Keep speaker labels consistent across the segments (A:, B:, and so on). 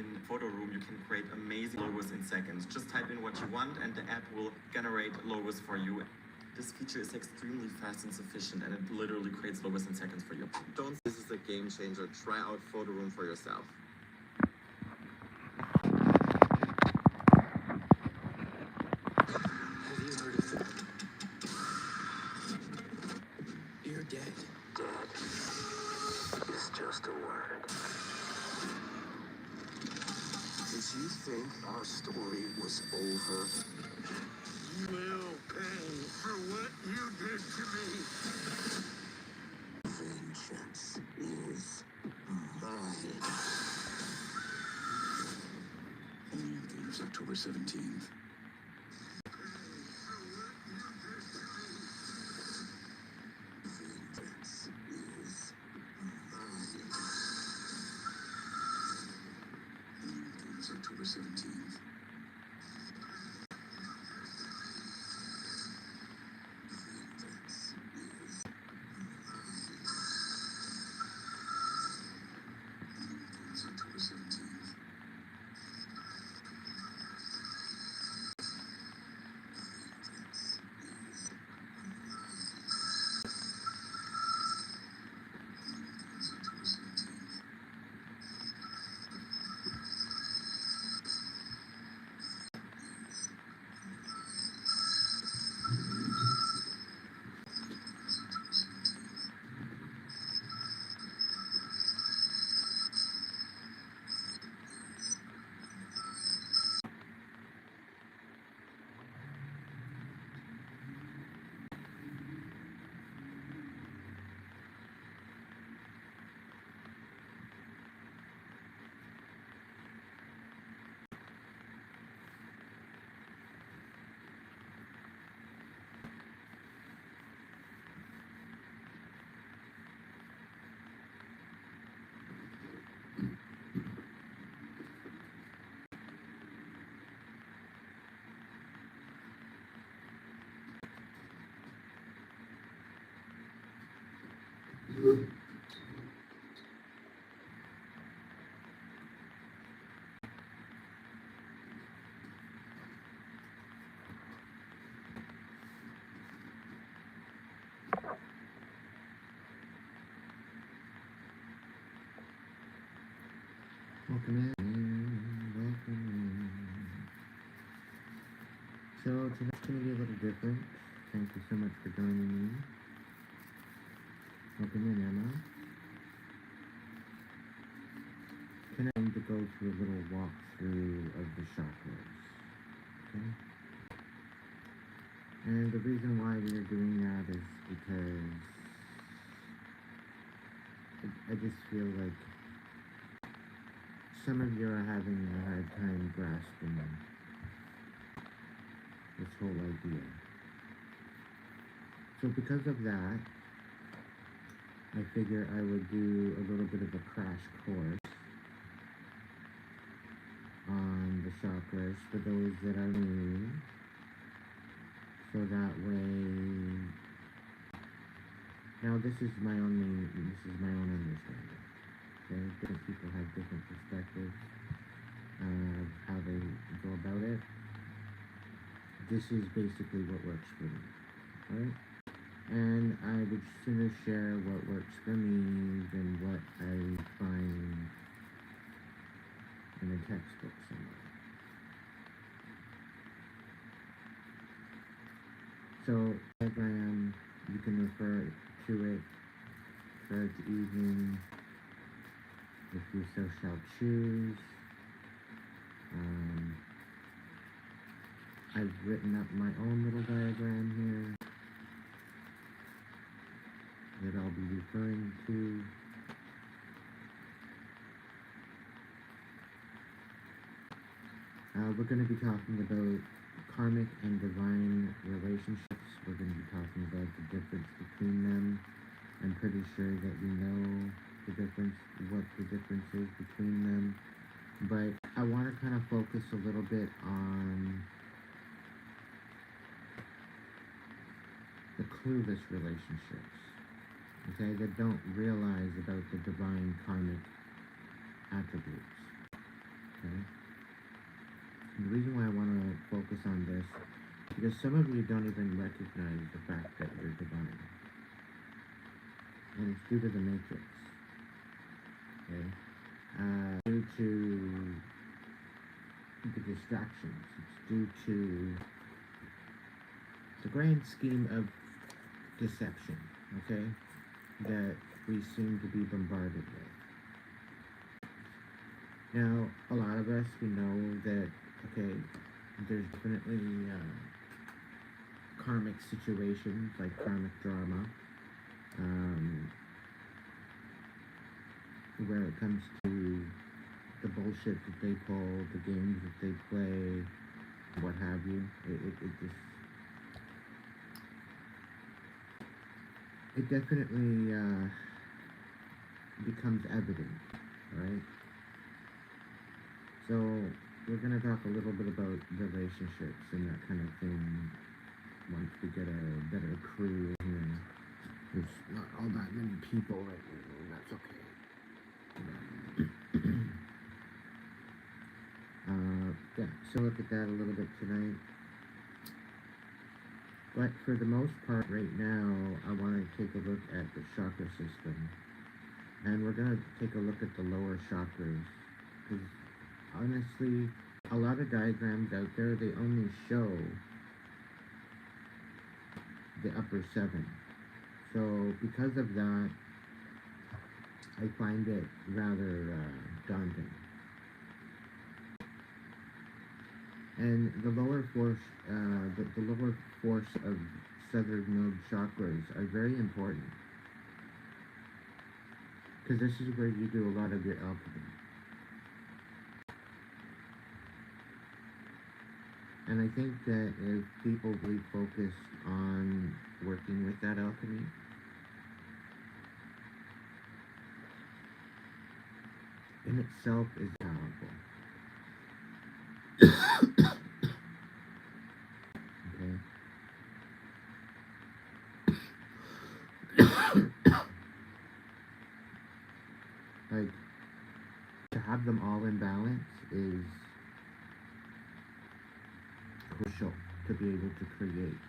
A: in photo room, you can create amazing logos in seconds. Just type in what you want and the app will generate logos for you. This feature is extremely fast and sufficient, and it literally creates logos in seconds for you. This is a game changer. Try out photo room for yourself.
B: Have you heard of it? You're dead.
C: Dead is just a word.
B: Did you think our story was over?
C: You will pay for what you did to me.
B: Vengeance is mine. Only in theaters October 17th. Vengeance is mine. Only in theaters October 17th.
D: Welcome in. So tonight's going to be a little different. Thank you so much for joining me. Welcome in, Emma. Tonight I'm going to go through a little walkthrough of the chakras. Okay? And the reason why we are doing that is because I just feel like some of you are having a hard time grasping this whole idea. So because of that, I figure I would do a little bit of a crash course on the chakras for those that are new, so that way, now this is my own understanding. Okay? Different people have different perspectives of how they go about it. This is basically what works for me, right? And I would sooner share what works for me than what I find in a textbook somewhere. So, diagram, you can refer to it third evening if you so shall choose. I've written up my own little diagram here that I'll be referring to. We're going to be talking about karmic and divine relationships. We're going to be talking about the difference between them. I'm pretty sure that we know the difference, what the difference is between them. But I want to kind of focus a little bit on the clueless relationships, okay, that don't realize about the divine karmic attributes. The reason why I want to focus on this, because some of you don't even recognize the fact that you're divine. And it's due to the matrix. Okay? Due to the distractions. It's due to the grand scheme of deception, okay, that we seem to be bombarded with. Now, a lot of us, we know that, okay, there's definitely karmic situations, like karmic drama, where it comes to the bullshit that they pull, the games that they play, what have you. It definitely becomes evident, right? So we're going to talk a little bit about relationships and that kind of thing once we get a better crew in here. There's not all that many people right now, and that's okay. Yeah, so look at that a little bit tonight. But for the most part right now, I want to take a look at the chakra system. And we're going to take a look at the lower chakras. Because honestly, a lot of diagrams out there, they only show the upper 7. So because of that, I find it rather daunting. And the lower force, the lower force of southern node chakras are very important, because this is where you do a lot of your alchemy. And I think that if people really focus on working with that alchemy, in itself is powerful. Okay. Like, to have them all in balance is crucial to be able to create,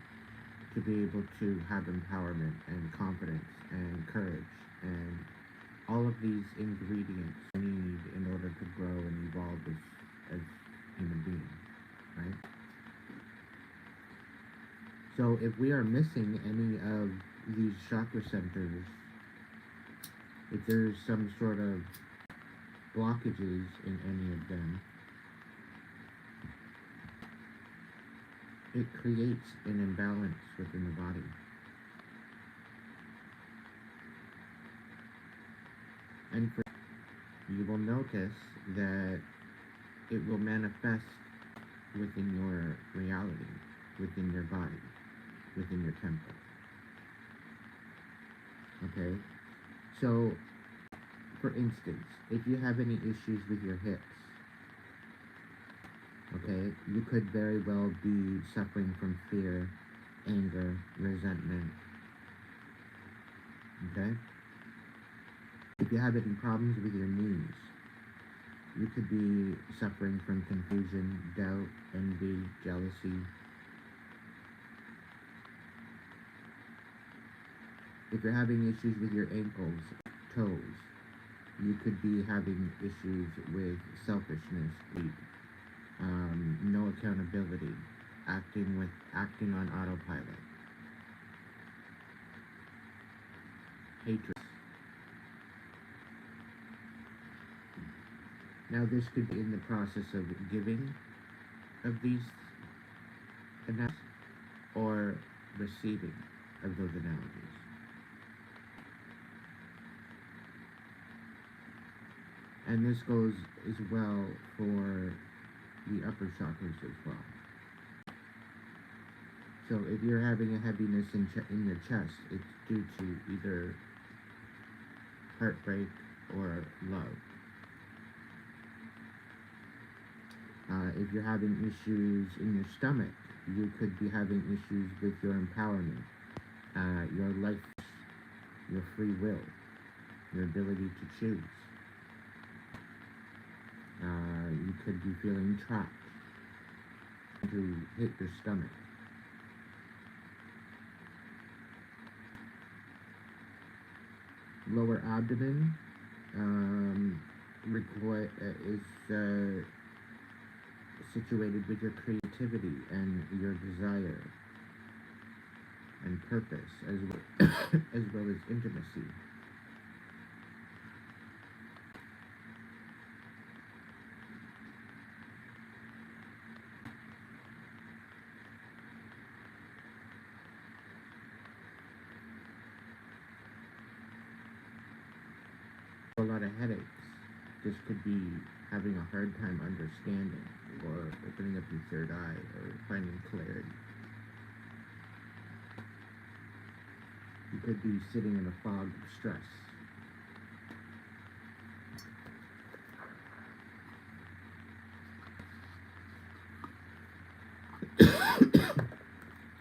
D: to be able to have empowerment and confidence and courage and all of these ingredients we need in order to grow and evolve as human beings, right? So if we are missing any of these chakra centers, if there's some sort of blockages in any of them, it creates an imbalance within the body. And you will notice that it will manifest within your reality, within your body, within your temple. Okay? So, for instance, if you have any issues with your hips, okay, you could very well be suffering from fear, anger, resentment. Okay? If you have any problems with your knees, you could be suffering from confusion, doubt, envy, jealousy. If you're having issues with your ankles, toes, you could be having issues with selfishness, greed, no accountability, acting on autopilot, hatred. Now this could be in the process of giving of these analogies or receiving of those analogies. And this goes as well for the upper chakras as well. So if you're having a heaviness in your chest, it's due to either heartbreak or love. If you're having issues in your stomach, you could be having issues with your empowerment, your life, your free will, your ability to choose. You could be feeling trapped to hit your stomach. Lower abdomen is situated with your creativity and your desire and purpose, as well, as well as intimacy. A lot of headaches. This could be having a hard time understanding, or opening up your third eye, or finding clarity. You could be sitting in a fog of stress.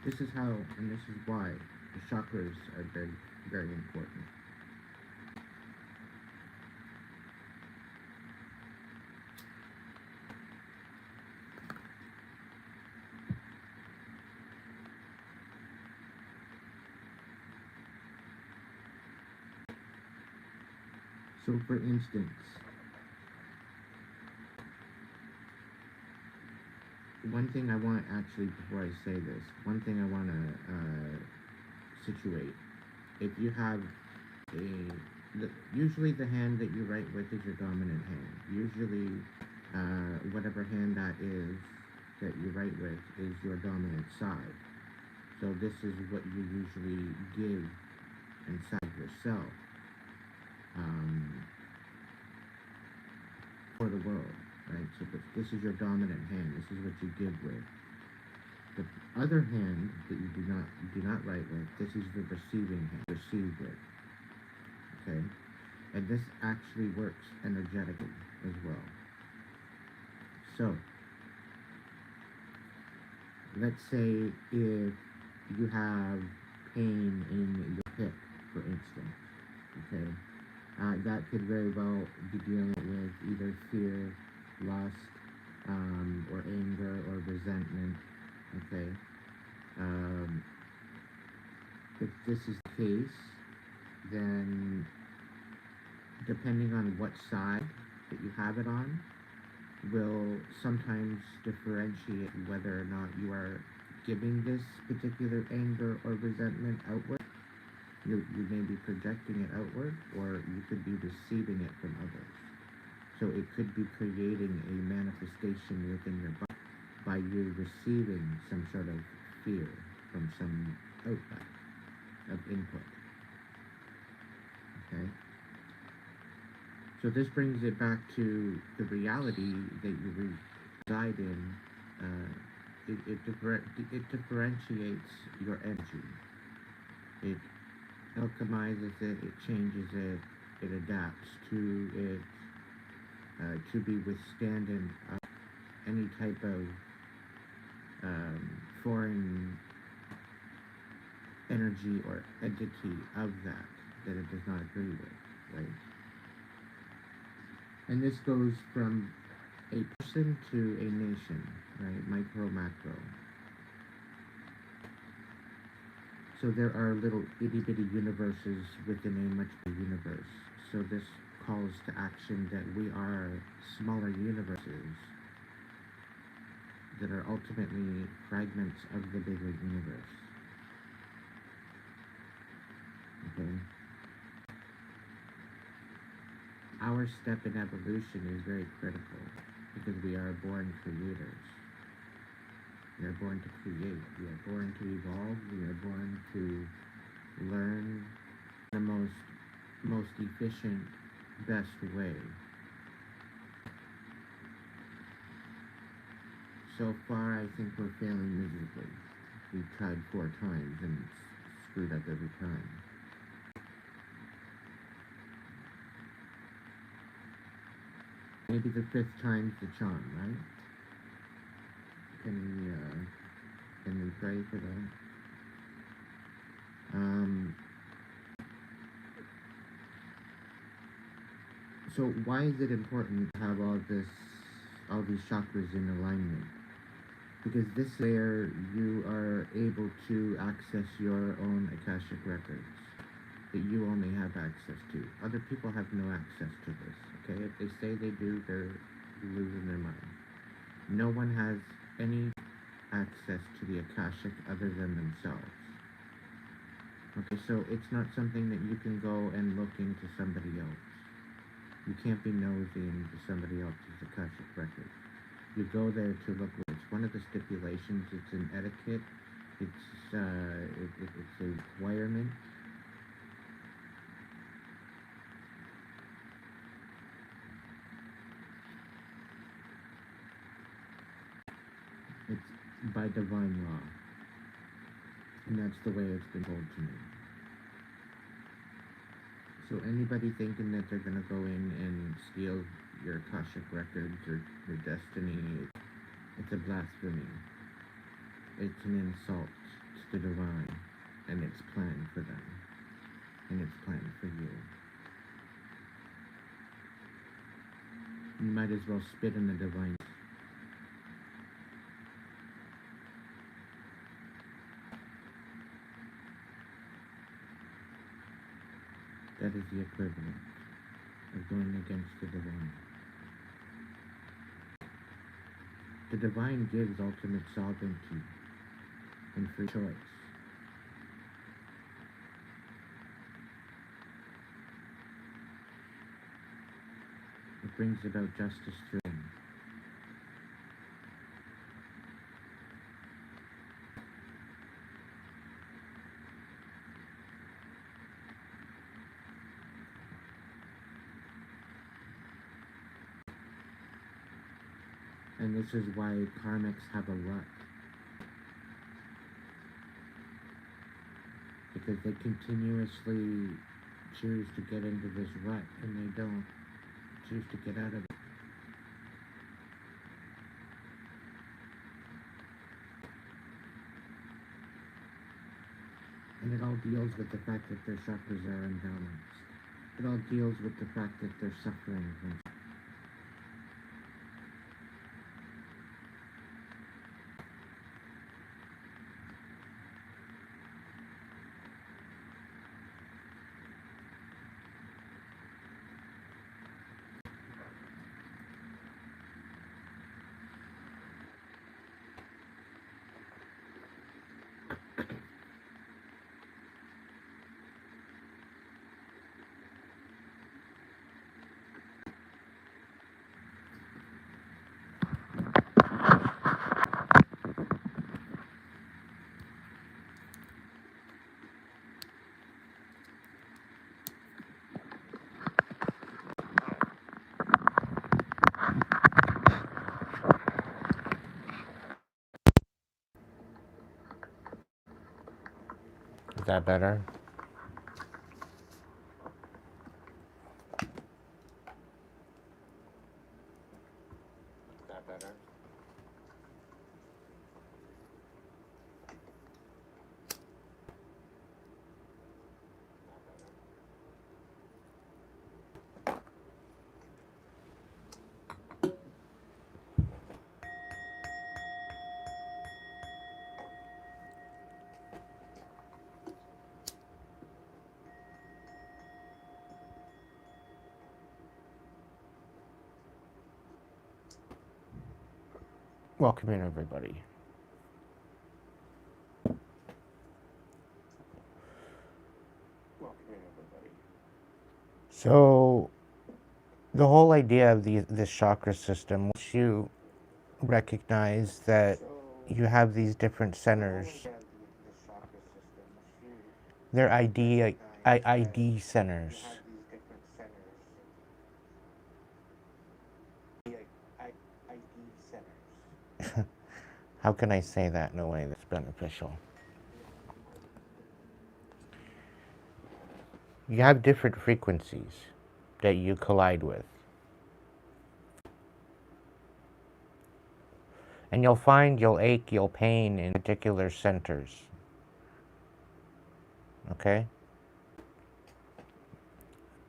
D: This is how, and this is why, the chakras are very, very important. So, for instance, one thing I want, actually, before I say this, one thing I want to situate. If you have usually the hand that you write with is your dominant hand. Usually, whatever hand that is that you write with is your dominant side. So this is what you usually give inside yourself. For the world, right? So this is your dominant hand. This is what you give with. The other hand that you do not write with, this is the receiving hand. Receive with. Okay, and this actually works energetically as well. So let's say if you have pain in your hip, for instance, okay. That could very well be dealing with either fear, lust, or anger, or resentment, okay? If this is the case, then depending on what side that you have it on, will sometimes differentiate whether or not you are giving this particular anger or resentment outward. You may be projecting it outward, or you could be receiving it from others. So it could be creating a manifestation within your body by you receiving some sort of fear from some outlet of input. Okay? So this brings it back to the reality that you reside in. It differentiates your energy. It alchemizes it, it changes it, it adapts to it, to be withstanding any type of foreign energy or entity of that it does not agree with, right? And this goes from a person to a nation, right? Micro, macro. So there are little itty-bitty universes within a much bigger universe. So this calls to action that we are smaller universes that are ultimately fragments of the bigger universe. Okay? Our step in evolution is very critical because we are born creators. We are born to create. We are born to evolve. We are born to learn the most efficient, best way. So far, I think we're failing miserably. We've tried 4 times and screwed up every time. Maybe the 5th time's the charm, right? Can we pray for that? So why is it important to have all these chakras in alignment? because this is where you are able to access your own Akashic records that you only have access to. Other people have no access to this, okay? If they say they do, they're losing their mind. No one has any access to the Akashic other than themselves. Okay, so it's not something that you can go and look into somebody else. You can't be nosy into somebody else's Akashic record. You go there to look. It's one of the stipulations. It's an etiquette. It's it's a requirement. It's by divine law, and that's the way it's been told to me. So anybody thinking that they're gonna go in and steal your Akashic records or your destiny, it's a blasphemy. It's an insult to the divine and its plan for them and its plan for you. You might as well spit in the divine. That is the equivalent of going against the divine. The divine gives ultimate sovereignty and free choice. It brings about justice through him. And this is why karmics have a rut. Because they continuously choose to get into this rut and they don't choose to get out of it. And it all deals with the fact that their chakras are imbalanced. It all deals with the fact that they're suffering from. Is that better? Is that better? Welcome in, everybody. So, the whole idea of this chakra system, once you recognize that you have these different centers, they're ID centers. How can I say that in a way that's beneficial? You have different frequencies that you collide with. And you'll find you'll ache, you'll pain in particular centers. Okay?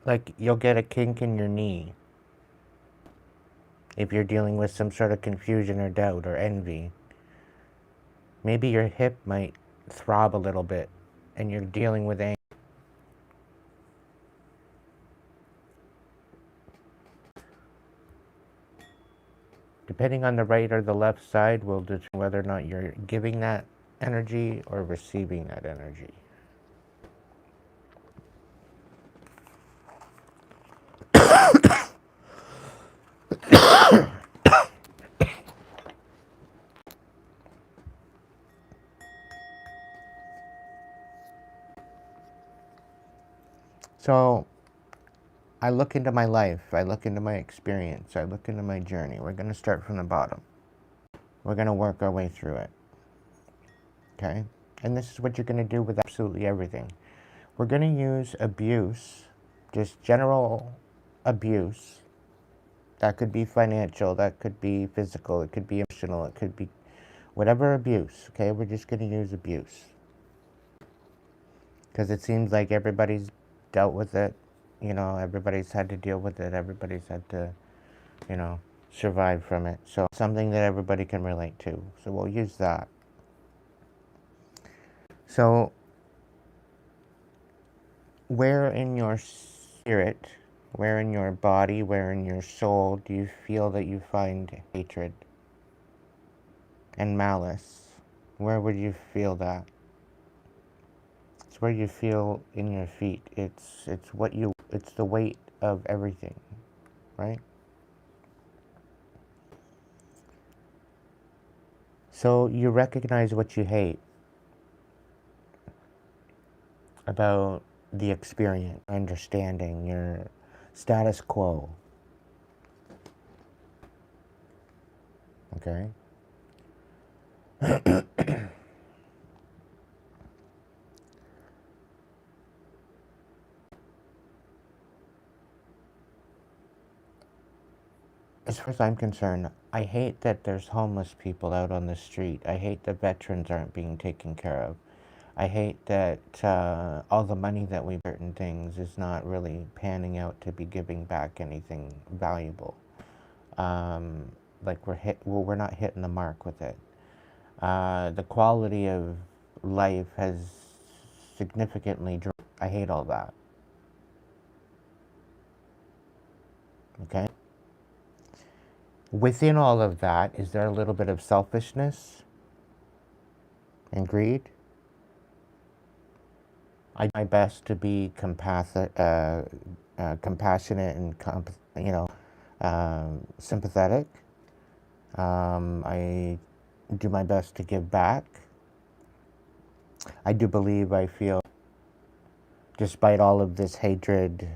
D: Like you'll get a kink in your knee if you're dealing with some sort of confusion or doubt or envy.
E: Maybe your hip might throb a little bit and you're dealing with anger. Depending on the right or the left side will determine whether or not you're giving that energy or receiving that energy. So I look into my life, I look into my experience, I look into my journey. We're going to start from the bottom. We're going to work our way through it. Okay? And this is what you're going to do with absolutely everything. We're going to use abuse, just general abuse. That could be financial, that could be physical, it could be emotional, it could be whatever abuse. Okay? We're just going to use abuse. Because it seems like everybody's dealt with it. You know, everybody's had to deal with it. Everybody's had to, you know, survive from it. So something that everybody can relate to. So we'll use that. So where in your spirit, where in your body, where in your soul do you feel that you find hatred and malice? Where would you feel that? It's where you feel in your feet. It's the weight of everything, right? So you recognize what you hate about the experience, understanding your status quo. Okay? As far as I'm concerned, I hate that there's homeless people out on the street. I hate that veterans aren't being taken care of. I hate that all the money that we put in things is not really panning out to be giving back anything valuable. Like we're not hitting the mark with it. The quality of life has significantly dropped. I hate all that. Okay? Within all of that, is there a little bit of selfishness and greed? I do my best to be compassionate and sympathetic. I do my best to give back. I do believe I feel, despite all of this hatred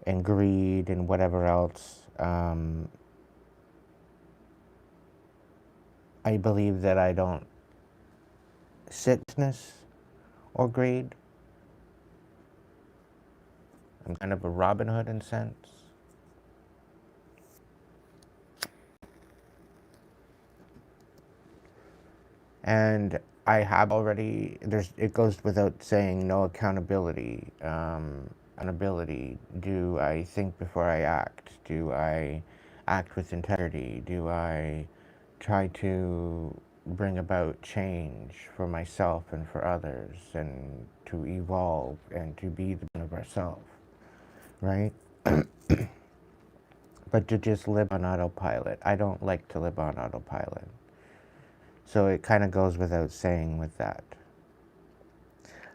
E: and greed and whatever else, I believe that I don't sickness or greed. I'm kind of a Robin Hood in a sense. And I have already, it goes without saying, no accountability. Accountability. Do I think before I act? Do I act with integrity? Do I try to bring about change for myself and for others, and to evolve and to be the one of ourselves, right? But to just live on autopilot. I don't like to live on autopilot. So it kind of goes without saying with that.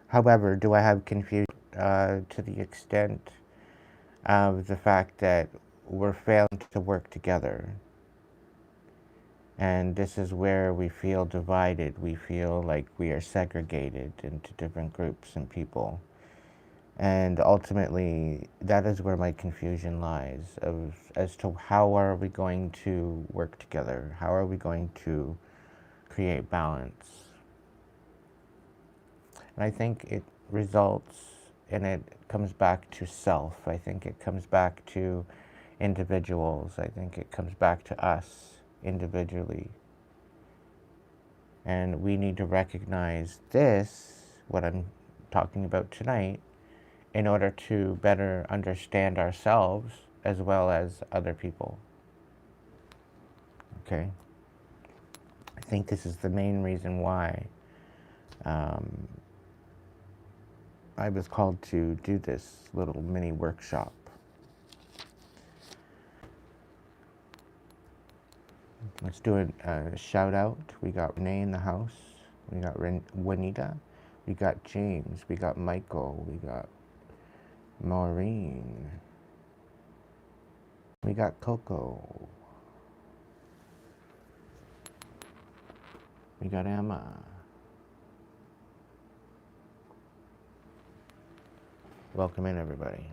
E: However, do I have confusion to the extent of the fact that we're failing to work together? And this is where we feel divided. We feel like we are segregated into different groups and people. And ultimately, that is where my confusion lies, as to how are we going to work together? How are we going to create balance? And I think it results, and it comes back to self. I think it comes back to individuals. I think it comes back to us individually. And we need to recognize this, what I'm talking about tonight, in order to better understand ourselves as well as other people. Okay? I think this is the main reason why I was called to do this little mini workshop. Let's do a shout out. We got Renee in the house. We got Juanita. We got James. We got Michael. We got Maureen. We got Coco. We got Emma. Welcome in, everybody.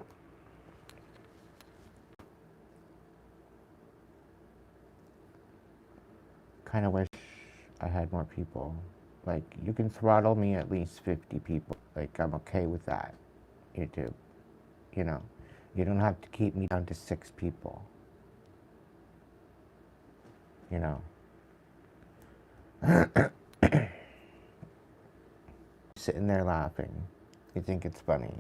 E: Kind of wish I had more people. Like, you can throttle me at least 50 people. Like, I'm okay with that. YouTube. You know, you don't have to keep me down to 6 people. You know. Sitting there laughing. You think it's funny.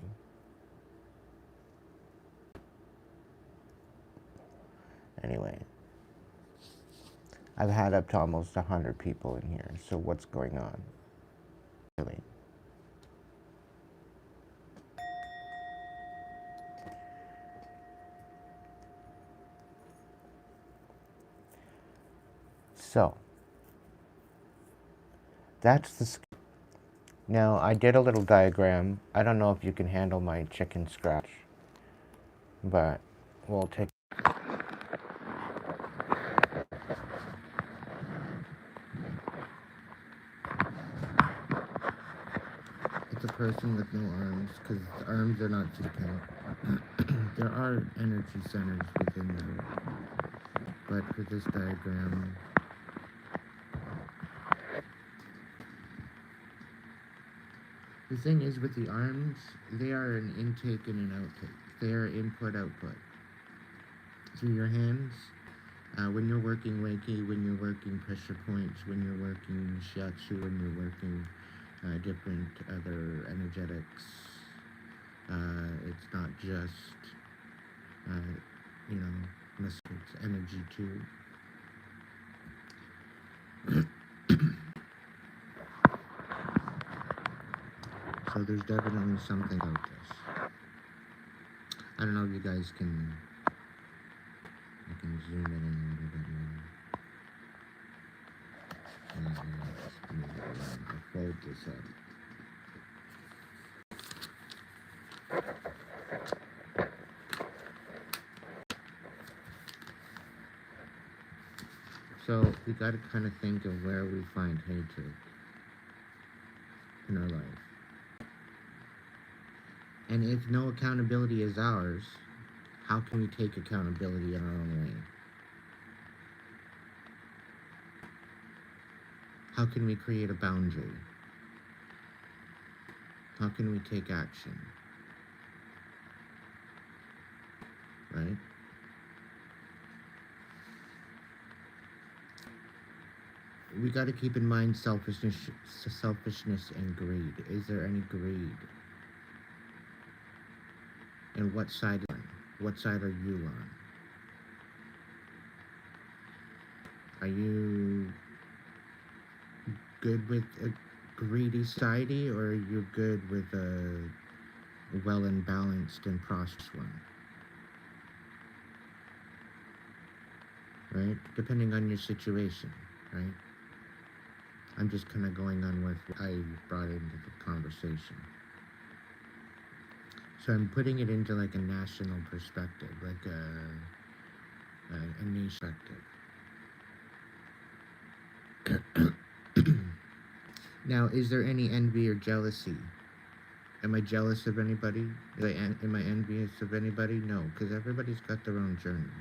E: Anyway. I've had up to almost 100 people in here, so what's going on? Really? So, that's the... Now, I did a little diagram. I don't know if you can handle my chicken scratch, but we'll take... It's a person with no arms, because the arms are not speaking. There are energy centers within them, but for this diagram, the thing is with the arms, they are an intake and an outtake. They are input-output. Through your hands, when you're working Reiki, when you're working pressure points, when you're working shiatsu, when you're working different other energetics, it's not just, you know, it's energy too. So there's definitely something about this. I don't know if you guys can, I can zoom in a little bit more. I'll fold this up. So we got to kind of think of where we find hatred in our life. And if no accountability is ours, how can we take accountability in our own way? How can we create a boundary? How can we take action? Right? We got to keep in mind selfishness and greed. Is there any greed? And what side are you on? Are you good with a greedy society, or are you good with a well and balanced and prosperous one? Right? Depending on your situation, right? I'm just kind of going on with what I brought into the conversation. So I'm putting it into like a national perspective, like a niche perspective. Now, is there any envy or jealousy? Am I jealous of anybody? Am I envious of anybody? No, because everybody's got their own journey.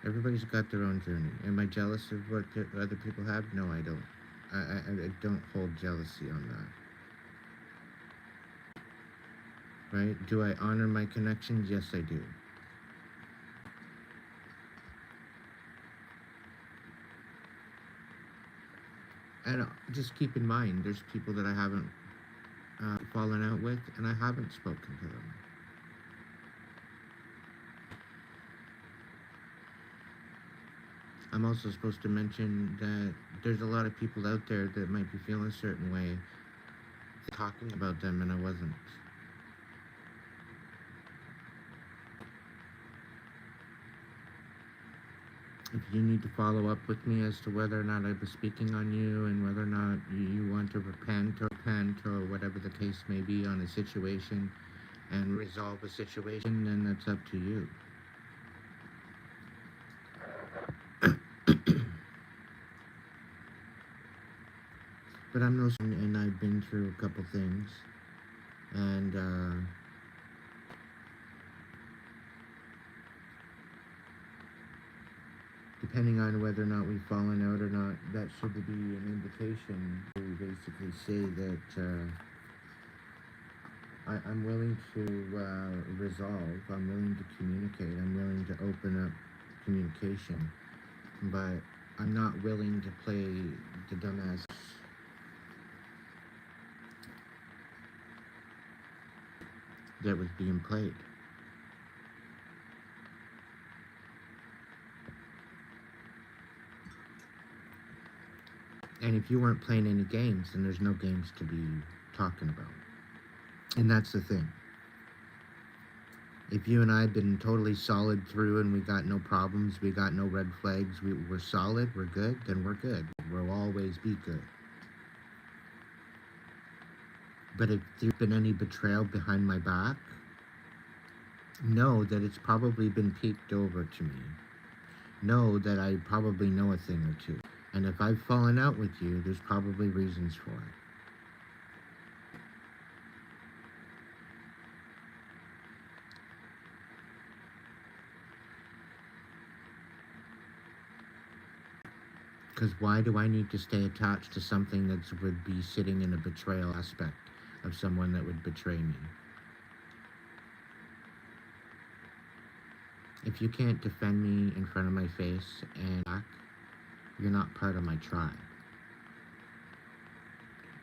E: Everybody's got their own journey. Am I jealous of what other people have? No, I don't. I don't hold jealousy on that. Right? Do I honor my connections? Yes, I do. And just keep in mind, there's people that I haven't fallen out with, and I haven't spoken to them. I'm also supposed to mention that there's a lot of people out there that might be feeling a certain way, talking about them, and I wasn't. If you need to follow up with me as to whether or not I was speaking on you and whether or not you want to repent or whatever the case may be on a situation and resolve a situation, then that's up to you. But I'm no son, and I've been through a couple things, and depending on whether or not we've fallen out or not, that should be an invitation to basically say that I'm willing to resolve, I'm willing to communicate, I'm willing to open up communication, but I'm not willing to play the dumbass that was being played. And if you weren't playing any games, then there's no games to be talking about. And that's the thing. If you and I have been totally solid through and we got no problems, we got no red flags, we're solid, we're good, then we're good. We'll always be good. But if there's been any betrayal behind my back, know that it's probably been peeked over to me. Know that I probably know a thing or two. And if I've fallen out with you, there's probably reasons for it. Because why do I need to stay attached to something that would be sitting in a betrayal aspect of someone that would betray me? If you can't defend me in front of my face and back, you're not part of my tribe.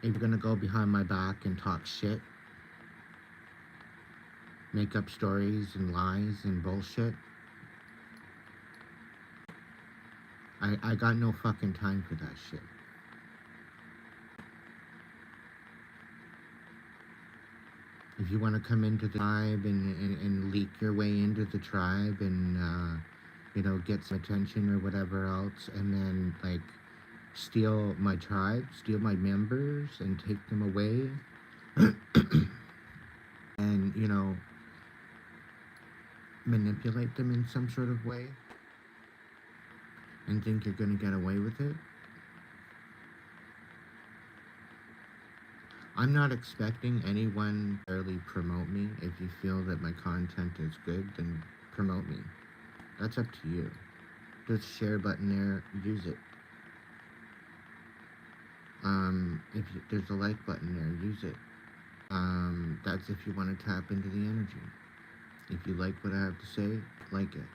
E: If you're gonna go behind my back and talk shit, make up stories and lies and bullshit, I got no fucking time for that shit. If you want to come into the tribe and leak your way into the tribe and, you know, get some attention or whatever else, and then, like, steal my tribe, steal my members, and take them away, and, you know, manipulate them in some sort of way, and think you're going to get away with it. I'm not expecting anyone to barely promote me. If you feel that my content is good, then promote me. That's up to you. There's a share button there, use it. There's a like button there, use it. That's if you want to tap into the energy. If you like what I have to say, like it.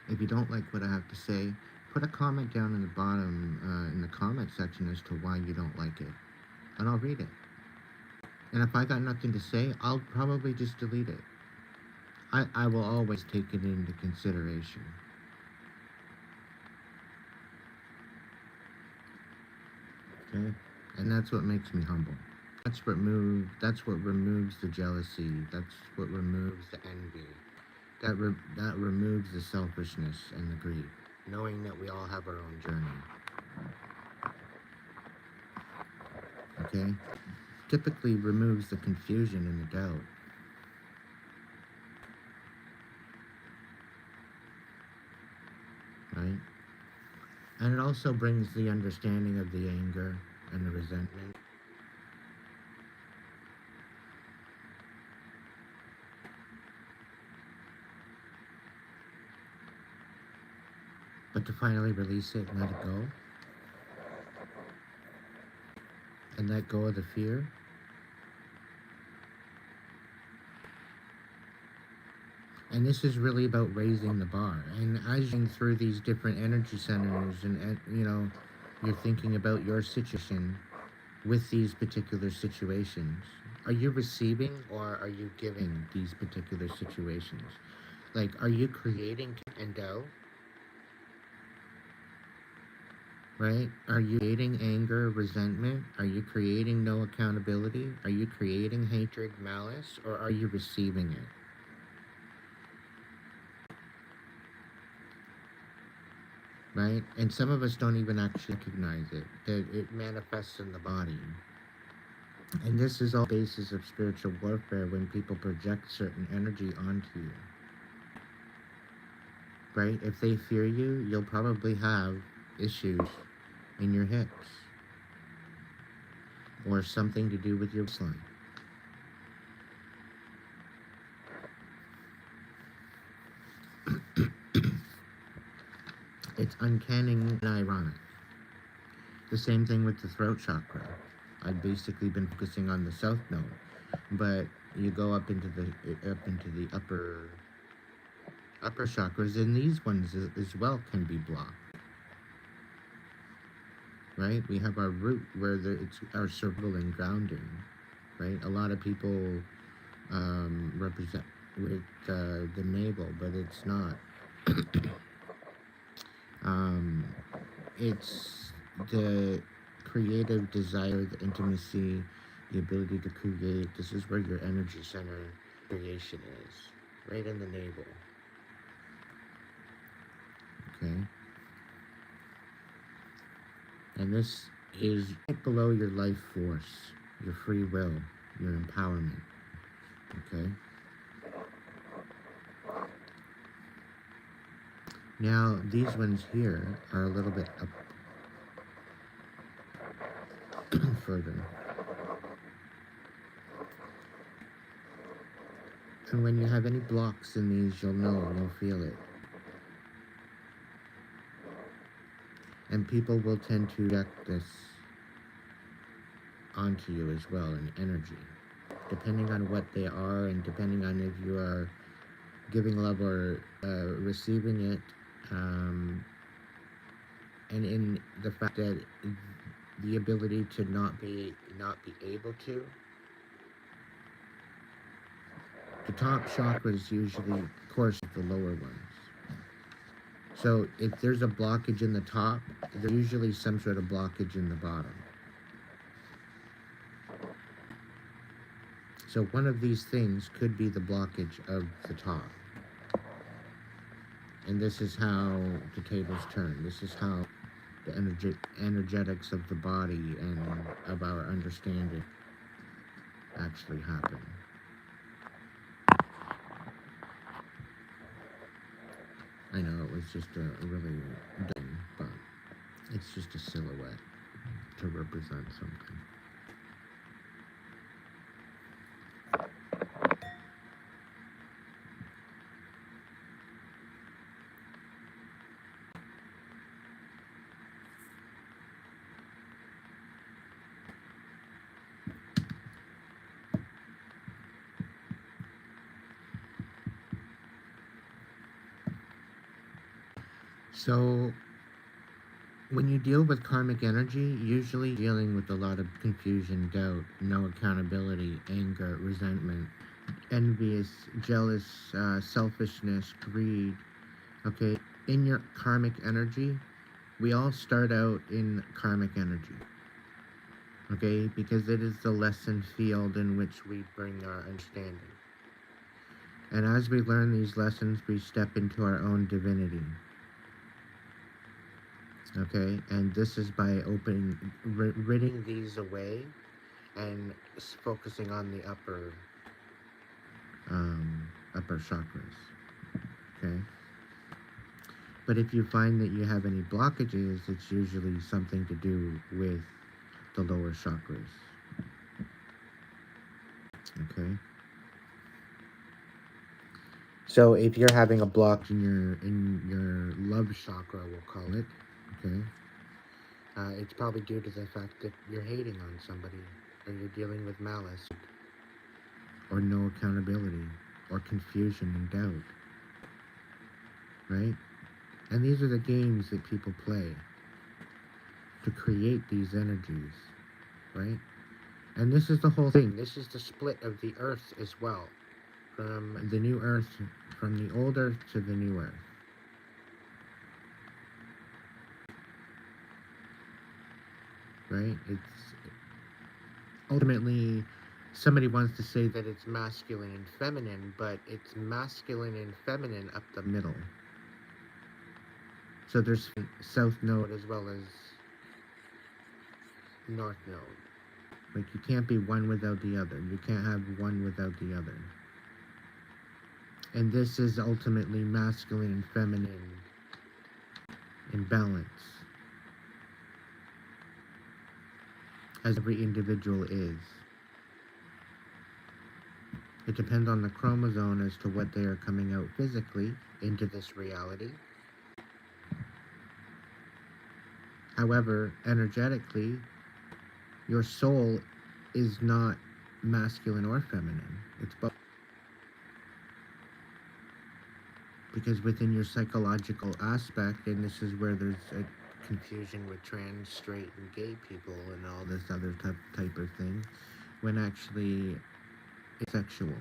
E: If you don't like what I have to say, put a comment down in the bottom, in the comment section as to why you don't like it. And I'll read it. And if I got nothing to say, I'll probably just delete it. I will always take it into consideration. Okay? And that's what makes me humble. That's what removes the jealousy. That's what removes the envy. That removes the selfishness and the greed. Knowing that we all have our own journey. Okay? Typically removes the confusion and the doubt. Right? And it also brings the understanding of the anger and the resentment. But to finally release it and let it go. And let go of the fear. And this is really about raising the bar. And as you're going through these different energy centers and, you know, you're thinking about your situation with these particular situations, are you receiving or are you giving these particular situations? Like, are you creating endo? right? Are you creating anger, resentment? Are you creating no accountability? Are you creating hatred, malice, or are you receiving it? Right? And some of us don't even actually recognize it, that it manifests in the body. And this is all basis of spiritual warfare when people project certain energy onto you. Right? If they fear you, you'll probably have issues in your hips or something to do with your spine. It's uncanny and ironic. The same thing with the throat chakra. I've basically been focusing on the south node, but you go up into the upper chakras, and these ones as well can be blocked. Right? We have our root where it's our survival and grounding. Right? A lot of people represent with the navel, but it's not. It's the creative desire, the intimacy, the ability to create. This is where your energy center creation is, right in the navel. Okay? And this is right below your life force, your free will, your empowerment. Okay? Now, these ones here are a little bit up further. And when you have any blocks in these, you'll feel it. And people will tend to project this onto you as well in energy, depending on what they are and depending on if you are giving love or receiving it, and in the fact that the ability to not be able to. The top chakras usually course the lower ones. So if there's a blockage in the top, there's usually some sort of blockage in the bottom. So one of these things could be the blockage of the top. And this is how the tables turn. This is how the energetics of the body and of our understanding actually happen. I know it was just a really dumb, but it's just a silhouette to represent something. So, when you deal with karmic energy, usually dealing with a lot of confusion, doubt, no accountability, anger, resentment, envious, jealous, selfishness, greed. Okay, in your karmic energy, we all start out in karmic energy. Okay, because it is the lesson field in which we bring our understanding. And as we learn these lessons, we step into our own divinity. Okay, and this is by ridding these away and focusing on the upper chakras. Okay, but if you find that you have any blockages, it's usually something to do with the lower chakras. Okay, so if you're having a block in your love chakra, we'll call it. Okay, it's probably due to the fact that you're hating on somebody, or you're dealing with malice, or no accountability, or confusion and doubt, right? And these are the games that people play to create these energies, right? And this is the whole thing. This is the split of the earth as well, from the new earth, from the old earth to the new earth. right? It's ultimately, somebody wants to say that it's masculine and feminine, but it's masculine and feminine up the middle. So there's south node as well as north node. Like, you can't be one without the other. You can't have one without the other. And this is ultimately masculine and feminine in balance, as every individual is. It depends on the chromosome as to what they are coming out physically into this reality. However, energetically, your soul is not masculine or feminine. It's both. Because within your psychological aspect, and this is where there's a confusion with trans, straight, and gay people and all this other type of thing, when actually it's sexual.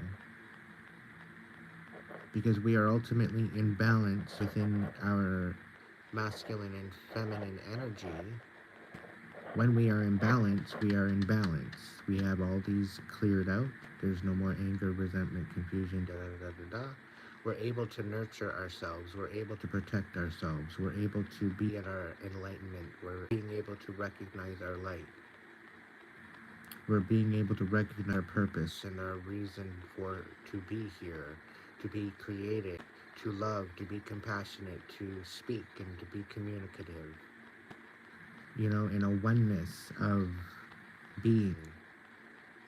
E: Because we are ultimately in balance within our masculine and feminine energy. When we are in balance, we are in balance. We have all these cleared out. There's no more anger, resentment, confusion, da-da-da-da-da. We're able to nurture ourselves. We're able to protect ourselves. We're able to be at our enlightenment. We're being able to recognize our light. We're being able to recognize our purpose and our reason to be here, to be created, to love, to be compassionate, to speak, and to be communicative. You know, in a oneness of being,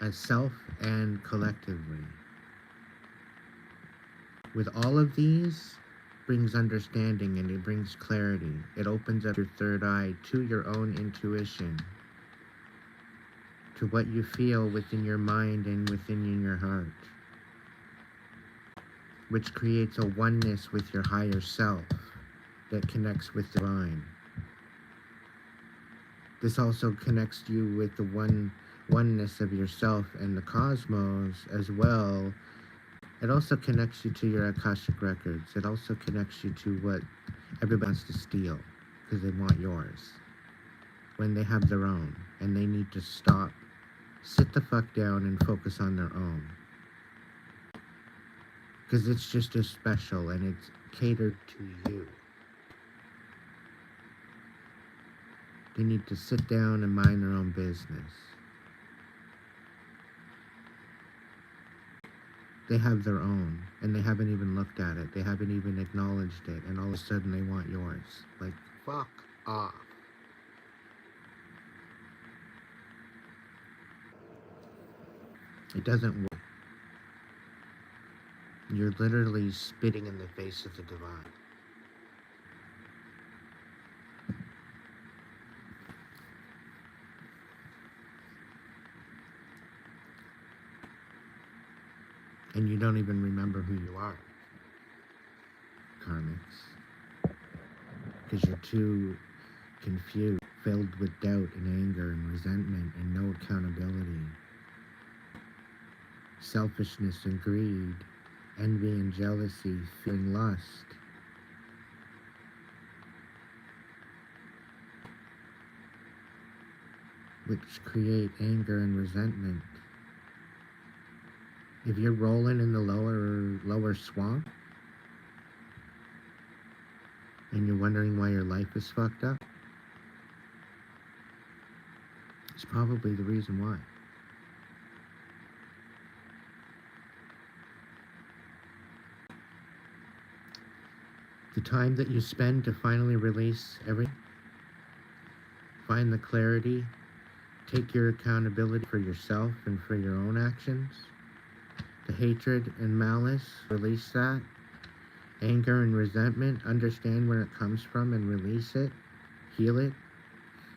E: as self and collectively. With all of these brings understanding, and it brings clarity. It opens up your third eye to your own intuition, to what you feel within your mind and within your heart, which creates a oneness with your higher self that connects with the divine. This also connects you with the oneness of yourself and the cosmos as well. It also connects you to your Akashic records. It also connects you to what everybody wants to steal, because they want yours, when they have their own, and they need to stop, sit the fuck down, and focus on their own. Because it's just as special, and it's catered to you. They need to sit down and mind their own business. They have their own, and they haven't even looked at it. They haven't even acknowledged it, and all of a sudden they want yours. Like, fuck off. It doesn't work. You're literally spitting in the face of the divine. And you don't even remember who you are, karmics. Because you're too confused, filled with doubt and anger and resentment and no accountability. Selfishness and greed, envy and jealousy, fear and lust. Which create anger and resentment. If you're rolling in the lower swamp, and you're wondering why your life is fucked up, it's probably the reason why. The time that you spend to finally release everything, find the clarity, take your accountability for yourself and for your own actions. The hatred and malice, release that. Anger and resentment, understand where it comes from and release it. Heal it.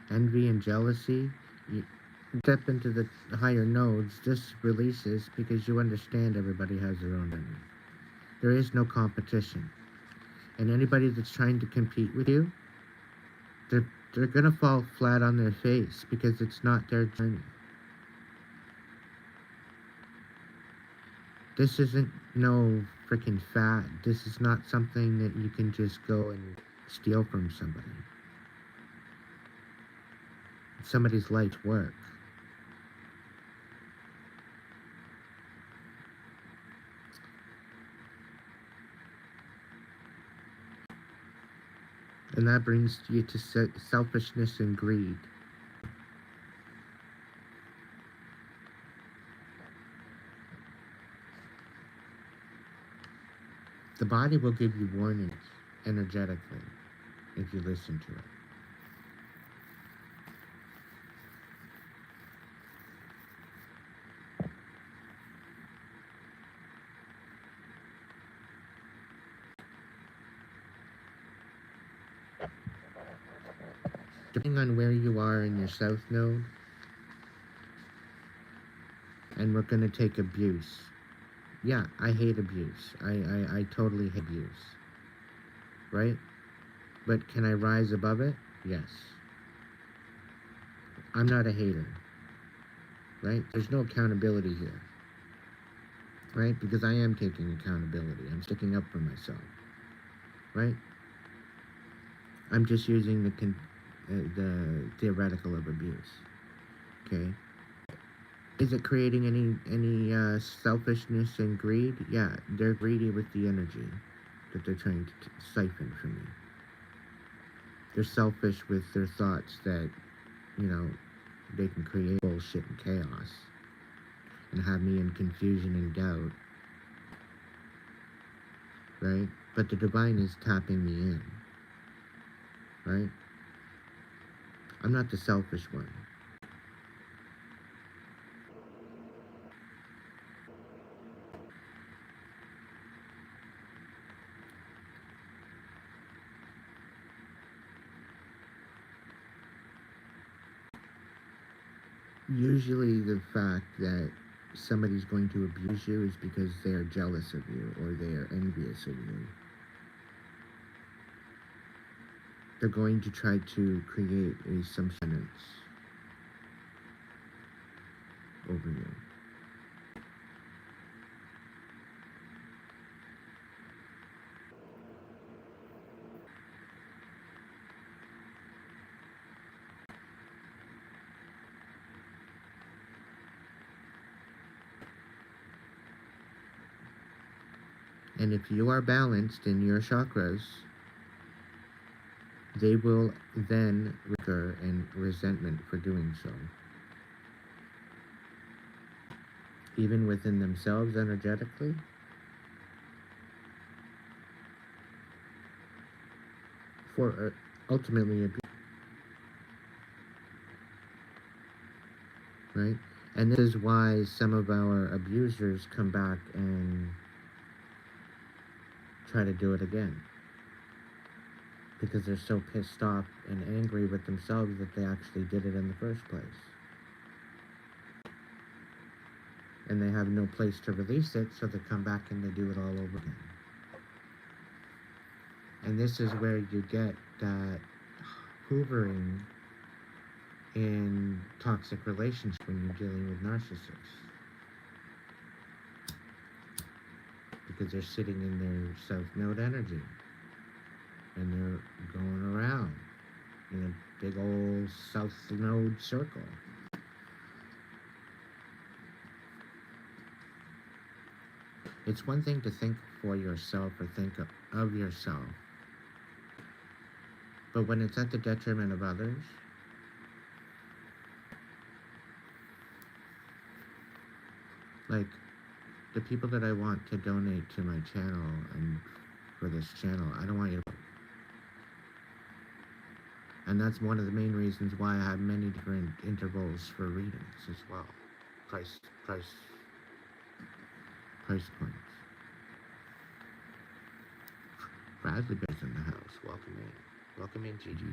E: Envy and jealousy, you step into the higher nodes, this releases because you understand everybody has their own journey. There is no competition. And anybody that's trying to compete with you, they're gonna fall flat on their face because it's not their journey. This isn't no freaking fad. This is not something that you can just go and steal from somebody.
D: somebody's life's work. And that brings you to selfishness and greed. The body will give you warnings energetically if you listen to it. Depending on where you are in your south node, and we're going to take abuse. Yeah, I hate abuse. I totally hate abuse. Right? But can I rise above it? Yes. I'm not a hater. Right? There's no accountability here. Right? Because I am taking accountability. I'm sticking up for myself. Right? I'm just using the theoretical of abuse. Okay? Is it creating any selfishness and greed? Yeah, they're greedy with the energy that they're trying to siphon from me. They're selfish with their thoughts that, you know, they can create bullshit and chaos and have me in confusion and doubt. Right? But the divine is tapping me in. Right? I'm not the selfish one. Usually the fact that somebody's going to abuse you is because they're jealous of you or they are envious of you. They're going to try to create a substance over you. And if you are balanced in your chakras, they will then recur in resentment for doing so. Even within themselves energetically. For ultimately abuse. Right? And this is why some of our abusers come back and try to do it again. Because they're so pissed off and angry with themselves that they actually did it in the first place. And they have no place to release it, so they come back and they do it all over again. And this is where you get that hoovering in toxic relations when you're dealing with narcissists. Because they're sitting in their south node energy. And they're going around in a big old south node circle. It's one thing to think for yourself or think of yourself. But when it's at the detriment of others, like the people that I want to donate to my channel and for this channel, I don't want you to. And that's one of the main reasons why I have many different intervals for readings as well. Price points. Bradley Bear's in the house. Welcome in. Welcome in, Gigi.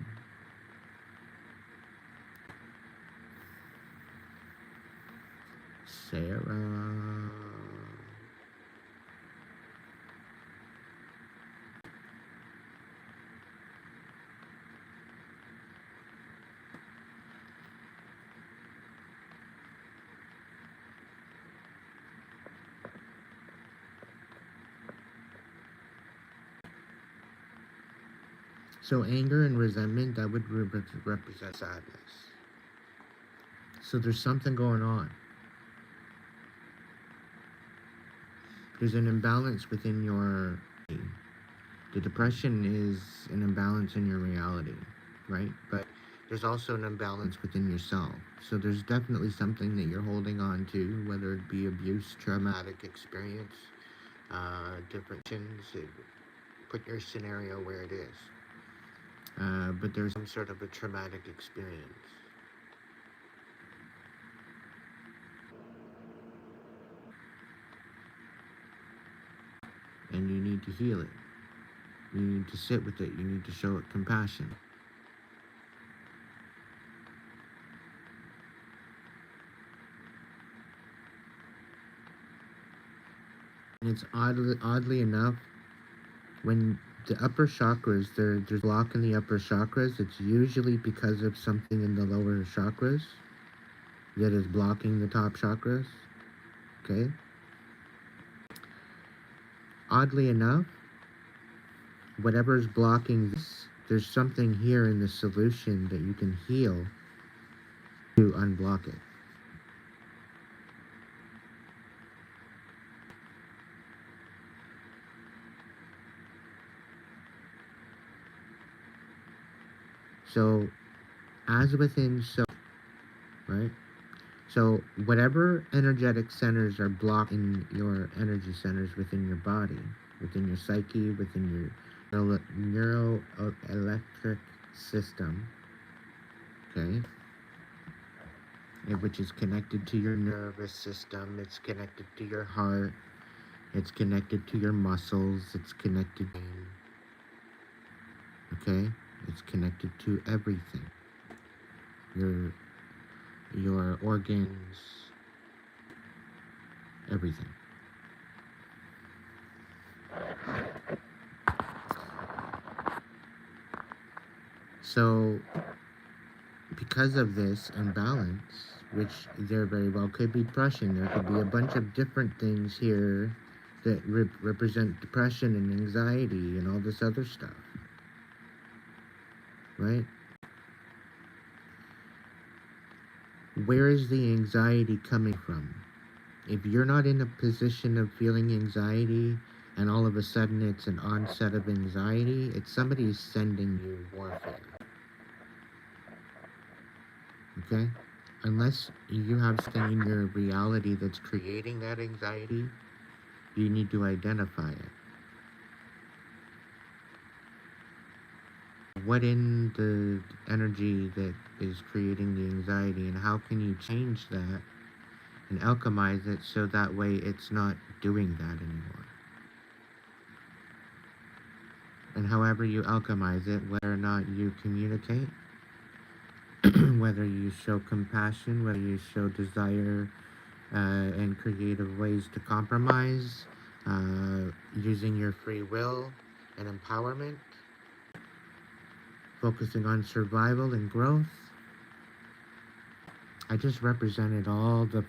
D: Sarah. So anger and resentment, that would represent sadness.
E: So there's something going on. There's an imbalance within your... The depression is an imbalance in your reality, right? But there's also an imbalance within yourself. So there's definitely something that you're holding on to, whether it be abuse, traumatic experience, different things. Put your scenario where it is. But there's some sort of a traumatic experience. And you need to heal it. You need to sit with it. You need to show it compassion. And it's oddly enough, when the upper chakras, there's block in the upper chakras, it's usually because of something in the lower chakras that is blocking the top chakras. Okay? Oddly enough, whatever's blocking this, there's something here in the solution that you can heal to unblock it. So, as within, so, right? So, whatever energetic centers are blocking your energy centers within your body, within your psyche, within your neuroelectric system, okay? Which is connected to your nervous system, it's connected to your heart, it's connected to your muscles, it's connected to, okay? It's connected to everything. Your organs, everything. So, because of this imbalance, which there very well could be depression, there could be a bunch of different things here that represent depression and anxiety and all this other stuff, right? Where is the anxiety coming from? If you're not in a position of feeling anxiety and all of a sudden it's an onset of anxiety, it's somebody sending you warfare. Okay? Unless you have something in your reality that's creating that anxiety, you need to identify it. What in the energy that is creating the anxiety, and how can you change that and alchemize it so that way it's not doing that anymore? And however you alchemize it, whether or not you communicate, whether you show compassion, whether you show desire and creative ways to compromise, using your free will and empowerment, focusing on survival and growth. I just represented all the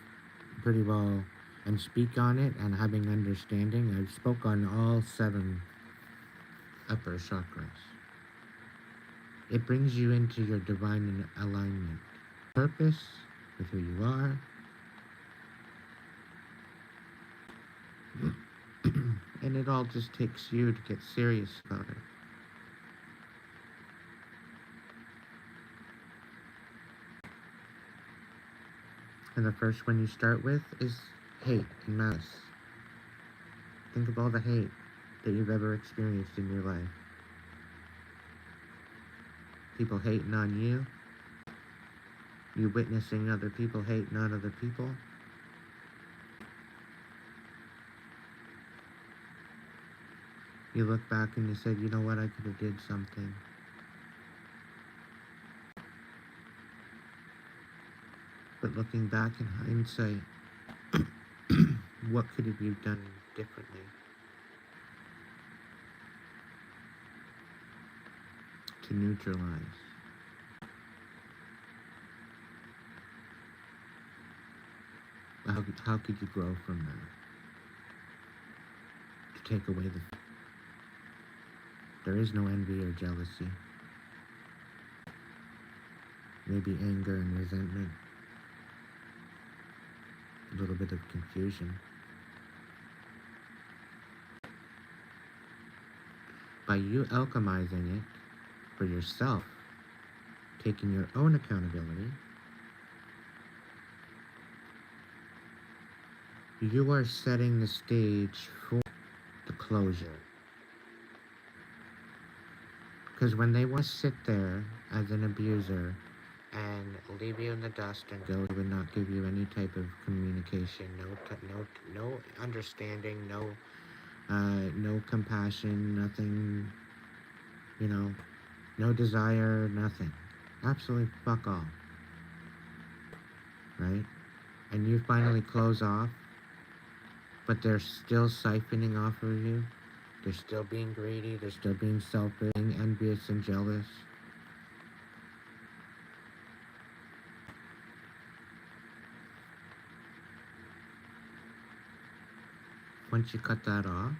E: pretty well and speak on it and having understanding. I spoke on all 7 upper chakras. It brings you into your divine alignment, purpose with who you are, and it all just takes you to get serious about it. And the first one you start with is hate and malice. Think of all the hate that you've ever experienced in your life. People hating on you. You witnessing other people hating on other people. You look back and you said, you know what, I could have did something. But looking back in hindsight, what could have you done differently to neutralize? How could you grow from that? To take away there is no envy or jealousy. Maybe anger and resentment.
D: little bit of confusion. By you alchemizing it for yourself, taking your own accountability, you are setting the stage for the closure. Because when they want to sit there as an abuser and leave you in the dust and go and not give you any type of communication, no understanding, no compassion, nothing, no desire, nothing. Absolutely fuck off. Right? And you finally close off, but they're still siphoning off of you. They're still being greedy, they're still being selfish, envious and jealous. Once you cut that off,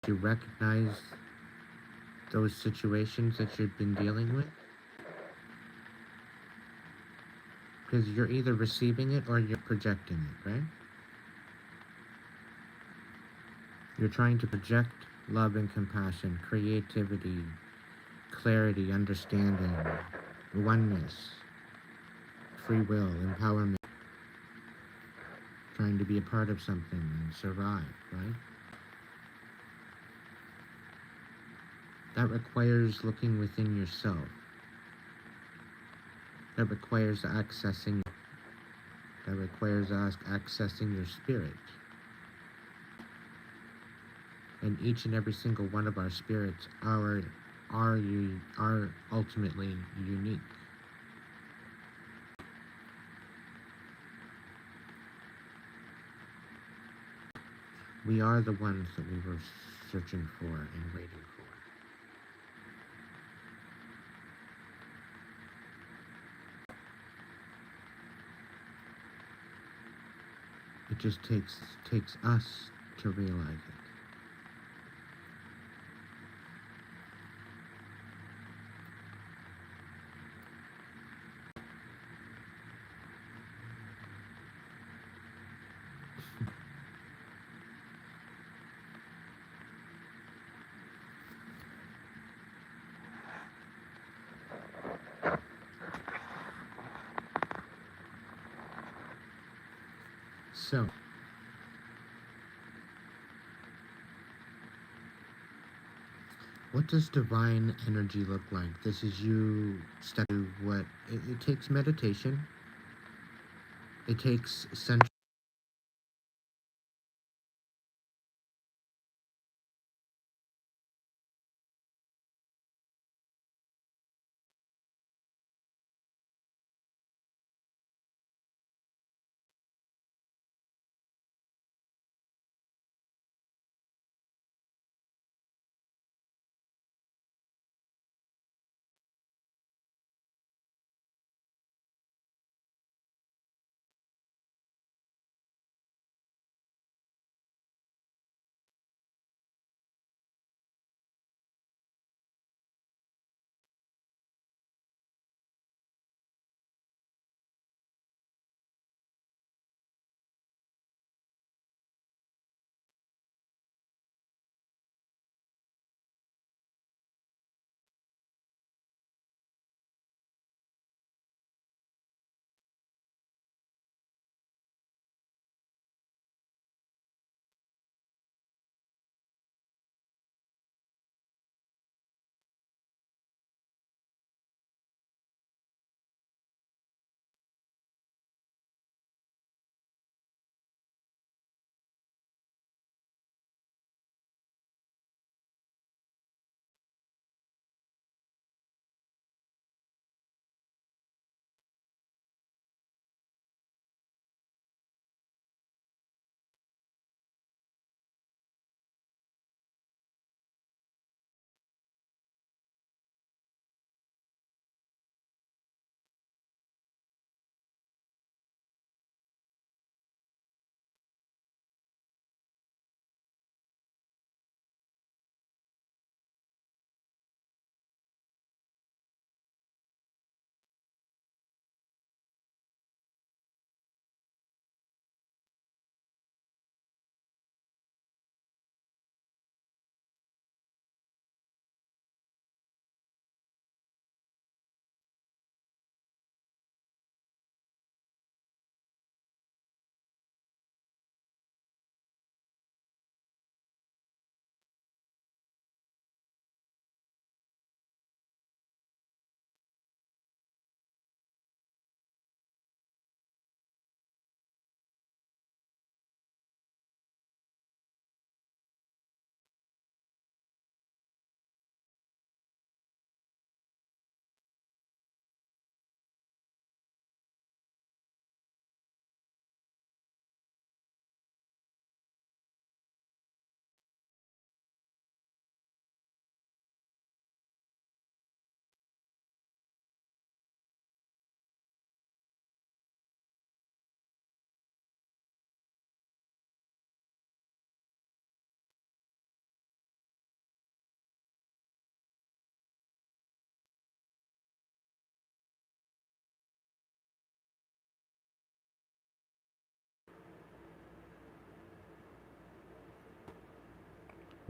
D: you recognize those situations that you've been dealing with. Because you're either receiving it or you're projecting it, right? You're trying to project love and compassion, creativity, clarity, understanding, oneness, free will, empowerment, trying to be a part of something and survive, right? That requires looking within yourself. That requires accessing your spirit. And each and every single one of our spirits are ultimately unique. We are the ones that we were searching for and waiting for. It just takes us to realize it. So, what does divine energy look like? This is you study what it takes meditation. It takes central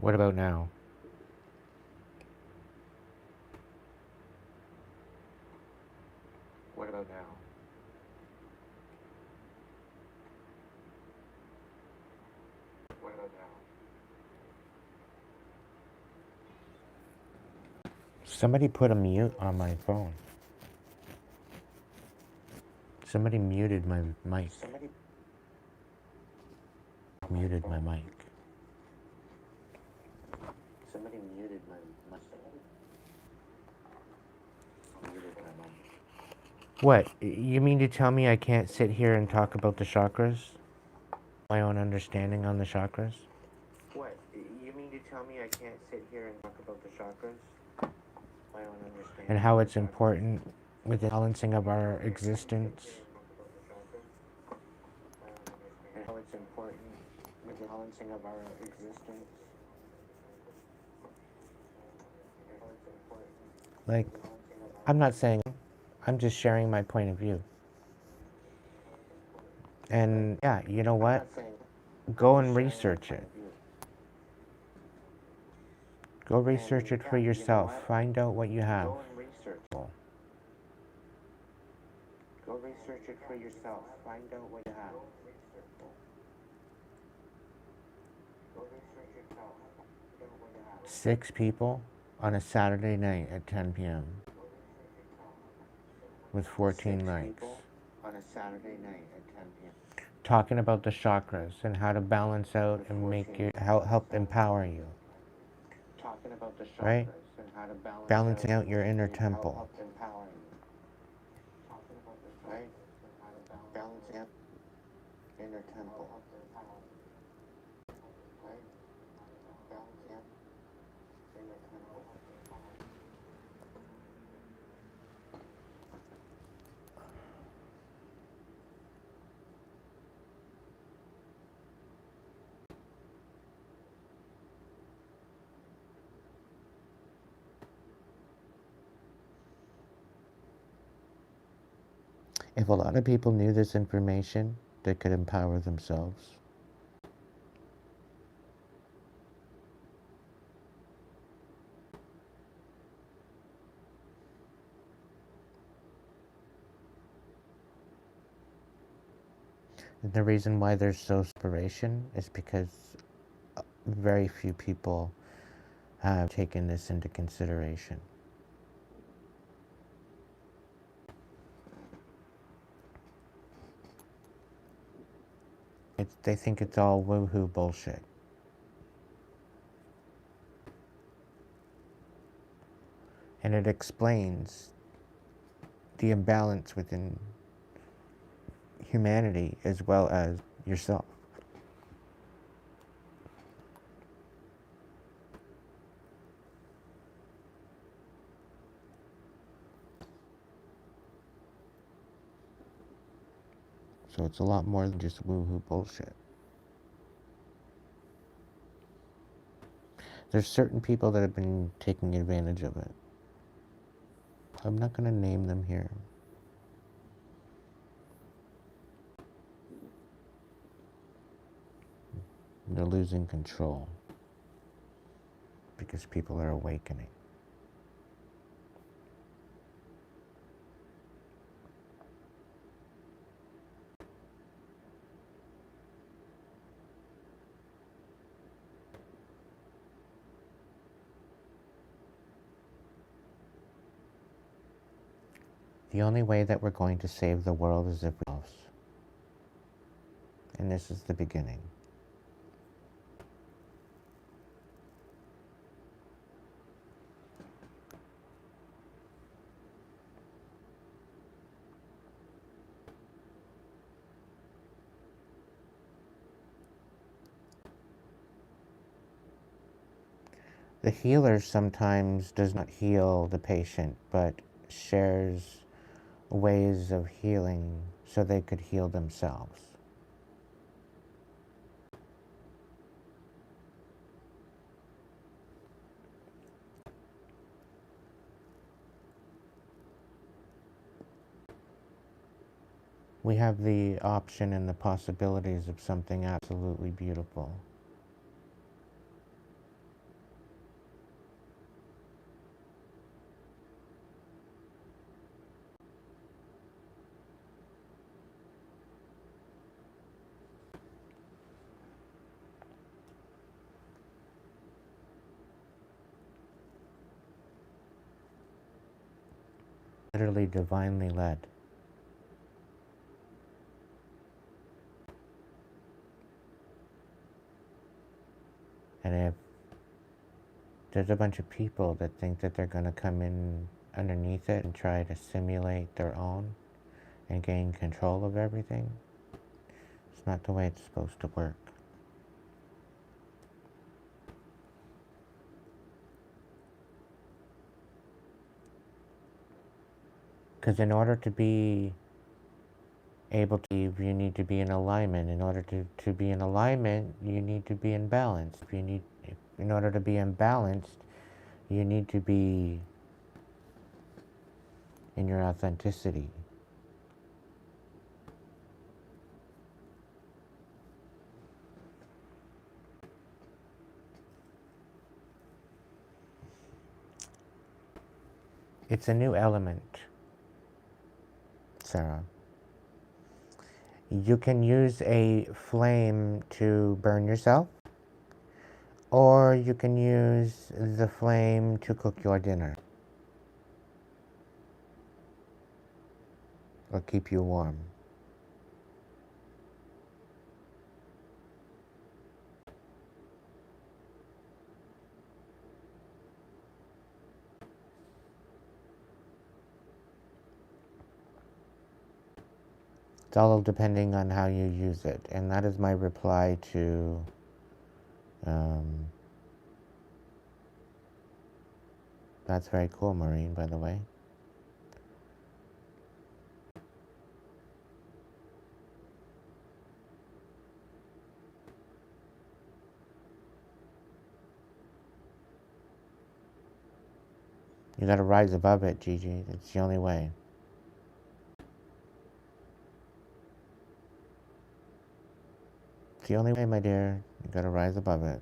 E: What about now? What about now? What about now? Somebody put a mute on my phone. Somebody muted my mic. Somebody muted my mic. Somebody muted my mic. Muted my mic. What? You mean to tell me I can't sit here and talk about the chakras? My own understanding on the chakras? What? You mean to tell me I can't sit here and talk about the chakras? My own understanding. And how it's important with the balancing of our existence? And how it's important with the balancing of our existence? Like, I'm not saying, I'm just sharing my point of view. And yeah, you know what? Go and research it. Go research it for yourself. Find out what you have. Go research it for yourself. Find out what you have. 6 people on a Saturday night at 10 p.m. with 14 likes. On a Saturday night at 10 p.m. Talking about the chakras and how to balance out and make you help empower you. Talking about the chakras, right? And how to balancing out your inner temple. Help empower you. Talking about the chakras, right? And how to balancing out inner temple. Right? Balancing out inner temple. If a lot of people knew this information, they could empower themselves. And the reason why there's so separation is because very few people have taken this into consideration. They think it's all woohoo bullshit. And it explains the imbalance within humanity as well as yourself. So it's a lot more than just woohoo bullshit. There's certain people that have been taking advantage of it. I'm not going to name them here. They're losing control because people are awakening. The only way that we're going to save the world is if we help. And this is the beginning. The healer sometimes does not heal the patient, but shares ways of healing so they could heal themselves. We have the option and the possibilities of something absolutely beautiful. literally divinely led. And if there's a bunch of people that think that they're going to come in underneath it and try to simulate their own and gain control of everything, it's not the way it's supposed to work. Because in order to be able to, you need to be in alignment. In order to be in alignment, you need to be in balance. In order to be imbalanced, you need to be in your authenticity. It's a new element, Sarah. You can use a flame to burn yourself, or you can use the flame to cook your dinner or keep you warm. It's all depending on how you use it. And that is my reply to that's very cool, Maureen, by the way. You gotta rise above it, Gigi. It's the only way. It's the only way, my dear. You gotta rise above it.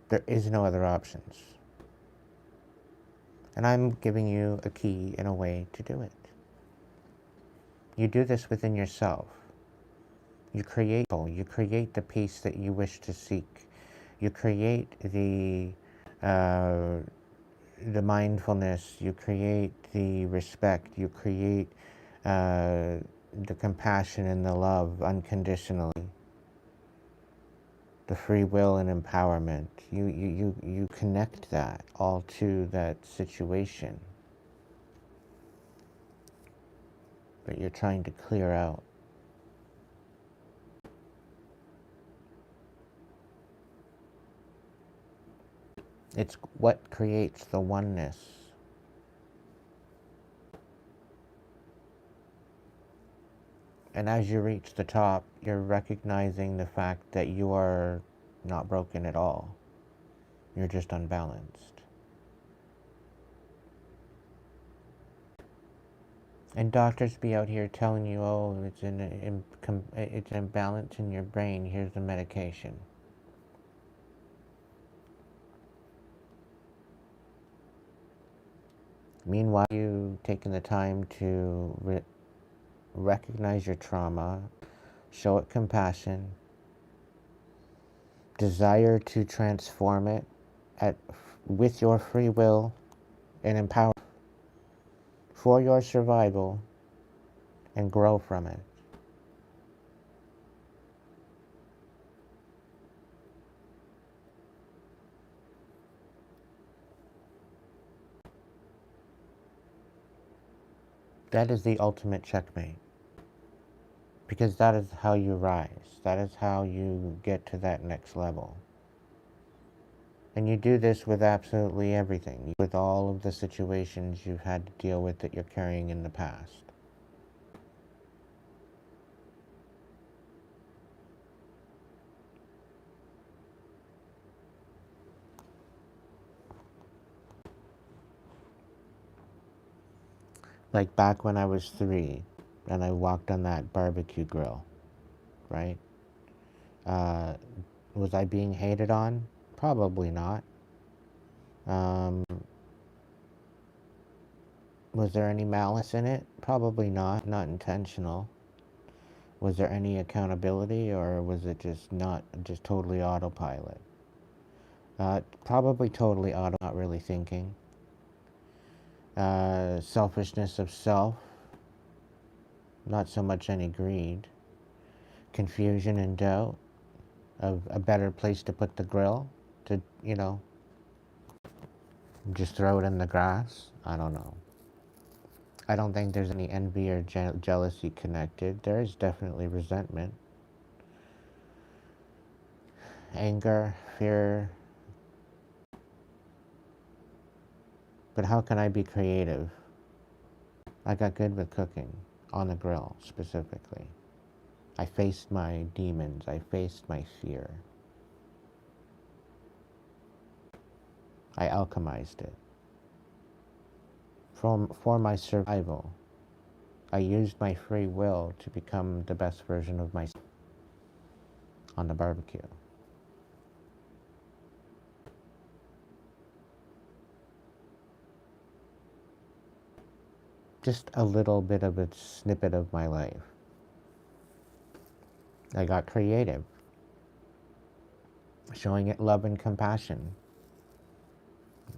E: There is no other options. And I'm giving you a key and a way to do it. You do this within yourself. You create the peace that you wish to seek. You create the mindfulness, you create the respect, you create the compassion and the love unconditionally, the free will and empowerment. You connect that all to that situation that you're trying to clear out. It's what creates the oneness. And as you reach the top, you're recognizing the fact that you are not broken at all. You're just unbalanced. And doctors be out here telling you, oh, it's an imbalance in your brain, here's the medication. Meanwhile, you've taken the time to recognize your trauma, show it compassion, desire to transform it with your free will and empower for your survival and grow from it. That is the ultimate checkmate. Because that is how you rise. That is how you get to that next level. And you do this with absolutely everything. With all of the situations you've had to deal with that you're carrying in the past. Like back when I was 3 and I walked on that barbecue grill, right? Was I being hated on? Probably not. Was there any malice in it? Probably not intentional. Was there any accountability, or was it just totally autopilot? Probably totally auto, not really thinking. Selfishness of self, not so much any greed. Confusion and doubt of a better place to put the grill, to, just throw it in the grass. I don't know. I don't think there's any envy or jealousy connected. There is definitely resentment, anger, fear. But how can I be creative? I got good with cooking, on the grill specifically. I faced my demons. I faced my fear. I alchemized it. For my survival, I used my free will to become the best version of myself on the barbecue. Just a little bit of a snippet of my life. I got creative, showing it love and compassion.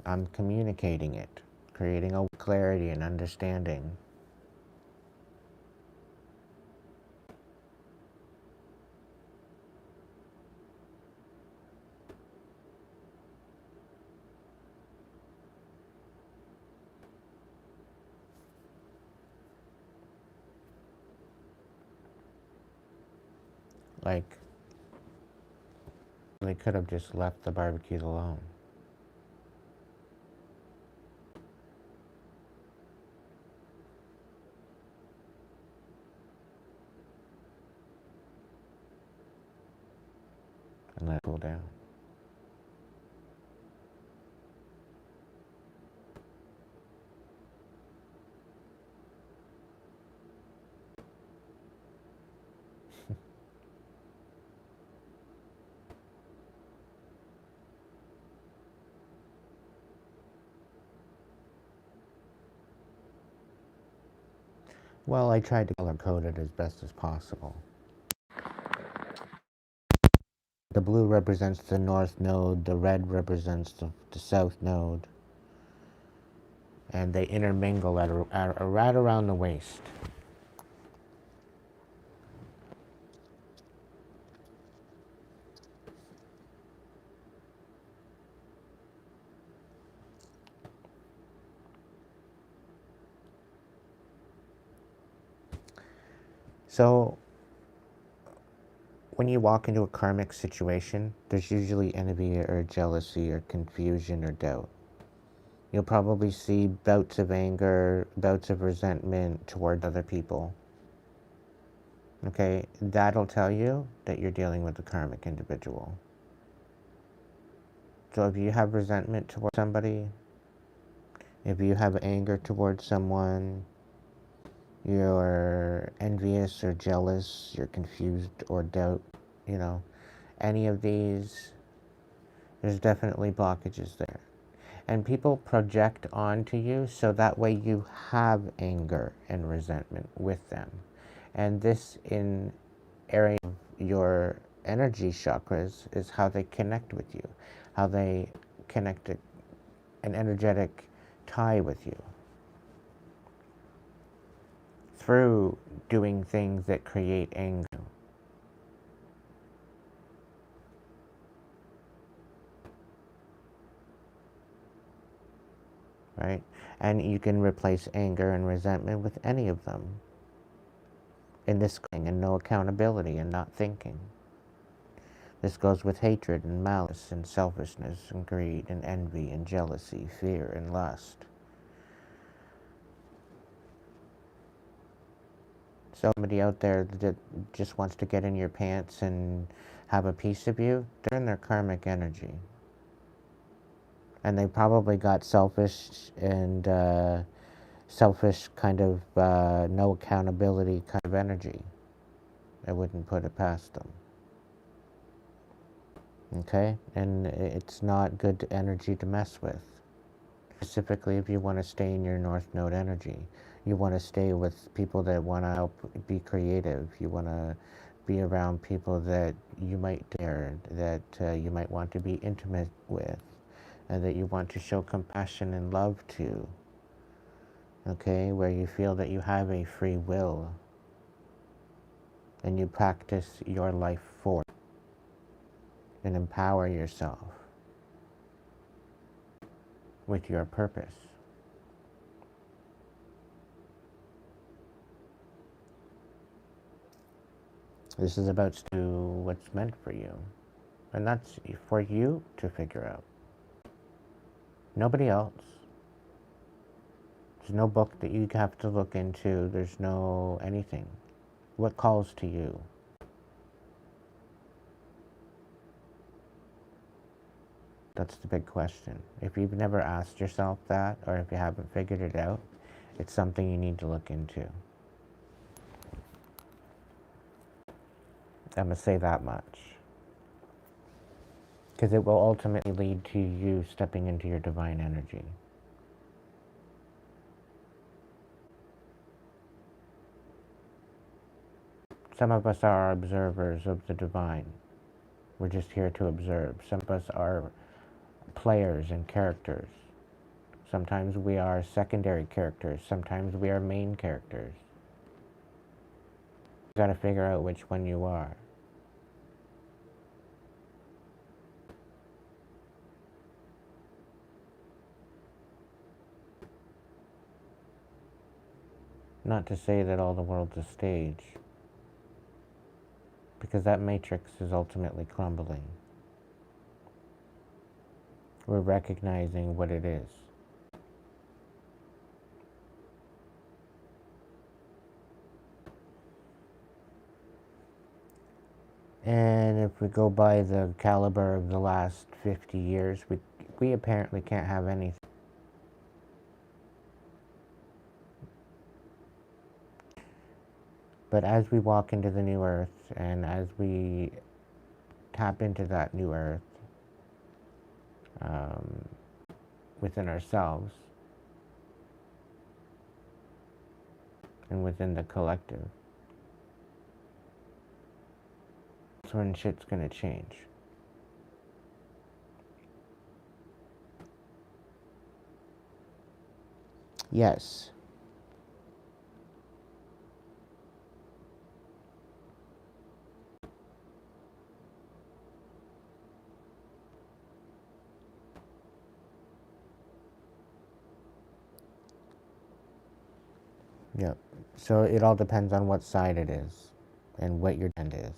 E: I'm communicating it, creating a clarity and understanding. Like, they could have just left the barbecues alone. And let it cool down. Well, I tried to color code it as best as possible. The blue represents the north node, the red represents the south node, and they intermingle right around the waist. So, when you walk into a karmic situation, there's usually envy or jealousy or confusion or doubt. You'll probably see bouts of anger, bouts of resentment toward other people. Okay, that'll tell you that you're dealing with a karmic individual. So if you have resentment towards somebody, if you have anger towards someone, you're envious or jealous, you're confused or doubt, any of these, there's definitely blockages there. And people project onto you so that way you have anger and resentment with them. And this in area of your energy chakras is how they connect with you, how they connect an energetic tie with you through doing things that create anger. Right? And you can replace anger and resentment with any of them. In this thing, and no accountability and not thinking. This goes with hatred and malice and selfishness and greed and envy and jealousy, fear and lust. Somebody out there that just wants to get in your pants and have a piece of you, they're in their karmic energy. And they probably got selfish and selfish kind of no accountability kind of energy. I wouldn't put it past them. Okay? And it's not good energy to mess with. Specifically, if you want to stay in your North Node energy, you want to stay with people that want to help be creative. You want to be around people that you might dare, that you might want to be intimate with, and that you want to show compassion and love to. Okay, where you feel that you have a free will and you practice your life force and empower yourself with your purpose. This is about to do what's meant for you. And that's for you to figure out. Nobody else. There's no book that you have to look into. There's no anything. What calls to you? That's the big question. If you've never asked yourself that, or if you haven't figured it out, it's something you need to look into. I'm going to say that much. Because it will ultimately lead to you stepping into your divine energy. Some of us are observers of the divine. We're just here to observe. Some of us are players and characters. Sometimes we are secondary characters. Sometimes we are main characters. You gotta figure out which one you are. Not to say that all the world's a stage, because that matrix is ultimately crumbling. We're recognizing what it is. And if we go by the caliber of the last 50 years, we apparently can't have anything. But as we walk into the new earth, and as we tap into that new earth within ourselves and within the collective, that's when shit's gonna change. Yes. Yep. So it all depends on what side it is and what your end is.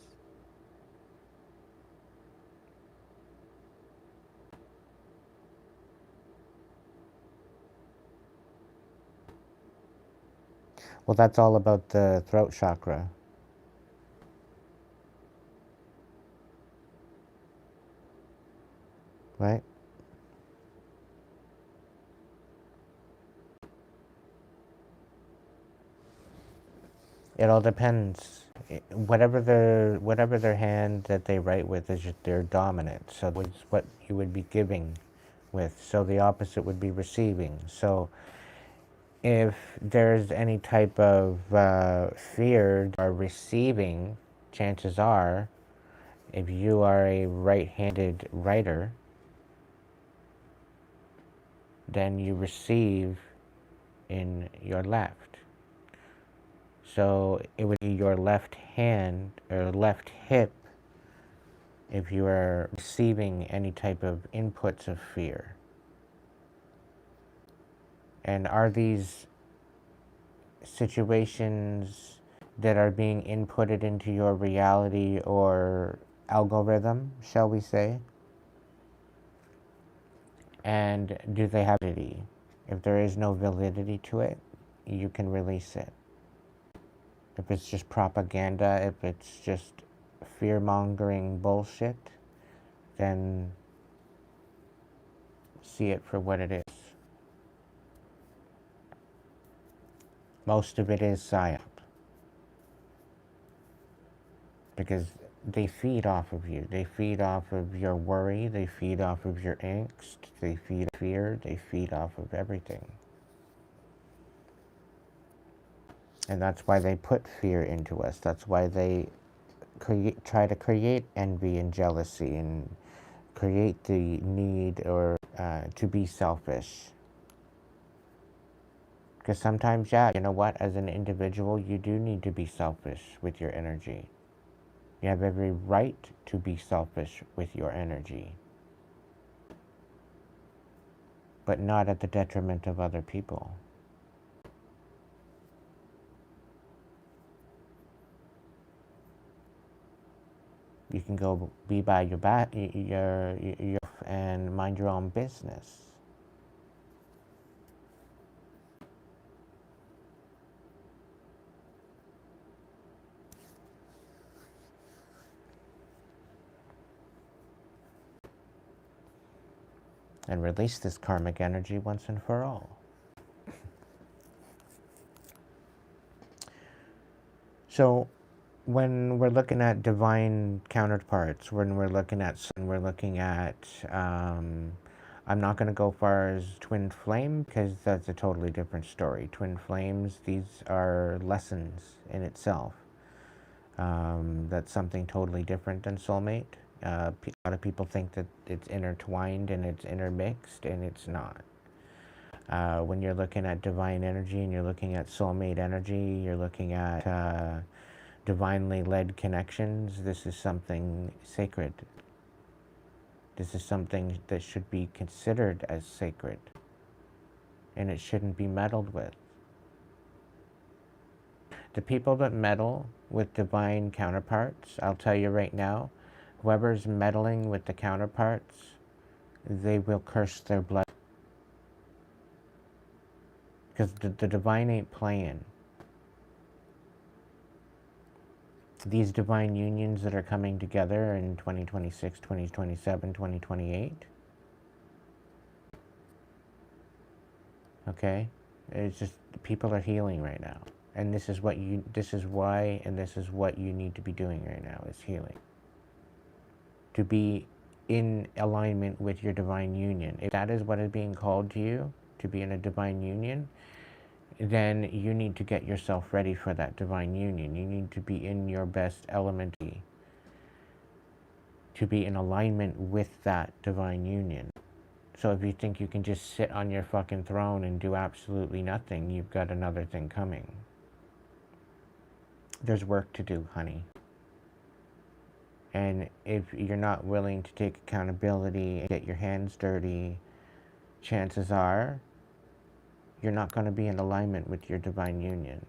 E: Well, that's all about the throat chakra. Right? It all depends. Whatever their hand that they write with is their dominant. So it's what you would be giving with. So the opposite would be receiving. So if there's any type of fear or receiving, chances are, if you are a right-handed writer, then you receive in your left. So it would be your left hand or left hip if you are receiving any type of inputs of fear. And are these situations that are being inputted into your reality or algorithm, shall we say? And do they have validity? If there is no validity to it, you can release it. If it's just propaganda, if it's just fear-mongering bullshit, then see it for what it is. Most of it is psyop. Because they feed off of you. They feed off of your worry. They feed off of your angst. They feed fear. They feed off of everything. And that's why they put fear into us. That's why they try to create envy and jealousy and create the need or to be selfish. Because sometimes, yeah, you know what, as an individual, you do need to be selfish with your energy. You have every right to be selfish with your energy, but not at the detriment of other people. You can go be by your and mind your own business. And release this karmic energy once and for all. So when we're looking at divine counterparts, when we're looking at, I'm not going to go far as twin flame because that's a totally different story. Twin flames, these are lessons in itself. That's something totally different than soulmate. A lot of people think that it's intertwined and it's intermixed, and it's not. When you're looking at divine energy and you're looking at soulmate energy, you're looking at divinely led connections, this is something sacred. This is something that should be considered as sacred, and it shouldn't be meddled with. The people that meddle with divine counterparts, I'll tell you right now, whoever's meddling with the counterparts, they will curse their blood. Because the divine ain't playing. These divine unions that are coming together in 2026, 2027, 2028. Okay? It's just, people are healing right now. And this is what you need to be doing right now, is healing. To be in alignment with your divine union. If that is what is being called to you, to be in a divine union, then you need to get yourself ready for that divine union. You need to be in your best element to be in alignment with that divine union. So if you think you can just sit on your fucking throne and do absolutely nothing, you've got another thing coming. There's work to do, honey. And if you're not willing to take accountability and get your hands dirty, chances are you're not going to be in alignment with your divine union.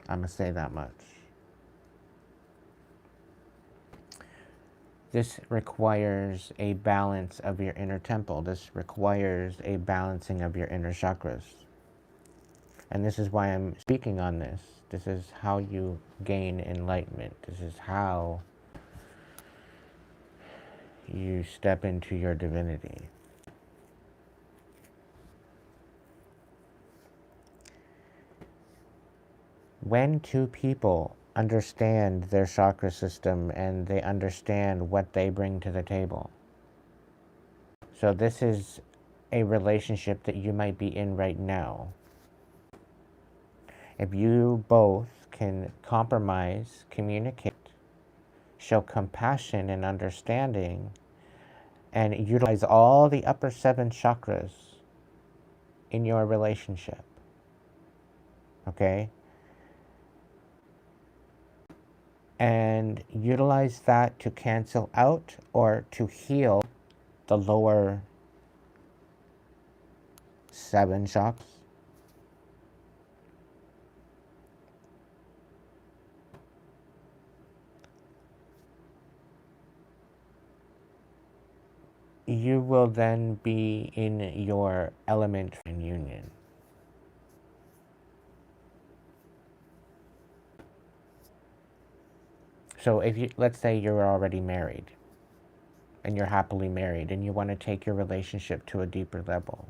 E: I'm going to say that much. This requires a balance of your inner temple. This requires a balancing of your inner chakras. And this is why I'm speaking on this. This is how you gain enlightenment. This is how you step into your divinity. When two people understand their chakra system and they understand what they bring to the table. So this is a relationship that you might be in right now. If you both can compromise, communicate, show compassion and understanding, and utilize all the upper 7 chakras in your relationship, okay? And utilize that to cancel out or to heal the lower 7 chakras. You will then be in your element in union. So if you, let's say you're already married and you're happily married and you want to take your relationship to a deeper level.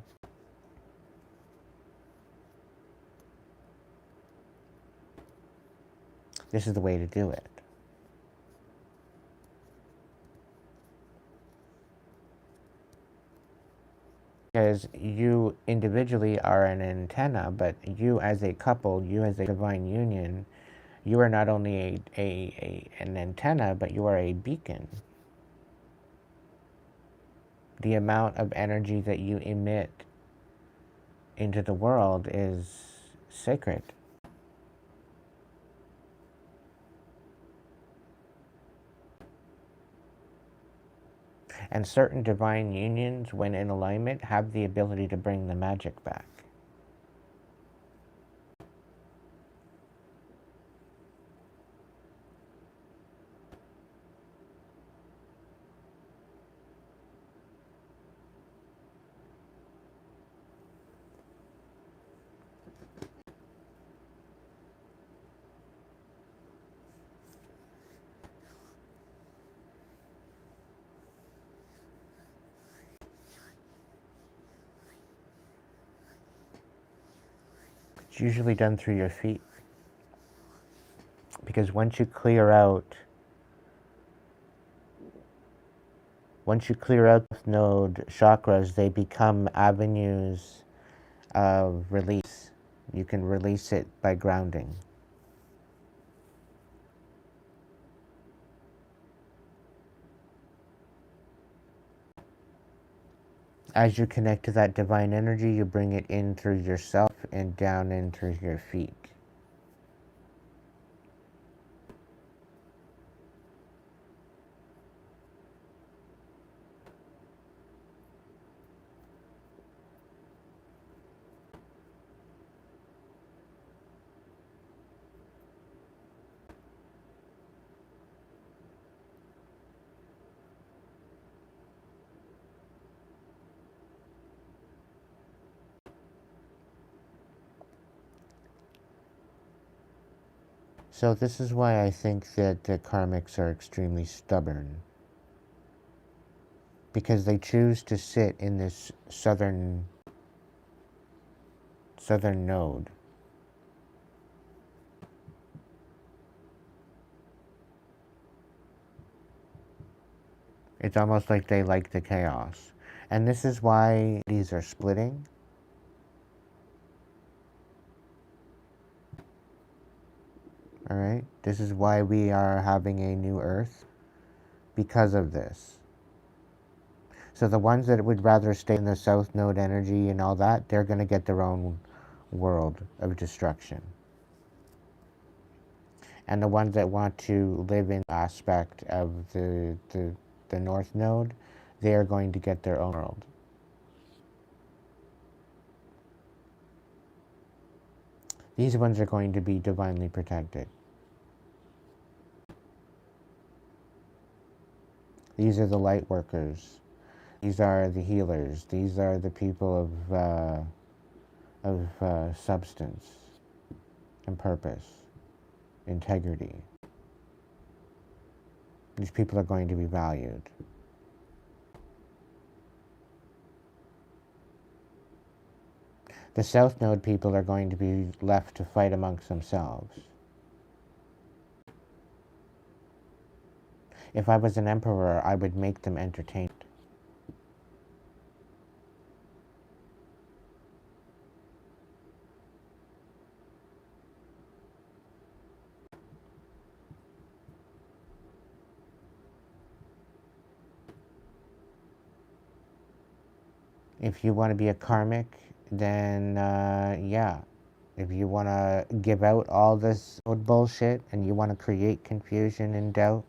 E: This is the way to do it. Because you individually are an antenna, but you as a couple, you as a divine union, You are not only an antenna, but you are a beacon. The amount of energy that you emit into the world is sacred. And certain divine unions, when in alignment, have the ability to bring the magic back. It's usually done through your feet. Because once you clear out node chakras, they become avenues of release. You can release it by grounding. As you connect to that divine energy, you bring it in through yourself and down in through your feet. So this is why I think that the karmics are extremely stubborn. Because they choose to sit in this southern node. It's almost like they like the chaos. And this is why these are splitting. Alright? This is why we are having a new earth. Because of this. So the ones that would rather stay in the south node energy and all that, they're going to get their own world of destruction. And the ones that want to live in aspect of the north node, they are going to get their own world. These ones are going to be divinely protected. These are the light workers. These are the healers. These are the people of substance and purpose, integrity. These people are going to be valued. The South Node people are going to be left to fight amongst themselves. If I was an emperor, I would make them entertained. If you want to be a karmic, then yeah. If you want to give out all this old bullshit and you want to create confusion and doubt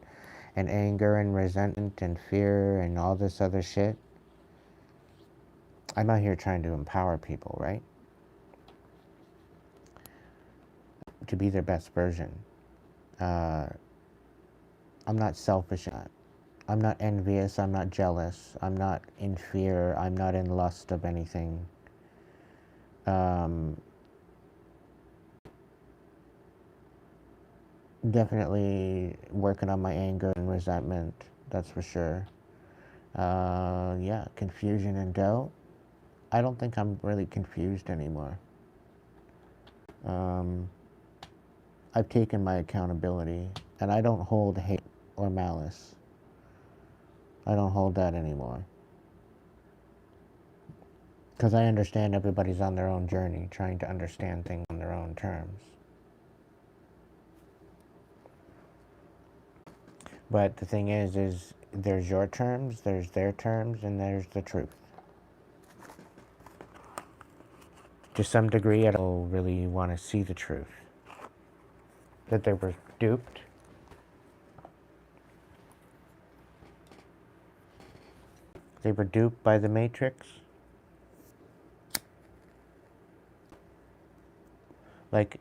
E: and anger and resentment and fear and all this other shit, I'm out here trying to empower people, right? To be their best version. I'm not selfish. I'm not envious. I'm not jealous. I'm not in fear. I'm not in lust of anything. Definitely working on my anger and resentment. That's for sure. Yeah, confusion and doubt. I don't think I'm really confused anymore. I've taken my accountability, and I don't hold hate or malice. I don't hold that anymore. Because I understand everybody's on their own journey, trying to understand things on their own terms. But the thing is there's your terms, there's their terms, and there's the truth. To some degree, I don't really want to see the truth. That they were duped. They were duped by the Matrix. Like,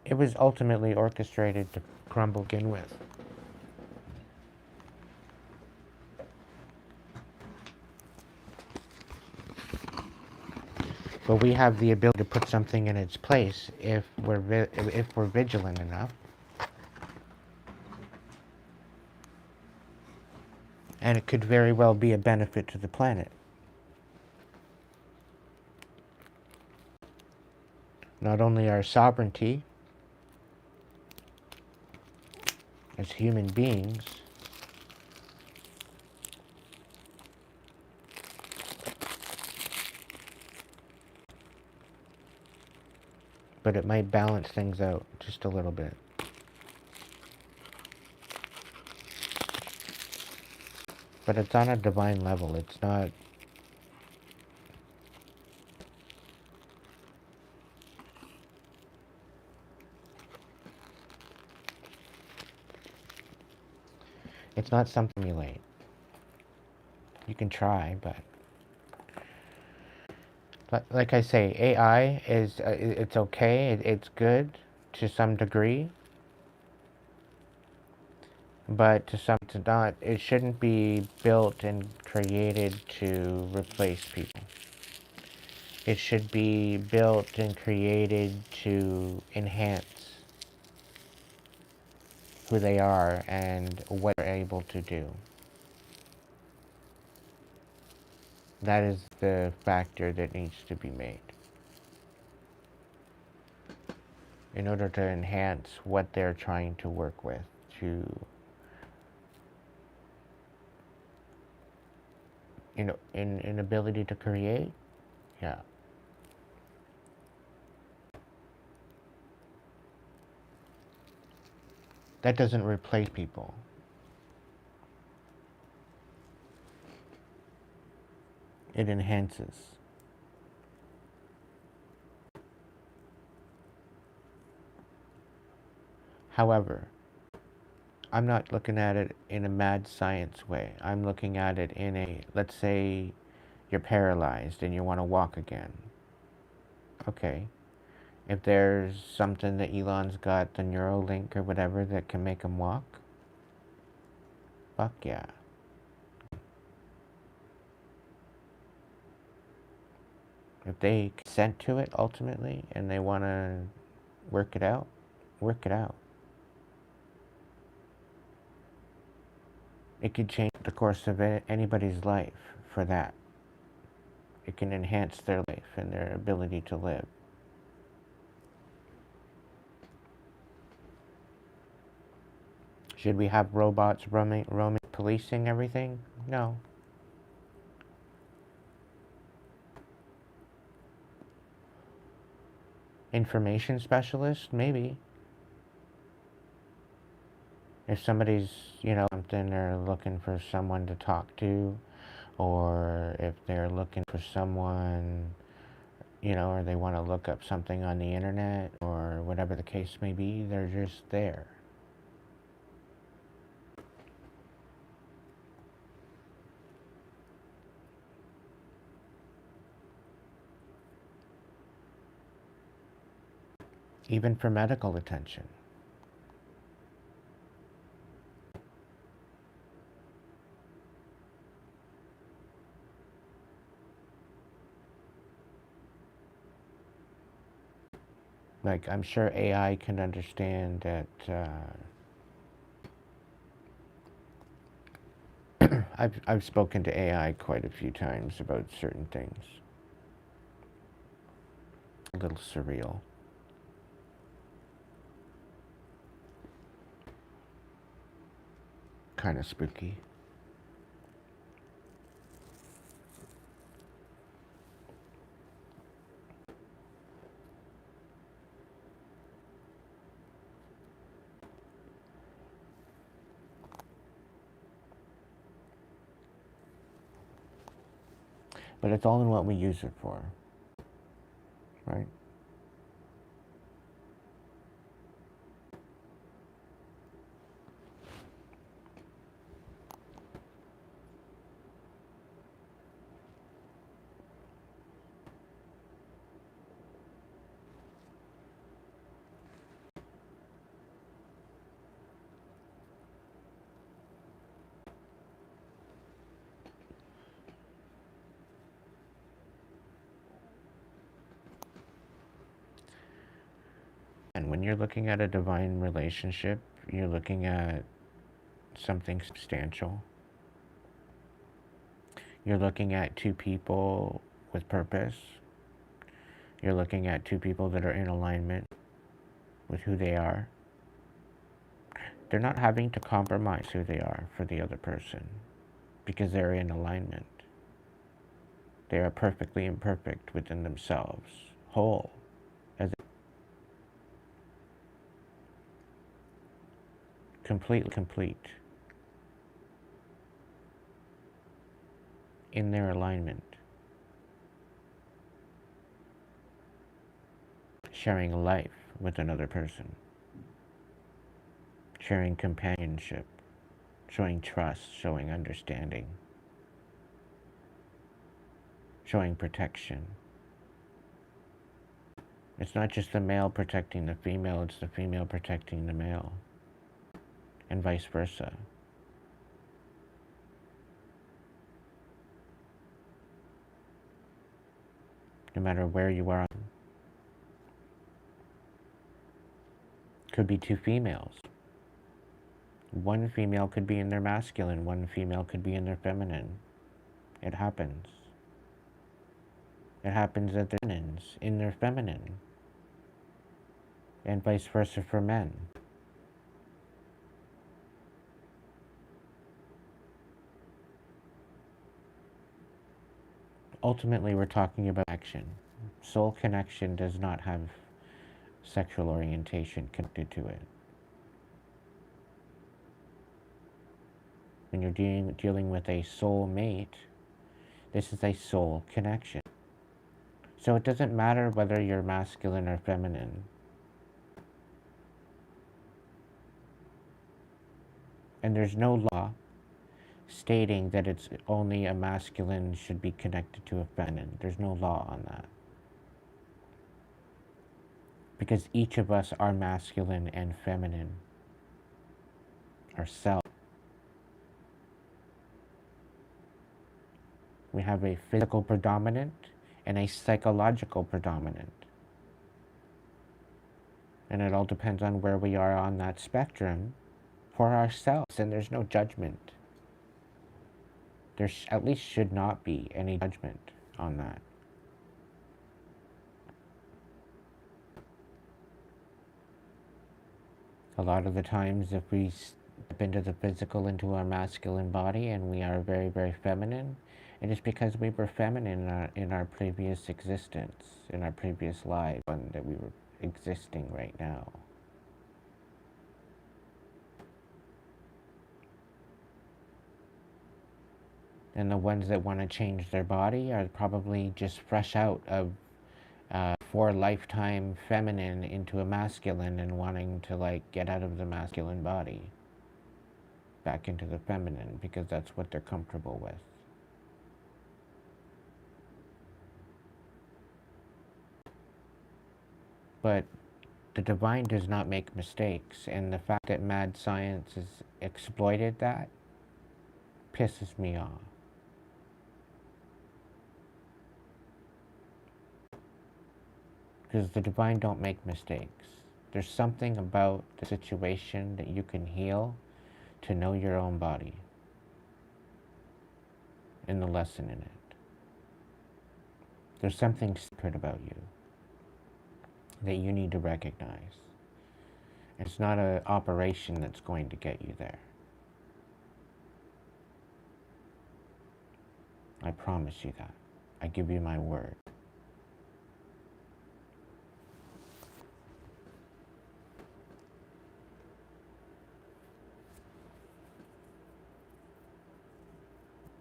E: it was ultimately orchestrated to crumble begin with. But we have the ability to put something in its place if we're vigilant enough. And it could very well be a benefit to the planet. Not only our sovereignty as human beings, but it might balance things out just a little bit. But it's on a divine level. It's not... It's not something you emulate. You can try, but... Like I say, AI is... it's okay. It's good to some degree. But to not... It shouldn't be built and created to replace people. It should be built and created to enhance who they are and what they're able to do. That is the factor that needs to be made. In order to enhance what they're trying to work with, to, you know, in ability to create, yeah. That doesn't replace people. It enhances. However, I'm not looking at it in a mad science way. I'm looking at it in a, let's say you're paralyzed and you want to walk again. Okay. If there's something that Elon's got, the Neuralink or whatever, that can make him walk, fuck yeah. If they consent to it ultimately and they want to work it out, work it out. It could change the course of anybody's life for that. It can enhance their life and their ability to live. Should we have robots roaming policing everything? No. Information specialist? Maybe. If somebody's, you know, something, they're looking for someone to talk to, or if they're looking for someone, you know, or they want to look up something on the internet, or whatever the case may be, they're just there. Even for medical attention. Like, I'm sure AI can understand that, I've spoken to AI quite a few times about certain things. A little surreal. Kind of spooky. But it's all in what we use it for, right? And when you're looking at a divine relationship, you're looking at something substantial. You're looking at two people with purpose. You're looking at two people that are in alignment with who they are. They're not having to compromise who they are for the other person because they're in alignment. They are perfectly imperfect within themselves, whole, as completely complete in their alignment, sharing life with another person, sharing companionship, showing trust, showing understanding, showing protection. It's not just the male protecting the female, it's the female protecting the male, and vice versa. No matter where you are, could be two females. One female could be in their masculine, one female could be in their feminine. It happens. It happens that they're in their feminine, and vice versa for men. Ultimately, we're talking about action. Soul connection does not have sexual orientation connected to it. When you're dealing with a soul mate, this is a soul connection. So it doesn't matter whether you're masculine or feminine. And there's no law stating that it's only a masculine should be connected to a feminine. There's no law on that. Because each of us are masculine and feminine ourselves. We have a physical predominant and a psychological predominant. And it all depends on where we are on that spectrum for ourselves, and there's no judgment. There at least should not be any judgment on that. A lot of the times, if we step into the physical, into our masculine body, and we are very, very feminine, it is because we were feminine in our previous existence, in our previous life, and that we were existing right now. And the ones that want to change their body are probably just fresh out of 4 lifetime feminine into a masculine and wanting to like get out of the masculine body back into the feminine because that's what they're comfortable with. But the divine does not make mistakes, and the fact that mad science has exploited that pisses me off. Because the divine don't make mistakes. There's something about the situation that you can heal to know your own body and the lesson in it. There's something sacred about you that you need to recognize. It's not an operation that's going to get you there. I promise you that. I give you my word.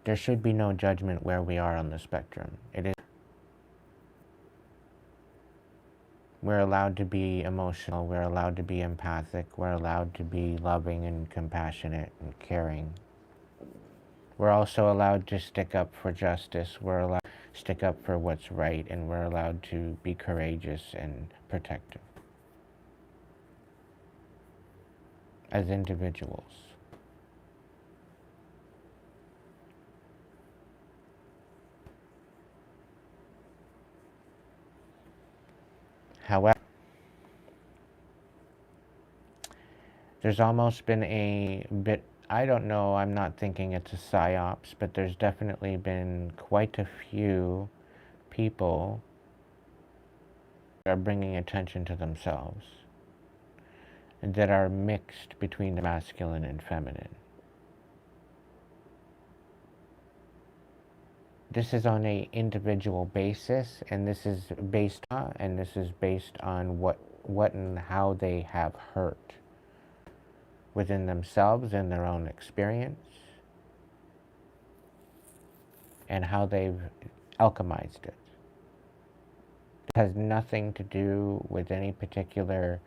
E: There should be no judgment where we are on the spectrum. We're allowed to be emotional, we're allowed to be empathic, we're allowed to be loving and compassionate and caring. We're also allowed to stick up for justice, we're allowed to stick up for what's right, and we're allowed to be courageous and protective as individuals. However, there's almost been a bit, I don't know, I'm not thinking it's a psyops, but there's definitely been quite a few people that are bringing attention to themselves and that are mixed between the masculine and feminine. This is on an individual basis, and this is based on what and how they have hurt within themselves and their own experience, and how they've alchemized it. It has nothing to do with any particular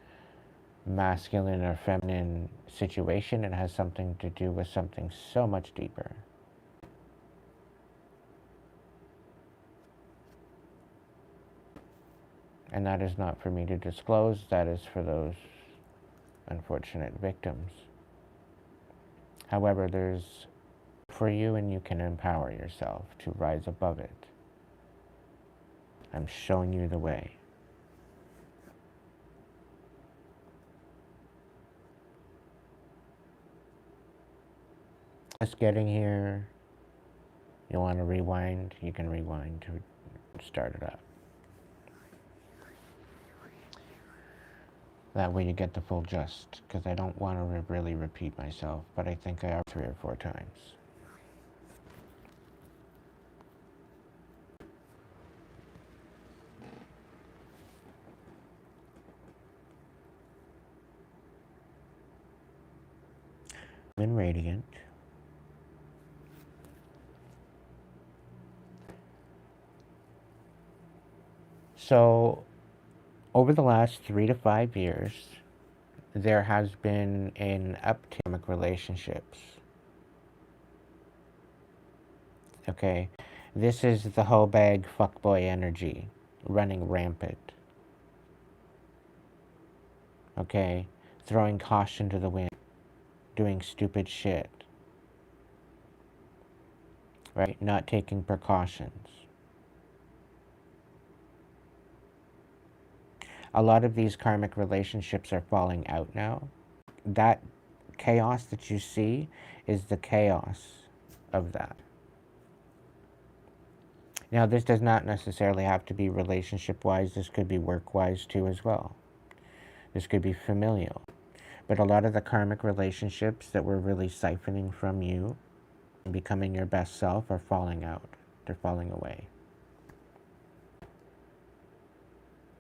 E: masculine or feminine situation. It has something to do with something so much deeper. And that is not for me to disclose, that is for those unfortunate victims. However, there's for you, and you can empower yourself to rise above it. I'm showing you the way. Just getting here, you want to rewind, you can rewind to start it up. That way you get the full gist, because I don't want to really repeat myself, but I think I have 3 or 4 times. I'm radiant. So, over the last 3 to 5 years, there has been an uptick in relationships. Okay, this is the whole bag fuckboy energy running rampant. Okay, throwing caution to the wind, doing stupid shit. Right, not taking precautions. A lot of these karmic relationships are falling out now. That chaos that you see is the chaos of that. Now, this does not necessarily have to be relationship-wise. This could be work-wise too as well. This could be familial. But a lot of the karmic relationships that were really siphoning from you and becoming your best self are falling out. They're falling away.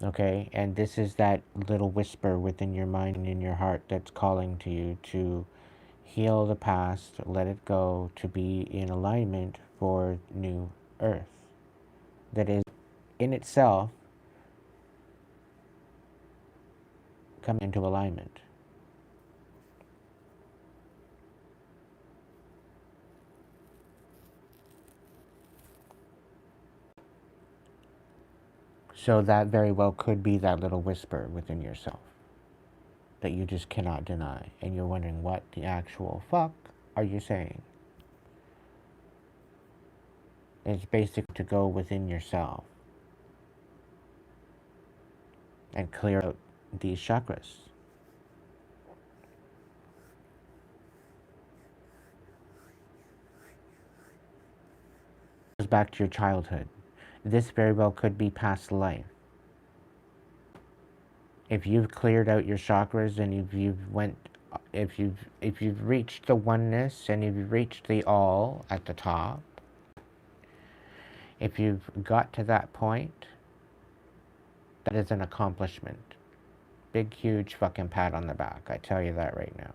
E: Okay, and this is that little whisper within your mind and in your heart that's calling to you to heal the past, let it go, to be in alignment for new earth. That is, in itself, coming into alignment. So that very well could be that little whisper within yourself that you just cannot deny. And you're wondering, what the actual fuck are you saying? It's basically to go within yourself and clear out these chakras. It goes back to your childhood. This very well could be past life. If you've cleared out your chakras and if you've reached the oneness and you've reached the all at the top, if you've got to that point, that is an accomplishment. Big, huge fucking pat on the back. I tell you that right now.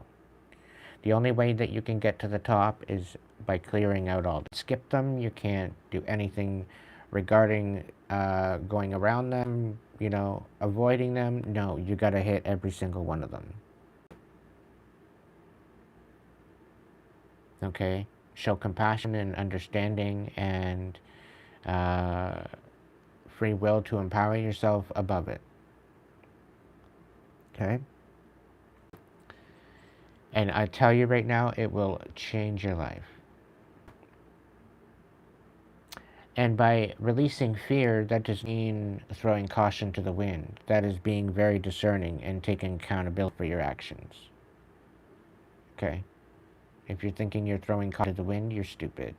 E: The only way that you can get to the top is by clearing out all. Skip them. You can't do anything regarding going around them, you know, avoiding them. No, you got to hit every single one of them. Okay? Show compassion and understanding and free will to empower yourself above it. Okay? And I tell you right now, it will change your life. And by releasing fear, that doesn't mean throwing caution to the wind. That is being very discerning and taking accountability for your actions. Okay? If you're thinking you're throwing caution to the wind, you're stupid.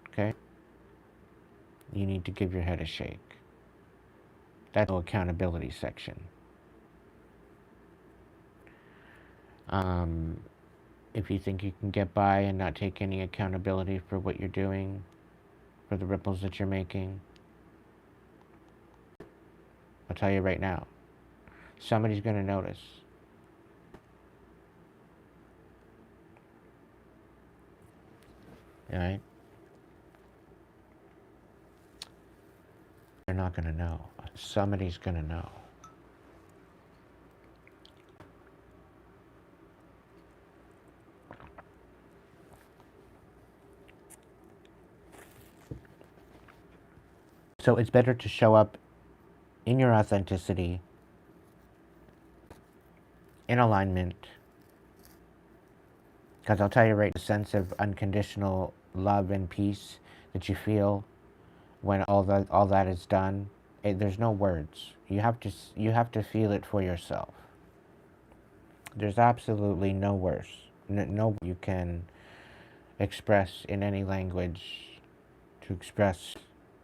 E: Okay? You need to give your head a shake. That's the accountability section. If you think you can get by and not take any accountability for what you're doing, for the ripples that you're making, I'll tell you right now, somebody's going to notice. Alright? They're not going to know. Somebody's going to know. So it's better to show up in your authenticity, in alignment, because I'll tell you right, the sense of unconditional love and peace that you feel when all that is done, there's no words. You have to feel it for yourself. There's absolutely no words, no you can express in any language to express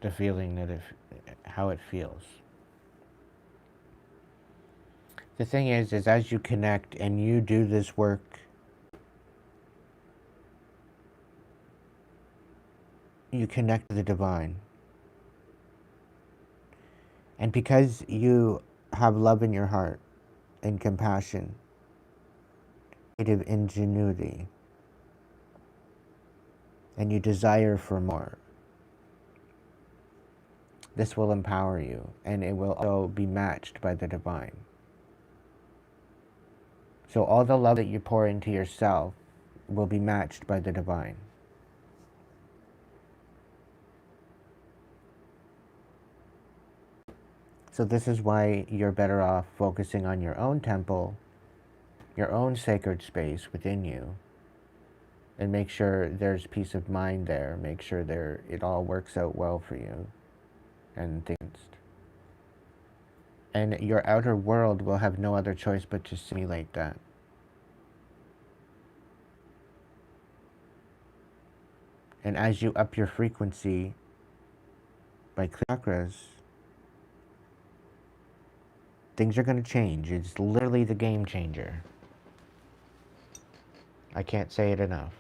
E: the feeling that how it feels. The thing is as you connect and you do this work, you connect to the divine. And because you have love in your heart and compassion, creative ingenuity, and you desire for more, this will empower you, and it will also be matched by the divine. So all the love that you pour into yourself will be matched by the divine. So this is why you're better off focusing on your own temple, your own sacred space within you, and make sure there's peace of mind there. Make sure it all works out well for you and things. And your outer world will have no other choice but to simulate that. And as you up your frequency by chakras, things are going to change. It's literally the game changer. I can't say it enough.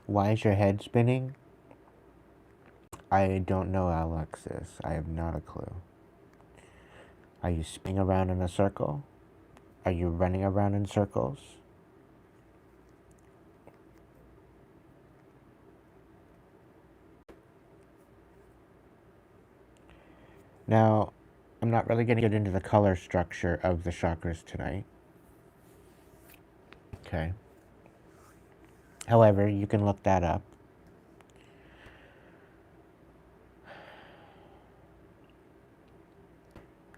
E: Why is your head spinning? I don't know, Alexis. I have not a clue. Are you spinning around in a circle? Are you running around in circles? Now, I'm not really going to get into the color structure of the chakras tonight. Okay. However, you can look that up.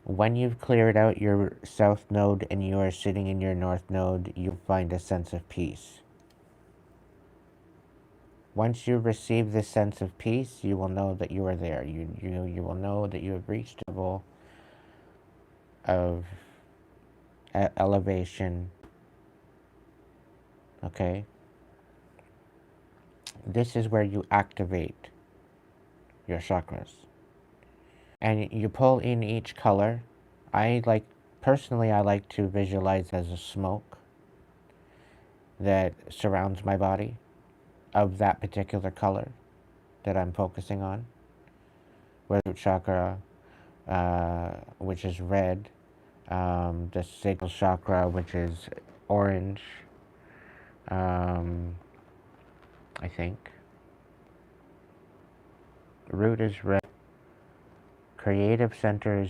E: When you've cleared out your south node and you are sitting in your north node, you find a sense of peace. Once you receive this sense of peace, you will know that you are there. You will know that you have reached a level of elevation Okay? This is where you activate your chakras. And you pull in each color. Personally, I like to visualize as a smoke that surrounds my body of that particular color that I'm focusing on. Where the root chakra, which is red, the sacral chakra, which is orange, I think. Root is red. Creative center is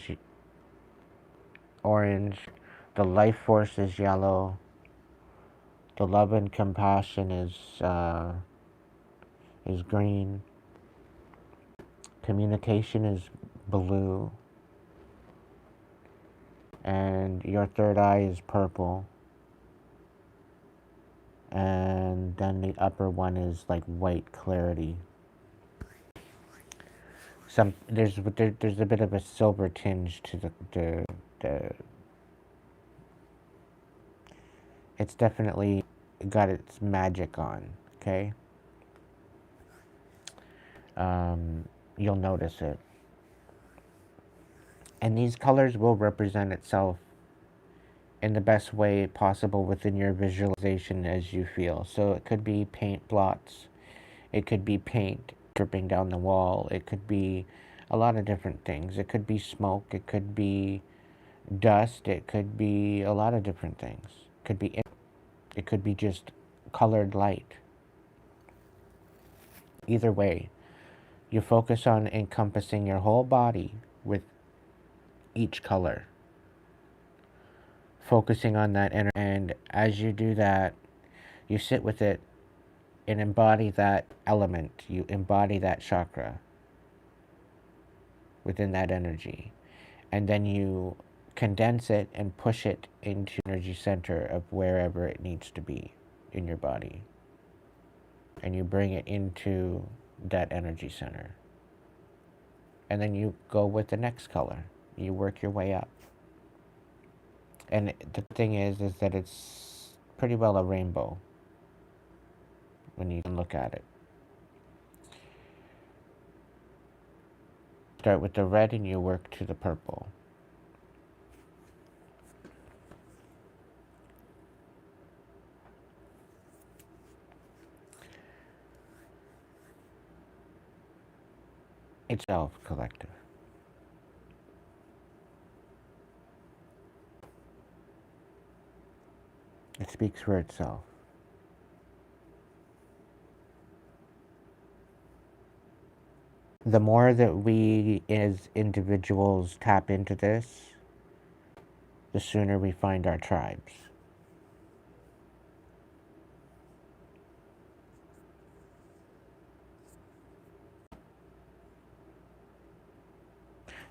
E: orange. The life force is yellow. The love and compassion is green. Communication is blue. And your third eye is purple. And then the upper one is like white clarity. There's a bit of a silver tinge to the it's definitely got its magic on, okay? You'll notice it. And these colors will represent itself in the best way possible within your visualization as you feel. So it could be paint blots, it could be paint dripping down the wall, it could be a lot of different things. It could be smoke, it could be dust, it could be a lot of different things. It could be just colored light. Either way, you focus on encompassing your whole body with each color. Focusing on that energy. And as you do that, you sit with it and embody that element. You embody that chakra within that energy. And then you condense it and push it into the energy center of wherever it needs to be in your body. And you bring it into that energy center. And then you go with the next color. You work your way up. And the thing is that it's pretty well a rainbow when you look at it. Start with the red and you work to the purple. It's self-collective. It speaks for itself. The more that we as individuals tap into this, the sooner we find our tribes.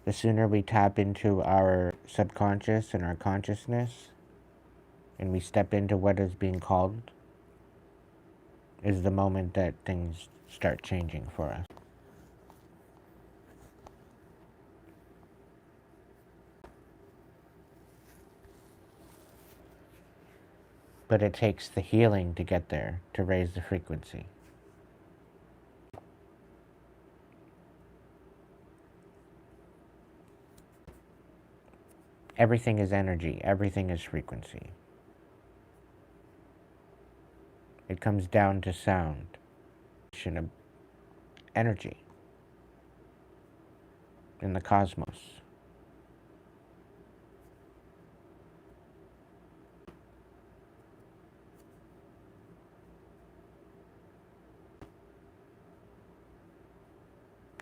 E: The sooner we tap into our subconscious and our consciousness, and we step into what is being called, is the moment that things start changing for us. But it takes the healing to get there, to raise the frequency. Everything is energy, everything is frequency. It comes down to sound, of energy in the cosmos.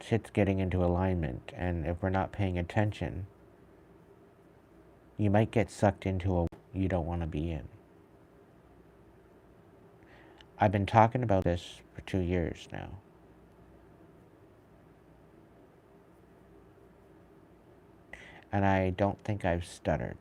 E: Shit's getting into alignment, and if we're not paying attention, you might get sucked into a you don't want to be in. I've been talking about this for 2 years now. And I don't think I've stuttered.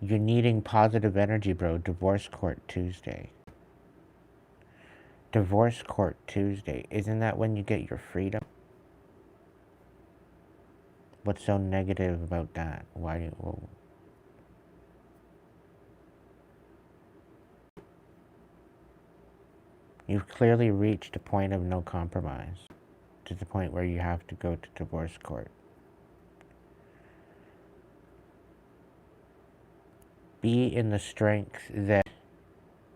E: You're needing positive energy, bro. Divorce court Tuesday. Divorce Court Tuesday. Isn't that when you get your freedom? What's so negative about that? Why do you... Well, you've clearly reached a point of no compromise, to the point where you have to go to divorce court. Be in the strength that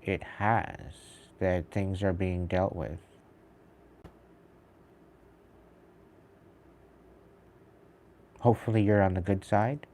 E: it has, that things are being dealt with. Hopefully you're on the good side.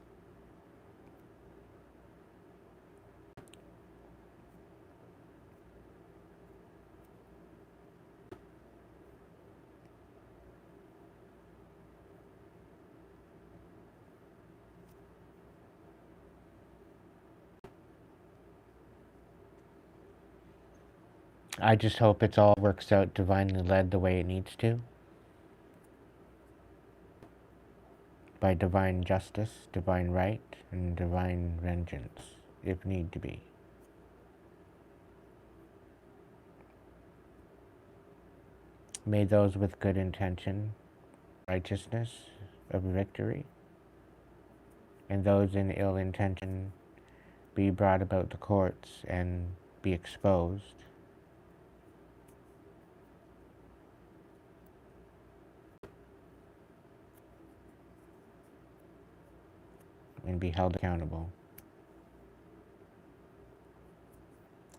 E: I just hope it all works out divinely led the way it needs to. By divine justice, divine right, and divine vengeance, if need to be. May those with good intention, righteousness of victory, and those in ill intention be brought about the courts and be exposed. And be held accountable.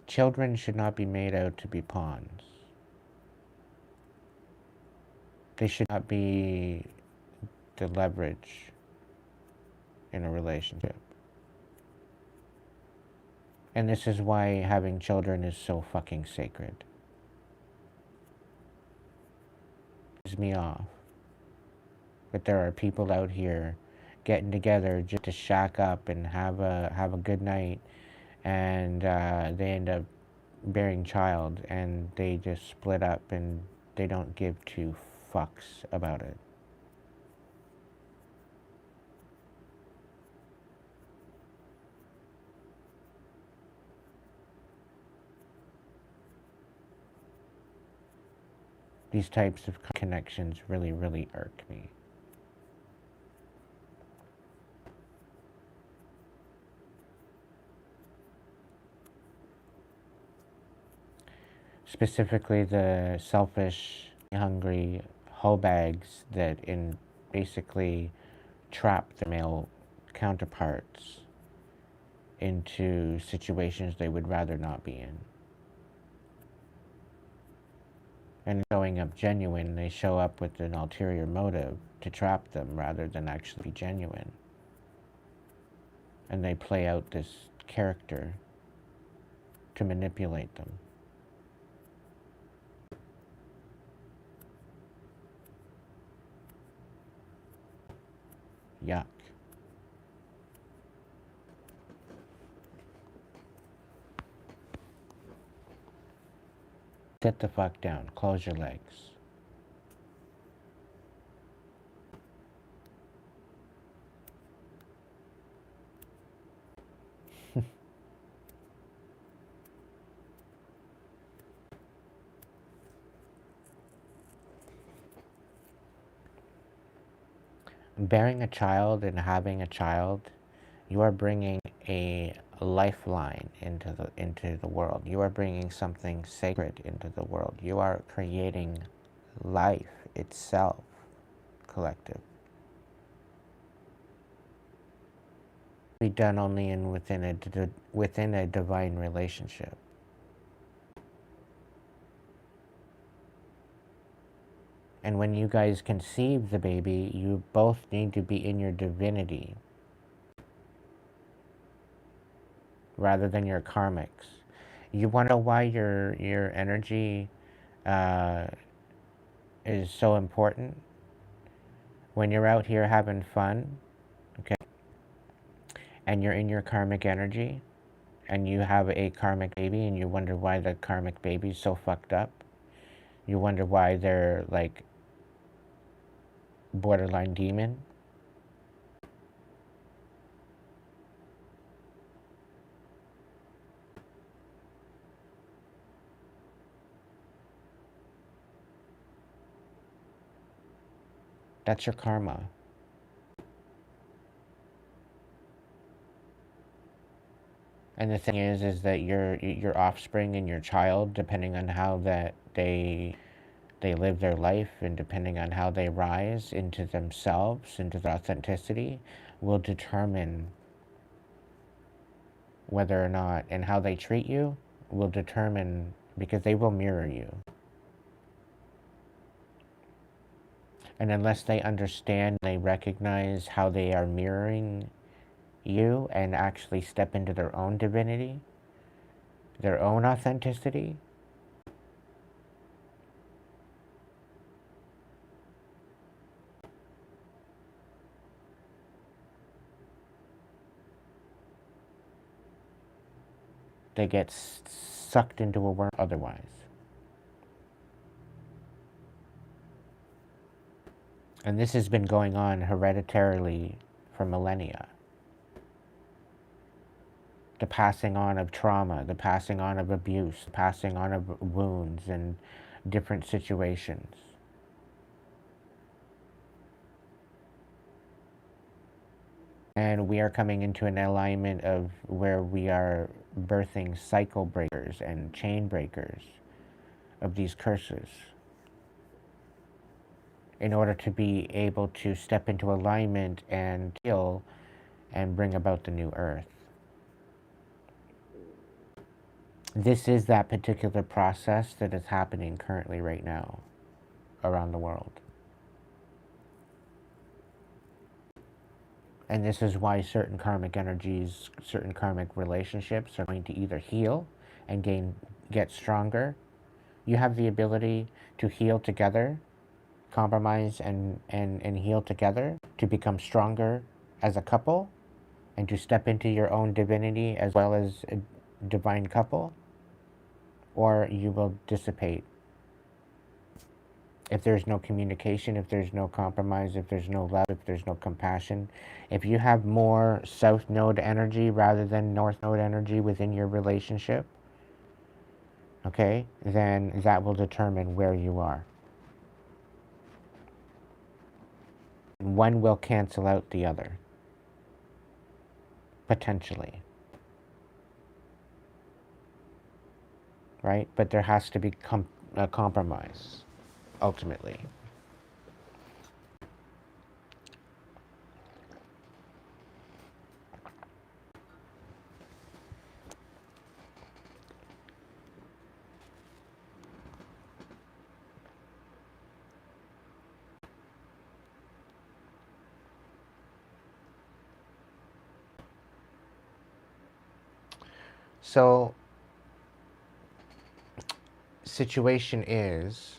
E: Children should not be made out to be pawns. They should not be the leverage in a relationship. And this is why having children is so fucking sacred. It pisses me off that there are people out here getting together just to shack up and have a good night, and they end up bearing child, and they just split up and they don't give two fucks about it. These types of connections really, really irk me. Specifically the selfish, hungry hoe bags that basically trap their male counterparts into situations they would rather not be in. And showing up genuine, they show up with an ulterior motive to trap them rather than actually be genuine. And they play out this character to manipulate them. Yuck. Sit the fuck down. Close your legs. Bearing a child and having a child, you are bringing a lifeline into the world. You are bringing something sacred into the world. You are creating life itself, collective. Be done only within a divine relationship. And when you guys conceive the baby, you both need to be in your divinity rather than your karmics. You want to know why your energy is so important? When you're out here having fun, okay, and you're in your karmic energy, and you have a karmic baby, and you wonder why the karmic baby is so fucked up. You wonder why they're like borderline demon. That's your karma. And the thing is that your offspring and your child, depending on how that they live their life and depending on how they rise into themselves, into their authenticity, will determine whether or not, and how they treat you will determine, because they will mirror you. And unless they understand, they recognize how they are mirroring you and actually step into their own divinity, their own authenticity, they get sucked into a world otherwise. And this has been going on hereditarily for millennia. The passing on of trauma, the passing on of abuse, the passing on of wounds and different situations. And we are coming into an alignment of where we are birthing cycle breakers and chain breakers of these curses, in order to be able to step into alignment and heal and bring about the new earth. This is that particular process that is happening currently right now around the world. And this is why certain karmic energies, certain karmic relationships are going to either heal and get stronger. You have the ability to heal together, compromise and heal together, to become stronger as a couple, and to step into your own divinity as well as a divine couple, or you will dissipate. If there's no communication, if there's no compromise, if there's no love, if there's no compassion, if you have more south node energy rather than north node energy within your relationship, okay, then that will determine where you are. One will cancel out the other, potentially. Right? But there has to be a compromise, ultimately. So, situation is,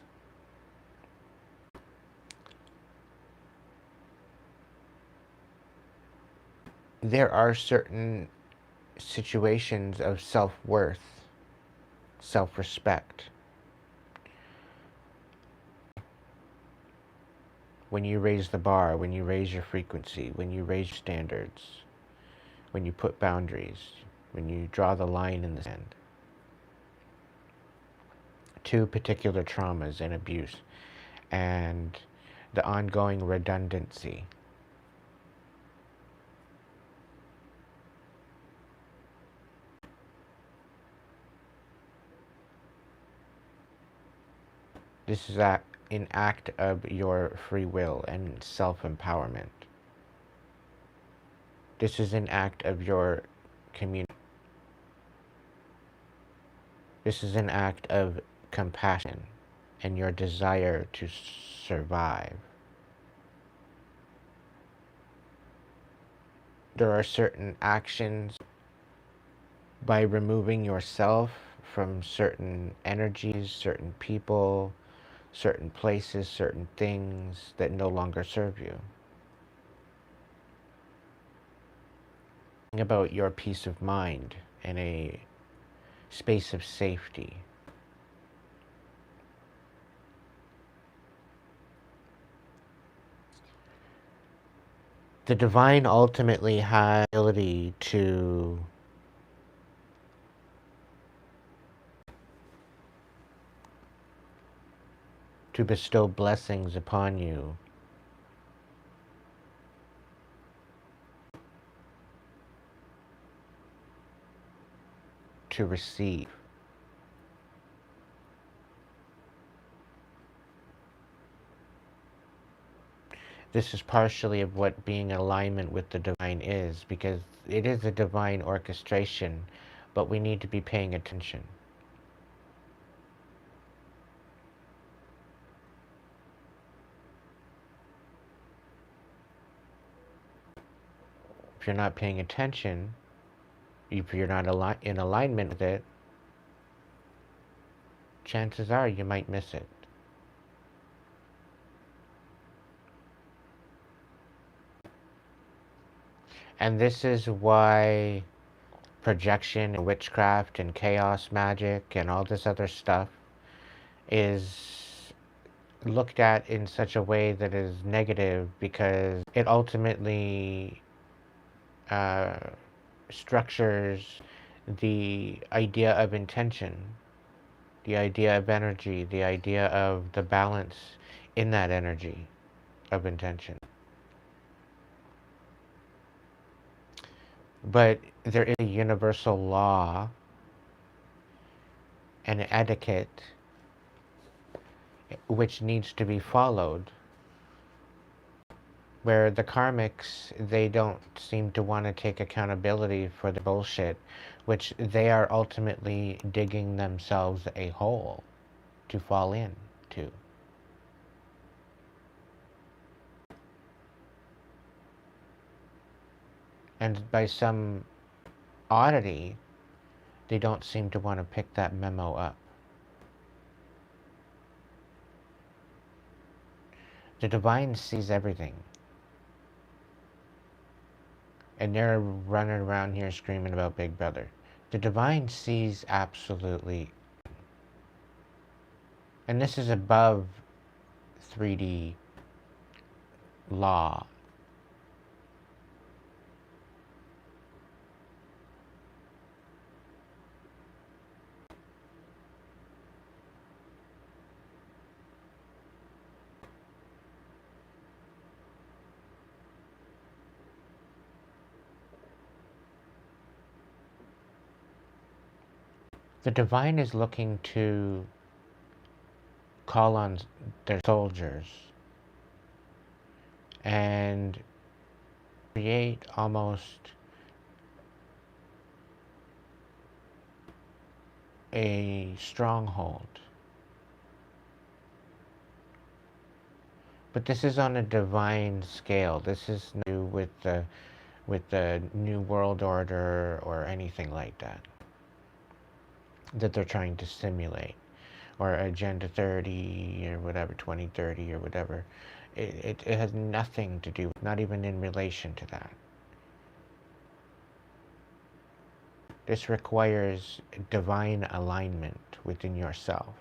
E: there are certain situations of self-worth, self-respect. When you raise the bar, when you raise your frequency, when you raise standards, when you put boundaries, when you draw the line in the sand to particular traumas and abuse and the ongoing redundancy. This is an act of your free will and self-empowerment. This is an act of your community. This is an act of compassion and your desire to survive. There are certain actions, by removing yourself from certain energies, certain people, certain places, certain things that no longer serve you. Think about your peace of mind and a space of safety. The divine ultimately has the ability to bestow blessings upon you to receive. This is partially of what being in alignment with the divine is, because it is a divine orchestration, but we need to be paying attention. If you're not paying attention, if you're not in alignment with it, chances are you might miss it. And this is why projection and witchcraft and chaos magic and all this other stuff is looked at in such a way that is negative, because it ultimately structures the idea of intention, the idea of energy, the idea of the balance in that energy of intention. But there is a universal law and etiquette which needs to be followed, where the karmics, they don't seem to want to take accountability for the bullshit, which they are ultimately digging themselves a hole to fall into. And by some oddity, they don't seem to want to pick that memo up. The divine sees everything. And they're running around here screaming about Big Brother. The divine sees absolutely. And this is above 3D law. The divine is looking to call on their soldiers and create almost a stronghold. But this is on a divine scale. This is not to do with the New World Order or anything like that they're trying to simulate, or Agenda 30 or whatever, 2030 or whatever. It has nothing to do, not even in relation to that. This requires divine alignment within yourself.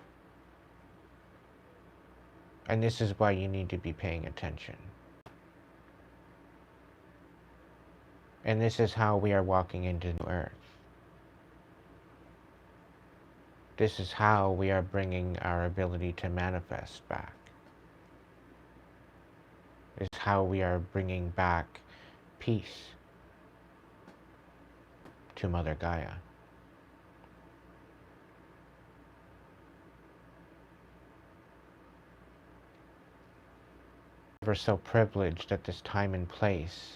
E: And this is why you need to be paying attention. And this is how we are walking into New Earth. This is how we are bringing our ability to manifest back. This is how we are bringing back peace to Mother Gaia. We're so privileged at this time and place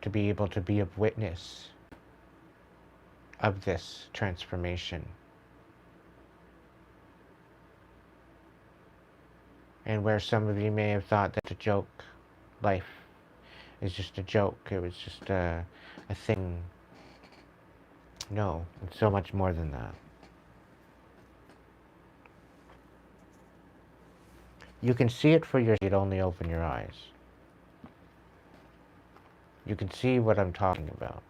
E: to be able to be a witness of this transformation. And where some of you may have thought that a joke, life is just a joke, it was just a thing. No, it's so much more than that. You can see it for yourself, you'd only open your eyes. You can see what I'm talking about.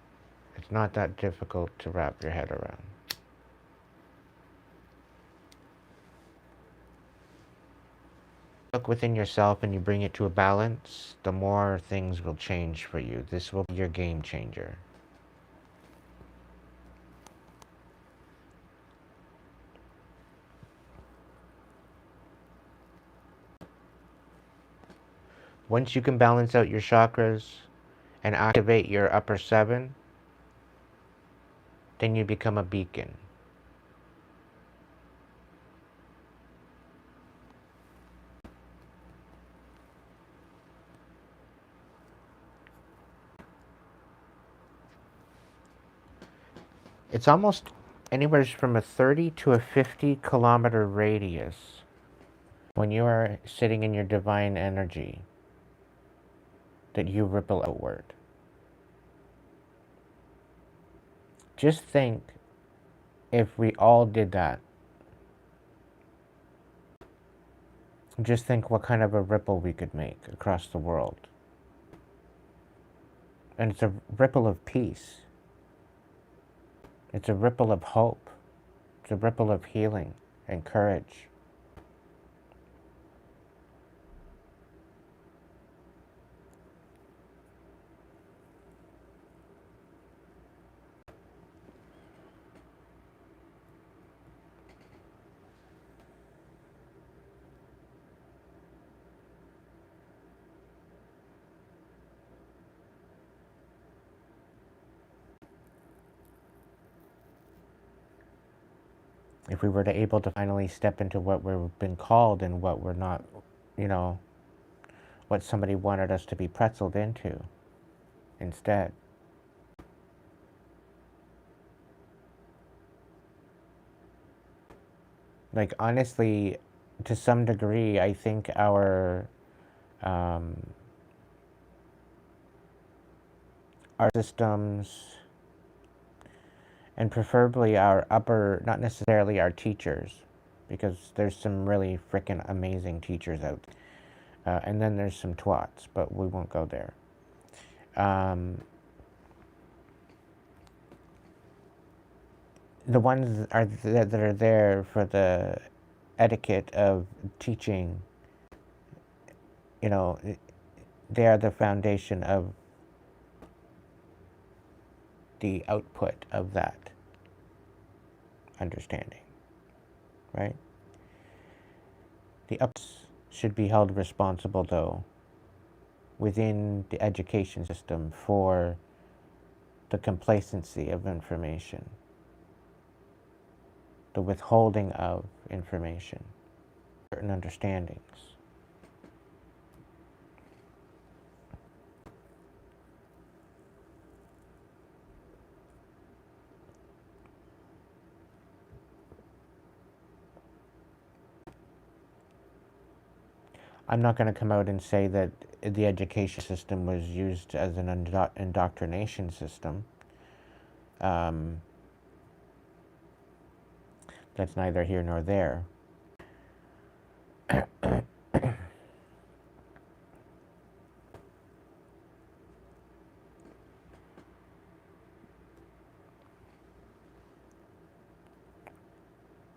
E: It's not that difficult to wrap your head around. Look within yourself and you bring it to a balance, the more things will change for you. This will be your game changer. Once you can balance out your chakras and activate your upper 7, then you become a beacon. It's almost anywhere from a 30 to a 50-kilometer radius when you are sitting in your divine energy that you ripple outward. Just think if we all did that. Just think what kind of a ripple we could make across the world. And it's a ripple of peace. It's a ripple of hope. It's a ripple of healing and courage. If we were to able to finally step into what we've been called and what we're not, you know, what somebody wanted us to be pretzeled into instead. Like, honestly, to some degree, I think our systems, and preferably our upper, not necessarily our teachers, because there's some really freaking amazing teachers out there. And then there's some twats, but we won't go there. The ones that are there for the etiquette of teaching, you know, they are the foundation of the output of that understanding, right? The ups should be held responsible, though, within the education system for the complacency of information, the withholding of information, certain understandings. I'm not going to come out and say that the education system was used as an indoctrination system. That's neither here nor there.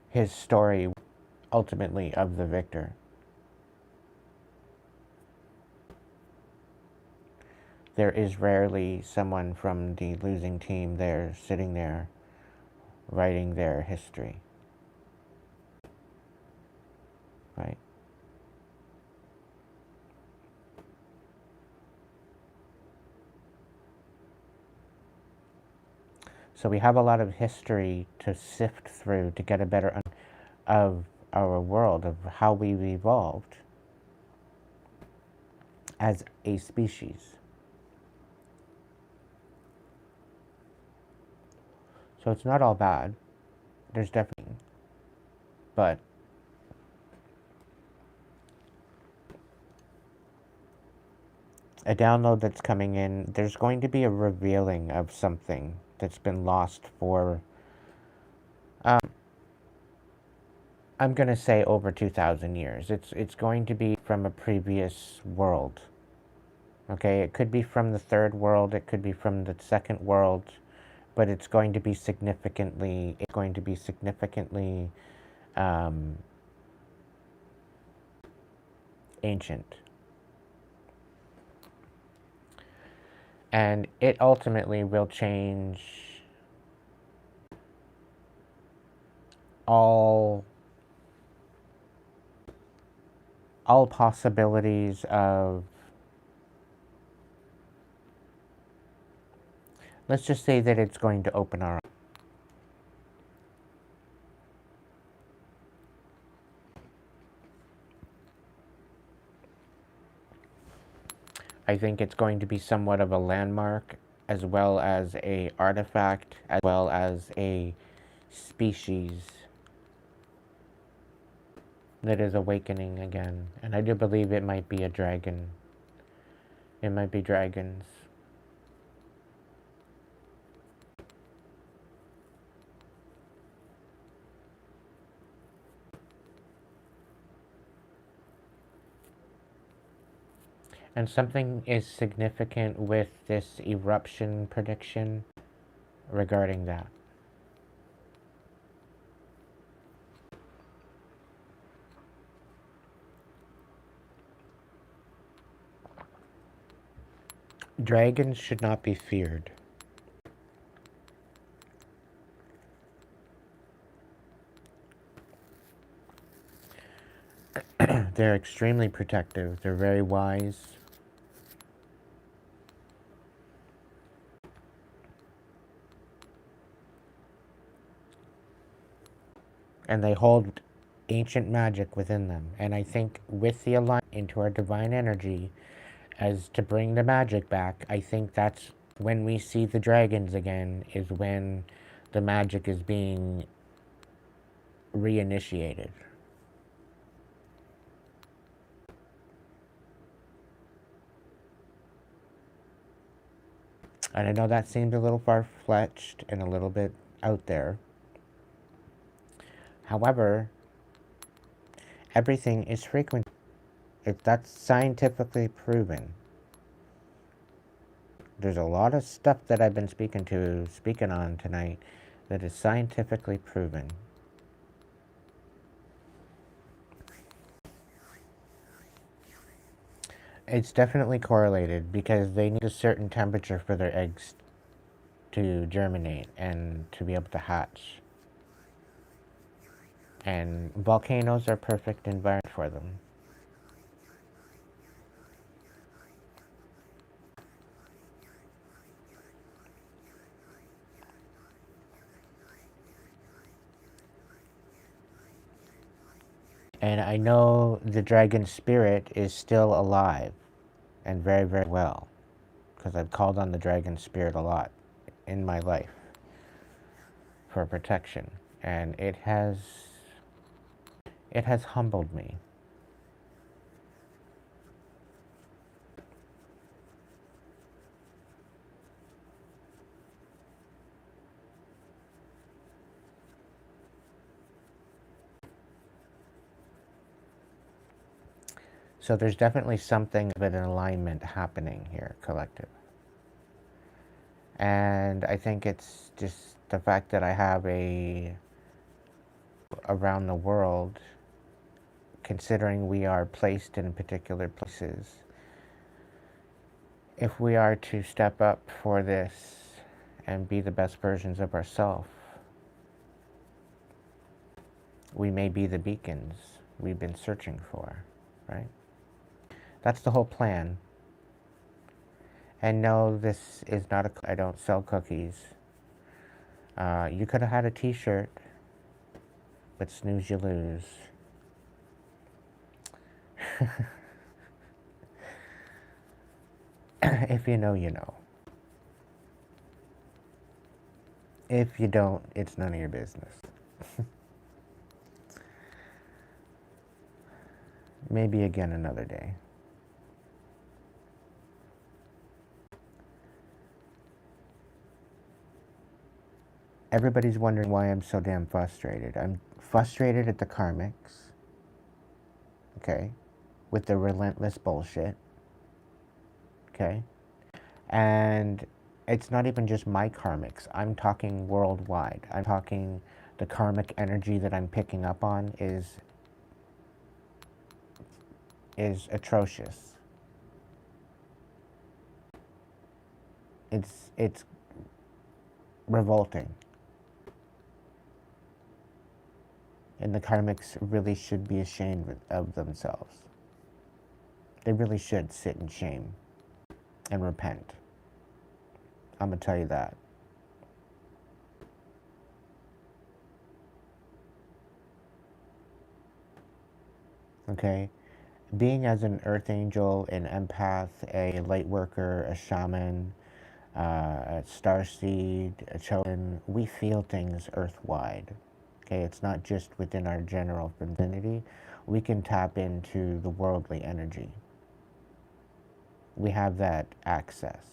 E: His story, ultimately, of the victor. There is rarely someone from the losing team there, sitting there, writing their history. Right? So we have a lot of history to sift through to get a better understanding of our world, of how we've evolved as a species. So it's not all bad. There's definitely, but a download that's coming in, there's going to be a revealing of something that's been lost for, I'm going to say over 2,000 years. It's going to be from a previous world. Okay, it could be from the third world, it could be from the second world, but it's going to be significantly, ancient. And it ultimately will change all possibilities of, let's just say that it's going to open our eyes. I think it's going to be somewhat of a landmark as well as a artifact, as well as a species that is awakening again. And I do believe it might be a dragon. It might be dragons. And something is significant with this eruption prediction regarding that. Dragons should not be feared. They're extremely protective. They're very wise. And they hold ancient magic within them. And I think with the alignment into our divine energy as to bring the magic back, I think that's when we see the dragons again, is when the magic is being reinitiated. And I know that seems a little far-fetched and a little bit out there. However, everything is frequency. That's scientifically proven. There's a lot of stuff that I've been speaking on tonight that is scientifically proven. It's definitely correlated because they need a certain temperature for their eggs to germinate and to be able to hatch. And volcanoes are perfect environment for them. And I know the dragon spirit is still alive and very, very well, because I've called on the dragon spirit a lot in my life for protection, and it has humbled me. So there's definitely something of an alignment happening here, collective. And I think it's just the fact that I have around the world, considering we are placed in particular places, if we are to step up for this and be the best versions of ourselves, we may be the beacons we've been searching for, right? That's the whole plan. And no, this is not I don't sell cookies. You could have had a t-shirt, but snooze you lose. If you know, you know. If you don't, it's none of your business. Maybe again another day. Everybody's wondering why I'm so damn frustrated. I'm frustrated at the karmics, okay, with the relentless bullshit, okay? And it's not even just my karmics. I'm talking worldwide. I'm talking the karmic energy that I'm picking up on is atrocious. It's revolting. And the karmics really should be ashamed of themselves. They really should sit in shame and repent. I'm going to tell you that. Okay? Being as an earth angel, an empath, a light worker, a shaman, starseed, a chosen. We feel things earthwide. Okay, it's not just within our general vicinity. We can tap into the worldly energy. We have that access.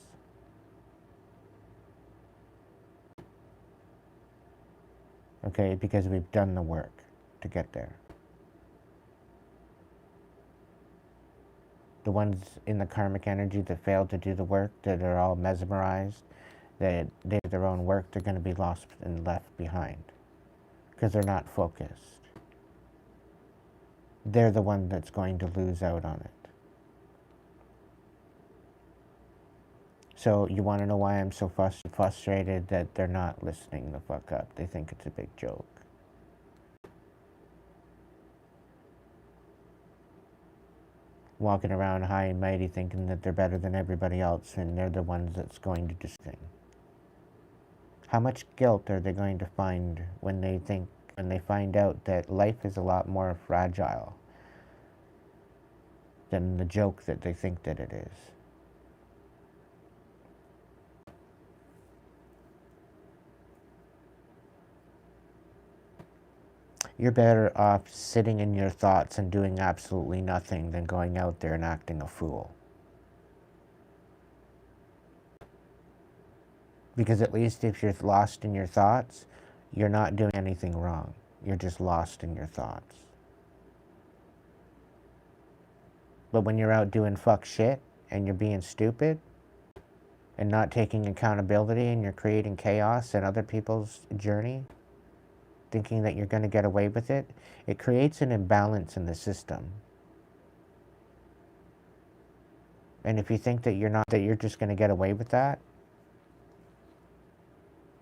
E: Okay, because we've done the work to get there. The ones in the karmic energy that failed to do the work, that are all mesmerized, that they did their own work, they're going to be lost and left behind because they're not focused. They're the one that's going to lose out on it. So you want to know why I'm so frustrated that they're not listening the fuck up. They think it's a big joke. Walking around high and mighty thinking that they're better than everybody else and they're the ones that's going to do things. How much guilt are they going to find when they find out that life is a lot more fragile than the joke that they think that it is? You're better off sitting in your thoughts and doing absolutely nothing than going out there and acting a fool. Because at least if you're lost in your thoughts, you're not doing anything wrong. You're just lost in your thoughts. But when you're out doing fuck shit and you're being stupid and not taking accountability and you're creating chaos in other people's journey, thinking that you're going to get away with it, it creates an imbalance in the system. And if you think that you're just going to get away with that,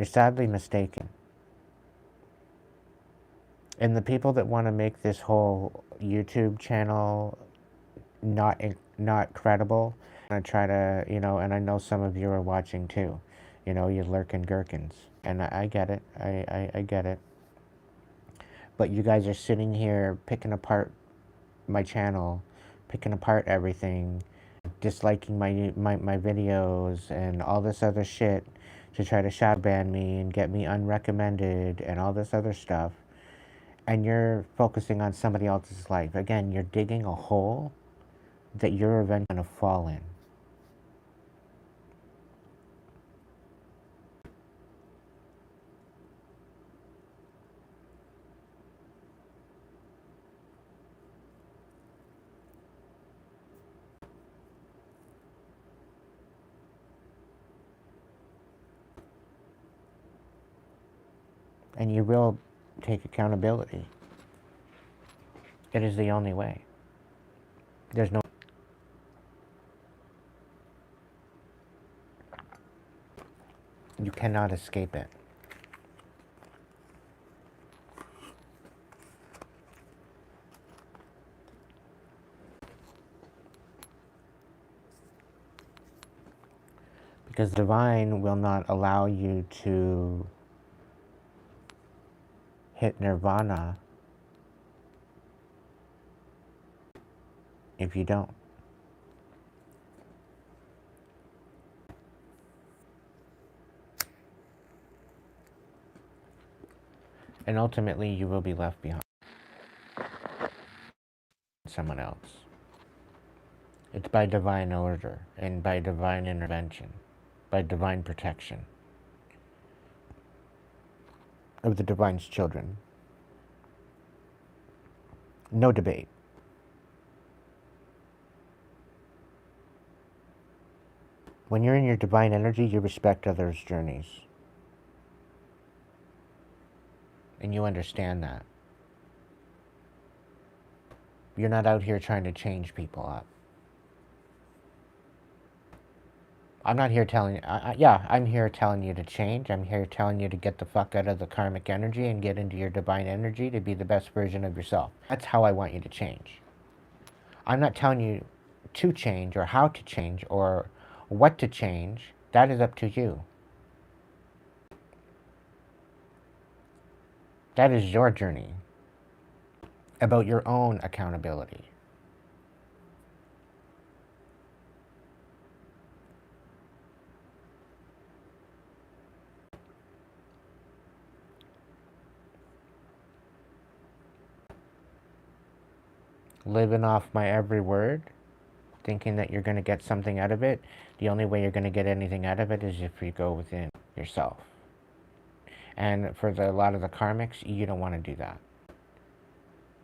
E: you're sadly mistaken. And the people that want to make this whole YouTube channel not credible, I try to, and I know some of you are watching too, you lurking gherkins. And I get it, I get it. But you guys are sitting here picking apart my channel, picking apart everything, disliking my videos and all this other shit to try to shadow ban me and get me unrecommended and all this other stuff. And you're focusing on somebody else's life. Again, you're digging a hole that you're eventually going to fall in. And you will take accountability. It is the only way. There's no... You cannot escape it. Because divine will not allow you to hit nirvana if you don't. And ultimately you will be left behind someone else. It's by divine order and by divine intervention, by divine protection of the divine's children. No debate. When you're in your divine energy, you respect others' journeys. And you understand that. You're not out here trying to change people up. I'm not here telling you, I'm here telling you to change. I'm here telling you to get the fuck out of the karmic energy and get into your divine energy to be the best version of yourself. That's how I want you to change. I'm not telling you to change or how to change or what to change. That is up to you. That is your journey about your own accountability. living off my every word, thinking that you're going to get something out of it. The only way you're going to get anything out of it is if you go within yourself. And for a lot of the karmics, you don't want to do that.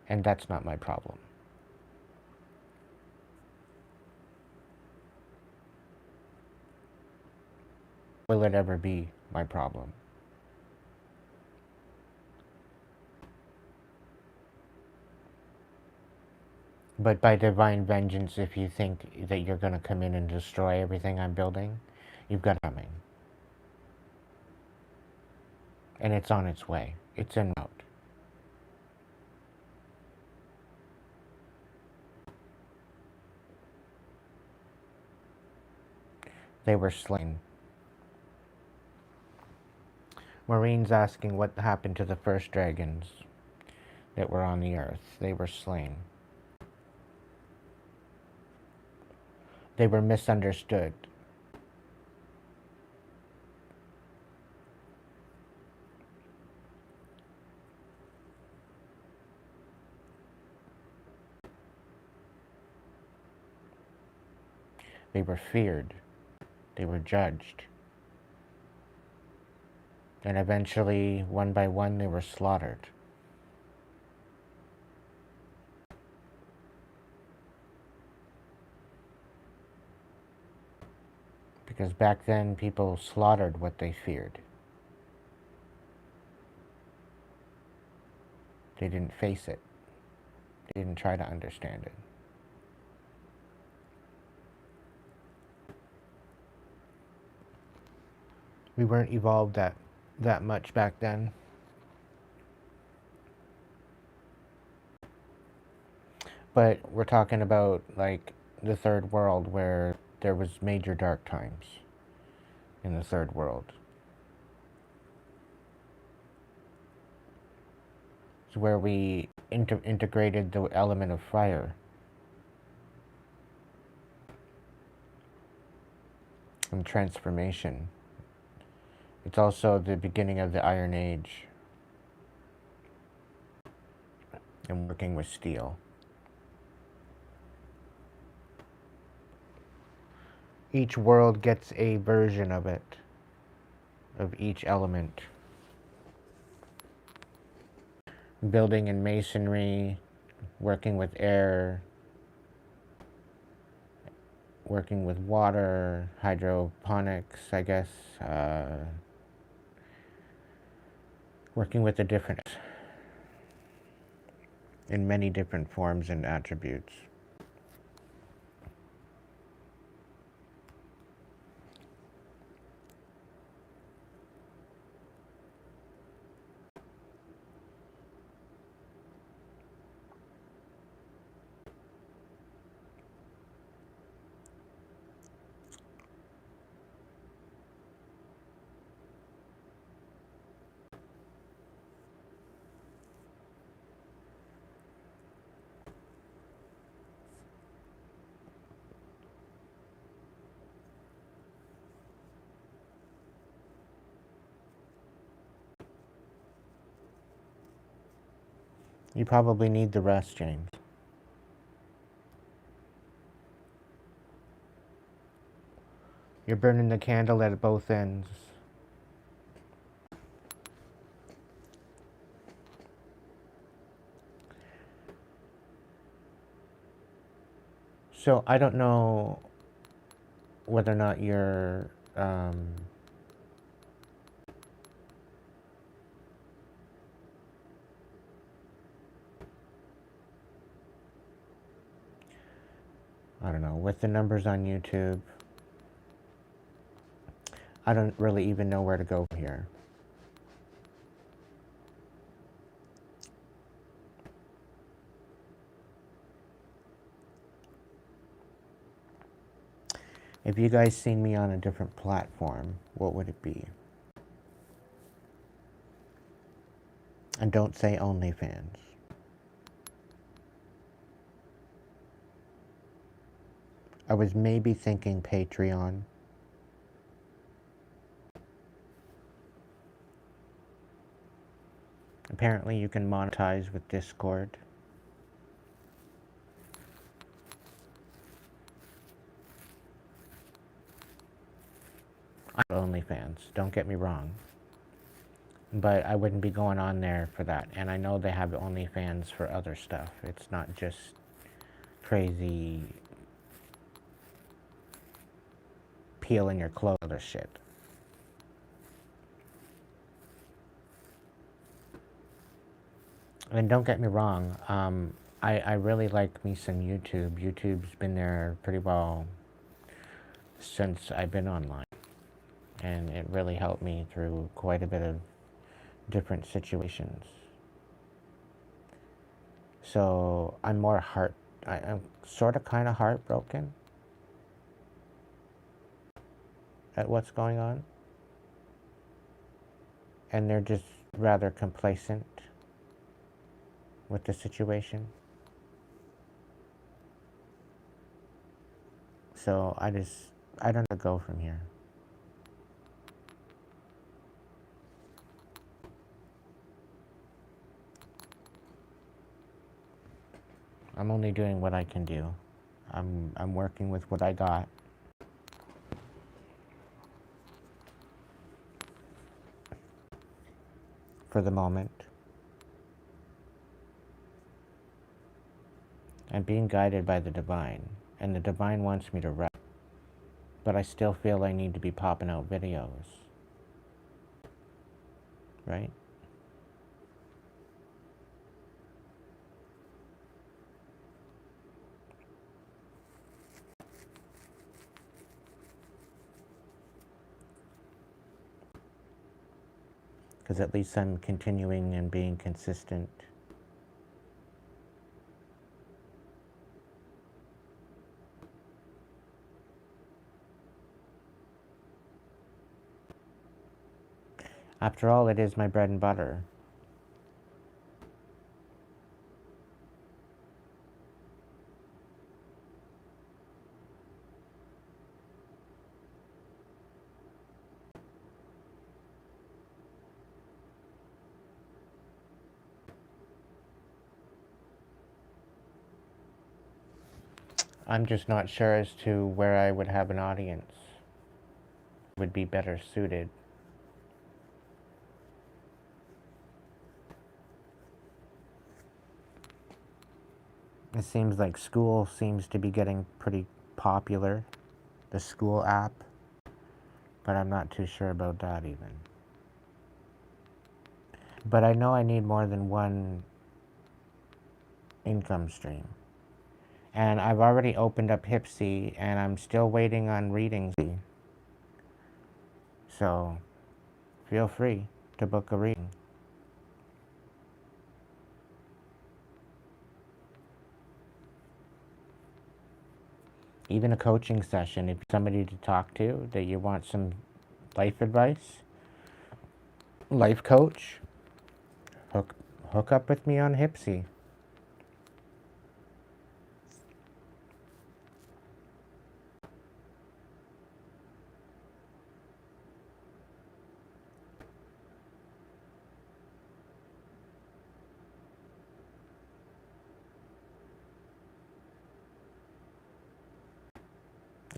E: And that's not my problem. Will it ever be my problem? But by divine vengeance, if you think that you're going to come in and destroy everything I'm building, you've got it coming. And it's on its way. It's en route. They were slain. Maureen's asking what happened to the first dragons that were on the earth. They were slain. They were misunderstood. They were feared. They were judged. And eventually, one by one, they were slaughtered. Because back then, people slaughtered what they feared. They didn't face it. They didn't try to understand it. We weren't evolved that much back then. But we're talking about, like, the third world, where there was major dark times in the third world. It's where we integrated the element of fire. And transformation. It's also the beginning of the Iron Age. And working with steel. Each world gets a version of it, of each element. Building in masonry, working with air, working with water, hydroponics, I guess, working with the different, in many different forms and attributes. You probably need the rest, James. You're burning the candle at both ends. So I don't know whether or not you're I don't know, with the numbers on YouTube, I don't really even know where to go from here. If you guys seen me on a different platform, what would it be? And don't say OnlyFans. I was maybe thinking Patreon. Apparently you can monetize with Discord. I have OnlyFans, don't get me wrong. But I wouldn't be going on there for that. And I know they have OnlyFans for other stuff. It's not just crazy peeling your clothes or shit. And don't get me wrong, I really like me some YouTube. YouTube's been there pretty well since I've been online. And it really helped me through quite a bit of different situations. So I'm I'm sort of kind of heartbroken at what's going on. And they're just rather complacent with the situation. So I don't know where to go from here. I'm only doing what I can do. I'm working with what I got. For the moment. I'm being guided by the divine, and the divine wants me to rest. But I still feel I need to be popping out videos. Right? Because at least I'm continuing and being consistent. After all, it is my bread and butter. I'm just not sure as to where I would have an audience. Would be better suited. It seems like school seems to be getting pretty popular. The school app. But I'm not too sure about that even. But I know I need more than one income stream. And I've already opened up Hipsy, and I'm still waiting on readings. So, feel free to book a reading. Even a coaching session, if somebody to talk to, that you want some life advice, life coach, hook up with me on Hipsy.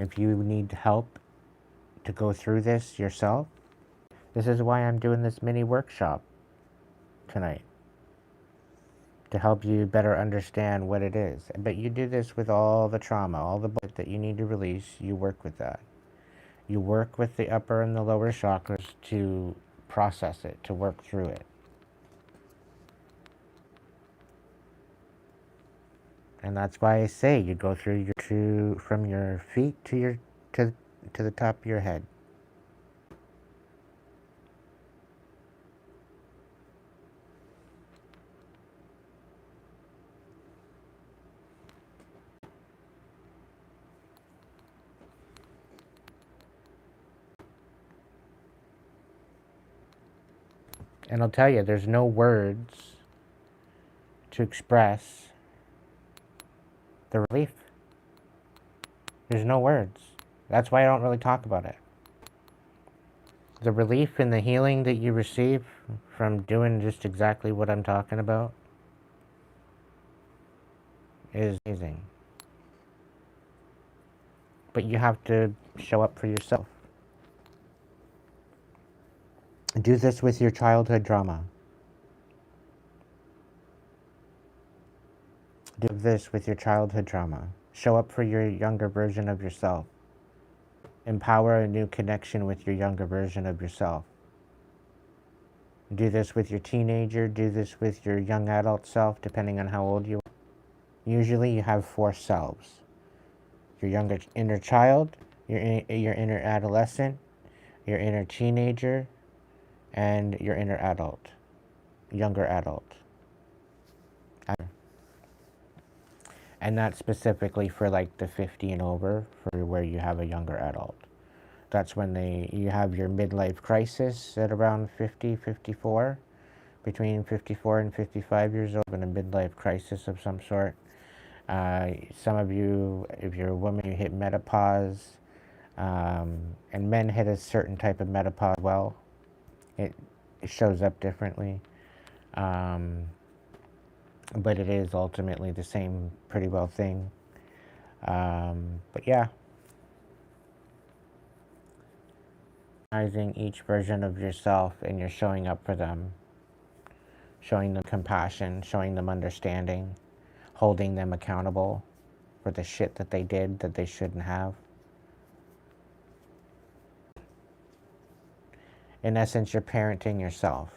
E: If you need help to go through this yourself, this is why I'm doing this mini workshop tonight. To help you better understand what it is. But you do this with all the trauma, all the bullshit that you need to release, you work with that. You work with the upper and the lower chakras to process it, to work through it. And that's why I say you go through from your feet to the top of your head. And I'll tell you, there's no words to express the relief. There's no words. That's why I don't really talk about it. The relief and the healing that you receive from doing just exactly what I'm talking about is amazing. But you have to show up for yourself. Do this with your childhood drama. Do this with your childhood trauma. Show up for your younger version of yourself. Empower a new connection with your younger version of yourself. Do this with your teenager. Do this with your young adult self, depending on how old you are. Usually you have 4 selves. Your younger inner child, your inner adolescent, your inner teenager, and your inner adult, younger adult. And that's specifically for like the 50 and over, for where you have a younger adult. That's when you have your midlife crisis at around 50, 54, between 54 and 55 years old, in a midlife crisis of some sort. Some of you, if you're a woman, you hit menopause, and men hit a certain type of menopause well. It shows up differently. But it is ultimately the same pretty well thing. But yeah. Recognizing each version of yourself, and you're showing up for them. Showing them compassion, showing them understanding, holding them accountable for the shit that they did that they shouldn't have. In essence, you're parenting yourself.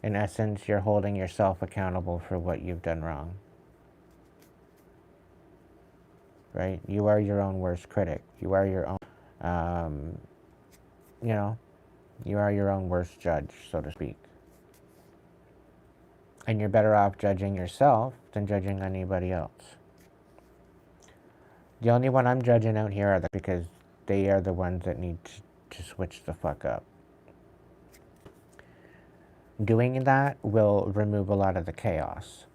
E: In essence, you're holding yourself accountable for what you've done wrong. Right? You are your own worst critic. You are your own, you know, you are your own worst judge, so to speak. And you're better off judging yourself than judging anybody else. The only one I'm judging out here are because they are the ones that need to switch the fuck up. Doing that will remove a lot of the chaos.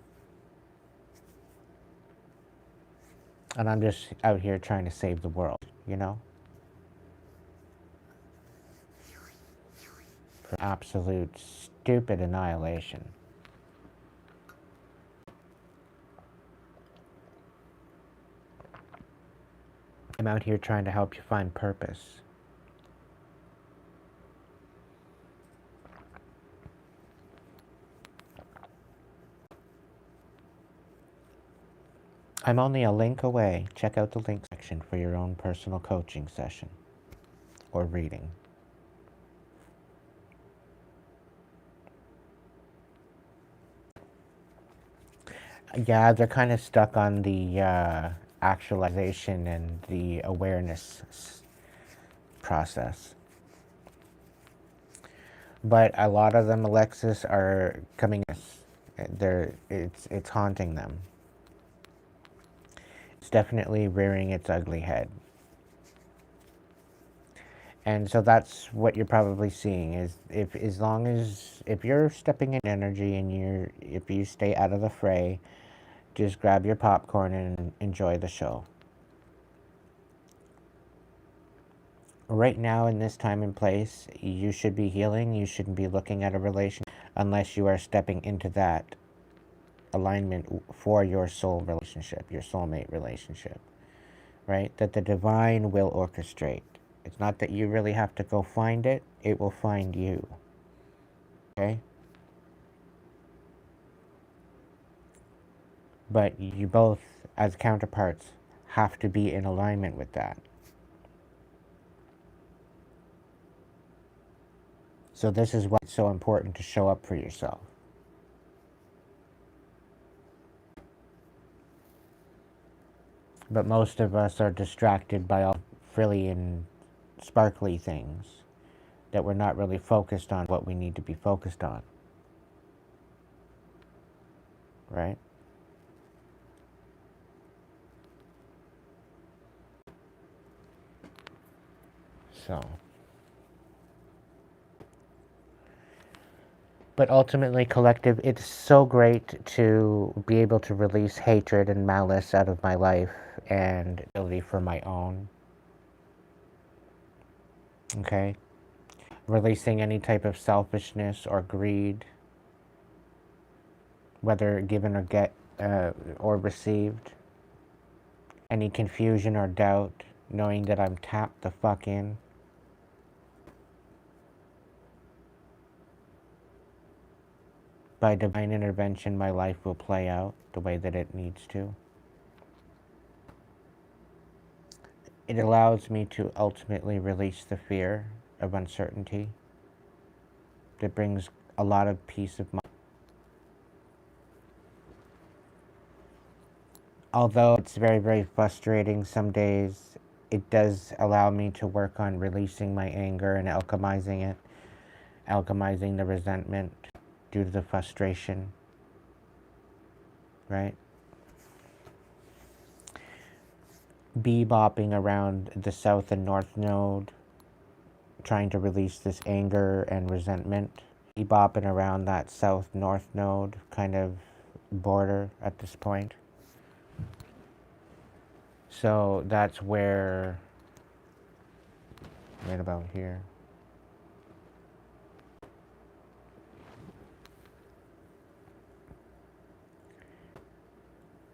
E: And I'm just out here trying to save the world, you know? For absolute stupid annihilation. I'm out here trying to help you find purpose. I'm only a link away. Check out the link section for your own personal coaching session or reading. Yeah, they're kind of stuck on the actualization and the awareness process. But a lot of them, Alexis, are coming. It's haunting them. It's definitely rearing its ugly head. And so that's what you're probably seeing, is if you're stepping in energy and if you stay out of the fray, just grab your popcorn and enjoy the show. Right now, in this time and place, you should be healing. You shouldn't be looking at a relationship unless you are stepping into that alignment for your soul relationship, your soulmate relationship, right? That the divine will orchestrate. It's not that you really have to go find it. It will find you. Okay? But you both, as counterparts, have to be in alignment with that. So this is why it's so important to show up for yourself. But most of us are distracted by all frilly and sparkly things that we're not really focused on what we need to be focused on. Right? So. But ultimately, collective, it's so great to be able to release hatred and malice out of my life and ability for my own. Okay? Releasing any type of selfishness or greed, whether given or or received. Any confusion or doubt, knowing that I'm tapped the fuck in. by divine intervention, my life will play out the way that it needs to. It allows me to ultimately release the fear of uncertainty. It brings a lot of peace of mind. Although it's very, very frustrating some days, it does allow me to work on releasing my anger and alchemizing it, alchemizing the resentment due to the frustration, right? Bebopping around the south and north node, trying to release this anger and resentment. Bebopping around that south-north node kind of border at this point. So that's where, right about here.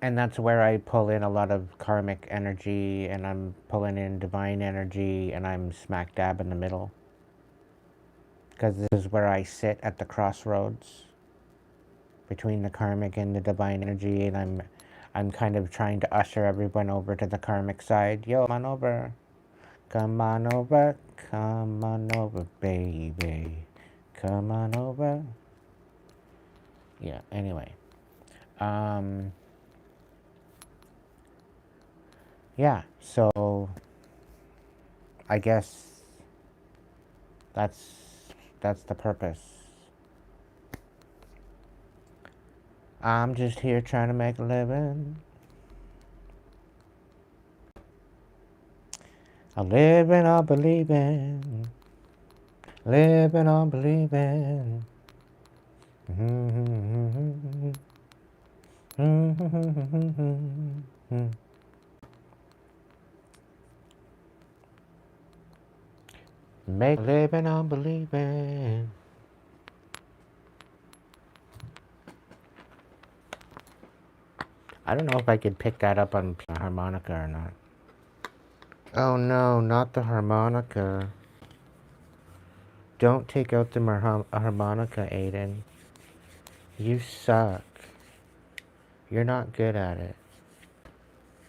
E: And that's where I pull in a lot of karmic energy, and I'm pulling in divine energy, and I'm smack dab in the middle. Because this is where I sit at the crossroads between the karmic and the divine energy, and I'm kind of trying to usher everyone over to the karmic side. Yo, come on over. Come on over. Come on over, baby. Come on over. Yeah, anyway. Yeah, so I guess that's the purpose. I'm just here trying to make a living. I'm living on believing. Living on believing. Make a living on believing. I don't know if I could pick that up on a harmonica or not. Oh no, not the harmonica. Don't take out the harmonica, Aiden. You suck. You're not good at it.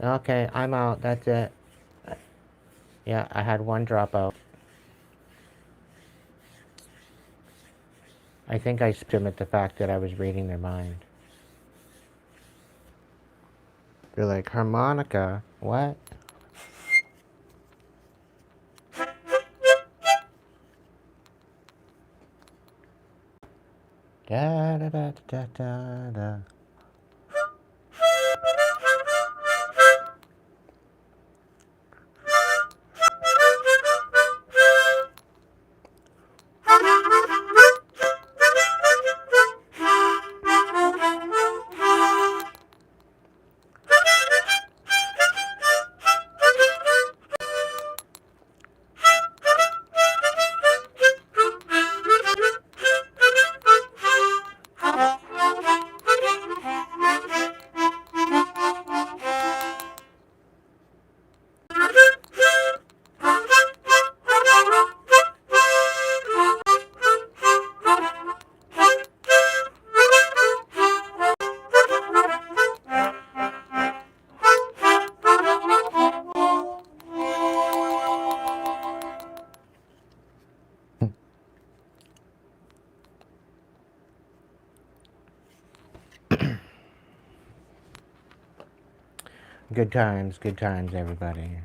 E: Okay, I'm out. That's it. Yeah, I had one dropout. I think I spim at the fact that I was reading their mind. They're like, harmonica? What? Da da da da da da. Good times, everybody.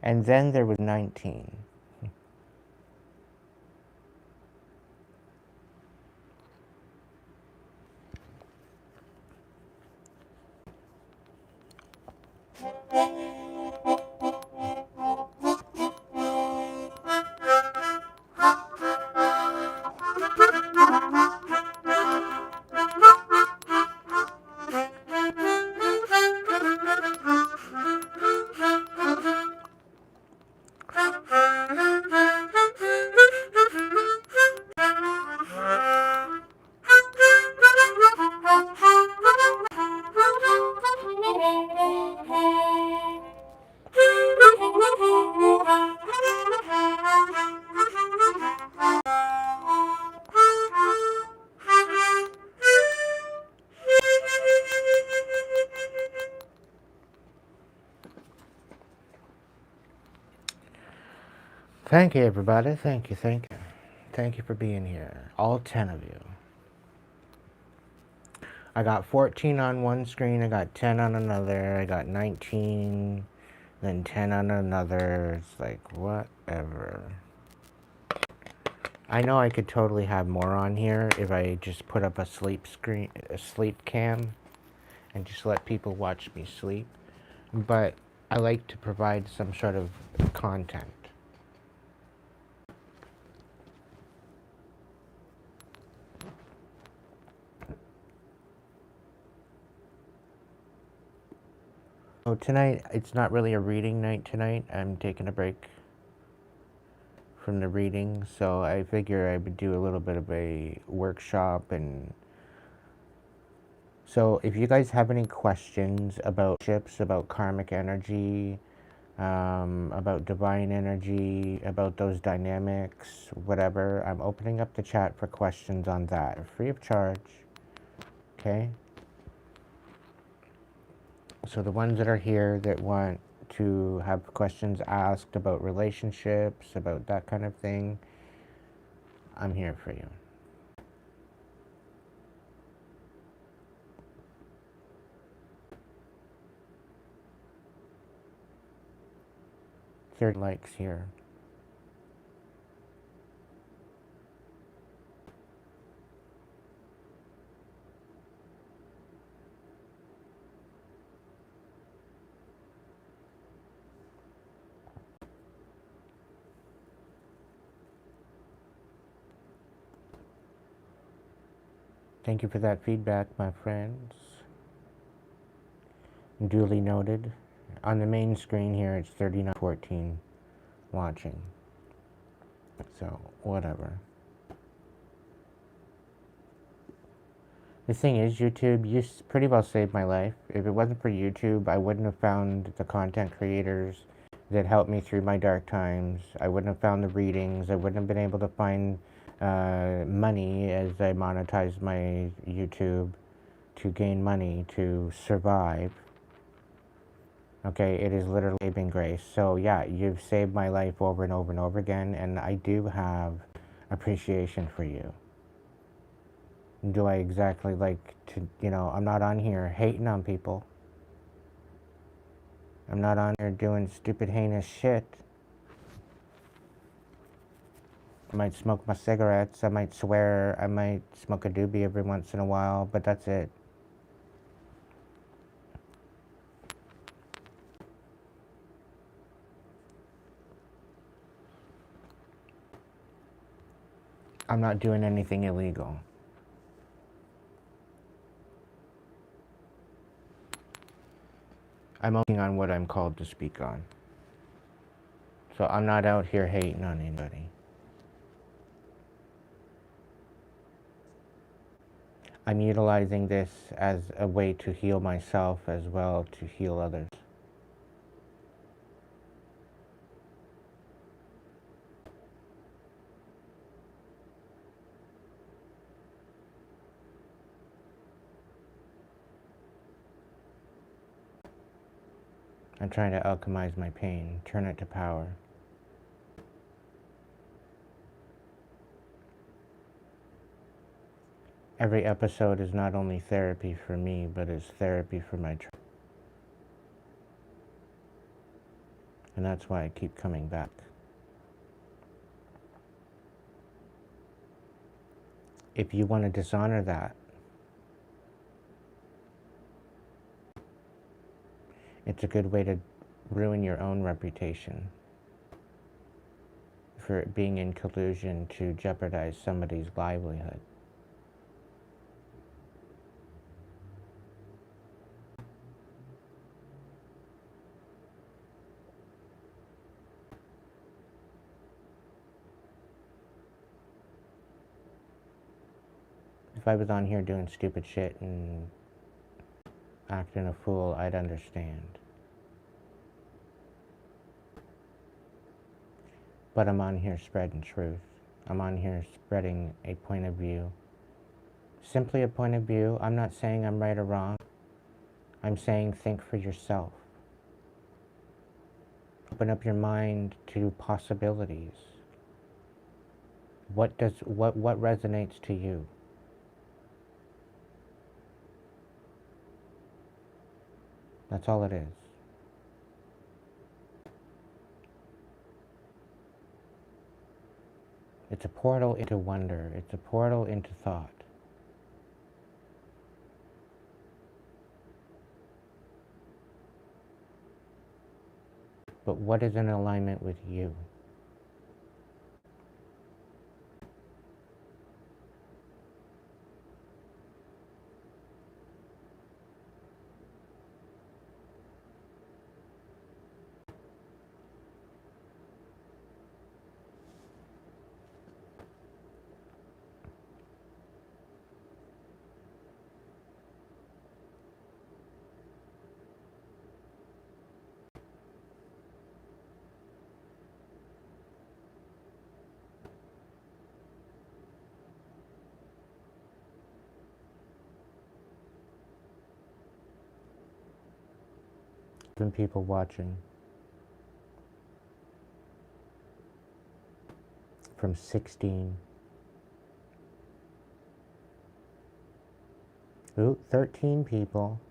E: And then there was 19. Thank you, everybody. Thank you, thank you. Thank you for being here. All 10 of you. I got 14 on one screen, I got 10 on another, I got 19, then 10 on another. It's like, whatever. I know I could totally have more on here if I just put up a sleep cam, and just let people watch me sleep. But I like to provide some sort of content. So tonight, it's not really a reading night tonight. I'm taking a break from the reading, so I figure I would do a little bit of a workshop. And so if you guys have any questions about ships, about karmic energy, about divine energy, about those dynamics, whatever, I'm opening up the chat for questions on that, free of charge. Okay? So the ones that are here that want to have questions asked about relationships, about that kind of thing, I'm here for you. Third likes here. Thank you for that feedback, my friends. Duly noted. On the main screen here, it's 3914 watching. So, whatever. The thing is, YouTube, you pretty well saved my life. If it wasn't for YouTube, I wouldn't have found the content creators that helped me through my dark times. I wouldn't have found the readings. I wouldn't have been able to find money as I monetized my YouTube to gain money to survive. Okay, it is literally saving grace. So yeah, you've saved my life over and over and over again, and I do have appreciation for you. Do I exactly like to, I'm not on here hating on people. I'm not on here doing stupid, heinous shit. I might smoke my cigarettes, I might swear, I might smoke a doobie every once in a while, but that's it. I'm not doing anything illegal. I'm working on what I'm called to speak on. So I'm not out here hating on anybody. I'm utilizing this as a way to heal myself as well, to heal others. I'm trying to alchemize my pain, turn it to power. Every episode is not only therapy for me, but it's therapy for my child. And that's why I keep coming back. If you want to dishonor that, it's a good way to ruin your own reputation for being in collusion to jeopardize somebody's livelihood. If I was on here doing stupid shit and acting a fool, I'd understand. But I'm on here spreading truth. I'm on here spreading a point of view. Simply a point of view. I'm not saying I'm right or wrong. I'm saying think for yourself. Open up your mind to possibilities. What resonates to you? That's all it is. It's a portal into wonder. It's a portal into thought. But what is in alignment with you? Been people watching from 16. Ooh, 13 people.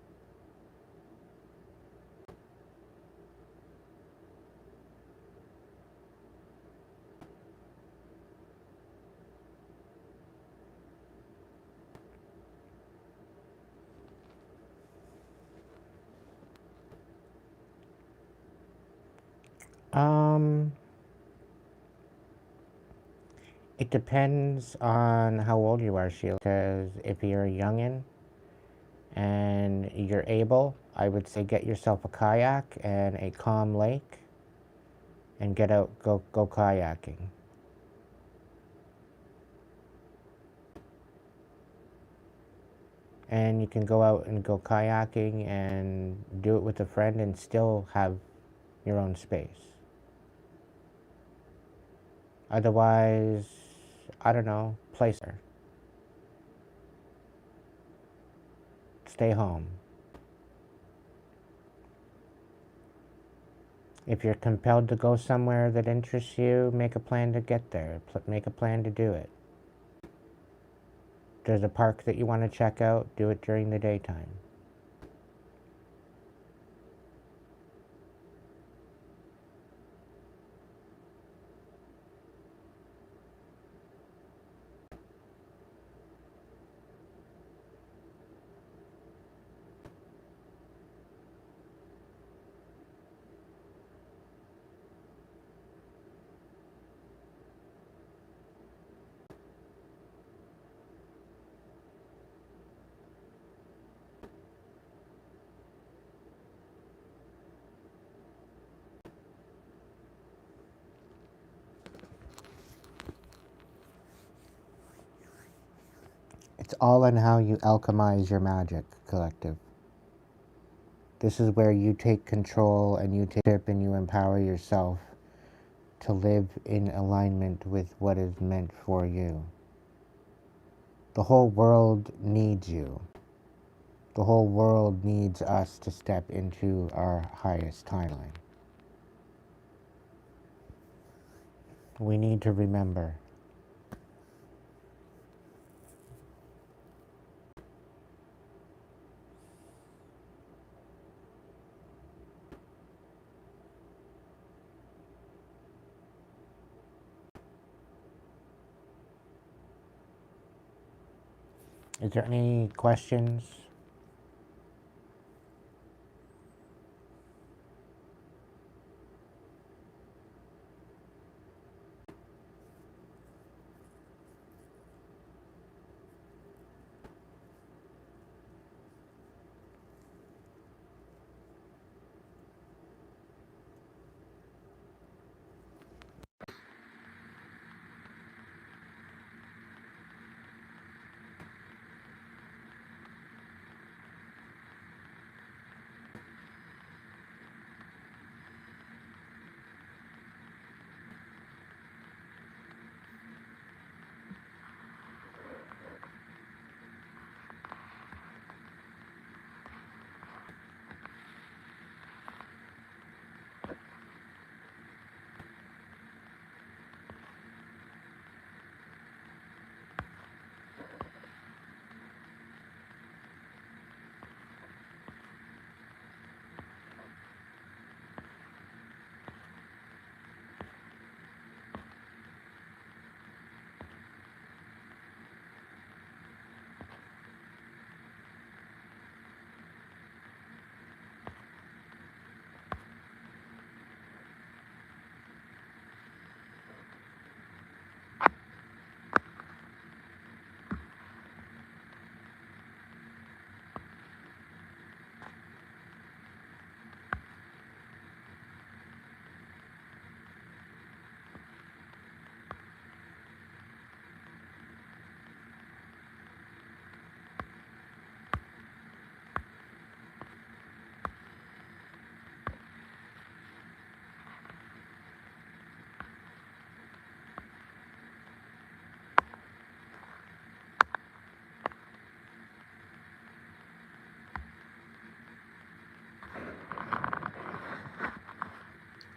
E: It depends on how old you are, Sheila. Because if you're a youngin' and you're able, I would say get yourself a kayak and a calm lake and get out, go kayaking. And you can go out and go kayaking and do it with a friend and still have your own space. Otherwise, I don't know, place there. Stay home. If you're compelled to go somewhere that interests you, make a plan to get there. Make a plan to do it. There's a park that you want to check out, do it during the daytime. It's all in how you alchemize your magic, collective. This is where you take control and you take tip and you empower yourself to live in alignment with what is meant for you. The whole world needs you. The whole world needs us to step into our highest timeline. We need to remember. Is there any questions?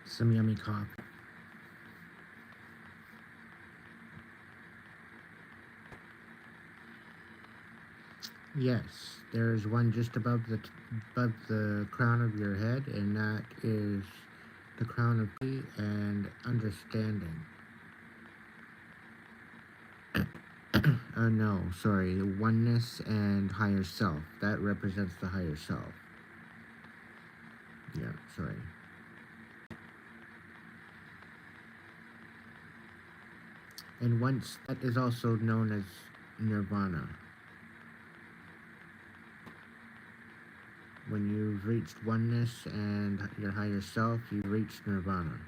E: Some yummy coffee. Yes, there's one just above the crown of your head, and that is the crown of peace and understanding. Oh no, sorry, the oneness and higher self. That represents the higher self. Yeah, sorry. And once that is also known as nirvana. When you've reached oneness and your higher self, you've reached nirvana.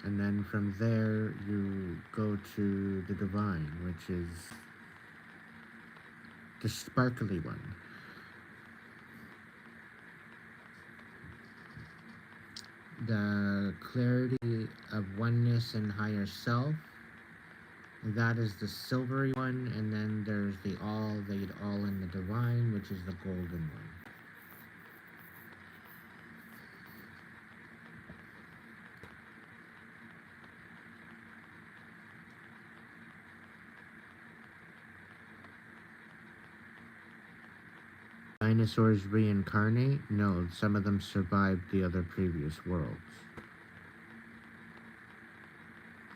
E: And then from there, you go to the divine, which is the sparkly one. The clarity of oneness and higher self, that is the silvery one, and then there's the all in the divine, which is the golden one. Dinosaurs reincarnate? No, some of them survived the other previous worlds.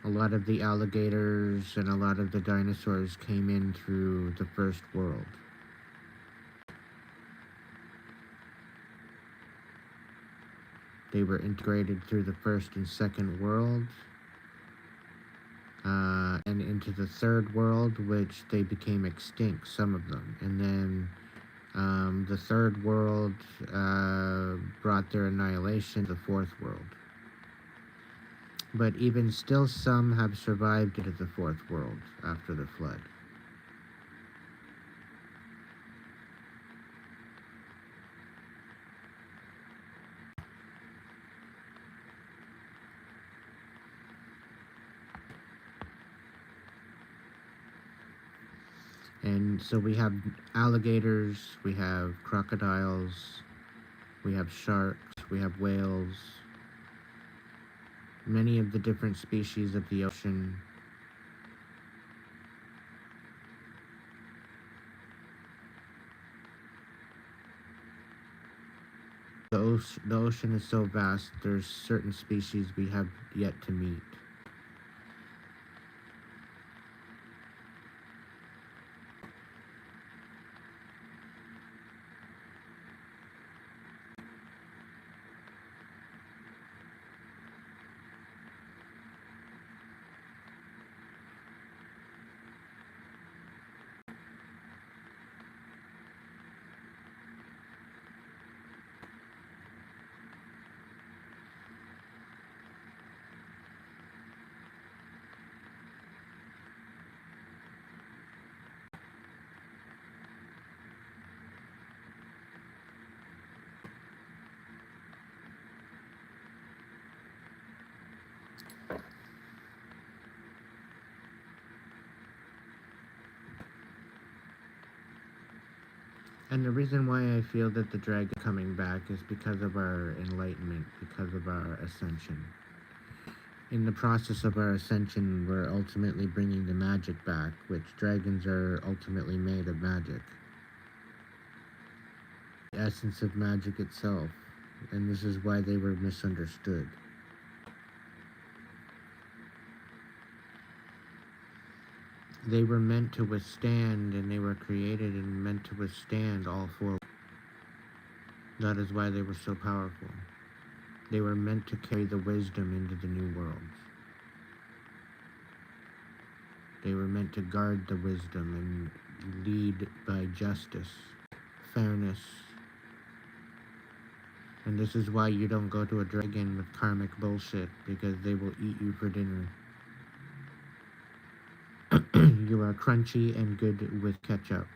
E: A lot of the alligators and a lot of the dinosaurs came in through the first world. They were integrated through the first and second world, and into the third world, which they became extinct, some of them. And then the third world brought their annihilation to the fourth world. But even still, some have survived into the fourth world after the flood.
D: And so we have alligators, we have crocodiles, we have sharks, we have whales, many of the different species of the ocean. The ocean is so vast, there's certain species we have yet to meet. And the reason why I feel that the dragon is coming back is because of our enlightenment, because of our ascension. In the process of our ascension, we're ultimately bringing the magic back, which dragons are ultimately made of magic. The essence of magic itself, and this is why they were misunderstood. They were meant to withstand, and they were created and meant to withstand all four. That is why they were so powerful. They were meant to carry the wisdom into the new worlds. They were meant to guard the wisdom and lead by justice, fairness. And this is why you don't go to a dragon with karmic bullshit, because they will eat you for dinner. You are crunchy and good with ketchup.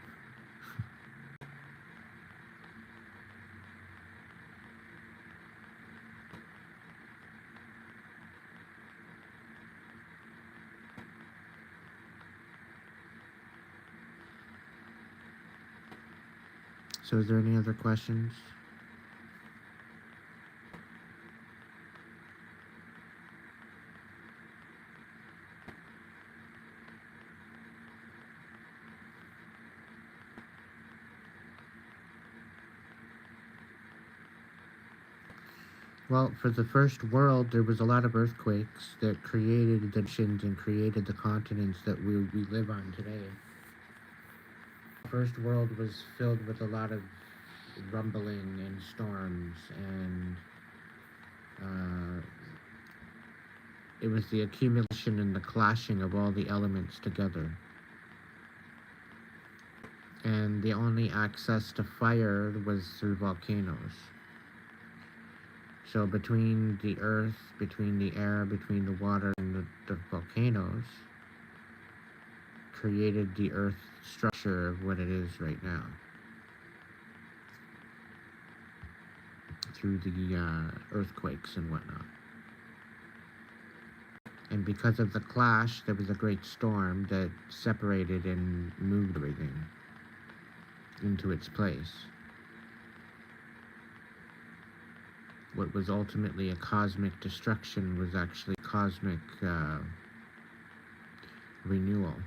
D: So is there any other questions? Well, for the first world, there was a lot of earthquakes that created the oceans and created the continents that we live on today. The first world was filled with a lot of rumbling and storms, and it was the accumulation and the clashing of all the elements together. And the only access to fire was through volcanoes. So between the earth, between the air, between the water, and the volcanoes, created the earth structure of what it is right now. Through the earthquakes and whatnot. And because of the clash, there was a great storm that separated and moved everything into its place. What was ultimately a cosmic destruction was actually cosmic renewal.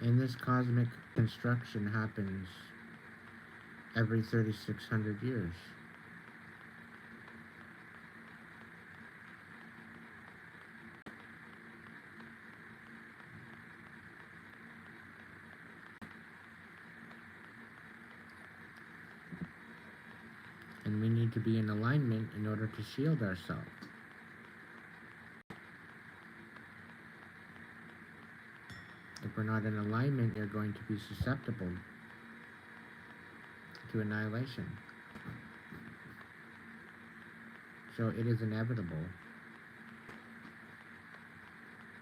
D: And this cosmic construction happens every 3,600 years. And we need to be in alignment in order to shield ourselves. If we're not in alignment, you're going to be susceptible to annihilation. So it is inevitable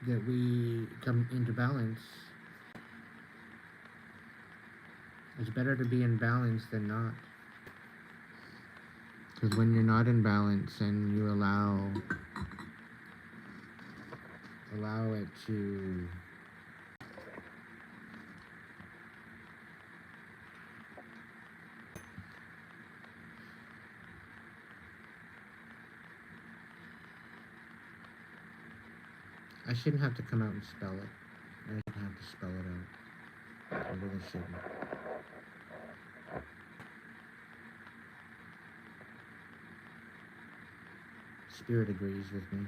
D: that we come into balance It's better to be in balance than not. Because when you're not in balance and you allow it to I shouldn't have to come out and spell it. I shouldn't have to spell it out. I really shouldn't. Spirit agrees with me.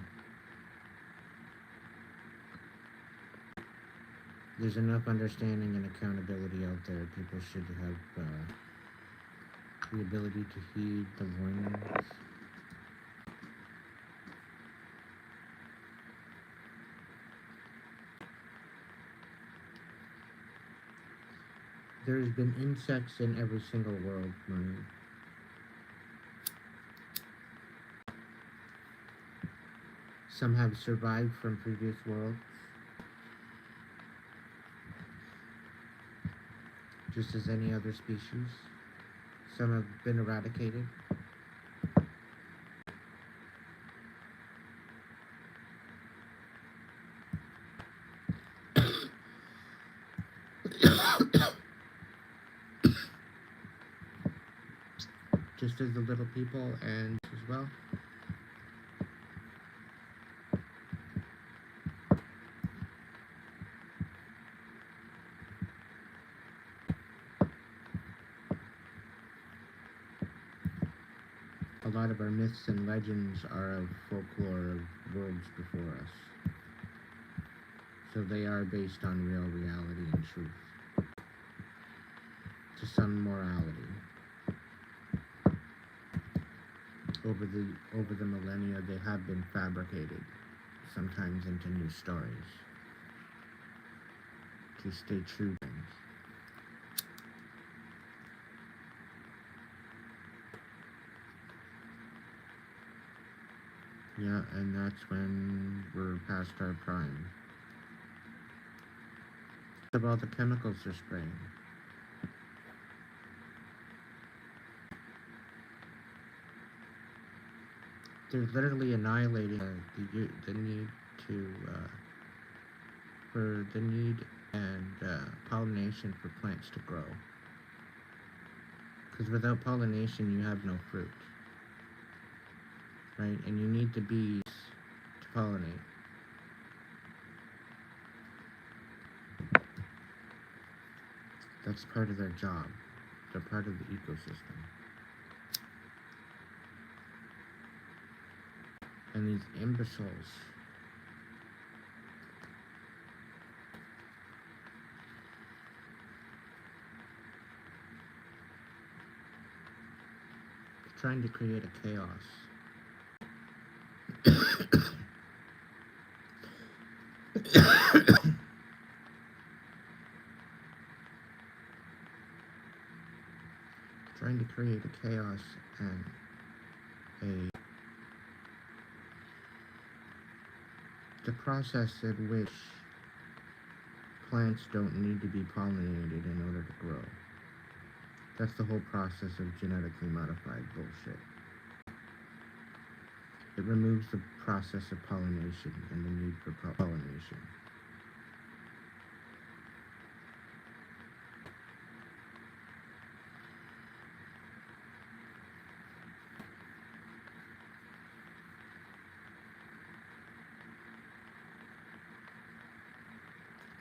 D: There's enough understanding and accountability out there. People should have the ability to heed the warnings. There's been insects in every single world, Marie. Some have survived from previous worlds, just as any other species. Some have been eradicated. Just as the little people and as well. A lot of our myths and legends are of folklore of worlds before us. So they are based on real reality and truth. To some morality. Over the millennia, they have been fabricated, sometimes into new stories, to stay true to things. Yeah, and that's when we're past our prime. It's about the chemicals they're spraying. They're literally annihilating the need to for the need and pollination for plants to grow. Because without pollination, you have no fruit, right? And you need the bees to pollinate. That's part of their job. They're part of the ecosystem. And these imbeciles trying to create a chaos. Trying to create a chaos and the process in which plants don't need to be pollinated in order to grow. That's the whole process of genetically modified bullshit. It removes the process of pollination and the need for pollination.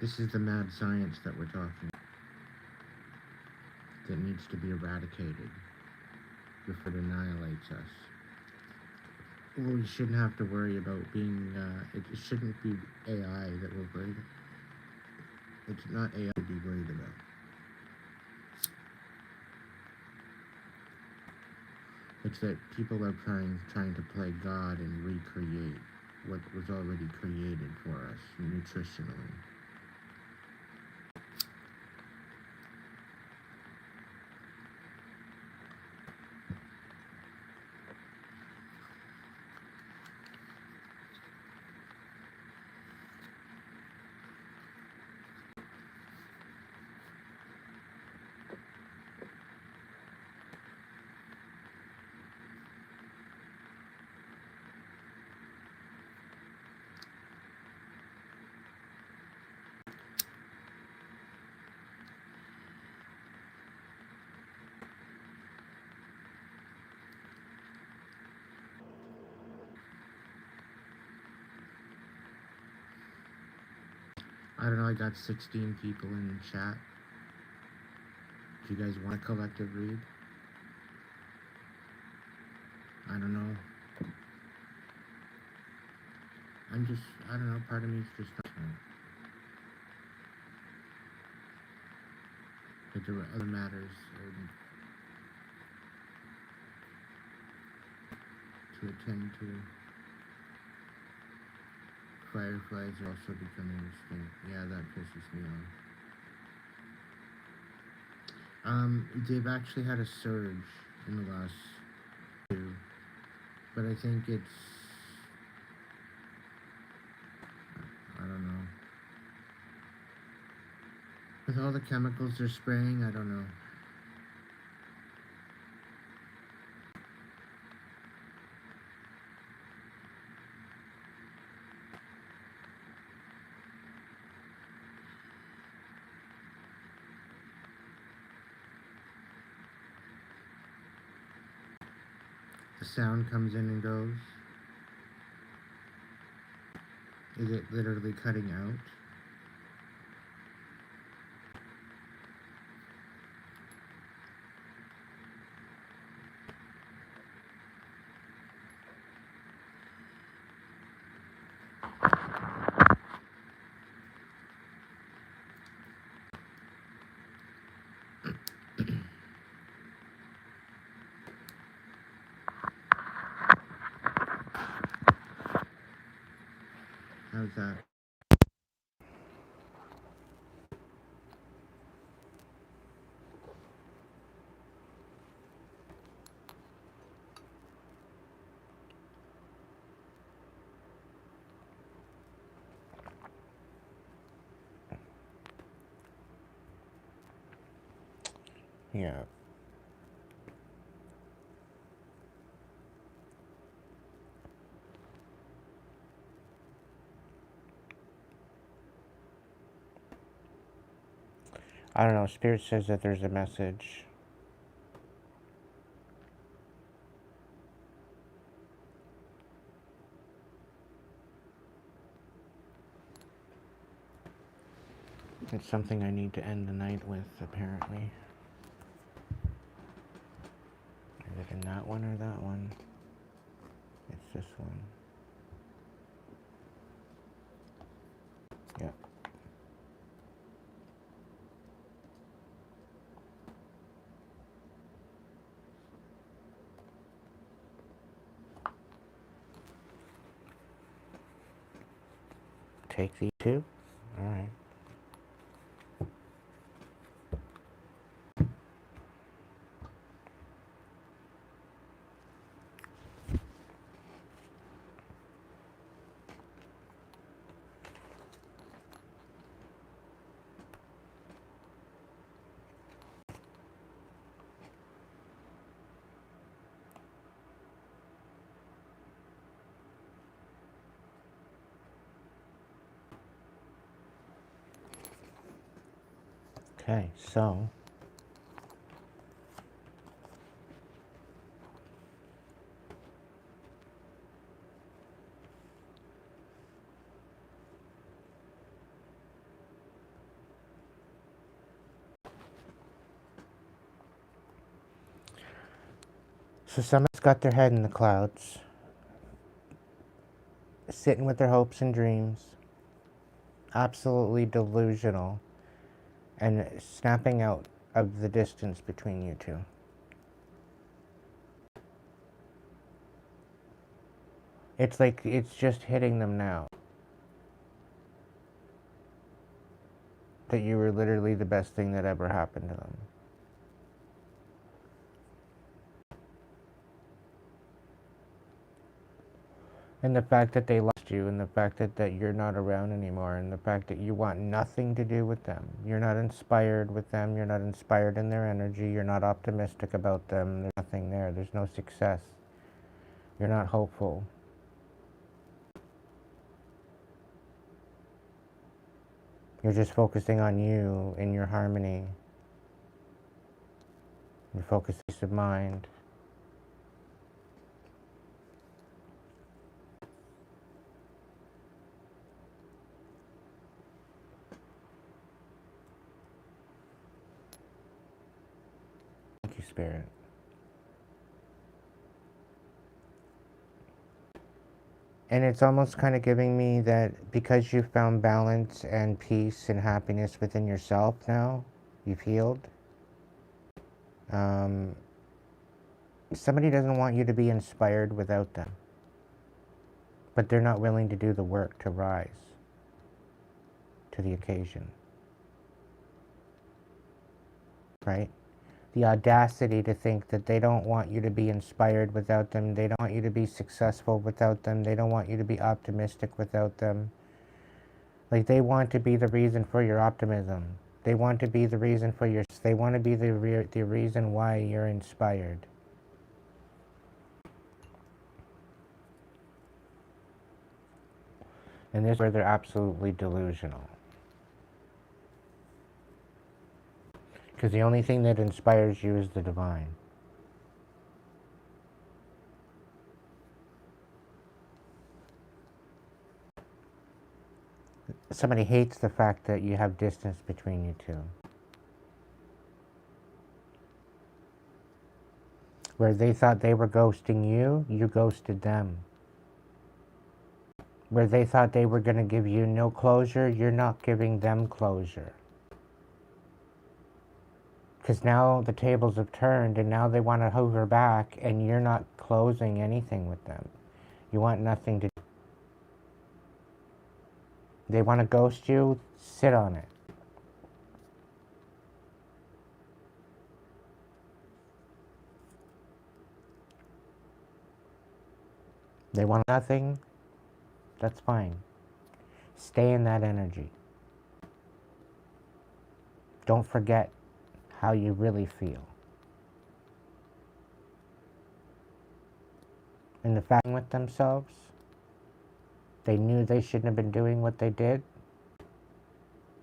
D: This is the mad science that we're talking about, that needs to be eradicated before it annihilates us. Well, we shouldn't have to worry about being, it shouldn't be AI that we're worried about. It's not AI to be worried about. It's that people are trying to play God and recreate what was already created for us nutritionally. I don't know, I got 16 people in the chat. Do you guys want a collective read? I don't know. I don't know, part of me is just not trying. But there were other matters to attend to. Fireflies are also becoming extinct. Yeah, that pisses me off. They've actually had a surge in the last two, but I think it's, I don't know. With all the chemicals they're spraying, I don't know. The sound comes in and goes. Is it literally cutting out? How's that?
E: Yeah. I don't know. Spirit says that there's a message. It's something I need to end the night with, apparently. Is it in that one or that one? It's this one. Yeah. Take these two? Alright. Okay, so someone's got their head in the clouds, sitting with their hopes and dreams, absolutely delusional, and snapping out of the distance between you two. It's like it's just hitting them now. That you were literally the best thing that ever happened to them. And the fact that they lost you, and the fact that you're not around anymore, and the fact that you want nothing to do with them. You're not inspired with them, you're not inspired in their energy, you're not optimistic about them, there's nothing there, there's no success. You're not hopeful. You're just focusing on you in your harmony. You're focused on peace of mind. Thank you, Spirit. And it's almost kind of giving me that because you've found balance and peace and happiness within yourself now, you've healed. Somebody doesn't want you to be inspired without them. But they're not willing to do the work to rise to the occasion. Right? The audacity to think that they don't want you to be inspired without them. They don't want you to be successful without them. They don't want you to be optimistic without them. Like, they want to be the reason for your optimism. They want to be the reason for your... They want to be the reason why you're inspired. And this is where they're absolutely delusional. Because the only thing that inspires you is the divine. Somebody hates the fact that you have distance between you two. Where they thought they were ghosting you, you ghosted them. Where they thought they were going to give you no closure, you're not giving them closure. Because now the tables have turned and now they want to hover back and you're not closing anything with them. You want nothing to do. They want to ghost you, sit on it. They want nothing, that's fine. Stay in that energy. Don't forget how you really feel. And the fact with themselves, they knew they shouldn't have been doing what they did,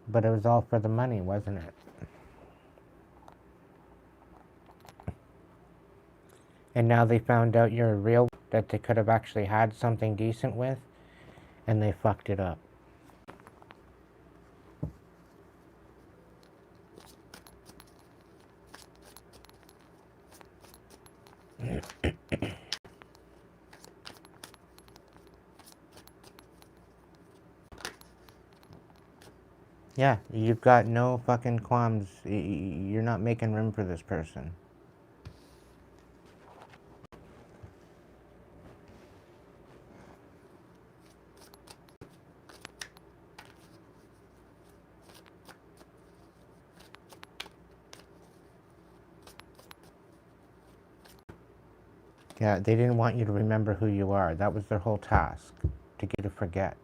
E: but it was all for the money, wasn't it? And now they found out you're a real, that they could have actually had something decent with, and they fucked it up. Yeah, you've got no fucking qualms. You're not making room for this person. Yeah, they didn't want you to remember who you are. That was their whole task, to get you to forget.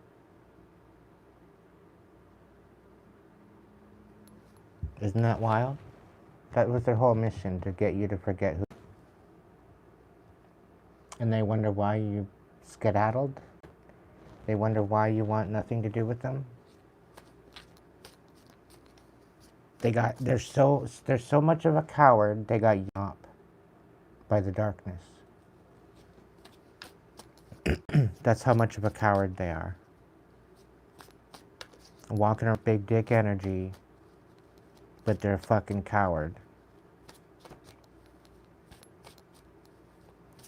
E: Isn't that wild? That was their whole mission, to get you to forget who. And they wonder why you skedaddled. They wonder why you want nothing to do with them. They're so much of a coward, they got eaten up by the darkness. That's how much of a coward they are. Walking around big dick energy, but they're a fucking coward.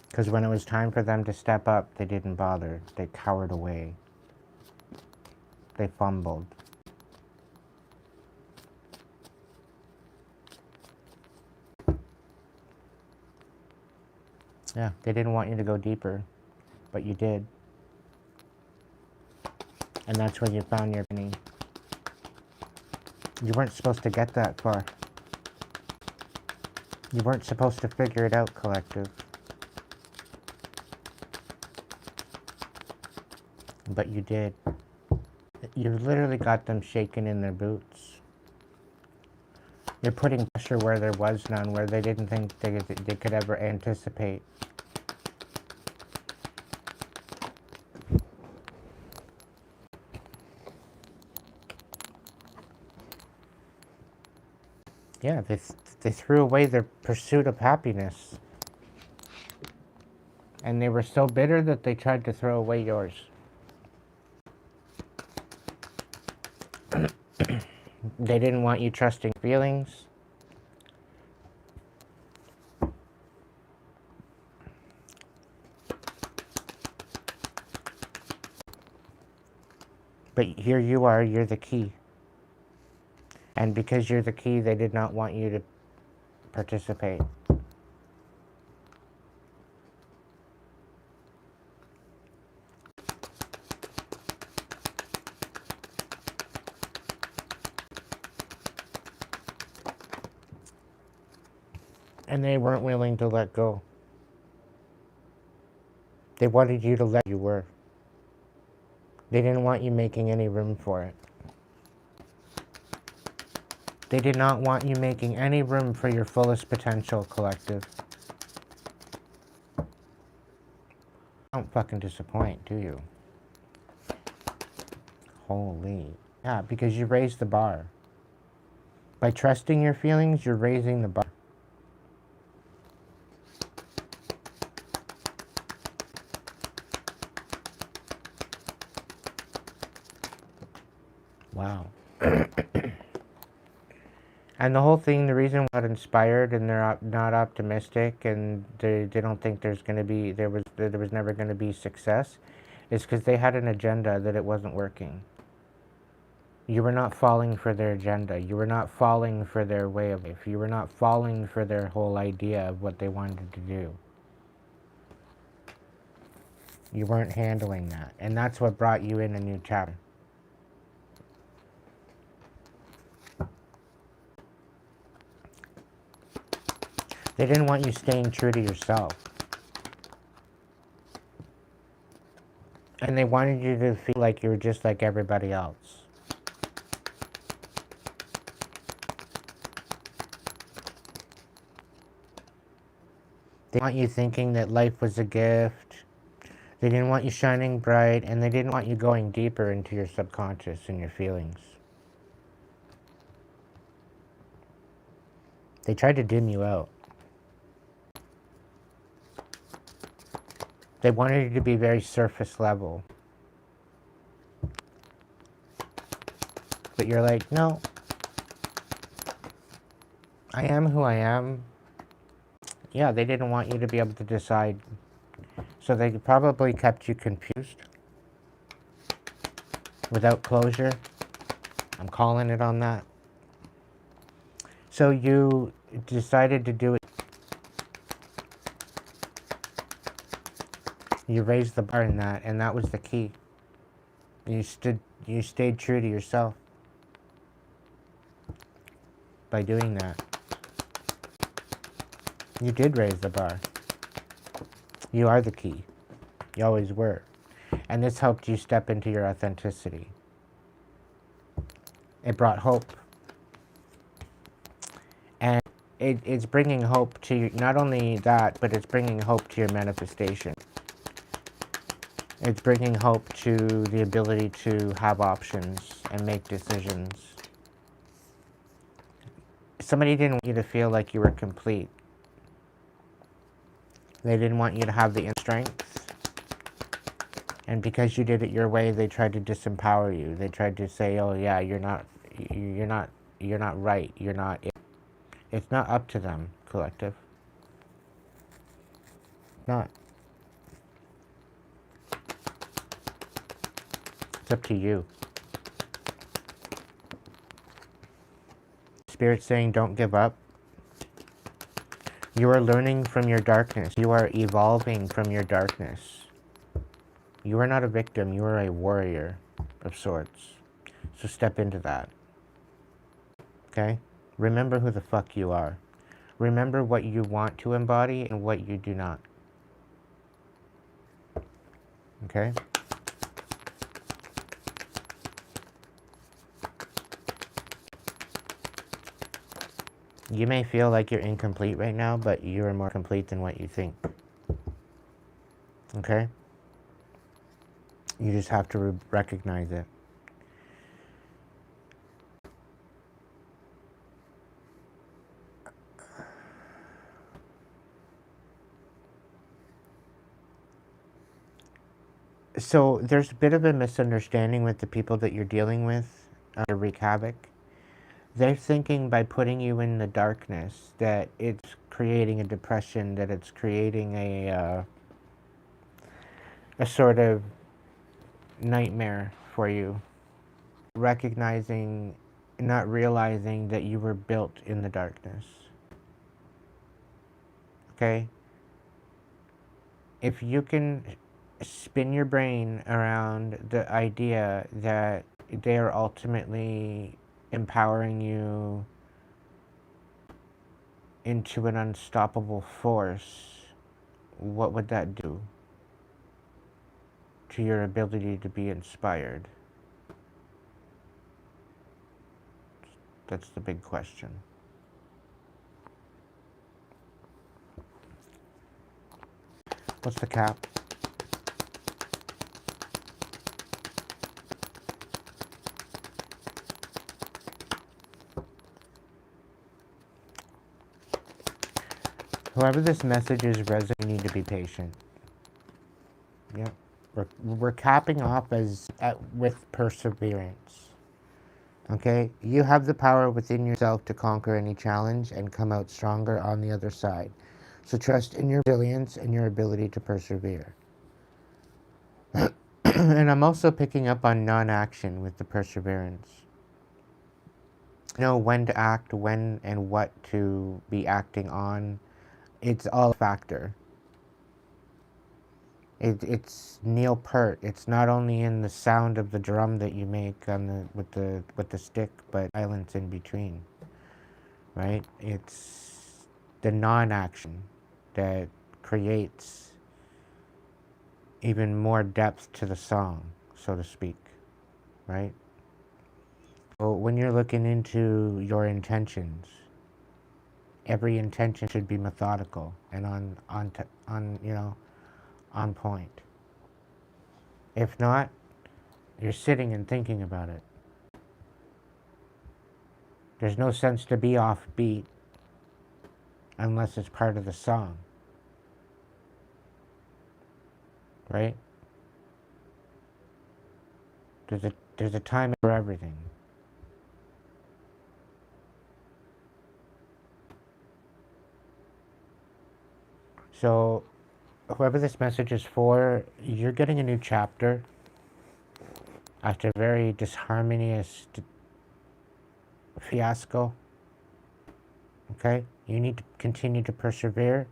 E: Because when it was time for them to step up, they didn't bother. They cowered away. They fumbled. Yeah, they didn't want you to go deeper, but you did. And that's when you found your meaning. You weren't supposed to get that far. You weren't supposed to figure it out, collective. But you did. You literally got them shaking in their boots. You're putting pressure where there was none, where they didn't think they could ever anticipate. Yeah, they threw away their pursuit of happiness. And they were so bitter that they tried to throw away yours. They didn't want you trusting feelings. But here you are, you're the key. And because you're the key, they did not want you to participate. And they weren't willing to let go. They wanted you to let you were. They didn't want you making any room for it. They did not want you making any room for your fullest potential, collective. Don't fucking disappoint, do you? Holy. Yeah, because you raised the bar. By trusting your feelings, you're raising the bar. Wow. And the whole thing, the reason why not inspired and they're not optimistic and they don't think there's going to be, there was never going to be success, is because they had an agenda that it wasn't working. You were not falling for their agenda. You were not falling for their way of life. You were not falling for their whole idea of what they wanted to do. You weren't handling that. And that's what brought you in a new chapter. They didn't want you staying true to yourself. And they wanted you to feel like you were just like everybody else. They didn't want you thinking that life was a gift. They didn't want you shining bright, and they didn't want you going deeper into your subconscious and your feelings. They tried to dim you out. They wanted you to be very surface level. But you're like, no. I am who I am. Yeah, they didn't want you to be able to decide. So they probably kept you confused. Without closure. I'm calling it on that. So you decided to do it. You raised the bar in that, and that was the key. You stayed true to yourself by doing that. You did raise the bar. You are the key. You always were. And this helped you step into your authenticity. It brought hope. And it's bringing hope to you, not only that, but it's bringing hope to your manifestation. It's bringing hope to the ability to have options and make decisions. Somebody didn't want you to feel like you were complete. They didn't want you to have the inner strength. And because you did it your way, they tried to disempower you. They tried to say, oh yeah, you're not right. You're not it. It's not up to them, collective. Not. It's up to you. Spirit's saying, don't give up. You are learning from your darkness. You are evolving from your darkness. You are not a victim. You are a warrior of sorts. So step into that. Okay? Remember who the fuck you are. Remember what you want to embody and what you do not. Okay? You may feel like you're incomplete right now, but you are more complete than what you think. Okay? You just have to recognize it. So there's a bit of a misunderstanding with the people that you're dealing with to wreak havoc. They're thinking by putting you in the darkness that it's creating a depression, that it's creating a sort of nightmare for you. recognizing, not realizing that you were built in the darkness. Okay? If you can spin your brain around the idea that they are ultimately empowering you into an unstoppable force, what would that do to your ability to be inspired? That's the big question. What's the cap? Whoever this message is resonating, you need to be patient. Yep. We're capping off with perseverance. Okay? You have the power within yourself to conquer any challenge and come out stronger on the other side. So trust in your resilience and your ability to persevere. And I'm also picking up on non-action with the perseverance. Know when to act, when and what to be acting on. It's all a factor. It's Neil Peart. It's not only in the sound of the drum that you make on with the stick, but silence in between. Right? It's the non-action that creates even more depth to the song, so to speak. Right? So when you're looking into your intentions, every intention should be methodical and on point. If not, you're sitting and thinking about it. There's no sense to be offbeat unless it's part of the song. Right? There's a time for everything. So, whoever this message is for, you're getting a new chapter after a very disharmonious fiasco. Okay? You need to continue to persevere.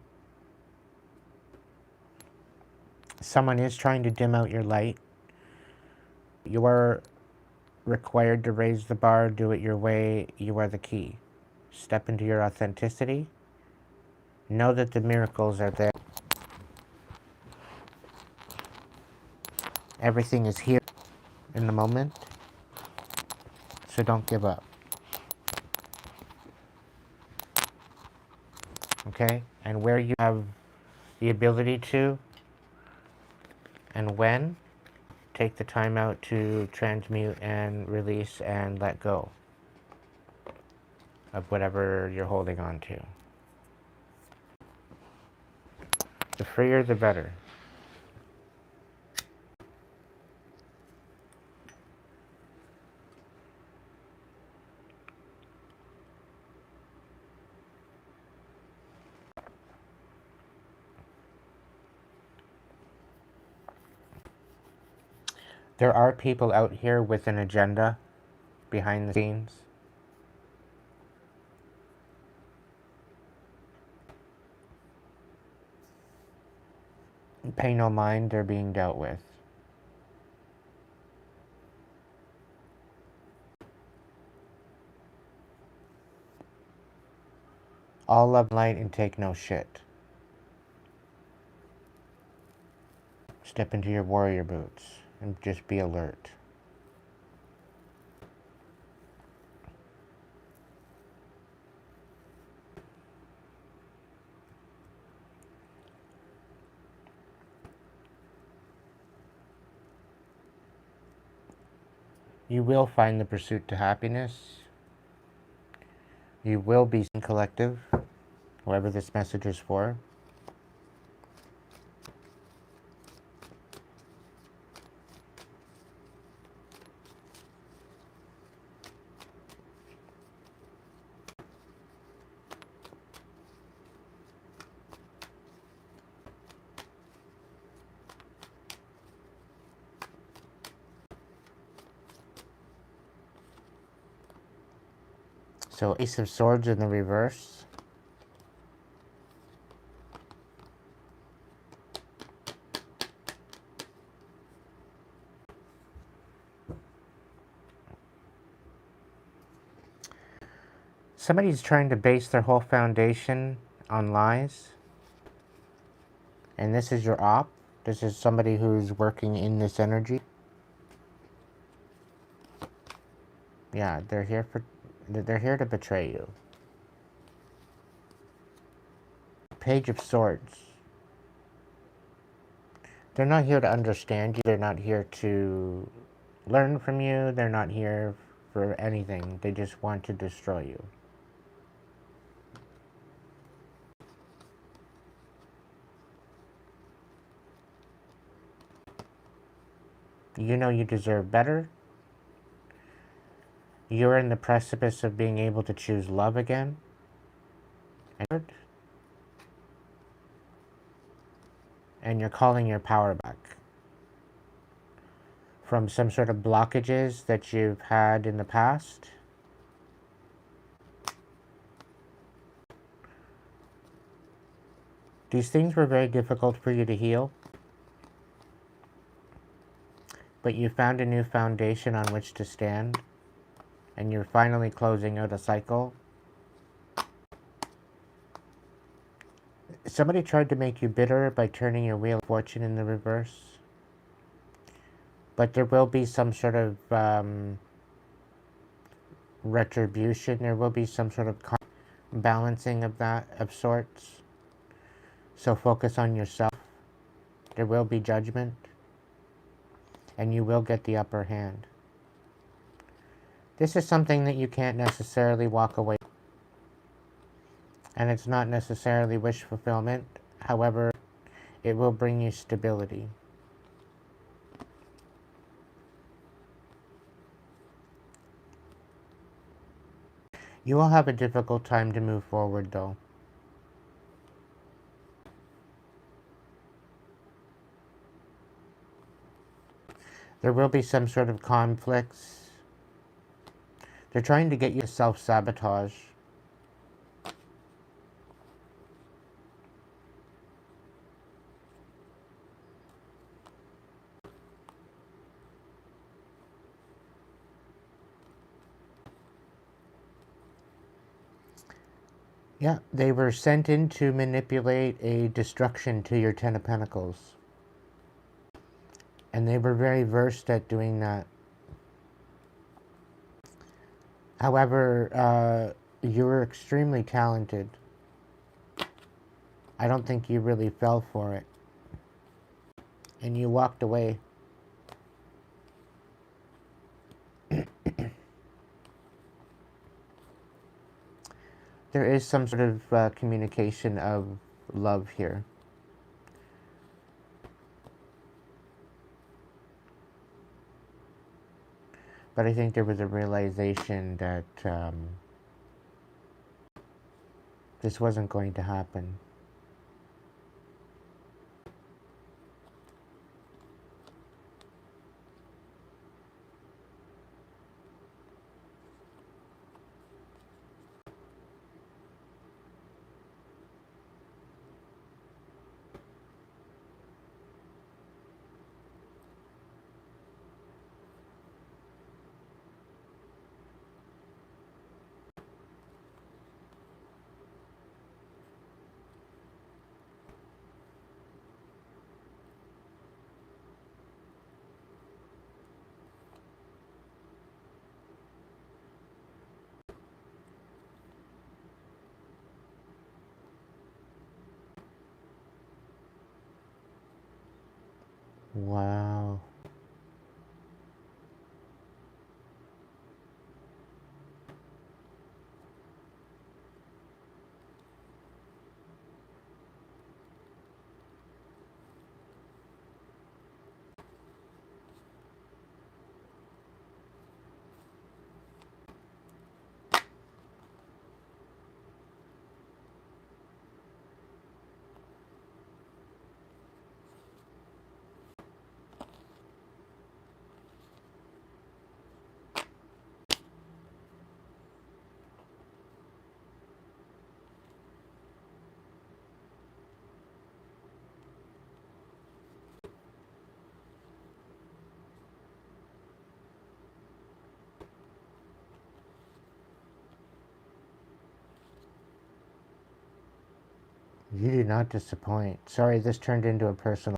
E: Someone is trying to dim out your light. You are required to raise the bar, do it your way. You are the key. Step into your authenticity. Know that the miracles are there. Everything is here in the moment. So don't give up. Okay? And where you have the ability to, and when, take the time out to transmute and release and let go of whatever you're holding on to. The freer, the better. There are people out here with an agenda behind the scenes. Pay no mind, they're being dealt with. All love light and take no shit. Step into your warrior boots and just be alert. You will find the pursuit to happiness. You will be collective, whoever this message is for. So Ace of Swords in the reverse. Somebody's trying to base their whole foundation on lies. And this is your op. This is somebody who's working in this energy. Yeah, they're here to betray you. Page of Swords. They're not here to understand you. They're not here to learn from you. They're not here for anything. They just want to destroy you. You know you deserve better. You're in the precipice of being able to choose love again. And you're calling your power back from some sort of blockages that you've had in the past. These things were very difficult for you to heal, but you found a new foundation on which to stand, and you're finally closing out a cycle. Somebody tried to make you bitter by turning your Wheel of Fortune in the reverse, but there will be some sort of retribution. There will be some sort of balancing of that of sorts. So focus on yourself. There will be judgment, and you will get the upper hand. This is something that you can't necessarily walk away from, and it's not necessarily wish fulfillment. However, it will bring you stability. You will have a difficult time to move forward, though. There will be some sort of conflicts. They're trying to get you to self-sabotage. Yeah, they were sent in to manipulate a destruction to your Ten of Pentacles. And they were very versed at doing that. However, you were extremely talented. I don't think you really fell for it. And you walked away. There is some sort of communication of love here. But I think there was a realization that this wasn't going to happen. Wow. You do not disappoint. Sorry, this turned into a personal.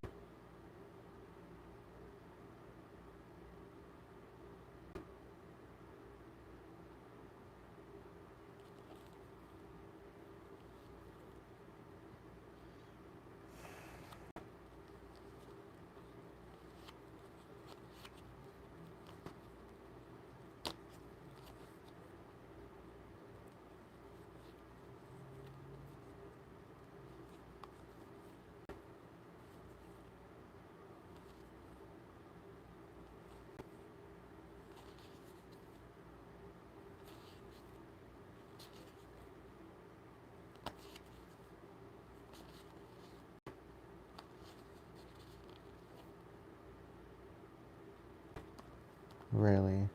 E: Really?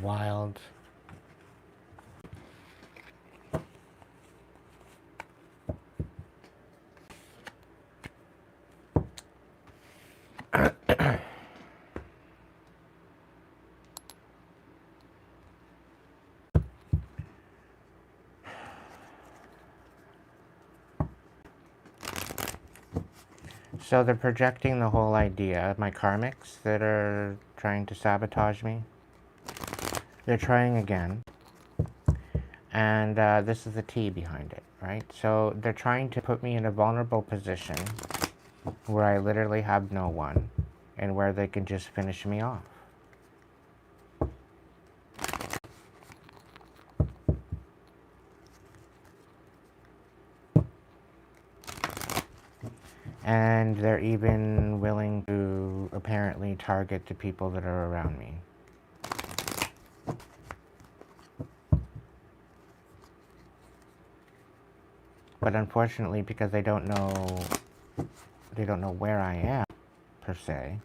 E: Wild. So they're projecting the whole idea. My karmics that are trying to sabotage me, they're trying again. And this is the T behind it, right? So they're trying to put me in a vulnerable position where I literally have no one and where they can just finish me off. And they're even willing to apparently target the people that are around me. But unfortunately, because they don't know where I am, per se,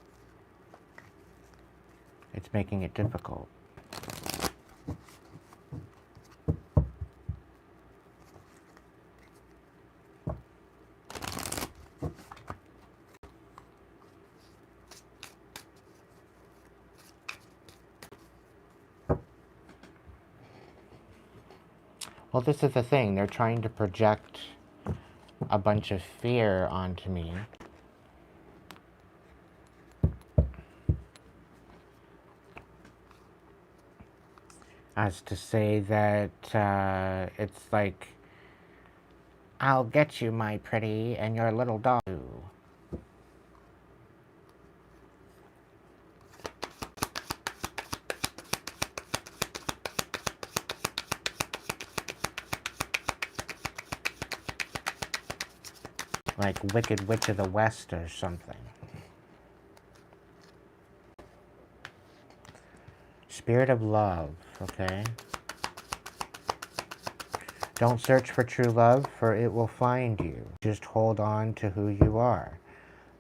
E: it's making it difficult. Well, this is the thing. They're trying to project a bunch of fear onto me. As to say that it's like, I'll get you, my pretty, and your little dog. Like Wicked Witch of the West or something. Spirit of love, okay? Don't search for true love, for it will find you. Just hold on to who you are.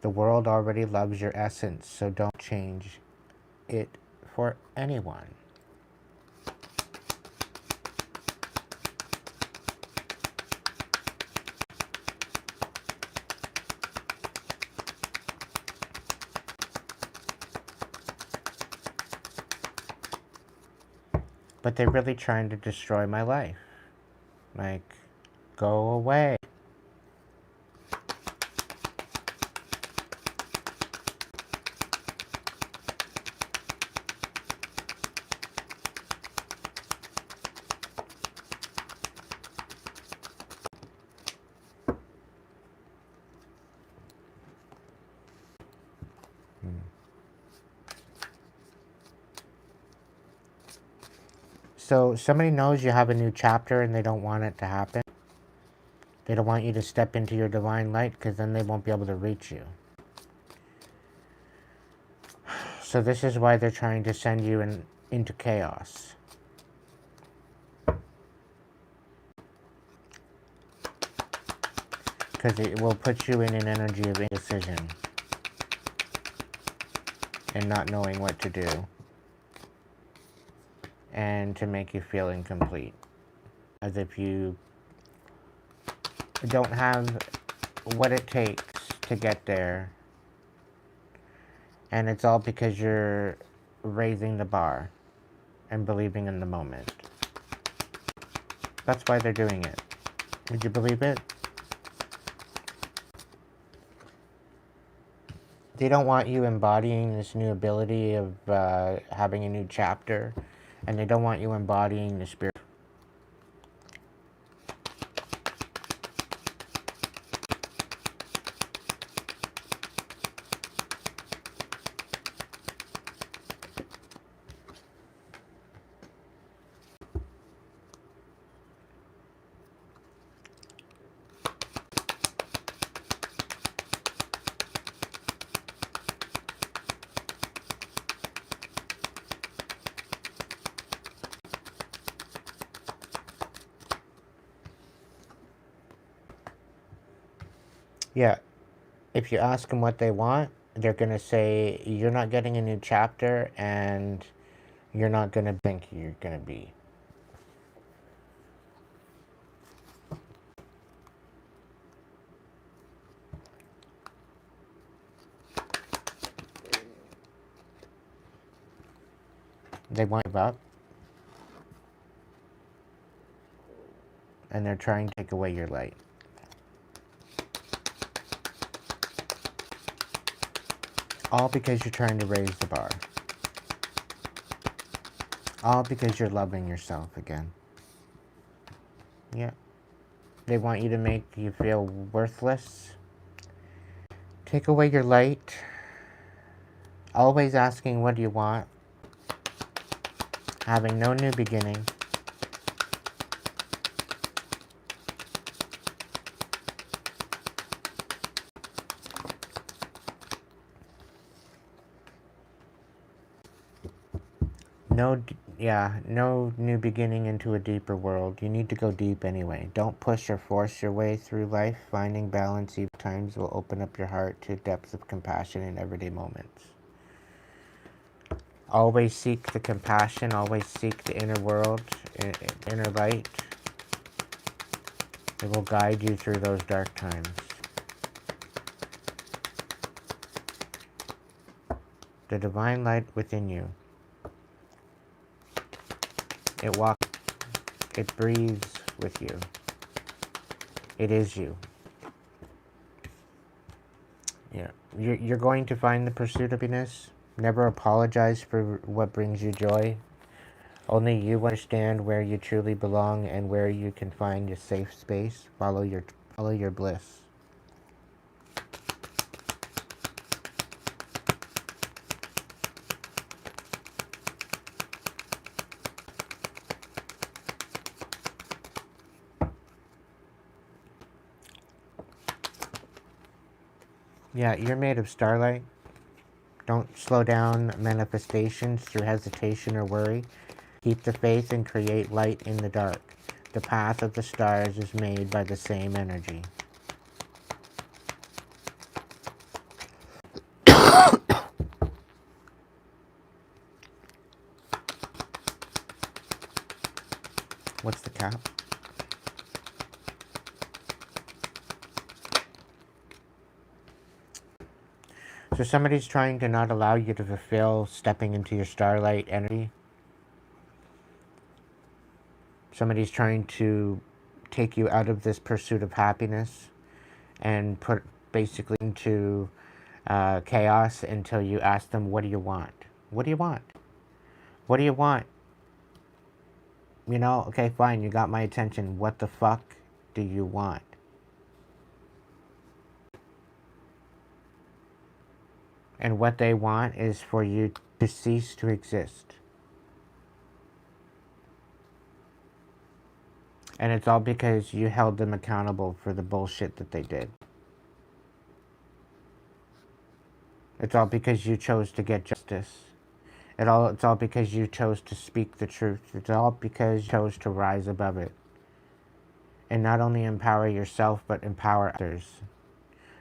E: The world already loves your essence, so don't change it for anyone. But they're really trying to destroy my life. Like, go away. So somebody knows you have a new chapter and they don't want it to happen. They don't want you to step into your divine light because then they won't be able to reach you. So this is why they're trying to send you into chaos. Because it will put you in an energy of indecision and not knowing what to do. And to make you feel incomplete. As if you don't have what it takes to get there. And it's all because you're raising the bar and believing in the moment. That's why they're doing it. Did you believe it? They don't want you embodying this new ability of having a new chapter. And they don't want you embodying the spirit. Yeah, if you ask them what they want, they're going to say, you're not getting a new chapter and you're not going to think you're going to be. They want to give up. And they're trying to take away your light. All because you're trying to raise the bar. All because you're loving yourself again. Yeah. They want you to make you feel worthless. Take away your light. Always asking, what do you want? Having no new beginning. No new beginning into a deeper world. You need to go deep anyway. Don't push or force your way through life. Finding balance each times will open up your heart to depths of compassion in everyday moments. Always seek the compassion. Always seek the inner world, inner light. It will guide you through those dark times. The divine light within you. It walks, it breathes with you. It is you. Yeah. You're going to find the pursuit of happiness. Never apologize for what brings you joy. Only you understand where you truly belong and where you can find a safe space. Follow your bliss. Yeah, you're made of starlight. Don't slow down manifestations through hesitation or worry. Keep the faith and create light in the dark. The path of the stars is made by the same energy. What's the cap? So somebody's trying to not allow you to fulfill stepping into your starlight energy. Somebody's trying to take you out of this pursuit of happiness and put basically into chaos until you ask them, what do you want? What do you want? What do you want? You know, okay, fine, you got my attention. What the fuck do you want? And what they want is for you to cease to exist. And it's all because you held them accountable for the bullshit that they did. It's all because you chose to get justice. It's all because you chose to speak the truth. It's all because you chose to rise above it. And not only empower yourself, but empower others.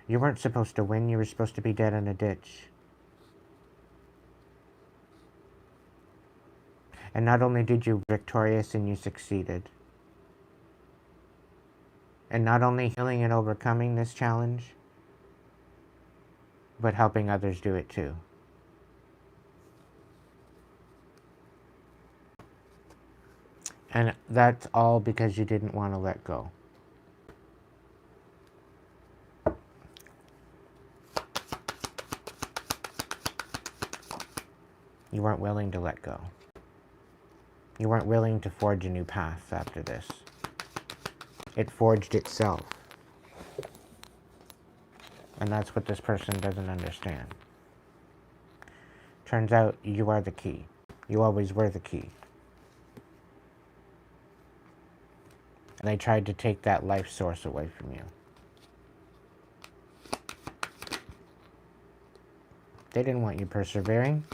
E: You weren't supposed to win, you were supposed to be dead in a ditch. And not only did you victorious and you succeeded. And not only healing and overcoming this challenge, but helping others do it too. And that's all because you didn't want to let go. You weren't willing to let go. You weren't willing to forge a new path after this. It forged itself. And that's what this person doesn't understand. Turns out you are the key. You always were the key. And they tried to take that life source away from you. They didn't want you persevering.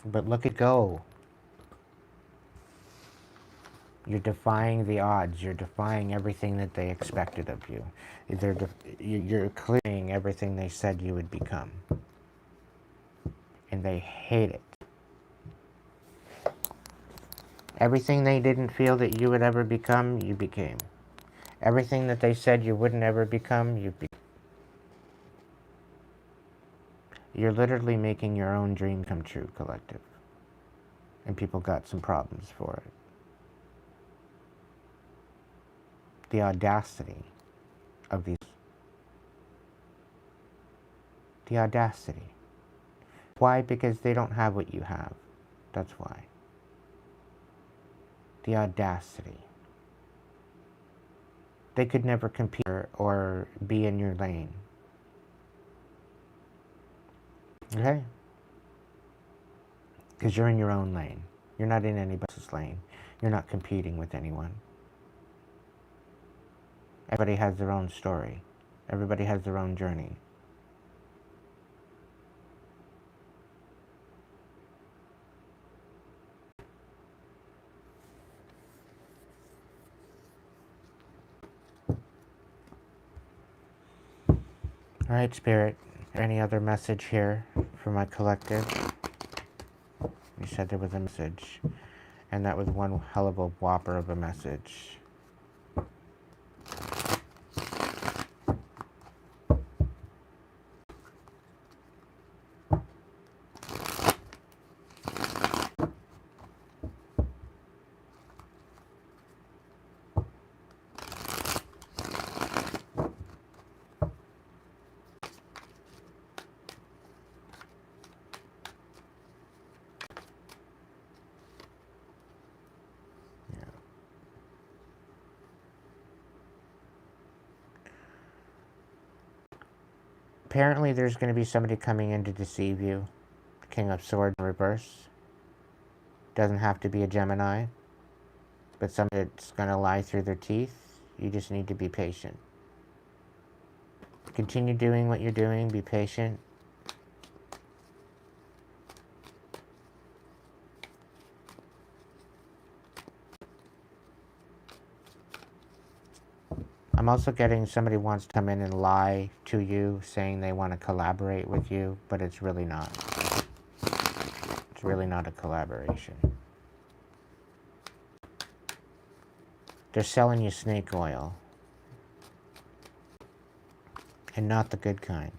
E: But look at go. You're defying the odds. You're defying everything that they expected of you. You're clearing everything they said you would become. And they hate it. Everything they didn't feel that you would ever become, you became. Everything that they said you wouldn't ever become, you became. You're literally making your own dream come true, collective. And people got some problems for it. The audacity of these. The audacity. Why? Because they don't have what you have. That's why. The audacity. They could never compete or be in your lane. Okay? Because you're in your own lane. You're not in anybody else's lane. You're not competing with anyone. Everybody has their own story. Everybody has their own journey. All right, Spirit. Any other message here for my collective? You said there was a message, and that was one hell of a whopper of a message. Apparently there's going to be somebody coming in to deceive you. King of Swords in reverse. Doesn't have to be a Gemini. But somebody that's going to lie through their teeth. You just need to be patient. Continue doing what you're doing. Be patient. I'm also getting somebody wants to come in and lie to you, saying they want to collaborate with you, but it's really not. It's really not a collaboration. They're selling you snake oil. And not the good kind.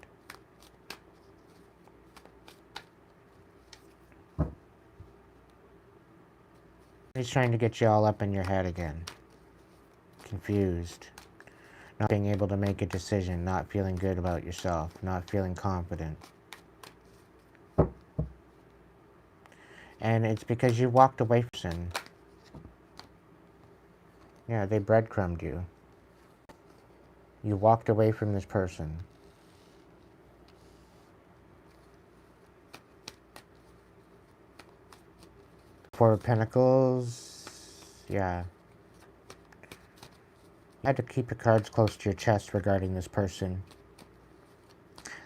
E: He's trying to get you all up in your head again. Confused. Not being able to make a decision, not feeling good about yourself, not feeling confident. And it's because you walked away from sin. Yeah, they breadcrumbed you. You walked away from this person. Four of Pentacles, yeah. You had to keep your cards close to your chest regarding this person.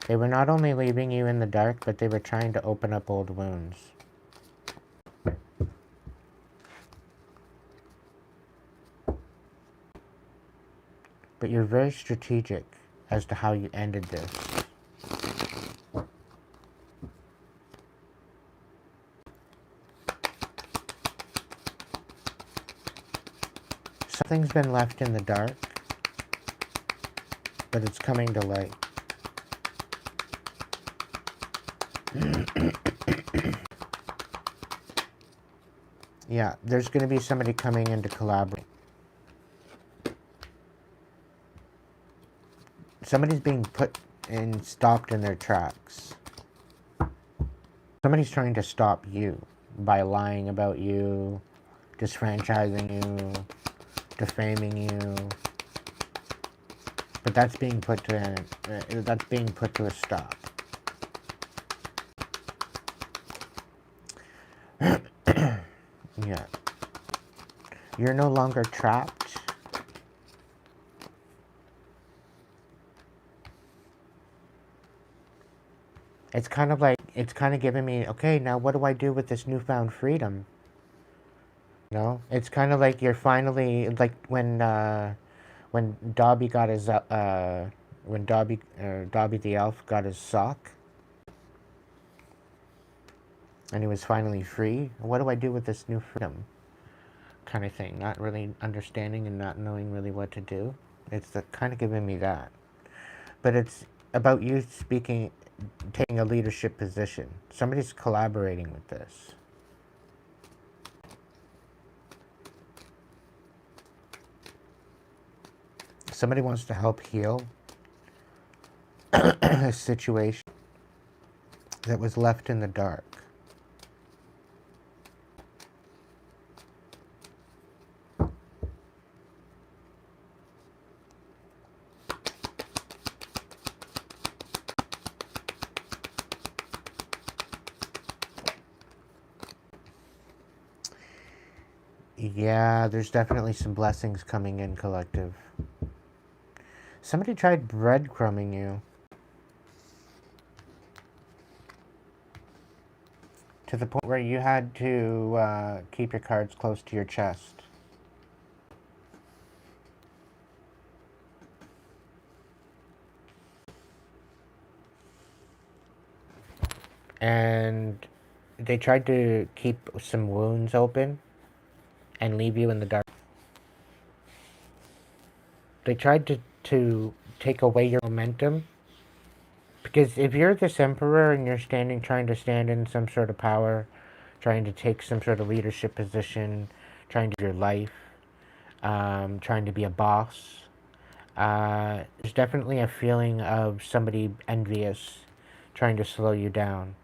E: They were not only leaving you in the dark, but they were trying to open up old wounds. But you're very strategic as to how you ended this. Something's been left in the dark, but it's coming to light. Yeah, there's going to be somebody coming in to collaborate. Somebody's being put and stopped in their tracks. Somebody's trying to stop you by lying about you, disfranchising you, defaming you. But that's being put to a stop. Yeah. You're no longer trapped. It's kind of giving me, okay, now what do I do with this newfound freedom? You know, it's kind of like you're finally, like when Dobby got his, when Dobby the elf got his sock, and he was finally free. What do I do with this new freedom? Kind of thing, not really understanding and not knowing really what to do. It's kind of giving me that, but it's about you taking a leadership position. Somebody's collaborating with this. Somebody wants to help heal a situation that was left in the dark. Yeah, there's definitely some blessings coming in, collective. Somebody tried breadcrumbing you. To the point where you had to keep your cards close to your chest. And they tried to keep some wounds open and leave you in the dark. They tried to take away your momentum. Because if you're this emperor and you're trying to stand in some sort of power, trying to take some sort of leadership position, trying to do your life, trying to be a boss, there's definitely a feeling of somebody envious, trying to slow you down,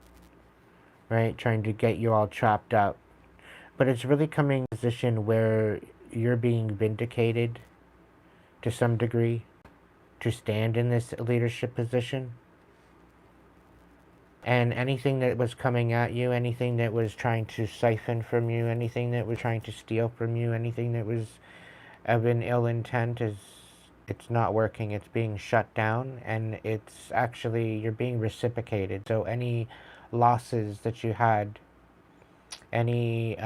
E: right? Trying to get you all trapped up. But it's really coming to a position where you're being vindicated to some degree to stand in this leadership position. And anything that was coming at you, anything that was trying to siphon from you, anything that was trying to steal from you, anything that was of an ill intent is it's not working, it's being shut down, and it's actually, you're being reciprocated. So any losses that you had, any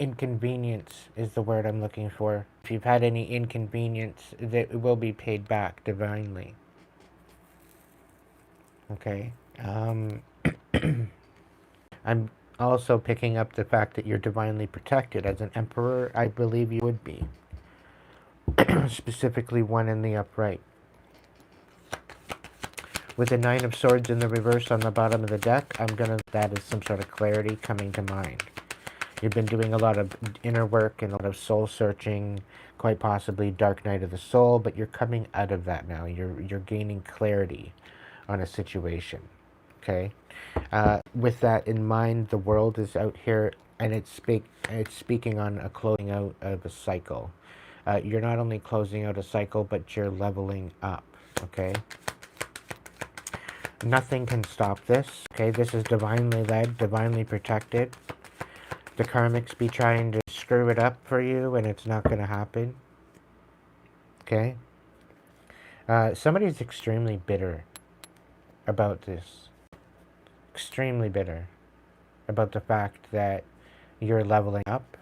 E: inconvenience is the word I'm looking for. If you've had any inconvenience, that will be paid back divinely. Okay. I'm also picking up the fact that you're divinely protected. As an emperor, I believe you would be. Specifically one in the upright. With the Nine of Swords in the reverse on the bottom of the deck, that is some sort of clarity coming to mind. You've been doing a lot of inner work and a lot of soul searching, quite possibly dark night of the soul, but you're coming out of that now. You're gaining clarity on a situation. Okay? With that in mind, the world is out here, and it's speaking on a closing out of a cycle. You're not only closing out a cycle, but you're leveling up. Okay? Nothing can stop this. Okay? This is divinely led, divinely protected. The karmics be trying to screw it up for you, and it's not going to happen. Okay? Somebody's extremely bitter about this. Extremely bitter about the fact that you're leveling up.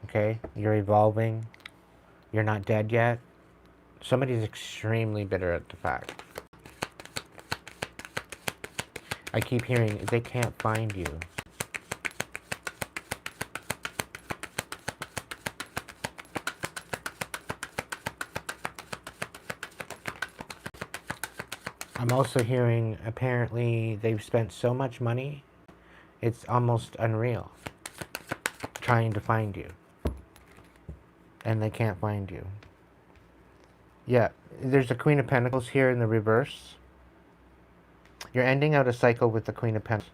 E: Okay? You're evolving. You're not dead yet. Somebody's extremely bitter at the fact. I keep hearing they can't find you. I'm also hearing apparently they've spent so much money, it's almost unreal, trying to find you. And they can't find you. Yeah, there's a Queen of Pentacles here in the reverse. You're ending out a cycle with the Queen of Pentacles.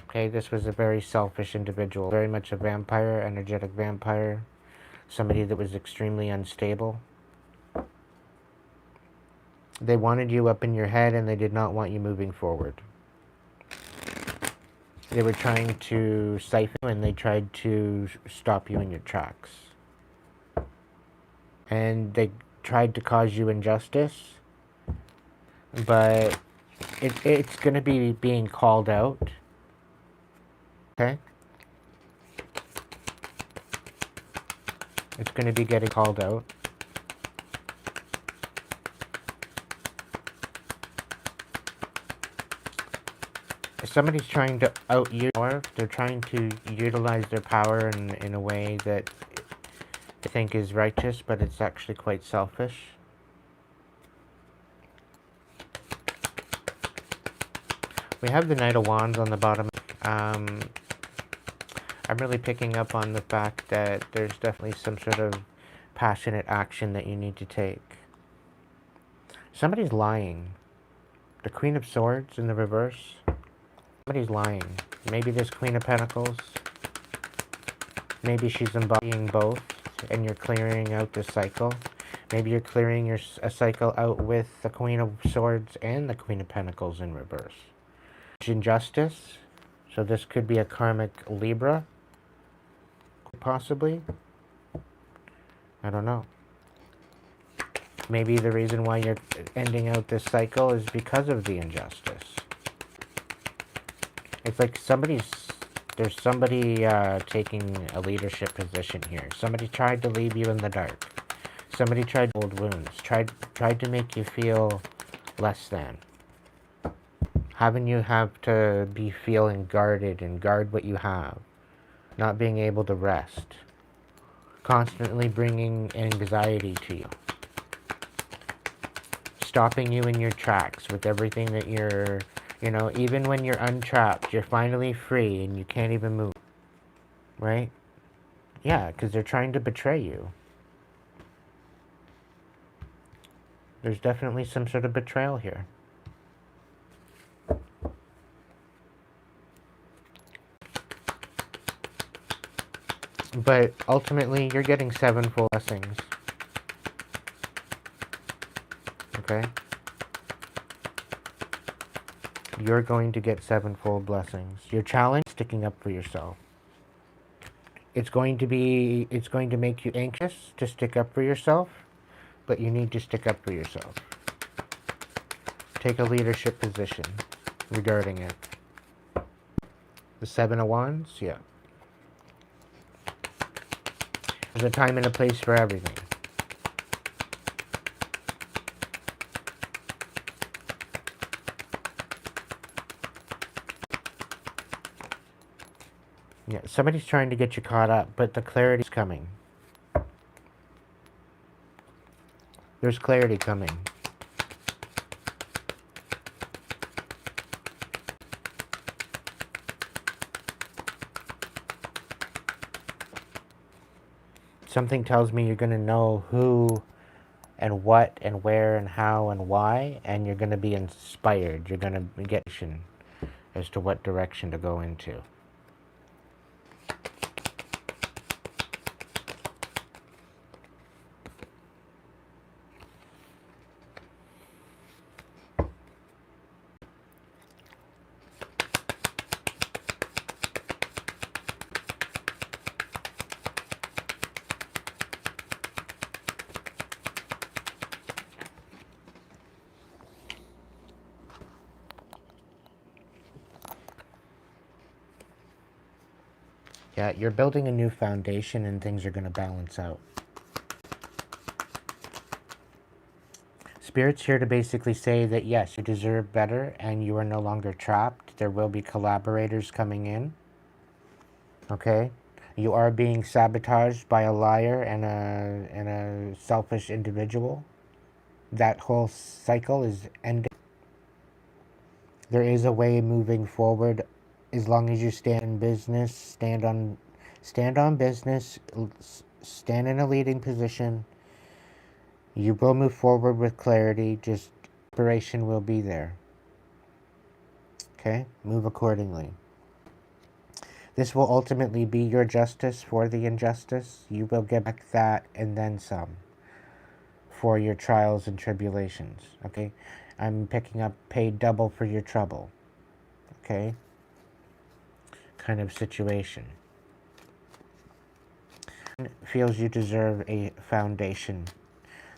E: Okay, this was a very selfish individual. Very much a vampire, energetic vampire. Somebody that was extremely unstable. They wanted you up in your head and they did not want you moving forward. They were trying to siphon you and they tried to stop you in your tracks. And they tried to cause you injustice. But it's going to be being called out. Okay? It's going to be getting called out. Somebody's trying to out you, or they're trying to utilize their power in a way that I think is righteous, but it's actually quite selfish. We have the Knight of Wands on the bottom. I'm really picking up on the fact that there's definitely some sort of passionate action that you need to take. Somebody's lying. The Queen of Swords in the reverse. Somebody's lying. Maybe this Queen of Pentacles. Maybe she's embodying both and you're clearing out this cycle. Maybe you're clearing a cycle out with the Queen of Swords and the Queen of Pentacles in reverse. Injustice. So this could be a karmic Libra. Possibly. I don't know. Maybe the reason why you're ending out this cycle is because of the injustice. It's like there's somebody taking a leadership position here. Somebody tried to leave you in the dark. Somebody tried to hold wounds. Tried to make you feel less than. Having you have to be feeling guarded and guard what you have. Not being able to rest. Constantly bringing anxiety to you. Stopping you in your tracks with everything that you're... You know, even when you're untrapped, you're finally free and you can't even move. Right? Yeah, because they're trying to betray you. There's definitely some sort of betrayal here. But ultimately, you're getting 7 full blessings. Okay? you're going to get sevenfold blessings. Your challenge, sticking up for yourself. It's going to make you anxious to stick up for yourself, but you need to stick up for yourself. Take a leadership position regarding it. The Seven of Wands, yeah. There's a time and a place for everything. Yeah, somebody's trying to get you caught up, but the clarity's coming. There's clarity coming. Something tells me you're going to know who and what and where and how and why, and you're going to be inspired. You're going to get as to what direction to go into. Yeah, you're building a new foundation and things are going to balance out. Spirit's here to basically say that yes, you deserve better and you are no longer trapped. There will be collaborators coming in. Okay? You are being sabotaged by a liar and a selfish individual. That whole cycle is ending. There is a way moving forward as long as you stand in business, stand on business, stand in a leading position. You will move forward with clarity. Just inspiration will be there. Okay? Move accordingly. This will ultimately be your justice for the injustice. You will get back that and then some for your trials and tribulations. Okay? I'm picking up paid double for your trouble. Okay? Kind of situation. Feels you deserve a foundation.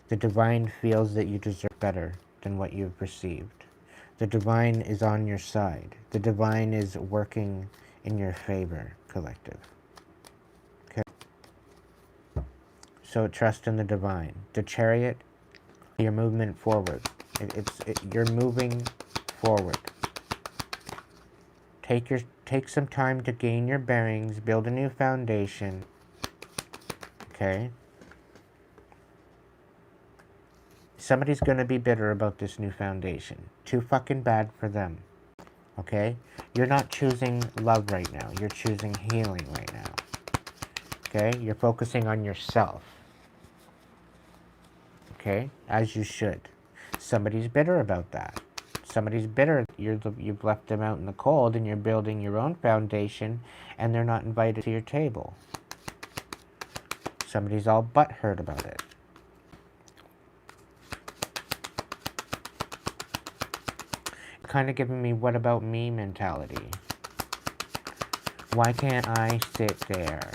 E: The divine feels that you deserve better than what you've received. The divine is on your side. The divine is working in your favor, collective. Okay? So trust in the divine. The Chariot, your movement forward. You're moving forward. Take some time to gain your bearings, build a new foundation. Okay? Somebody's going to be bitter about this new foundation. Too fucking bad for them. Okay? You're not choosing love right now. You're choosing healing right now. Okay? You're focusing on yourself. Okay? As you should. Somebody's bitter about that. Somebody's bitter. You've left them out in the cold and you're building your own foundation and they're not invited to your table. Somebody's all butthurt about it. Kind of giving me what about me mentality. Why can't I sit there?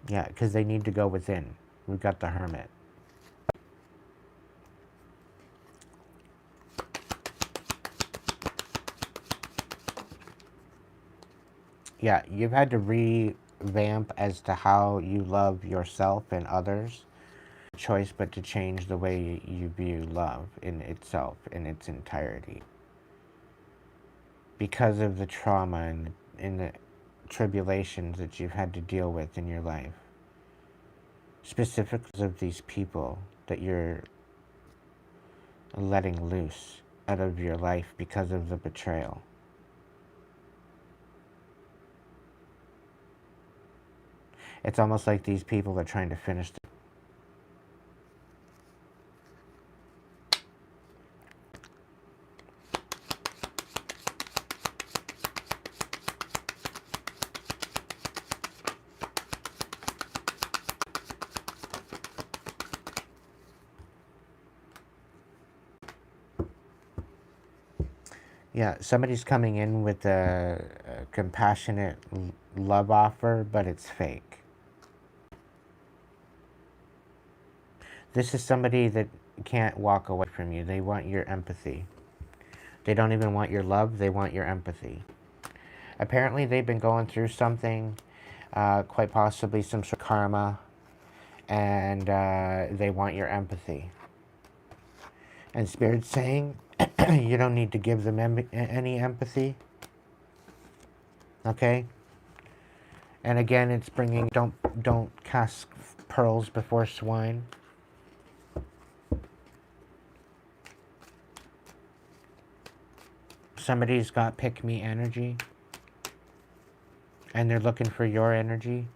E: Yeah, because they need to go within. We've got the Hermit. Yeah, you've had to revamp as to how you love yourself and others. Choice but to change the way you view love in itself, in its entirety. Because of the trauma and the tribulations that you've had to deal with in your life. Specifically of these people that you're letting loose out of your life because of the betrayal. It's almost like these people are trying to finish the Yeah, somebody's coming in with a compassionate love offer, but it's fake. This is somebody that can't walk away from you. They want your empathy. They don't even want your love, they want your empathy. Apparently they've been going through something, quite possibly some sort of karma, and they want your empathy. And Spirit's saying, you don't need to give them any empathy. Okay? And again, it's bringing, don't cast pearls before swine. Somebody's got pick-me energy, and they're looking for your energy.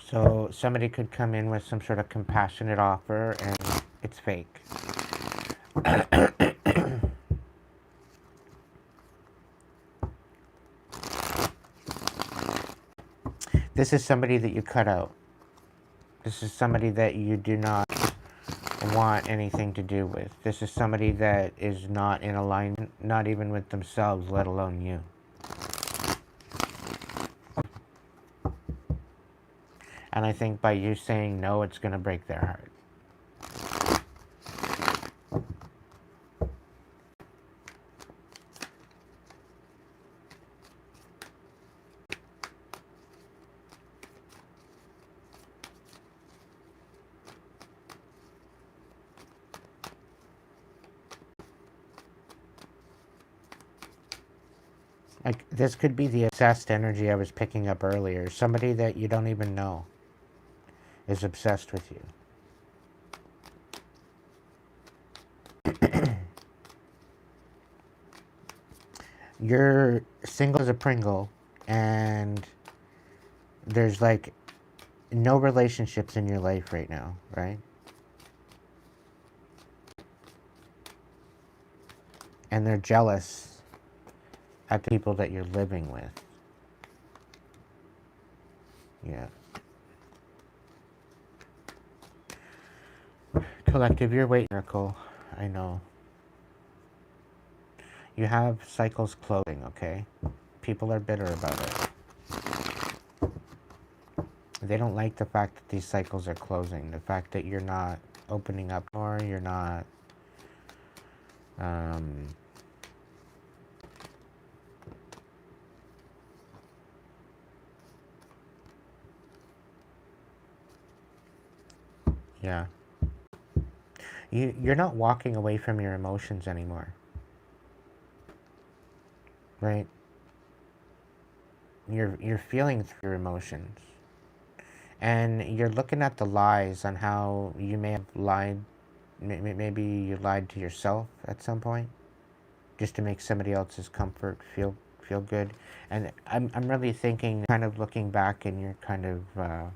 E: So somebody could come in with some sort of compassionate offer, and it's fake. This is somebody that you cut out. This is somebody that you do not want anything to do with. This is somebody that is not in alignment, not even with themselves, let alone you. And I think by you saying no, it's going to break their heart. Like, this could be the obsessed energy I was picking up earlier. Somebody that you don't even know is obsessed with you. You're single as a Pringle, and there's like no relationships in your life right now, right? And they're jealous at the people that you're living with. Yeah. Collective, you're waiting, Miracle. I know. You have cycles closing, okay? People are bitter about it. They don't like the fact that these cycles are closing. The fact that you're not opening up more, you're not... yeah. You're not walking away from your emotions anymore. Right? You're feeling through your emotions. And you're looking at the lies on how you may have lied. Maybe you lied to yourself at some point, just to make somebody else's comfort feel good. And I'm really thinking, kind of looking back, and you're kind of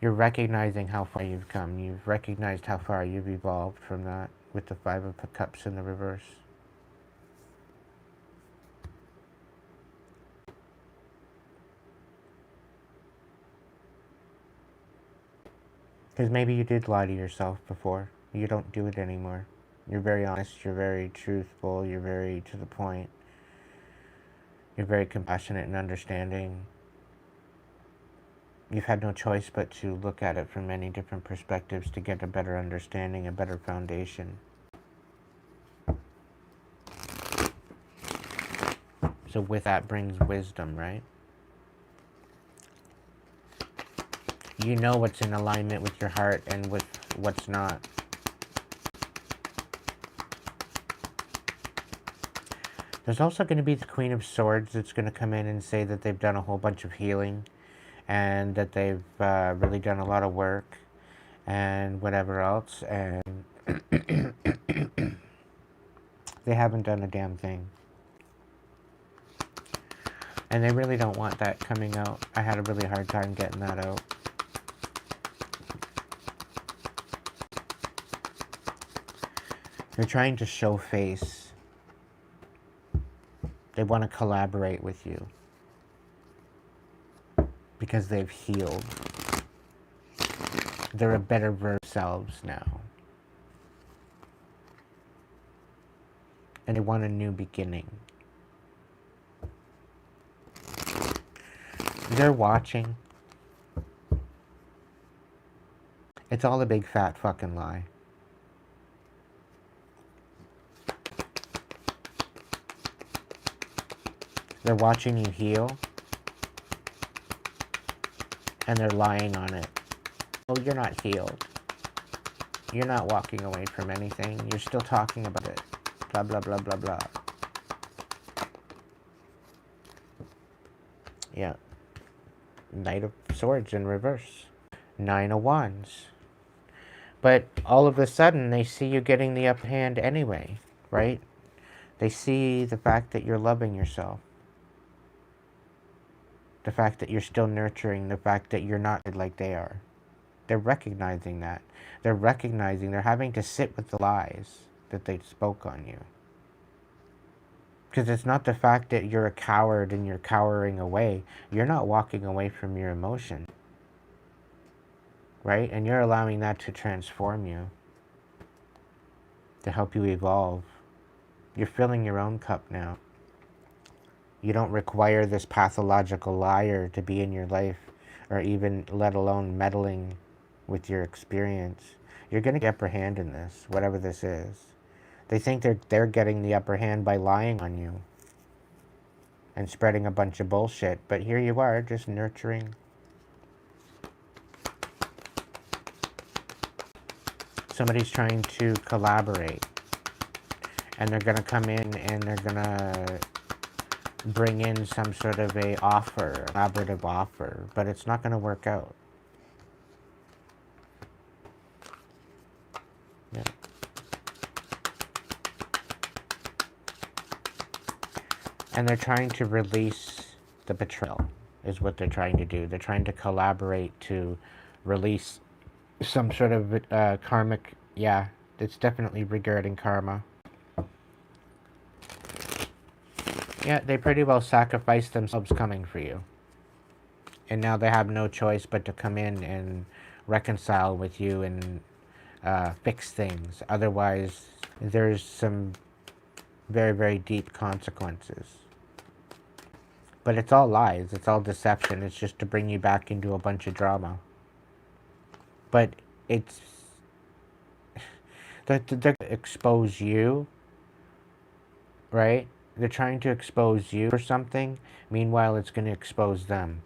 E: you're recognizing how far you've come. You've recognized how far you've evolved from that, with the Five of Cups in the reverse. Because maybe you did lie to yourself before. You don't do it anymore. You're very honest, you're very truthful, you're very to the point. You're very compassionate and understanding. You've had no choice but to look at it from many different perspectives to get a better understanding, a better foundation. So with that brings wisdom, right? You know what's in alignment with your heart and with what's not. There's also going to be the Queen of Swords that's going to come in and say that they've done a whole bunch of healing, and that they've really done a lot of work and whatever else, and they haven't done a damn thing. And they really don't want that coming out. I had a really hard time getting that out. They're trying to show face. They want to collaborate with you because they've healed. They're a better version themselves now. And they want a new beginning. They're watching. It's all a big fat fucking lie. They're watching you heal. And they're lying on it. Oh, you're not healed. You're not walking away from anything. You're still talking about it. Blah, blah, blah, blah, blah. Yeah. Knight of Swords in reverse. Nine of Wands. But all of a sudden, they see you getting the upper hand anyway, right? They see the fact that you're loving yourself. The fact that you're still nurturing. The fact that you're not like they are. They're recognizing that. They're recognizing they're having to sit with the lies that they spoke on you. Because it's not the fact that you're a coward and you're cowering away. You're not walking away from your emotion. Right? And you're allowing that to transform you. To help you evolve. You're filling your own cup now. You don't require this pathological liar to be in your life. Or even, let alone, meddling with your experience. You're going to get upper hand in this. Whatever this is. They think they're getting the upper hand by lying on you. And spreading a bunch of bullshit. But here you are, just nurturing. Somebody's trying to collaborate. And they're going to come in and they're going to bring in some sort of a offer, collaborative offer. But it's not going to work out. Yeah. And they're trying to release the betrayal, is what they're trying to do. They're trying to collaborate to release some sort of karmic, yeah, it's definitely regarding karma. Yeah, they pretty well sacrificed themselves coming for you. And now they have no choice but to come in and reconcile with you and fix things. Otherwise, there's some very, very deep consequences. But it's all lies. It's all deception. It's just to bring you back into a bunch of drama. But it's... They're to expose you, right? They're trying to expose you for something. Meanwhile, it's going to expose them.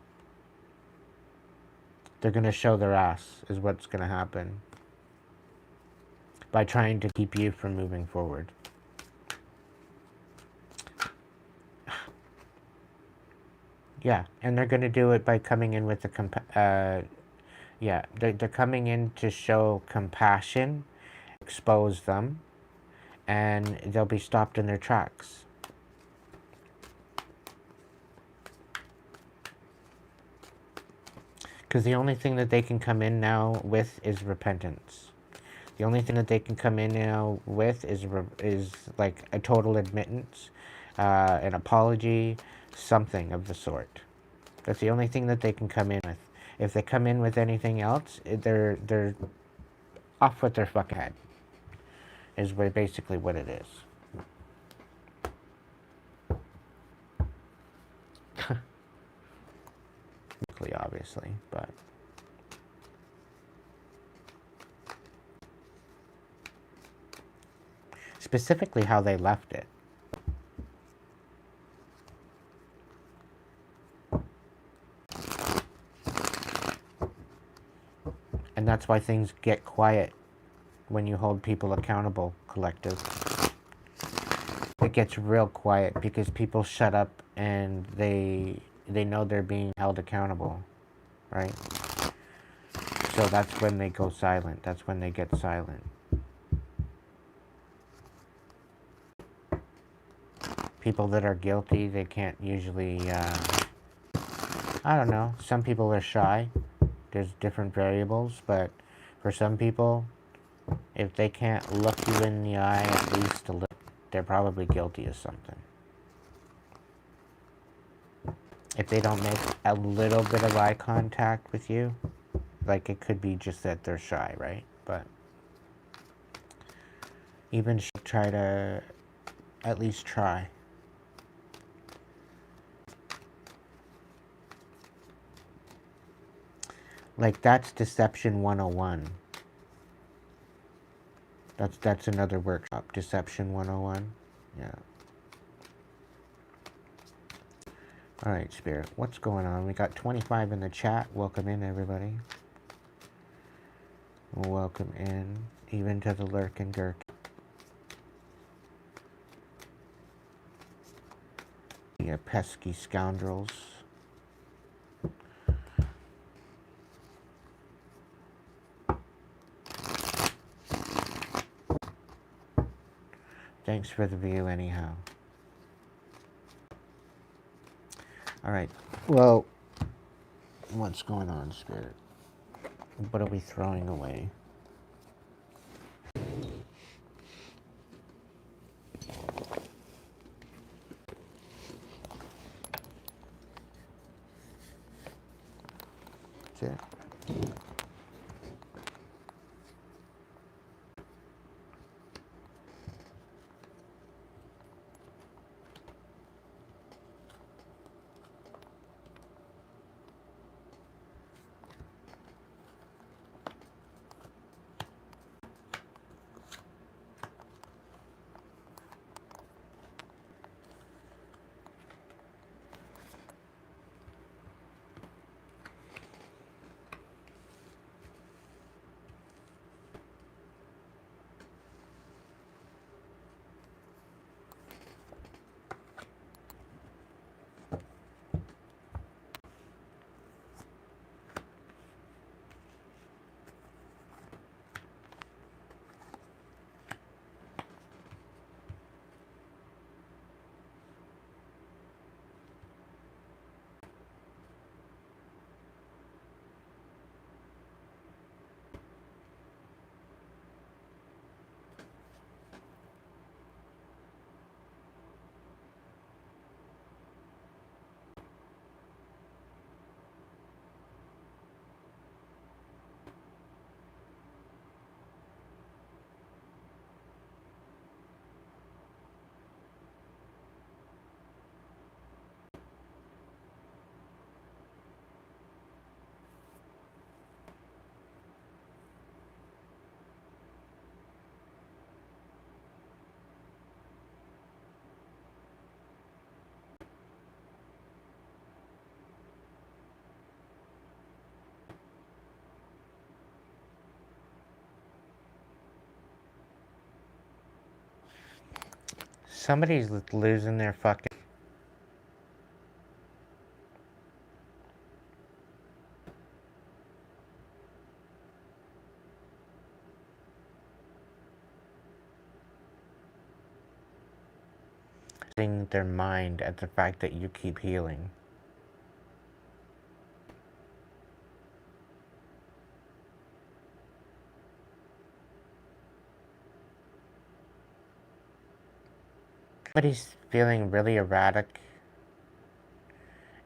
E: They're going to show their ass, is what's going to happen. By trying to keep you from moving forward. Yeah, and they're going to do it by coming in with the yeah, they're coming in to show compassion, expose them, and they'll be stopped in their tracks. Because the only thing that they can come in now with is repentance. The only thing that they can come in now with is like a total admittance, an apology, something of the sort. That's the only thing that they can come in with. If they come in with anything else, they're off with their fucking head. Is basically what it is. Obviously, but specifically how they left it. And that's why things get quiet when you hold people accountable, collective. It gets real quiet because people shut up and they know they're being held accountable, right? So that's when they go silent. That's when they get silent. People that are guilty, they can't usually, I don't know. Some people are shy. There's different variables, but for some people, if they can't look you in the eye at least a little, they're probably guilty of something. If they don't make a little bit of eye contact with you, like it could be just that they're shy, right? but even try to at least try. Like, that's Deception 101. That's another workshop. Deception 101. Yeah. Alright, Spirit. What's going on? We got 25 in the chat. Welcome in, everybody. Welcome in. Even to the lurk and gurk. You pesky scoundrels. Thanks for the view anyhow. Alright, well, what's going on, Spirit? What are we throwing away? That's it. Somebody's losing their fucking... their mind at the fact that you keep healing. Somebody's feeling really erratic,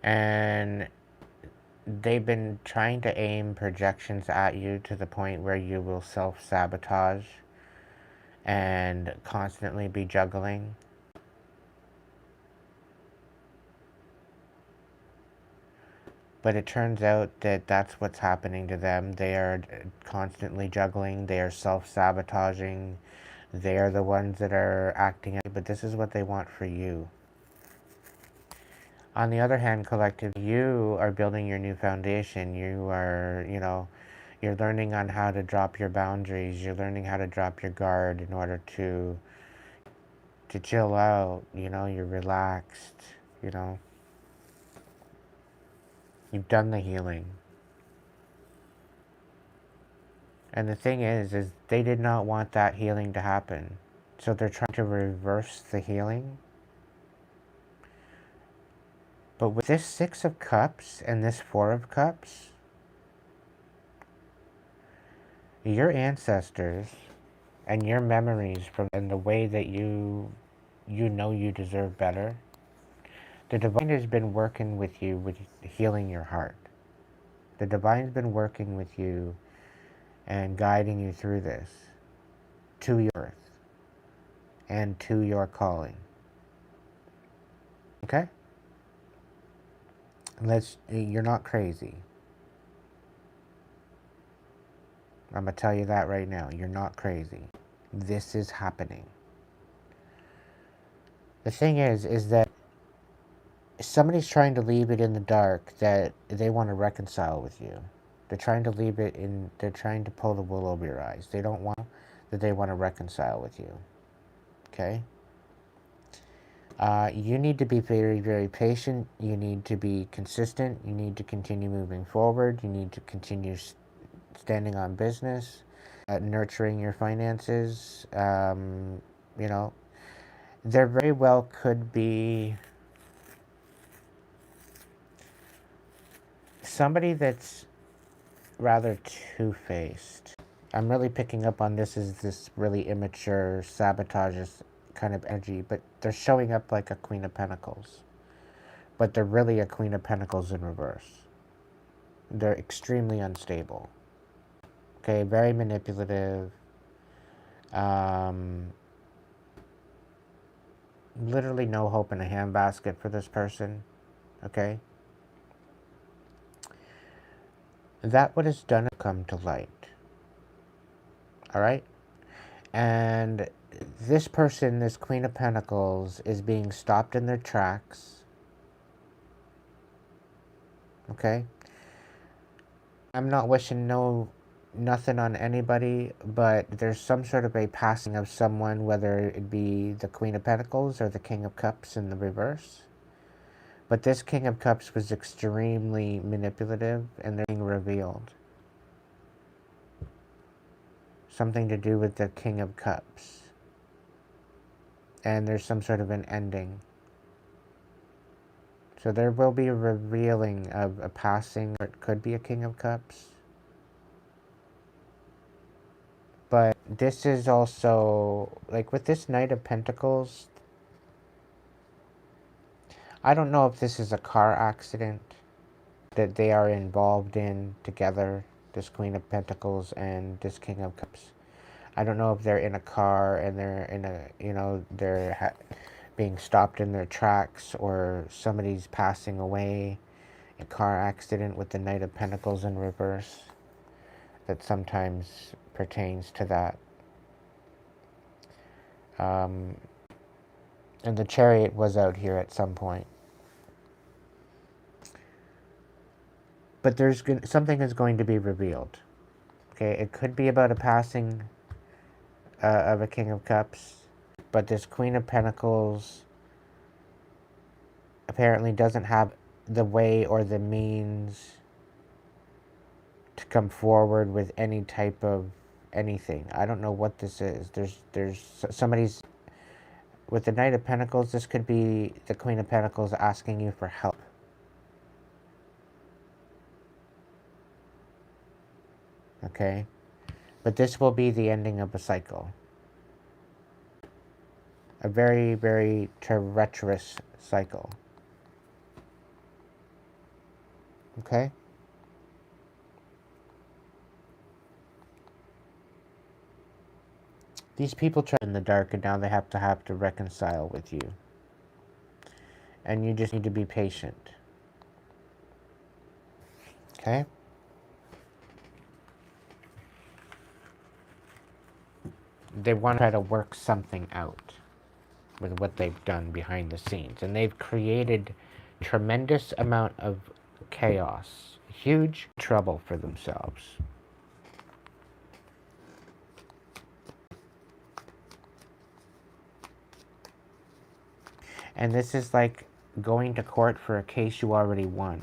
E: and they've been trying to aim projections at you to the point where you will self-sabotage and constantly be juggling. But it turns out that that's what's happening to them. They are constantly juggling, they are self-sabotaging, they are the ones that are acting out, but this is what they want for you. On the other hand, collective, you are building your new foundation. You are, you're learning on how to drop your boundaries. You're learning how to drop your guard in order to chill out, you're relaxed, You've done the healing. And the thing is they did not want that healing to happen. So they're trying to reverse the healing. But with this 6 of Cups and this 4 of Cups, your ancestors and your memories from and the way that you know you deserve better, the Divine has been working with you with healing your heart. The Divine's been working with you and guiding you through this to your earth and to your calling. Okay? You're not crazy. I'm going to tell you that right now. You're not crazy. This is happening. The thing is that somebody's trying to leave it in the dark that they want to reconcile with you. They're trying to leave it in, they're trying to pull the wool over your eyes. They don't want that they want to reconcile with you. Okay? You need to be very, very patient. You need to be consistent. You need to continue moving forward. You need to continue standing on business, nurturing your finances. You know, there very well could be somebody that's rather two-faced. I'm really picking up on this as this really immature, sabotageous kind of energy, but they're showing up like a Queen of Pentacles. But they're really a Queen of Pentacles in reverse. They're extremely unstable. Okay, very manipulative. Literally no hope in a handbasket for this person. Okay? That what is done come to light. Alright? And this person, this Queen of Pentacles, is being stopped in their tracks. Okay? I'm not wishing nothing on anybody, but there's some sort of a passing of someone, whether it be the Queen of Pentacles or the King of Cups in the reverse. But this King of Cups was extremely manipulative, and they're being revealed. Something to do with the King of Cups. And there's some sort of an ending. So there will be a revealing of a passing, or it could be a King of Cups. But this is also, like with this Knight of Pentacles, I don't know if this is a car accident that they are involved in together, this Queen of Pentacles and this King of Cups. I don't know if they're in a car and they're in a, you know, they're being stopped in their tracks, or somebody's passing away, a car accident with the Knight of Pentacles in reverse. That sometimes pertains to that. And the Chariot was out here at some point. But something is going to be revealed. Okay, it could be about a passing of a King of Cups, but this Queen of Pentacles apparently doesn't have the way or the means to come forward with any type of anything. I don't know what this is. There's somebody's with the Knight of Pentacles. This could be the Queen of Pentacles asking you for help. Okay, but this will be the ending of a cycle. A very, very treacherous cycle. Okay? These people try in the dark, and now they have to reconcile with you. And you just need to be patient. Okay? They want to try to work something out with what they've done behind the scenes. And they've created tremendous amount of chaos, huge trouble for themselves. And this is like going to court for a case you already won.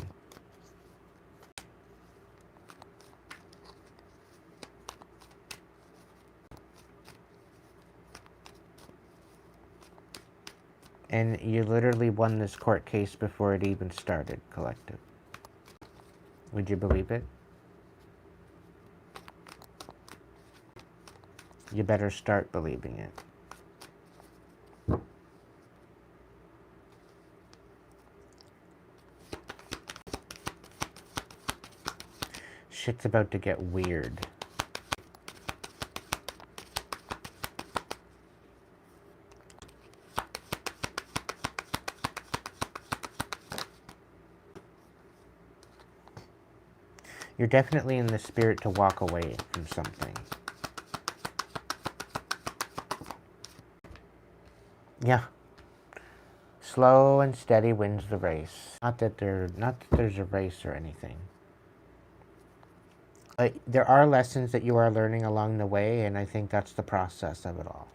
E: And you literally won this court case before it even started, Collective. Would you believe it? You better start believing it. Shit's about to get weird. You're definitely in the spirit to walk away from something. Yeah. Slow and steady wins the race. Not that there's a race or anything. But there are lessons that you are learning along the way, and I think that's the process of it all.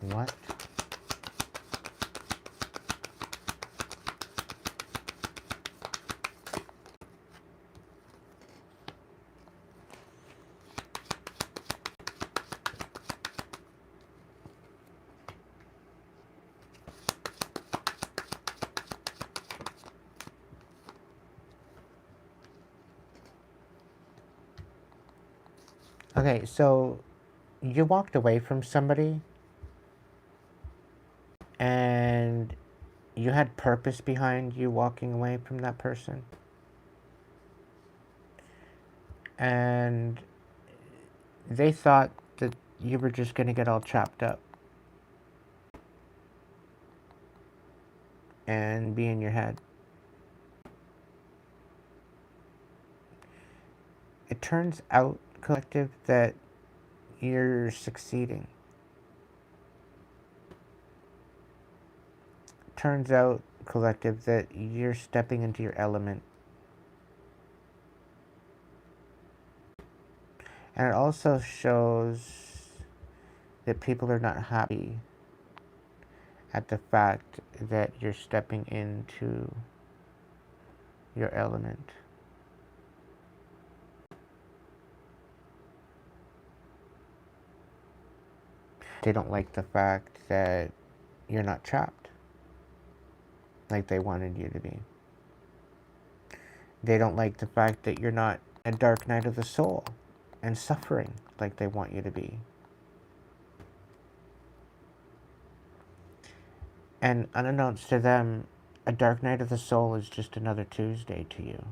E: What? Okay, so you walked away from somebody and you had purpose behind you walking away from that person. And they thought that you were just going to get all chopped up and be in your head. It turns out, collective, that you're succeeding. Turns out, collective, that you're stepping into your element. And it also shows that people are not happy at the fact that you're stepping into your element. They don't like the fact that you're not trapped like they wanted you to be. They don't like the fact that you're not a dark night of the soul and suffering like they want you to be. And unbeknownst to them, a dark night of the soul is just another Tuesday to you.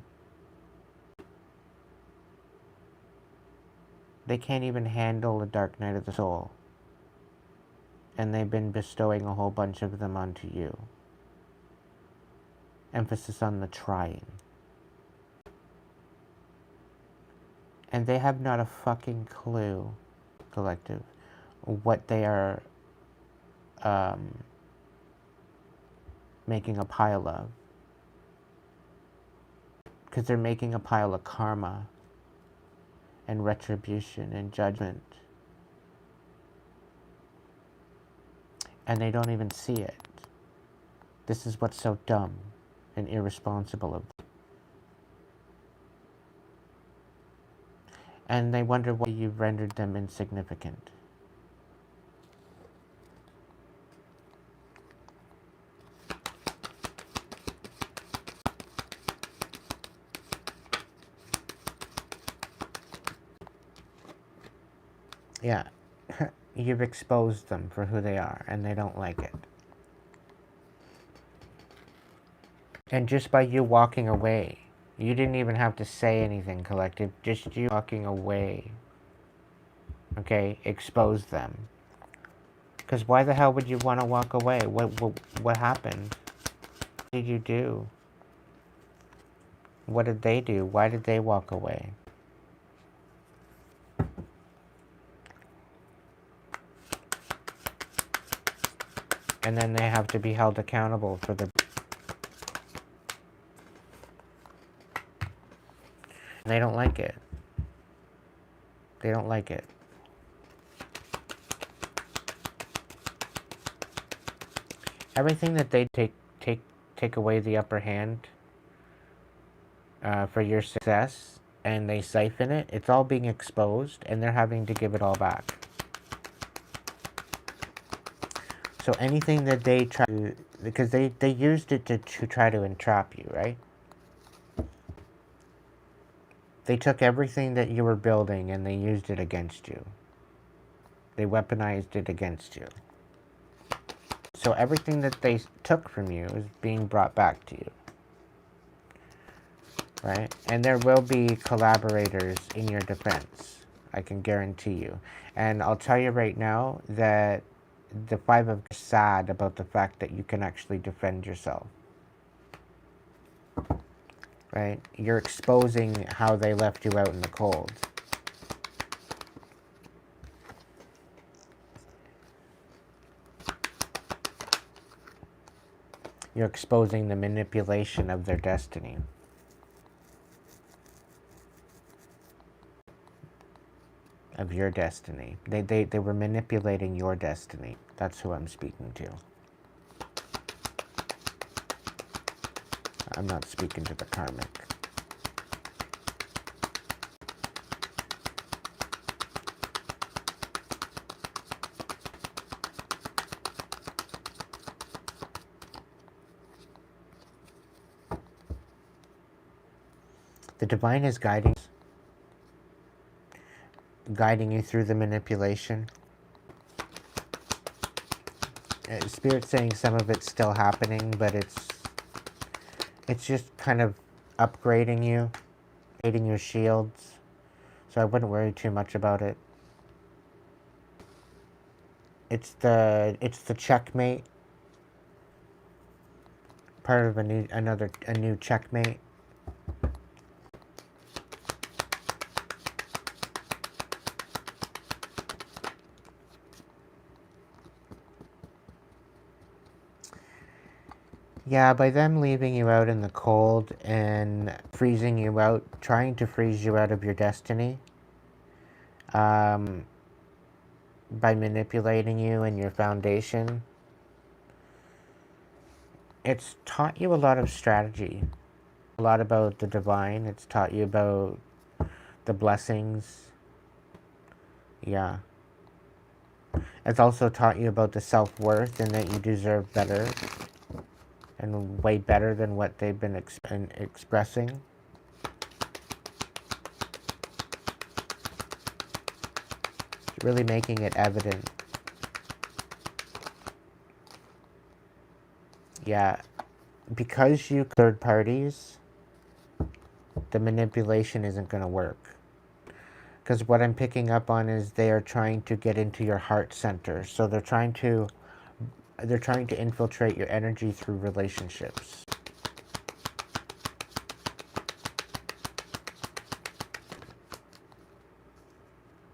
E: They can't even handle a dark night of the soul. And they've been bestowing a whole bunch of them onto you. Emphasis on the trying. And they have not a fucking clue, collective, what they are making a pile of. Because they're making a pile of karma and retribution and judgment. And they don't even see it. This is what's so dumb and irresponsible of them. And they wonder why you've rendered them insignificant. Yeah, you've exposed them for who they are, and they don't like it. And just by you walking away, you didn't even have to say anything, collective. Just you walking away, okay, exposed them. Because why the hell would you want to walk away? What happened? What did you do? What did they do? Why did they walk away? And then they have to be held accountable for their... They don't like it. They don't like it. Everything that they take away the upper hand for your success, and they siphon it, it's all being exposed, and they're having to give it all back. So anything that they try to, because they used it to try to entrap you, right? They took everything that you were building and they used it against you. They weaponized it against you. So everything that they took from you is being brought back to you. Right? And there will be collaborators in your defense. I can guarantee you. And I'll tell you right now that the Five of is sad about the fact that you can actually defend yourself. Right? You're exposing how they left you out in the cold. You're exposing the manipulation of their destiny. Of your destiny. They were manipulating your destiny. That's who I'm speaking to. I'm not speaking to the karmic. The divine is guiding you through the manipulation. Spirit's saying some of it's still happening, but it's just kind of upgrading you, upgrading your shields. So I wouldn't worry too much about it. It's the checkmate. Part of a new checkmate. Yeah, by them leaving you out in the cold and freezing you out, trying to freeze you out of your destiny, by manipulating you and your foundation, it's taught you a lot of strategy, a lot about the divine. It's taught you about the blessings. Yeah. It's also taught you about the self-worth and that you deserve better. And way better than what they've been expressing. It's really making it evident. Yeah, because you third parties, the manipulation isn't going to work. Because what I'm picking up on is they are trying to get into your heart center. So they're trying to infiltrate your energy through relationships.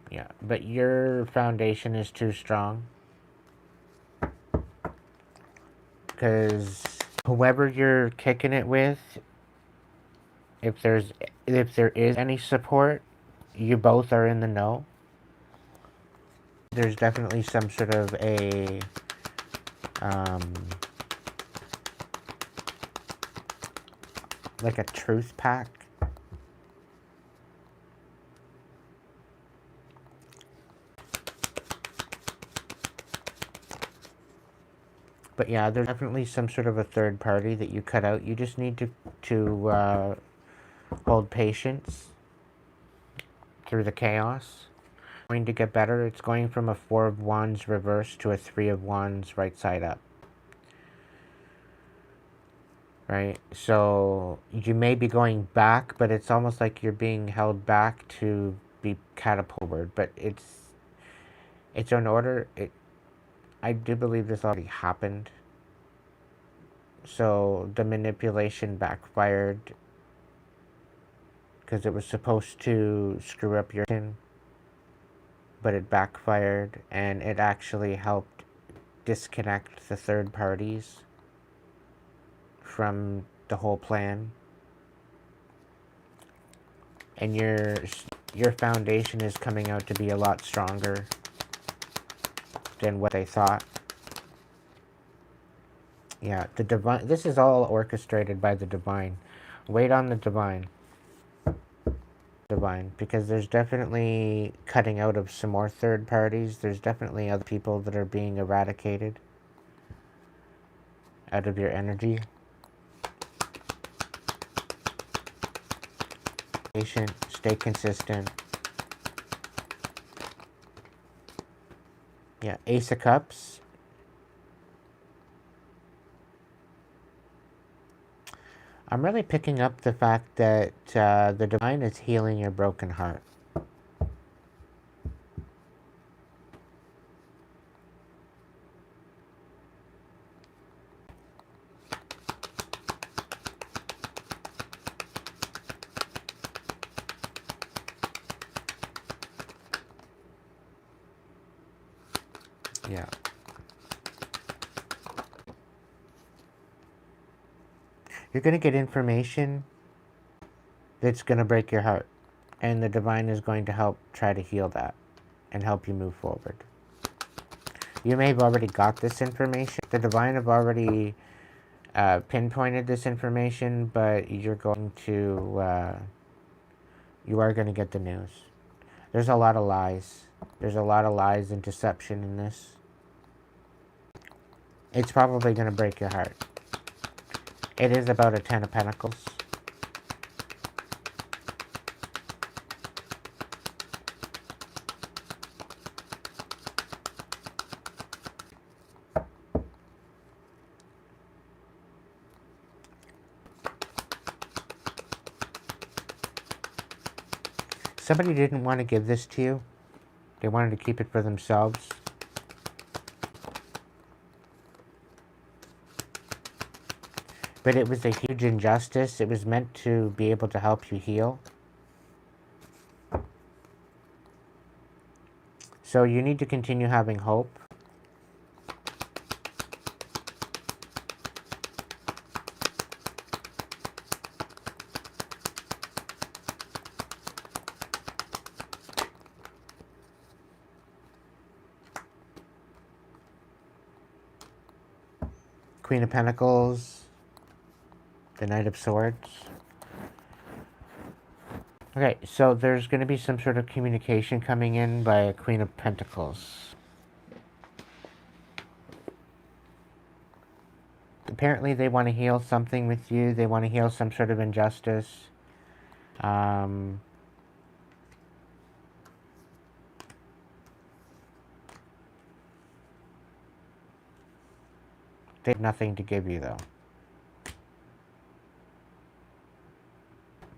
E: Yeah, but your foundation is too strong. Because whoever you're kicking it with, if there is any support, you both are in the know. There's definitely some sort of a like a truth pact. But yeah, there's definitely some sort of a third party that you cut out. You just need to hold patience through the chaos. It's going to get better. It's going from a 4 of Wands reverse to a 3 of Wands right side up. Right? So you may be going back, but it's almost like you're being held back to be catapulted. But it's in order. I do believe this already happened. So the manipulation backfired because it was supposed to screw up your skin, but it backfired, and it actually helped disconnect the third parties from the whole plan. And your foundation is coming out to be a lot stronger than what they thought. Yeah, the divine. This is all orchestrated by the divine. Wait on the divine. Because there's definitely cutting out of some more third parties. There's definitely other people that are being eradicated out of your energy. Patient, Stay consistent. Yeah, Ace of Cups. I'm really picking up the fact that the divine is healing your broken heart. Yeah. You're going to get information that's going to break your heart. And the divine is going to help try to heal that and help you move forward. You may have already got this information. The divine have already pinpointed this information, but you're going to, you are going to get the news. There's a lot of lies. There's a lot of lies and deception in this. It's probably going to break your heart. It is about a 10 of Pentacles. Somebody didn't want to give this to you. They wanted to keep it for themselves. But it was a huge injustice. It was meant to be able to help you heal. So you need to continue having hope. Queen of Pentacles. The Knight of Swords. Okay, so there's going to be some sort of communication coming in by a Queen of Pentacles. Apparently they want to heal something with you. They want to heal some sort of injustice. They have nothing to give you, though.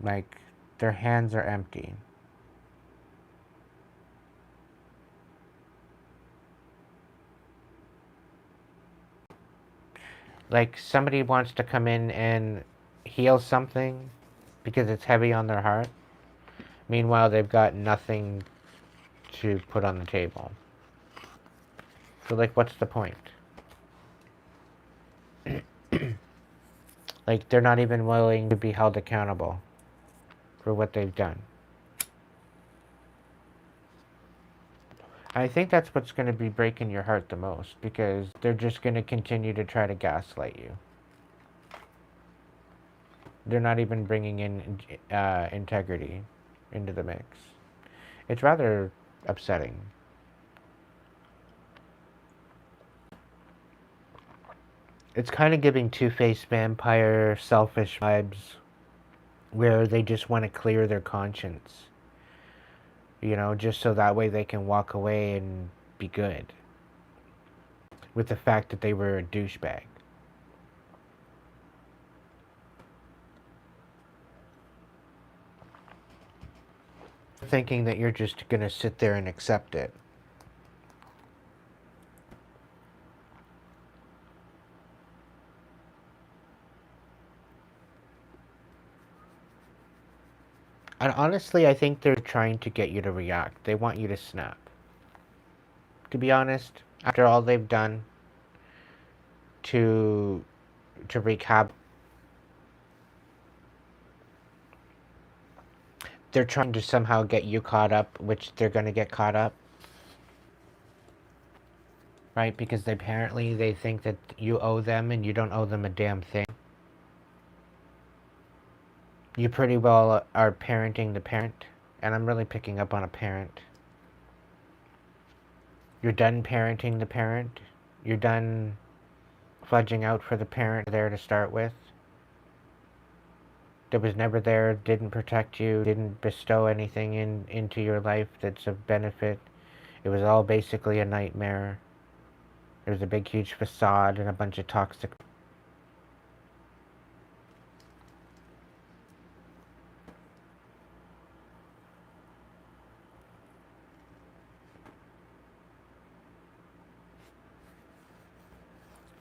E: Like, their hands are empty. Like, somebody wants to come in and heal something because it's heavy on their heart. Meanwhile, they've got nothing to put on the table. So, like, what's the point? Like, they're not even willing to be held accountable for what they've done. I think that's what's going to be breaking your heart the most, because they're just going to continue to try to gaslight you. They're not even bringing in integrity into the mix. It's rather upsetting. It's kind of giving two-faced vampire, selfish vibes, where they just want to clear their conscience. You know, just so that way they can walk away and be good with the fact that they were a douchebag. Thinking that you're just going to sit there and accept it. And honestly, I think they're trying to get you to react. They want you to snap. To be honest, after all they've done to wreak havoc, they're trying to somehow get you caught up, which they're going to get caught up. Right? Because they think that you owe them and you don't owe them a damn thing. You pretty well are parenting the parent, and I'm really picking up on a parent. You're done parenting the parent. You're done fudging out for the parent there to start with. that was never there, didn't protect you, didn't bestow anything into your life that's of benefit. It was all basically a nightmare. There was a big, huge facade and a bunch of toxic.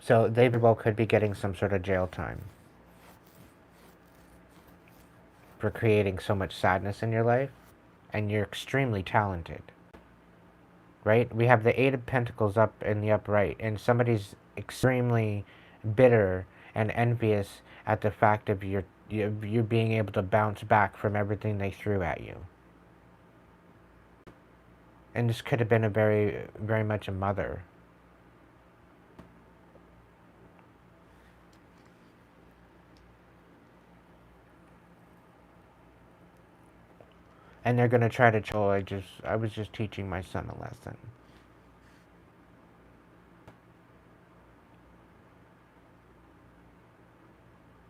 E: So they very well could be getting some sort of jail time for creating so much sadness in your life, and you're extremely talented. Right? We have the Eight of Pentacles up in the upright, and somebody's extremely bitter and envious at the fact of you being able to bounce back from everything they threw at you. And this could have been a very, very much a mother. And they're gonna try to. Oh, I was just teaching my son a lesson.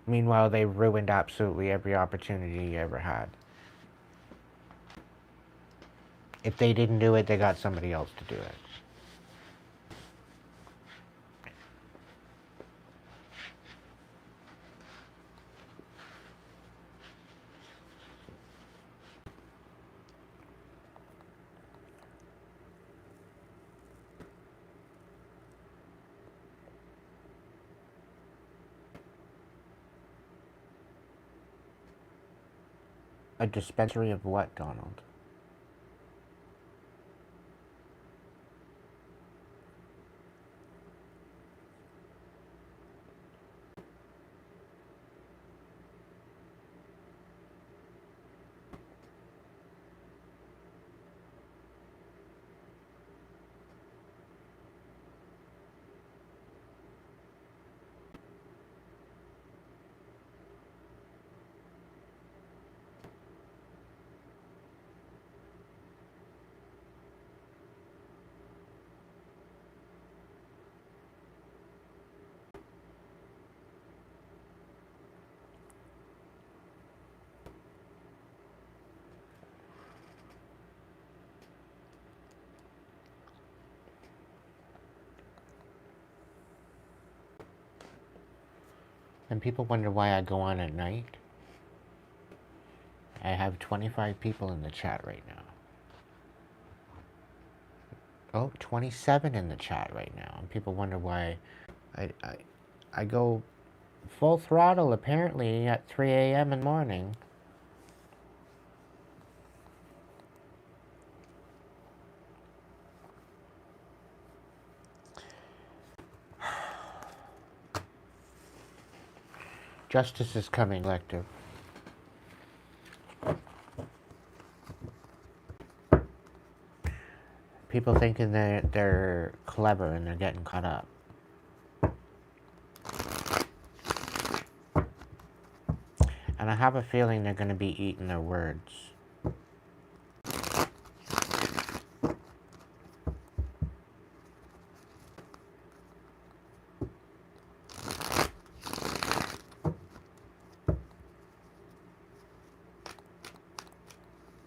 E: Meanwhile, they ruined absolutely every opportunity you ever had. If they didn't do it, they got somebody else to do it. A dispensary of what, Donald? And people wonder why I go on at night. I have 25 people in the chat right now. Oh, 27 in the chat right now. And people wonder why I go full throttle apparently at 3 a.m. in the morning. Justice is coming, collective. People thinking they're clever and they're getting caught up. And I have a feeling they're going to be eating their words.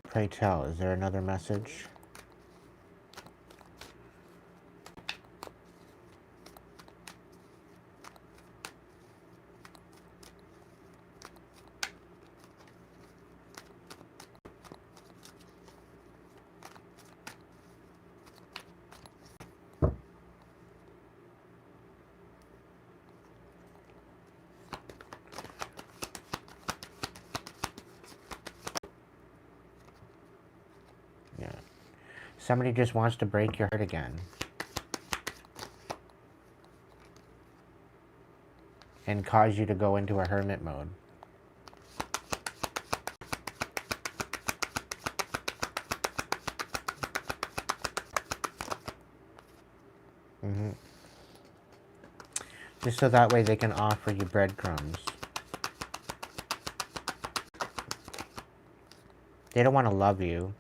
E: Pray tell, is there another message? Somebody just wants to break your heart again. And cause you to go into a hermit mode. Just so that way they can offer you breadcrumbs. They don't want to love you.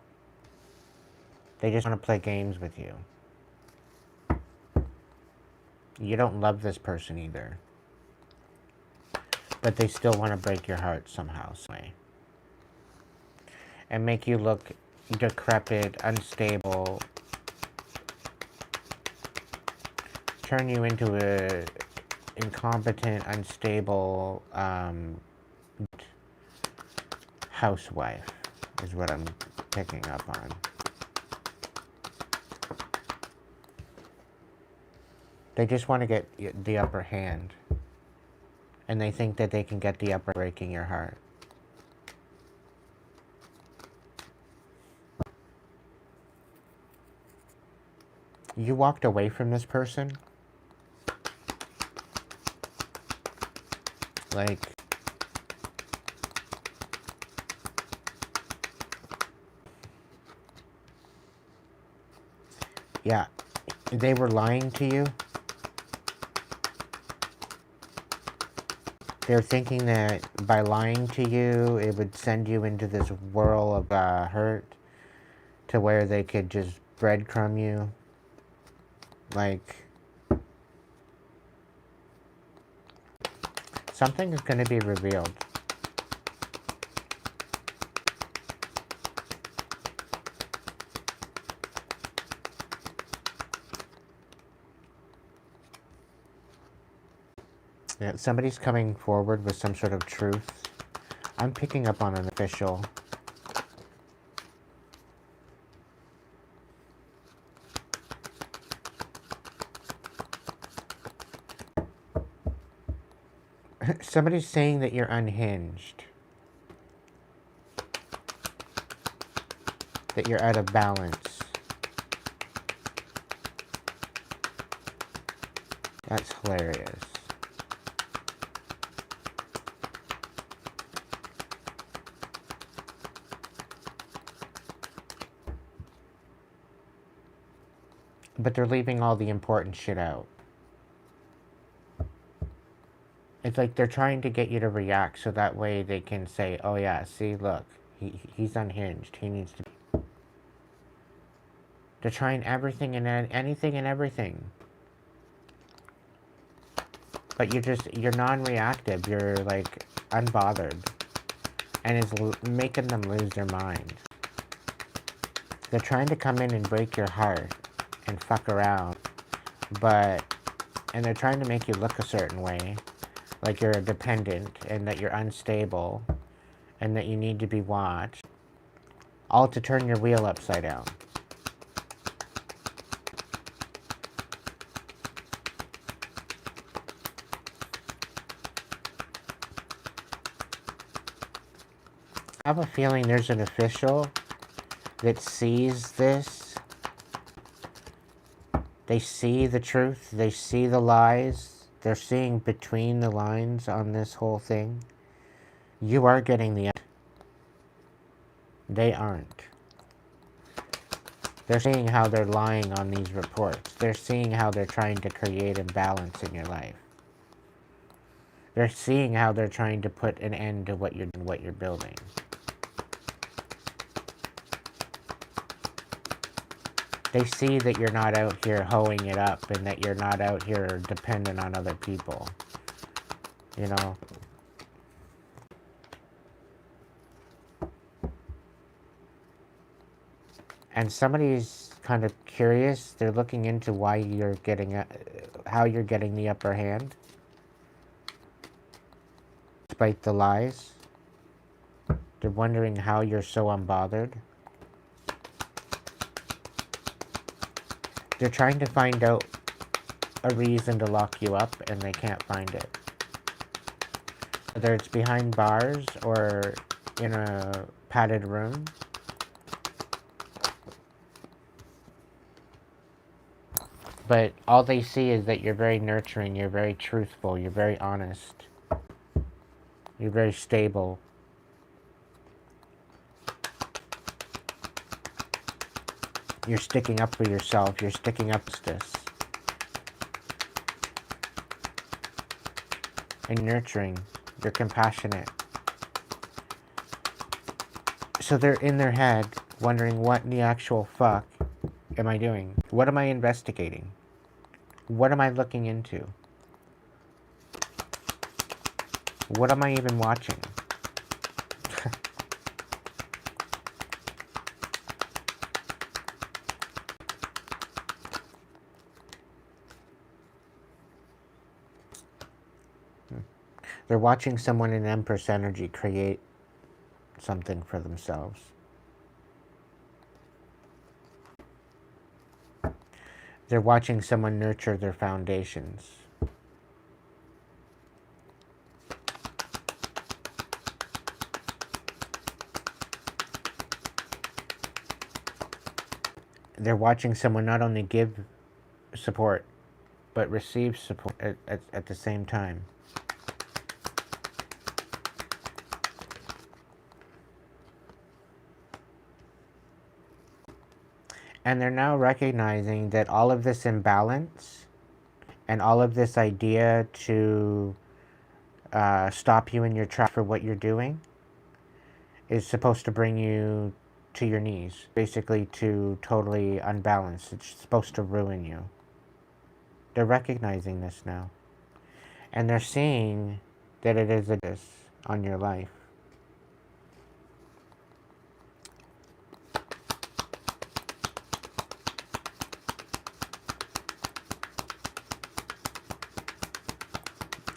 E: They just want to play games with you. You don't love this person either. but they still want to break your heart somehow, some way. And make you look decrepit, unstable, turn you into a incompetent, unstable housewife, is what I'm picking up on. They just want to get the upper hand. And they think that they can get the upper breaking your heart. You walked away from this person. Like, yeah, they were lying to you. They're thinking that by lying to you, it would send you into this whirl of hurt to where they could just breadcrumb you. Like, something is going to be revealed. Yeah, somebody's coming forward with some sort of truth. I'm picking up on an official. Somebody's saying that you're unhinged. That you're out of balance. That's hilarious. But they're leaving all the important shit out. It's like they're trying to get you to react so that way they can say, oh yeah, see, look, he's unhinged. He needs to be. They're trying everything and anything and everything. But you're non-reactive. You're like unbothered. And it's making them lose their mind. They're trying to come in and break your heart and fuck around. And they're trying to make you look a certain way. Like you're a dependent and that you're unstable and that you need to be watched. All to turn your wheel upside down. I have a feeling there's an official that sees this. They see the truth. They see the lies. They're seeing between the lines on this whole thing. You are getting the... They aren't. They're seeing how they're lying on these reports. They're seeing how they're trying to create imbalance in your life. They're seeing how they're trying to put an end to what you're building. They see that you're not out here hoeing it up and that you're not out here dependent on other people. You know? And somebody's kind of curious. They're looking into why you're getting, how you're getting the upper hand. Despite the lies. They're wondering how you're so unbothered. They're trying to find out a reason to lock you up, and they can't find it. Whether it's behind bars or in a padded room. But all they see is that you're very nurturing, you're very truthful, you're very honest. You're very stable. You're sticking up for yourself. You're sticking up to this. And nurturing. You're compassionate. So they're in their head wondering, what in the actual fuck am I doing? What am I investigating? What am I looking into? What am I even watching? They're watching someone in Empress energy create something for themselves. They're watching someone nurture their foundations. They're watching someone not only give support, but receive support at the same time. And they're now recognizing that all of this imbalance and all of this idea to stop you in your track for what you're doing is supposed to bring you to your knees, basically to totally unbalance. It's supposed to ruin you. They're recognizing this now. And they're seeing that it is a this on your life.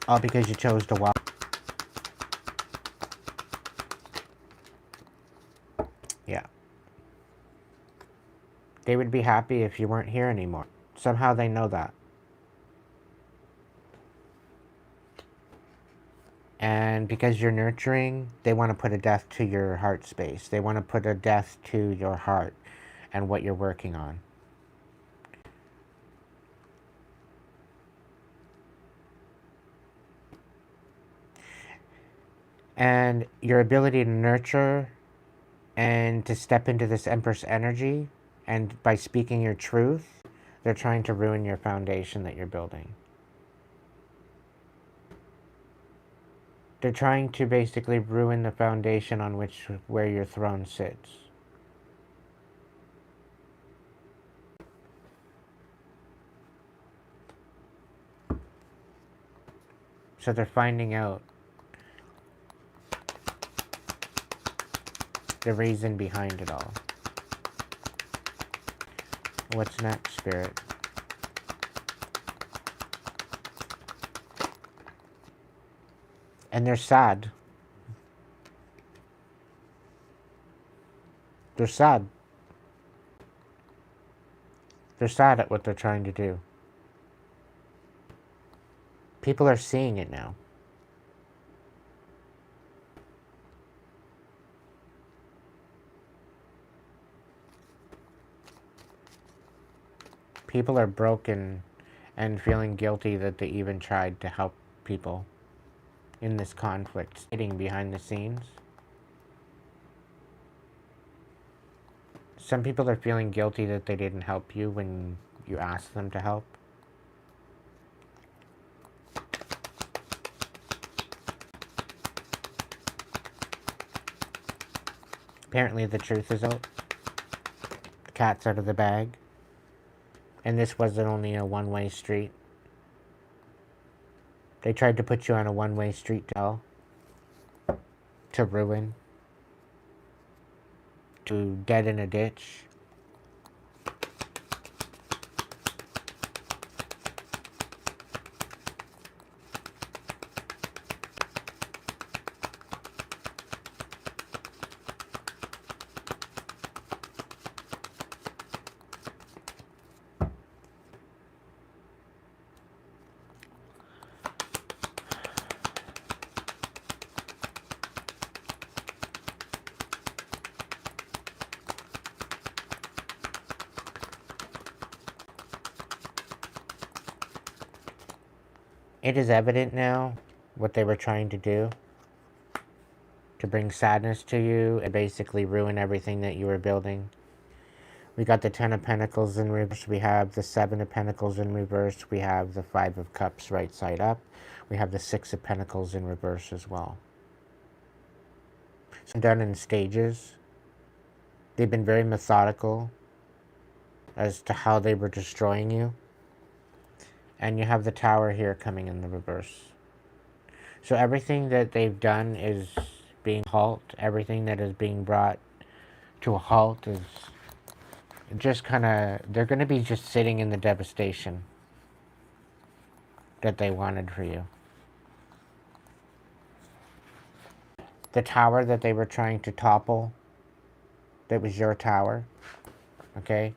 E: All because you chose to walk. Yeah. They would be happy if you weren't here anymore. Somehow they know that. And because you're nurturing, they want to put a death to your heart space. They want to put a death to your heart and what you're working on. And your ability to nurture and to step into this Empress energy, and by speaking your truth, they're trying to ruin your foundation that you're building. They're trying to basically ruin the foundation on where your throne sits. So they're finding out the reason behind it all. What's next, Spirit? And they're sad. They're sad. They're sad at what they're trying to do. People are seeing it now. People are broken and feeling guilty that they even tried to help people in this conflict, sitting behind the scenes. Some people are feeling guilty that they didn't help you when you asked them to help. Apparently the truth is out. The cat's out of the bag. And this wasn't only a one-way street. They tried to put you on a one-way street to hell, to ruin, to dead in a ditch. It is evident now what they were trying to do. To bring sadness to you and basically ruin everything that you were building. We got the 10 of Pentacles in reverse. We have the 7 of Pentacles in reverse. We have the 5 of Cups right side up. We have the 6 of Pentacles in reverse as well. So done in stages. They've been very methodical as to how they were destroying you. And you have the Tower here coming in the reverse. So everything that they've done is being halt. Everything that is being brought to a halt is just kind of, they're going to be just sitting in the devastation that they wanted for you. The tower that they were trying to topple, that was your tower, okay?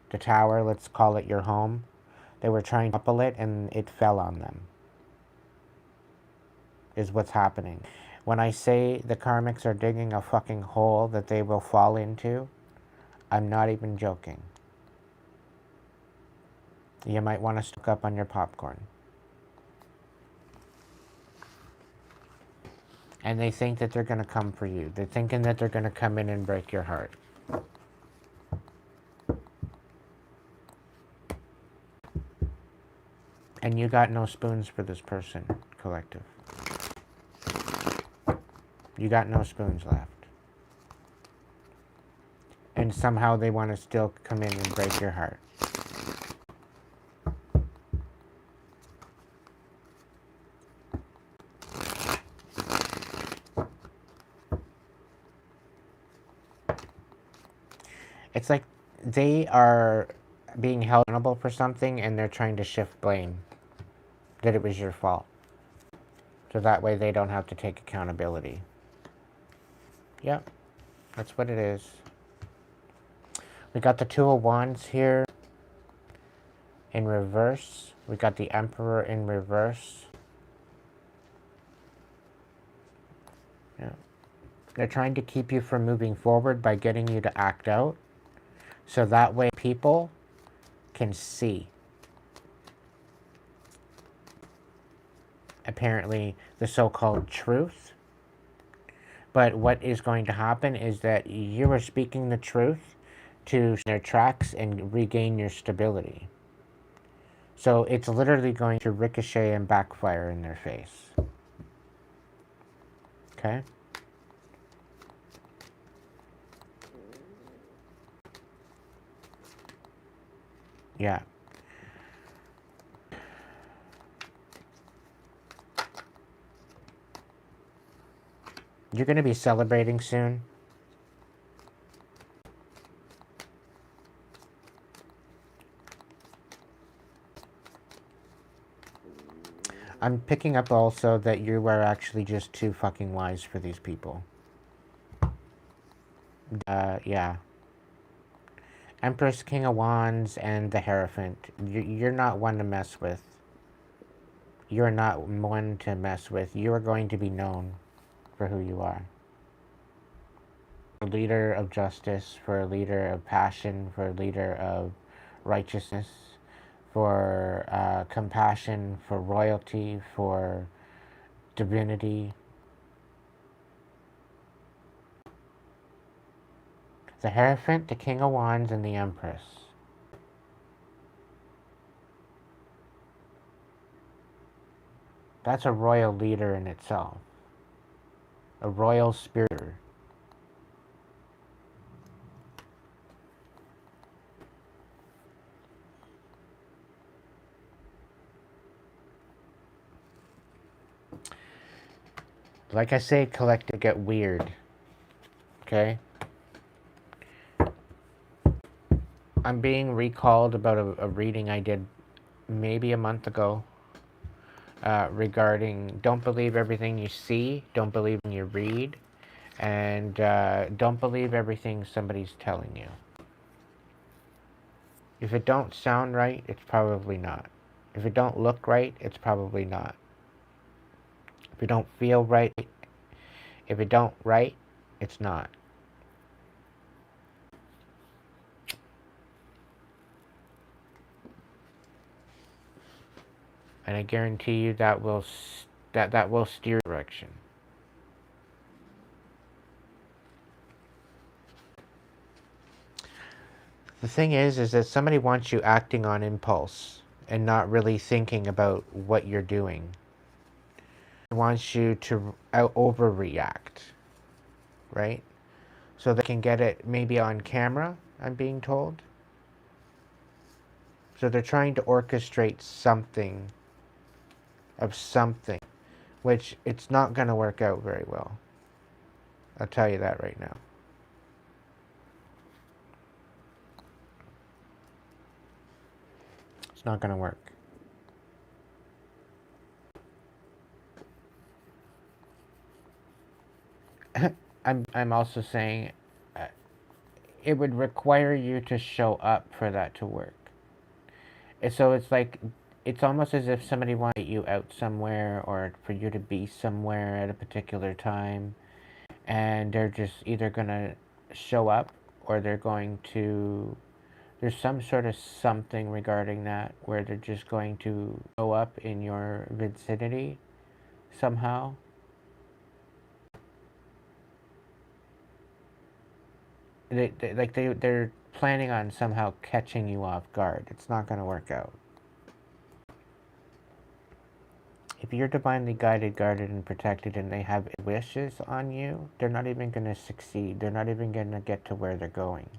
E: The tower, let's call it your home. They were trying to topple it and it fell on them, is what's happening. When I say the karmics are digging a fucking hole that they will fall into, I'm not even joking. You might want to stock up on your popcorn. And they think that they're going to come for you. They're thinking that they're going to come in and break your heart. And you got no spoons for this person, collective. You got no spoons left. And somehow they want to still come in and break your heart. It's like they are being held accountable for something and they're trying to shift blame. That it was your fault. So that way they don't have to take accountability. Yep, that's what it is. We got the Two of Wands here in reverse. We got the Emperor in reverse. Yeah. They're trying to keep you from moving forward by getting you to act out. So that way people can see. Apparently the so-called truth. But what is going to happen is that you are speaking the truth to their tracks and regain your stability. So it's literally going to ricochet and backfire in their face. Okay? Yeah. You're going to be celebrating soon. I'm picking up also that you are actually just too fucking wise for these people. Yeah. Empress, King of Wands, and the Hierophant. You're not one to mess with. You're not one to mess with. You are going to be known for who you are. A leader of justice, for a leader of passion, for a leader of righteousness, for compassion, for royalty, for divinity. The Hierophant, the King of Wands, and the Empress. That's a royal leader in itself. A royal spirit. Like I say, collective, get weird. Okay? I'm being recalled about a reading I did maybe a month ago regarding don't believe everything you see, don't believe when you read, and don't believe everything somebody's telling you. If it don't sound right, it's probably not. If it don't look right, it's probably not. If it don't feel right, if it don't right, it's not. And I guarantee you that will steer direction. The thing is that somebody wants you acting on impulse and not really thinking about what you're doing. They want you to overreact, right? So they can get it maybe on camera, I'm being told. So they're trying to orchestrate something which it's not going to work out very well. I'll tell you that right now. It's not going to work. I'm also saying it would require you to show up for that to work. And so it's like, it's almost as if somebody wanted you out somewhere or for you to be somewhere at a particular time, and they're just either going to show up or they're going to, there's some sort of something regarding that where they're just going to show up in your vicinity somehow. They're planning on somehow catching you off guard. It's not going to work out. If you're divinely guided, guarded, and protected, and they have wishes on you, they're not even going to succeed. They're not even going to get to where they're going.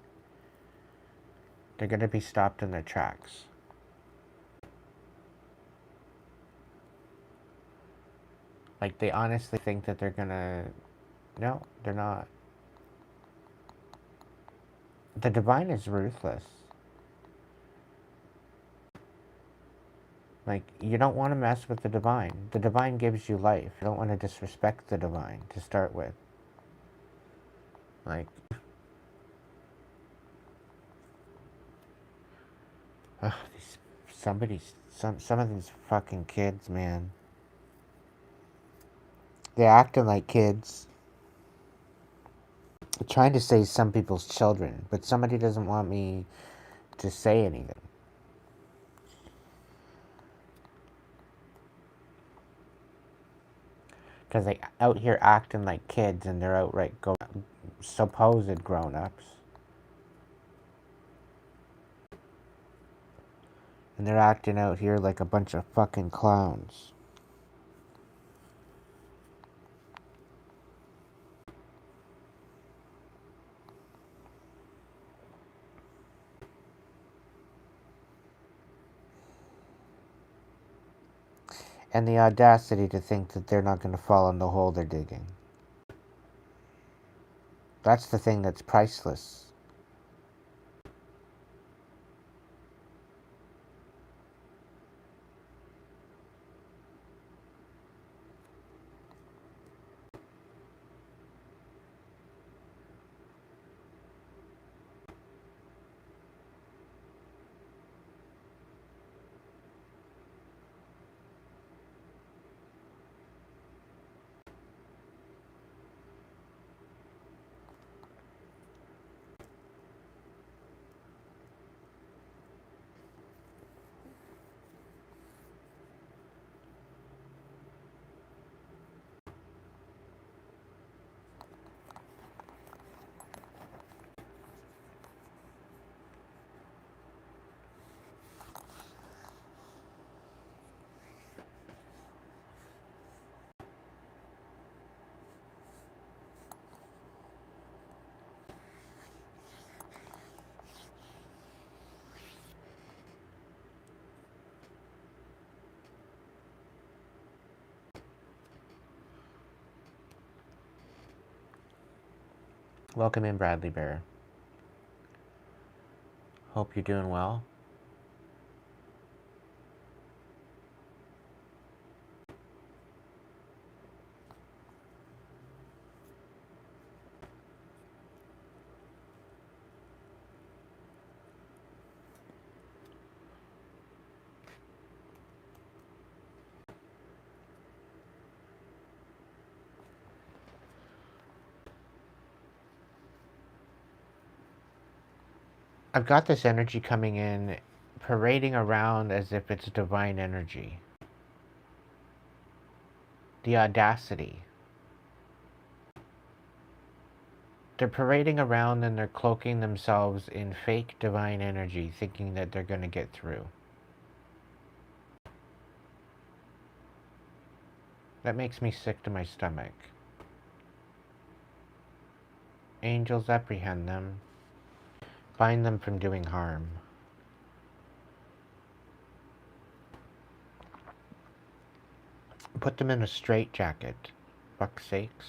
E: They're going to be stopped in their tracks. Like, they honestly think that they're going to... No, they're not. The divine is ruthless. Like, you don't want to mess with the divine. The divine gives you life. You don't want to disrespect the divine to start with. Like, ugh, some of these fucking kids, man. They're acting like kids. I'm trying to say some people's children, but somebody doesn't want me to say anything. Because they out here acting like kids and they're outright supposed grown-ups. And they're acting out here like a bunch of fucking clowns. And the audacity to think that they're not going to fall in the hole they're digging. That's the thing that's priceless. Welcome in, Bradley Bear. Hope you're doing well. I've got this energy coming in, parading around as if it's divine energy. The audacity. They're parading around and they're cloaking themselves in fake divine energy, thinking that they're going to get through. That makes me sick to my stomach. Angels, apprehend them. Bind them from doing harm. Put them in a straitjacket. Fuck's sakes.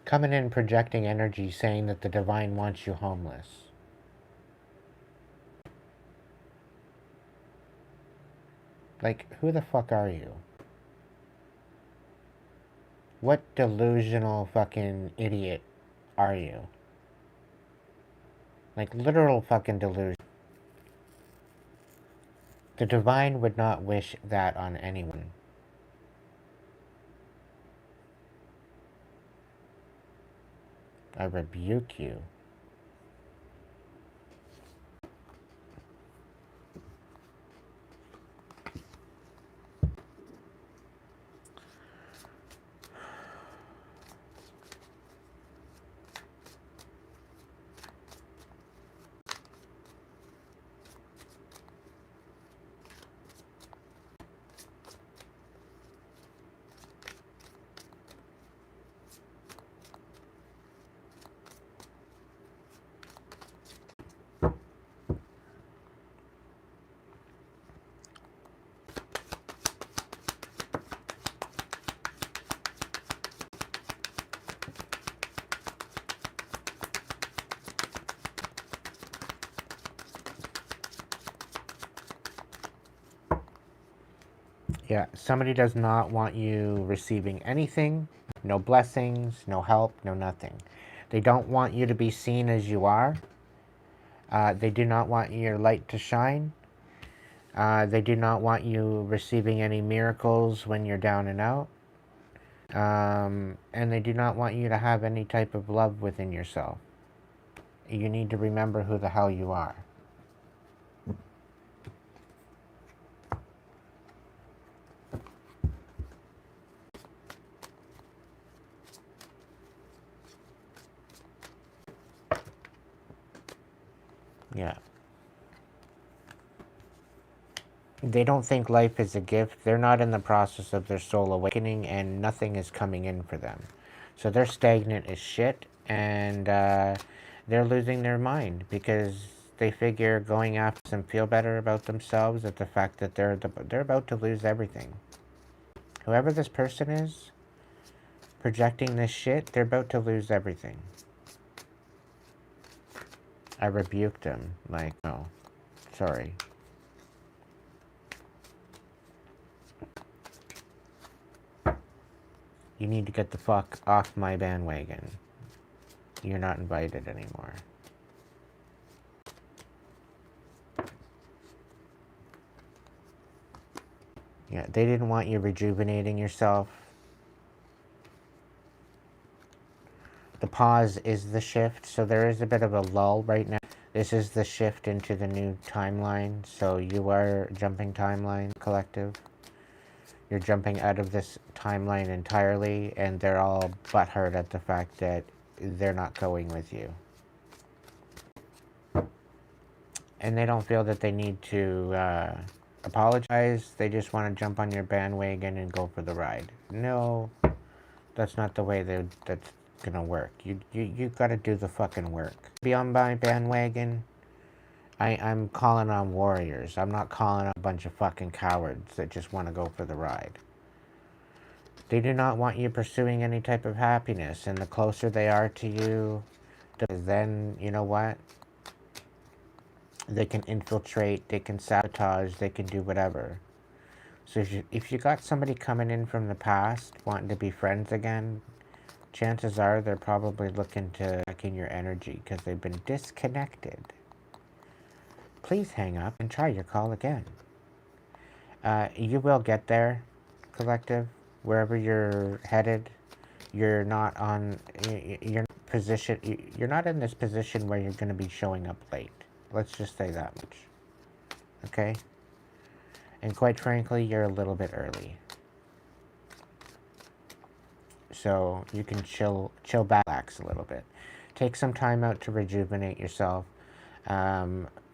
E: Coming in projecting energy saying that the divine wants you homeless. Like, who the fuck are you? What delusional fucking idiot are you? Like, literal fucking delusion. The divine would not wish that on anyone. I rebuke you. Yeah, somebody does not want you receiving anything, no blessings, no help, no nothing. They don't want you to be seen as you are. They do not want your light to shine. They do not want you receiving any miracles when you're down and out. And they do not want you to have any type of love within yourself. You need to remember who the hell you are. Yeah. They don't think life is a gift. They're not in the process of their soul awakening, and nothing is coming in for them. So they're stagnant as shit, and they're losing their mind because they figure going after them feel better about themselves at the fact that they're about to lose everything. Whoever this person is projecting this shit, they're about to lose everything. I rebuked him. Like, no, sorry. You need to get the fuck off my bandwagon. You're not invited anymore. Yeah, they didn't want you rejuvenating yourself. The pause is the shift, so there is a bit of a lull right now. This is the shift into the new timeline, so you are jumping timeline, collective. You're jumping out of this timeline entirely, and they're all butthurt at the fact that they're not going with you. And they don't feel that they need to apologize. They just want to jump on your bandwagon and go for the ride. No, that's not the way that's gonna work. You gotta do the fucking work. Be on my bandwagon. I'm calling on warriors. I'm not calling on a bunch of fucking cowards that just want to go for the ride. They do not want you pursuing any type of happiness, and the closer they are to you, then, you know what? They can infiltrate, they can sabotage, they can do whatever. So if you got somebody coming in from the past, wanting to be friends again, chances are they're probably looking to back in your energy because they've been disconnected. Please hang up and try your call again. You will get there, collective. Wherever you're headed, you're not on. You're not in this position where you're going to be showing up late. Let's just say that much. Okay. And quite frankly, you're a little bit early. So you can chill back, relax a little bit. Take some time out to rejuvenate yourself.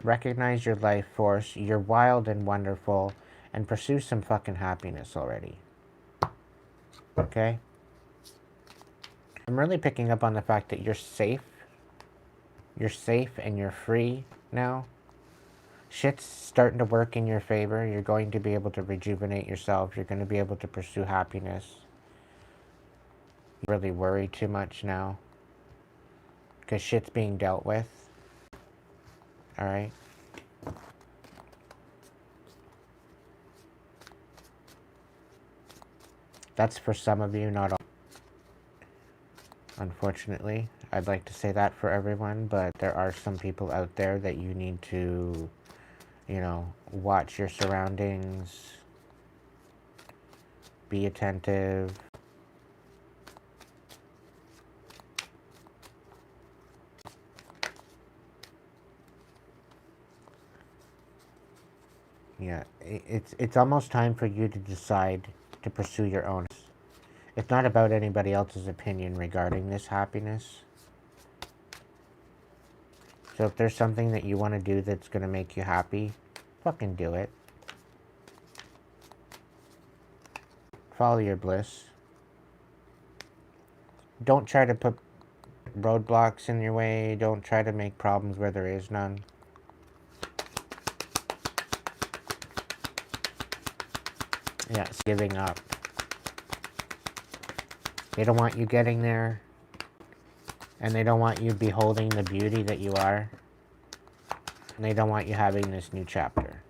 E: Recognize your life force. You're wild and wonderful, and pursue some fucking happiness already. Okay? I'm really picking up on the fact that you're safe. You're safe and you're free now. Shit's starting to work in your favor. You're going to be able to rejuvenate yourself. You're going to be able to pursue happiness. You don't really worry too much now, because shit's being dealt with. Alright? That's for some of you, not all. Unfortunately, I'd like to say that for everyone, but there are some people out there that you need to, you know, watch your surroundings, be attentive. Yeah, it's almost time for you to decide to pursue your own. It's not about anybody else's opinion regarding this happiness. So if there's something that you want to do that's going to make you happy, fucking do it. Follow your bliss. Don't try to put roadblocks in your way. Don't try to make problems where there is none. Yeah, it's giving up. They don't want you getting there, and they don't want you beholding the beauty that you are, and they don't want you having this new chapter.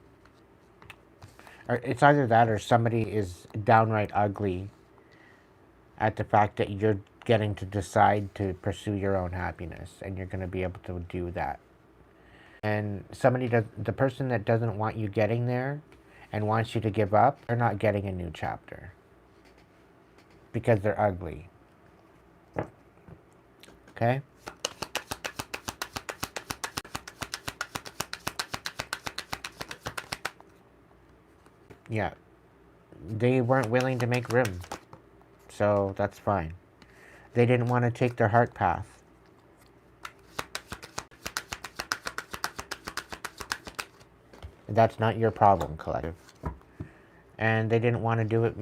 E: Or it's either that or somebody is downright ugly at the fact that you're getting to decide to pursue your own happiness, and you're going to be able to do that. And the person that doesn't want you getting there and wants you to give up, they're not getting a new chapter. Because they're ugly. Okay? Yeah. They weren't willing to make room. So that's fine. They didn't want to take their heart path. That's not your problem, collective. And they didn't want to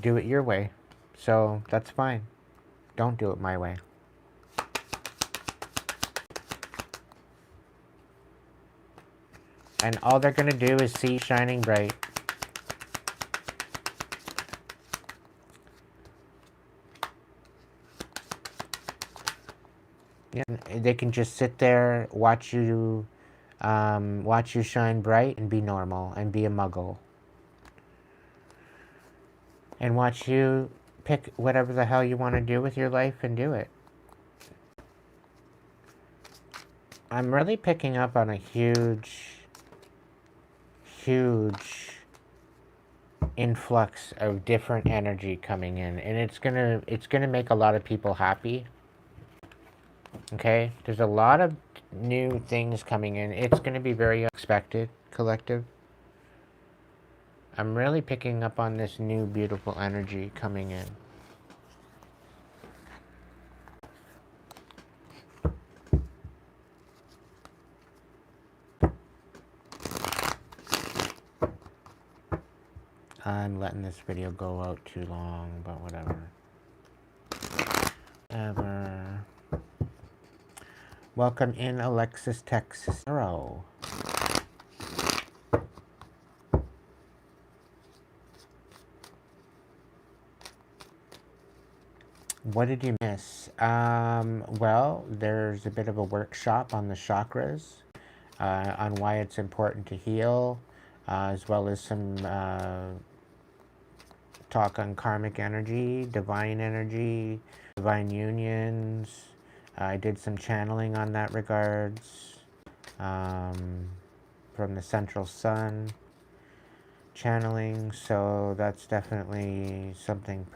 E: do it your way. So that's fine. Don't do it my way. And all they're going to do is see you shining bright. Yeah, they can just sit there, watch you shine bright and be normal and be a muggle. And watch you pick whatever the hell you want to do with your life and do it. I'm really picking up on a huge influx of different energy coming in, and it's gonna make a lot of people happy. Okay? There's a lot of new things coming in. It's gonna be very unexpected, collective. I'm really picking up on this new beautiful energy coming in. I'm letting this video go out too long, but whatever. Welcome in, Alexis, Texas. Hello. What did you miss? Well, there's a bit of a workshop on the chakras, on why it's important to heal, as well as some talk on karmic energy, divine unions. I did some channeling on that regards, from the central sun channeling, so that's definitely something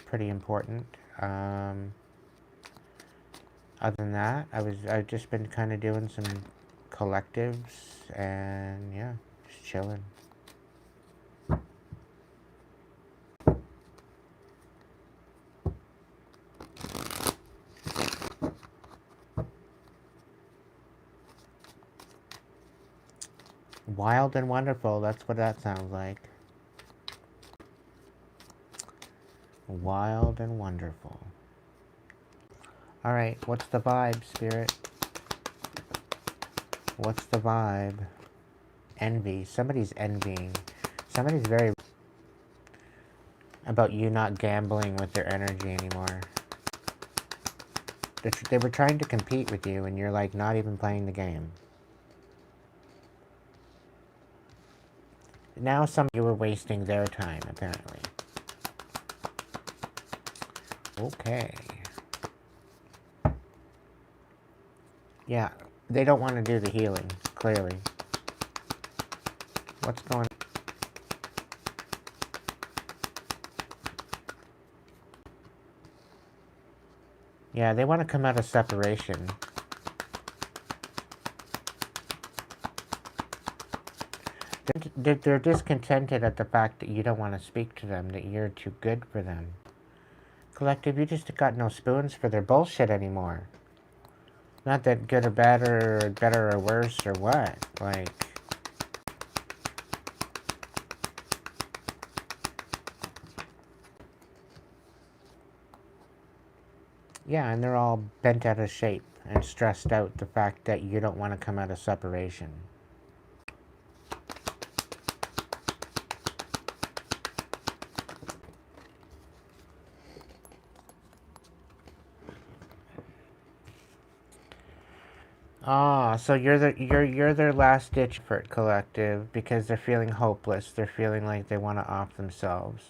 E: pretty important. Other than that, I've just been kind of doing some collectives, and yeah, just chilling. Wild and wonderful, that's what that sounds like. Wild and wonderful. Alright, what's the vibe, Spirit? What's the vibe? Envy. Somebody's envying. Somebody's very about you not gambling with their energy anymore. They were trying to compete with you, and you're like not even playing the game. Now you were wasting their time, apparently. Okay. Yeah, they don't want to do the healing, clearly. What's going on? Yeah, they want to come out of separation. They're discontented at the fact that you don't want to speak to them, that you're too good for them. Collective, you just got no spoons for their bullshit anymore. Not that good or bad or better or worse or what. Like... Yeah, and they're all bent out of shape and stressed out the fact that you don't want to come out of separation. Ah, so you're their last ditch effort, Collective, because they're feeling hopeless. They're feeling like they want to off themselves.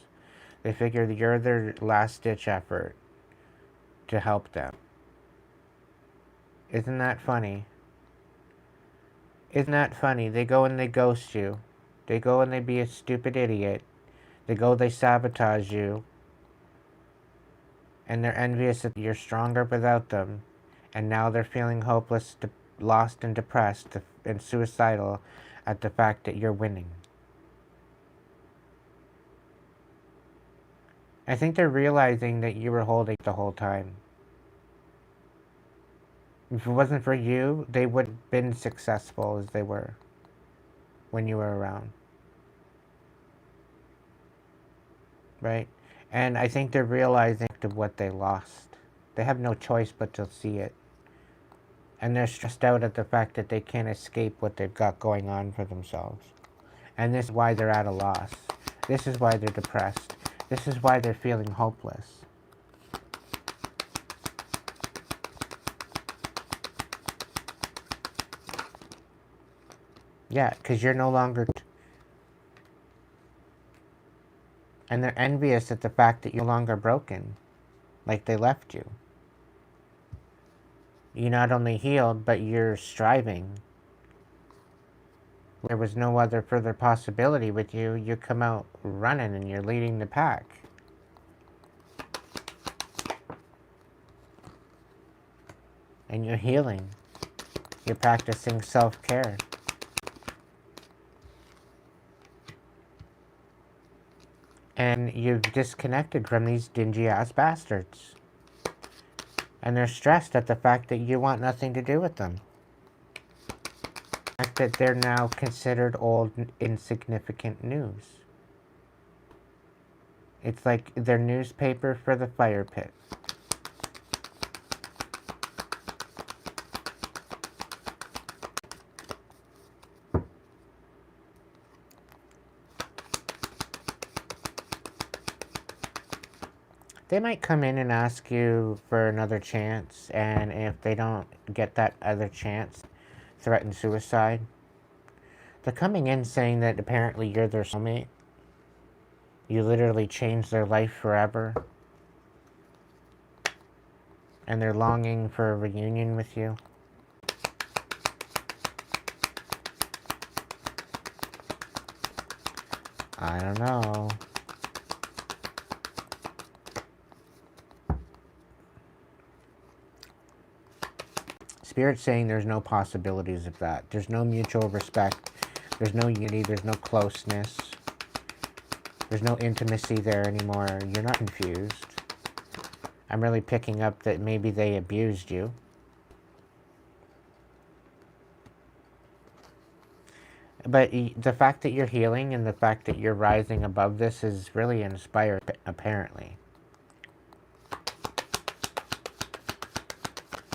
E: They figure that you're their last ditch effort to help them. Isn't that funny? Isn't that funny? They go and they ghost you. They go and they be a stupid idiot. They go, they sabotage you. And they're envious that you're stronger without them. And now they're feeling hopeless, lost and depressed and suicidal at the fact that you're winning. I think they're realizing that you were holding the whole time. If it wasn't for you, they wouldn't have been successful as they were when you were around. Right? And I think they're realizing what they lost. They have no choice but to see it. And they're stressed out at the fact that they can't escape what they've got going on for themselves. And this is why they're at a loss. This is why they're depressed. This is why they're feeling hopeless. Yeah, because you're no longer... And they're envious at the fact that you're no longer broken. Like they left you. You not only healed, but you're striving. There was no other further possibility with you. You come out running and you're leading the pack. And you're healing. You're practicing self-care. And you've disconnected from these dingy-ass bastards. And they're stressed at the fact that you want nothing to do with them. The fact that they're now considered old, insignificant news. It's like their newspaper for the fire pit. They might come in and ask you for another chance, and if they don't get that other chance, threaten suicide. They're coming in saying that apparently you're their soulmate. You literally changed their life forever. And they're longing for a reunion with you. I don't know. Spirit's saying there's no possibilities of that. There's no mutual respect. There's no unity. There's no closeness. There's no intimacy there anymore. You're not confused. I'm really picking up that maybe they abused you. But the fact that you're healing and the fact that you're rising above this is really inspired, apparently.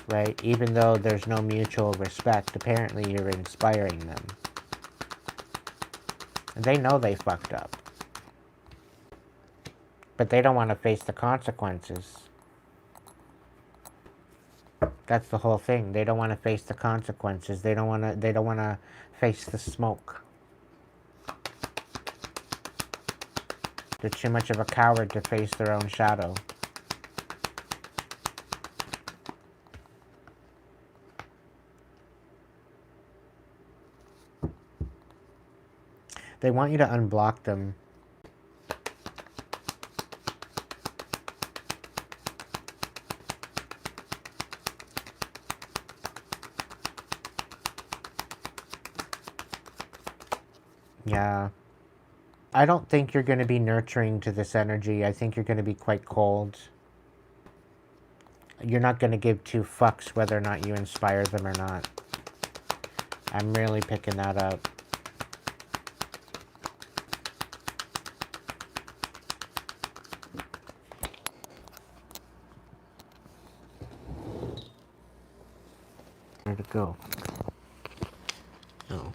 E: right? Even though there's no mutual respect, apparently you're inspiring them. And they know they fucked up. But they don't want to face the consequences. That's the whole thing. They don't want to face the consequences. They don't want to face the smoke. They're too much of a coward to face their own shadow. They want you to unblock them. Yeah. I don't think you're going to be nurturing to this energy. I think you're going to be quite cold. You're not going to give two fucks whether or not you inspire them or not. I'm really picking that up. Where'd it go? Oh.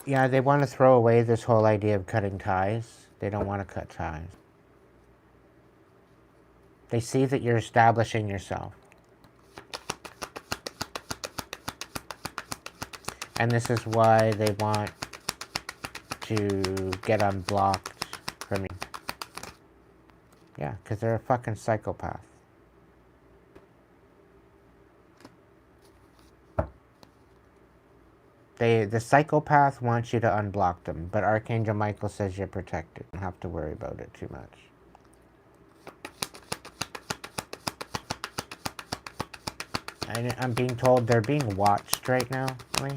E: Yeah, they want to throw away this whole idea of cutting ties. They don't want to cut ties. They see that you're establishing yourself. And this is why they want to get unblocked from you. Yeah, because they're a fucking psychopath. The psychopath wants you to unblock them, but Archangel Michael says you're protected. You don't have to worry about it too much. I'm being told they're being watched right now, Lee.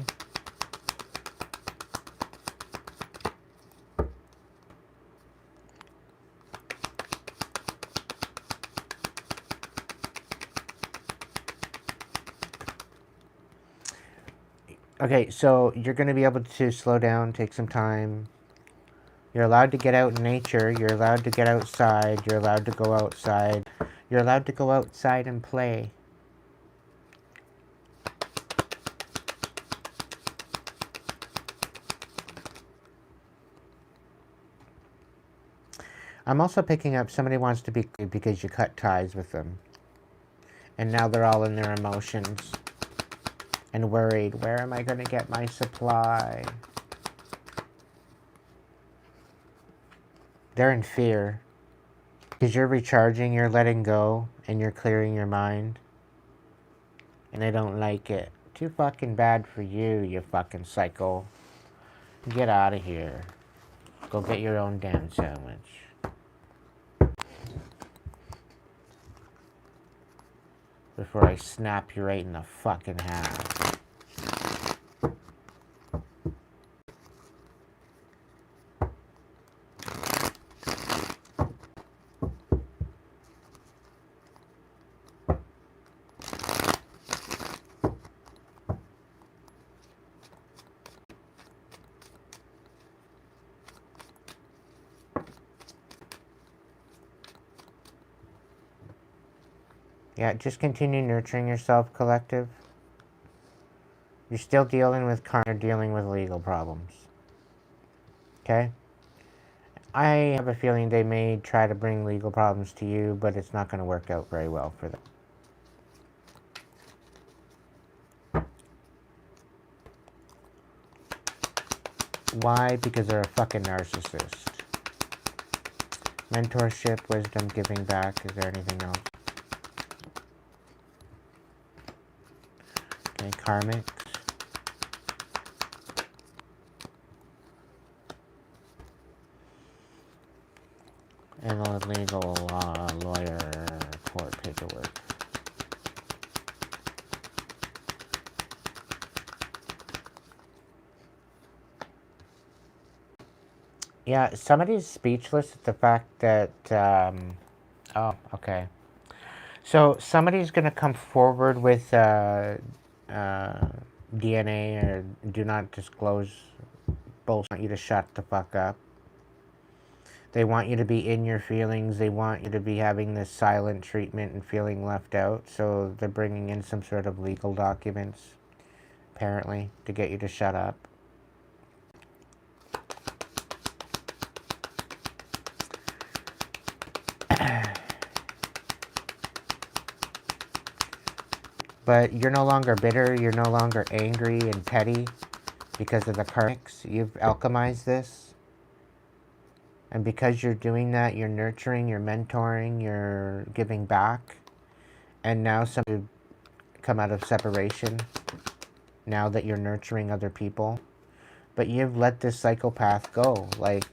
E: Okay, so you're going to be able to slow down, take some time. You're allowed to get out in nature. You're allowed to get outside. You're allowed to go outside. You're allowed to go outside and play. I'm also picking up somebody wants to be because you cut ties with them. And now they're all in their emotions. And worried, where am I going to get my supply? They're in fear. Because you're recharging, you're letting go, and you're clearing your mind. And they don't like it. Too fucking bad for you, you fucking psycho. Get out of here. Go get your own damn sandwich. Before I snap you right in the fucking half. Yeah, just continue nurturing yourself, collective. You're still dealing with karma, dealing with legal problems. Okay? I have a feeling they may try to bring legal problems to you, but it's not going to work out very well for them. Why? Because they're a fucking narcissist. Mentorship, wisdom, giving back. Is there anything else? Okay, karmic. And a legal lawyer, court paperwork. Yeah, somebody's speechless at the fact that, oh, okay. So somebody's going to come forward with DNA or do not disclose bullshit. I want you to shut the fuck up. They want you to be in your feelings. They want you to be having this silent treatment and feeling left out. So they're bringing in some sort of legal documents, apparently, to get you to shut up. But you're no longer bitter. You're no longer angry and petty because of the karmics. You've alchemized this. And because you're doing that, you're nurturing, you're mentoring, you're giving back. And now some come out of separation now that you're nurturing other people. But you've let this psychopath go. Like,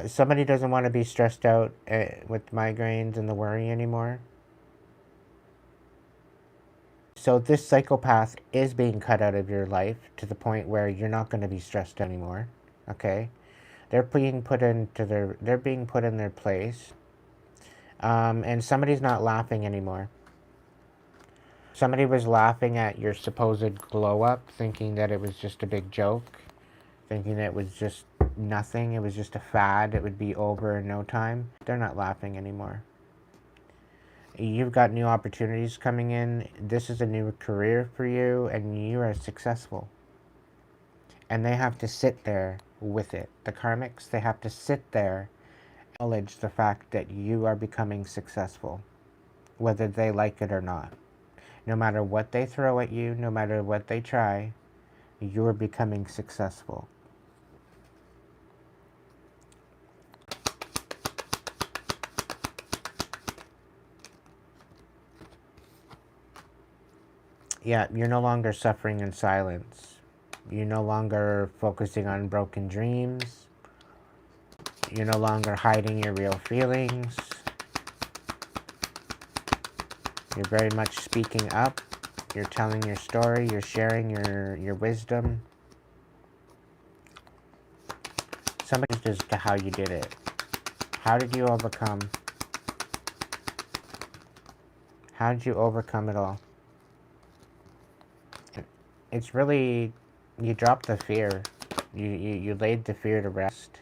E: somebody doesn't want to be stressed out with migraines and the worry anymore. So this psychopath is being cut out of your life to the point where you're not going to be stressed anymore. Okay, they're being put in their place, and somebody's not laughing anymore. Somebody was laughing at your supposed glow up, thinking that it was just a big joke, thinking that it was just nothing, it was just a fad, it would be over in no time. They're not laughing anymore. You've got new opportunities coming in. This is a new career for you, and you are successful. And they have to sit there with it. The karmics, they have to sit there, acknowledge the fact that you are becoming successful, whether they like it or not. No matter what they throw at you, no matter what they try, you're becoming successful. Yeah, you're no longer suffering in silence. You're no longer focusing on broken dreams. You're no longer hiding your real feelings. You're very much speaking up. You're telling your story. You're sharing your wisdom. Somebody as to how you did it. How did you overcome? How did you overcome it all? It's really, you dropped the fear. You laid the fear to rest.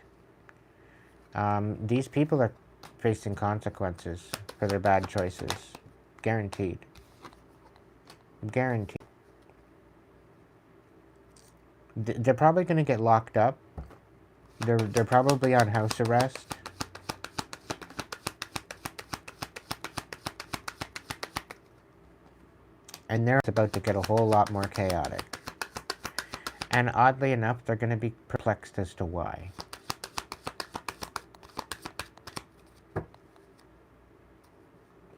E: These people are facing consequences for their bad choices. Guaranteed. Guaranteed. They're probably going to get locked up. They're probably on house arrest. And they're about to get a whole lot more chaotic. And oddly enough, they're going to be perplexed as to why.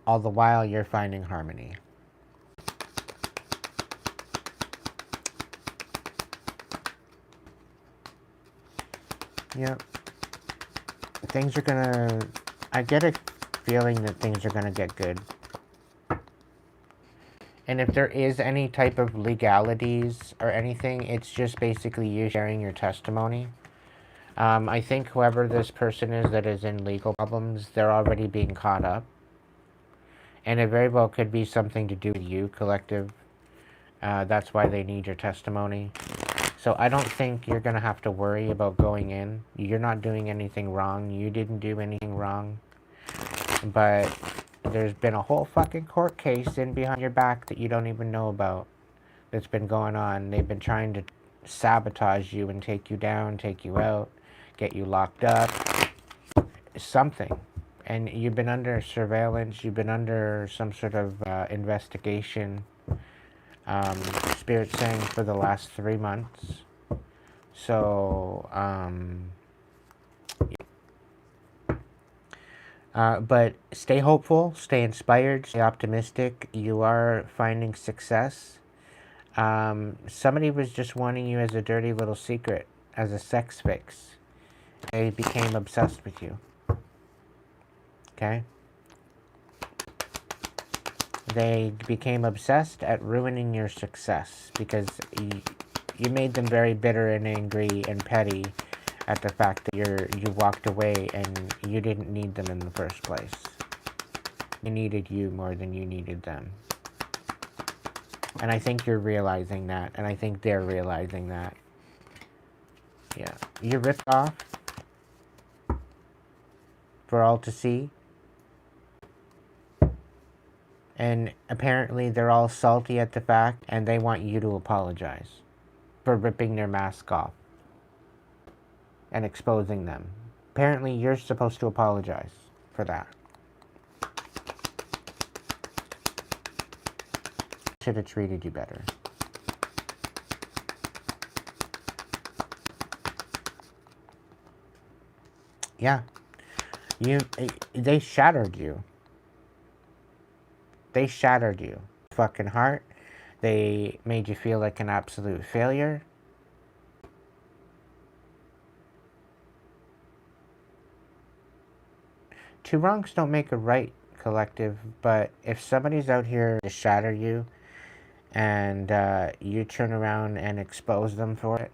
E: All the while, you're finding harmony. Yep. Things are gonna... I get a feeling that things are gonna get good. And if there is any type of legalities or anything, it's just basically you sharing your testimony. I think whoever this person is that is in legal problems, they're already being caught up. And it very well could be something to do with you, collective. That's why they need your testimony. So I don't think you're going to have to worry about going in. You're not doing anything wrong. You didn't do anything wrong. But there's been a whole fucking court case in behind your back that you don't even know about that's been going on. They've been trying to sabotage you and take you down, take you out, get you locked up. Something. And you've been under surveillance. You've been under some sort of investigation. Spirit saying for the last 3 months. So, but stay hopeful, stay inspired, stay optimistic. You are finding success. Somebody was just wanting you as a dirty little secret, as a sex fix. They became obsessed with you. Okay? They became obsessed at ruining your success because you made them very bitter and angry and petty at the fact that you walked away and you didn't need them in the first place. They needed you more than you needed them. And I think you're realizing that, and I think they're realizing that. Yeah. You're ripped off for all to see. And apparently they're all salty at the fact, and they want you to apologize for ripping their mask off and exposing them. Apparently you're supposed to apologize for that. Should have treated you better. Yeah. They shattered you. They shattered you. Fucking heart. They made you feel like an absolute failure. Two wrongs don't make a right, collective, but if somebody's out here to shatter you and you turn around and expose them for it,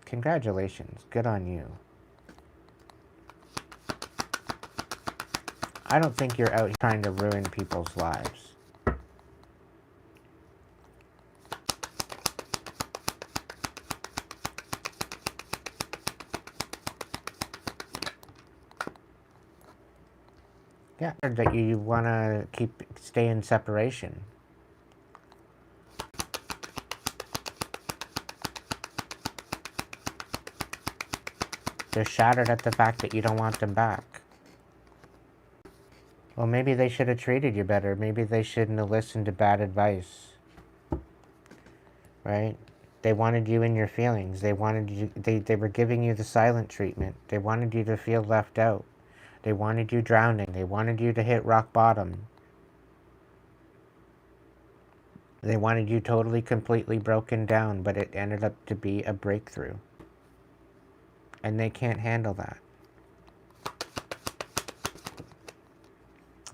E: congratulations. Good on you. I don't think you're out trying to ruin people's lives. Yeah, that you want to stay in separation. They're shattered at the fact that you don't want them back. Well, maybe they should have treated you better. Maybe they shouldn't have listened to bad advice. Right? They wanted you in your feelings. They wanted you, they were giving you the silent treatment. They wanted you to feel left out. They wanted you drowning. They wanted you to hit rock bottom. They wanted you totally, completely broken down, but it ended up to be a breakthrough. And they can't handle that.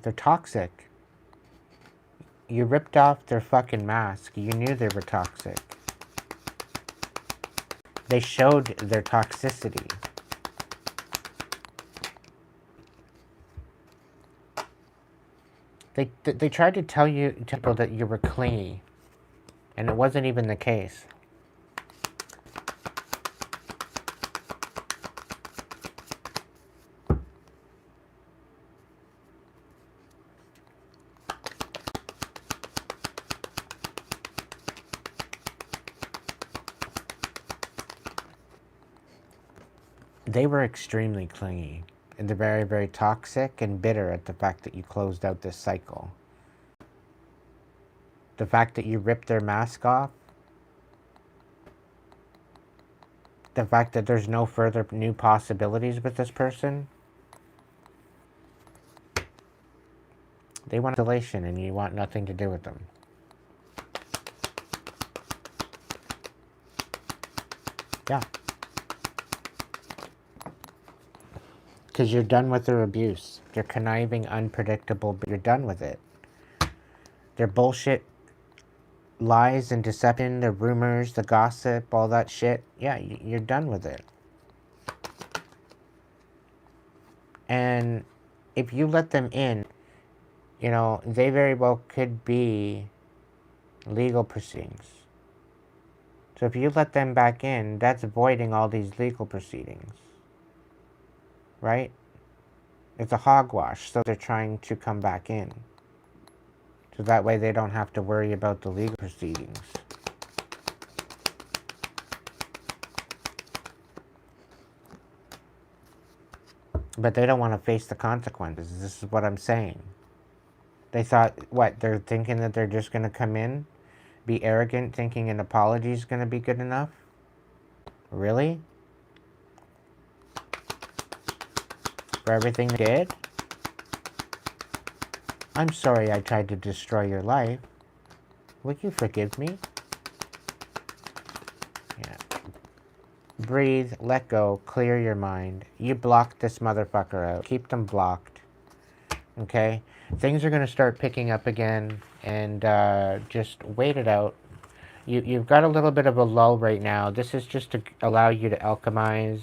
E: They're toxic. You ripped off their fucking mask. You knew they were toxic. They showed their toxicity. They tried to tell you, people, that you were clingy. And it wasn't even the case. They were extremely clingy. And they're very, very toxic and bitter at the fact that you closed out this cycle. The fact that you ripped their mask off. The fact that there's no further new possibilities with this person. They want isolation and you want nothing to do with them. Yeah. Because you're done with their abuse. They're conniving, unpredictable, but you're done with it. Their bullshit, lies and deception, the rumors, the gossip, all that shit. Yeah, you're done with it. And if you let them in, you know, they very well could be legal proceedings. So if you let them back in, that's avoiding all these legal proceedings. Right? It's a hogwash, so they're trying to come back in. So that way they don't have to worry about the legal proceedings. But they don't want to face the consequences. This is what I'm saying. They thought, what, they're thinking that they're just going to come in, be arrogant, thinking an apology is going to be good enough? Really? For everything they did? I'm sorry I tried to destroy your life. Will you forgive me? Yeah. Breathe, let go, clear your mind. You blocked this motherfucker out. Keep them blocked. Okay? Things are going to start picking up again, and just wait it out. You've got a little bit of a lull right now. This is just to allow you to alchemize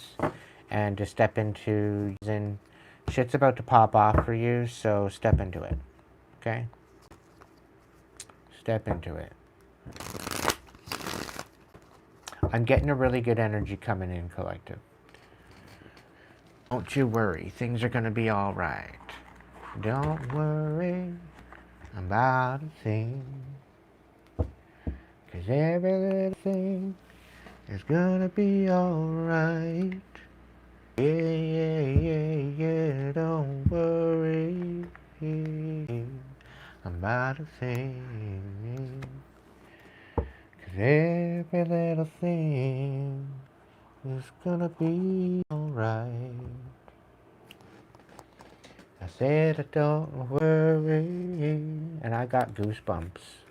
E: and to step into Shit's about to pop off for you, so step into it. Okay? Step into it. I'm getting a really good energy coming in, collective. Don't you worry. Things are going to be all right. Don't worry about a thing. 'Cause every little thing is going to be all right. Yeah, yeah, yeah, yeah. Don't worry about a thing. 'Cause every little thing is gonna be alright. I said, don't worry, and I got goosebumps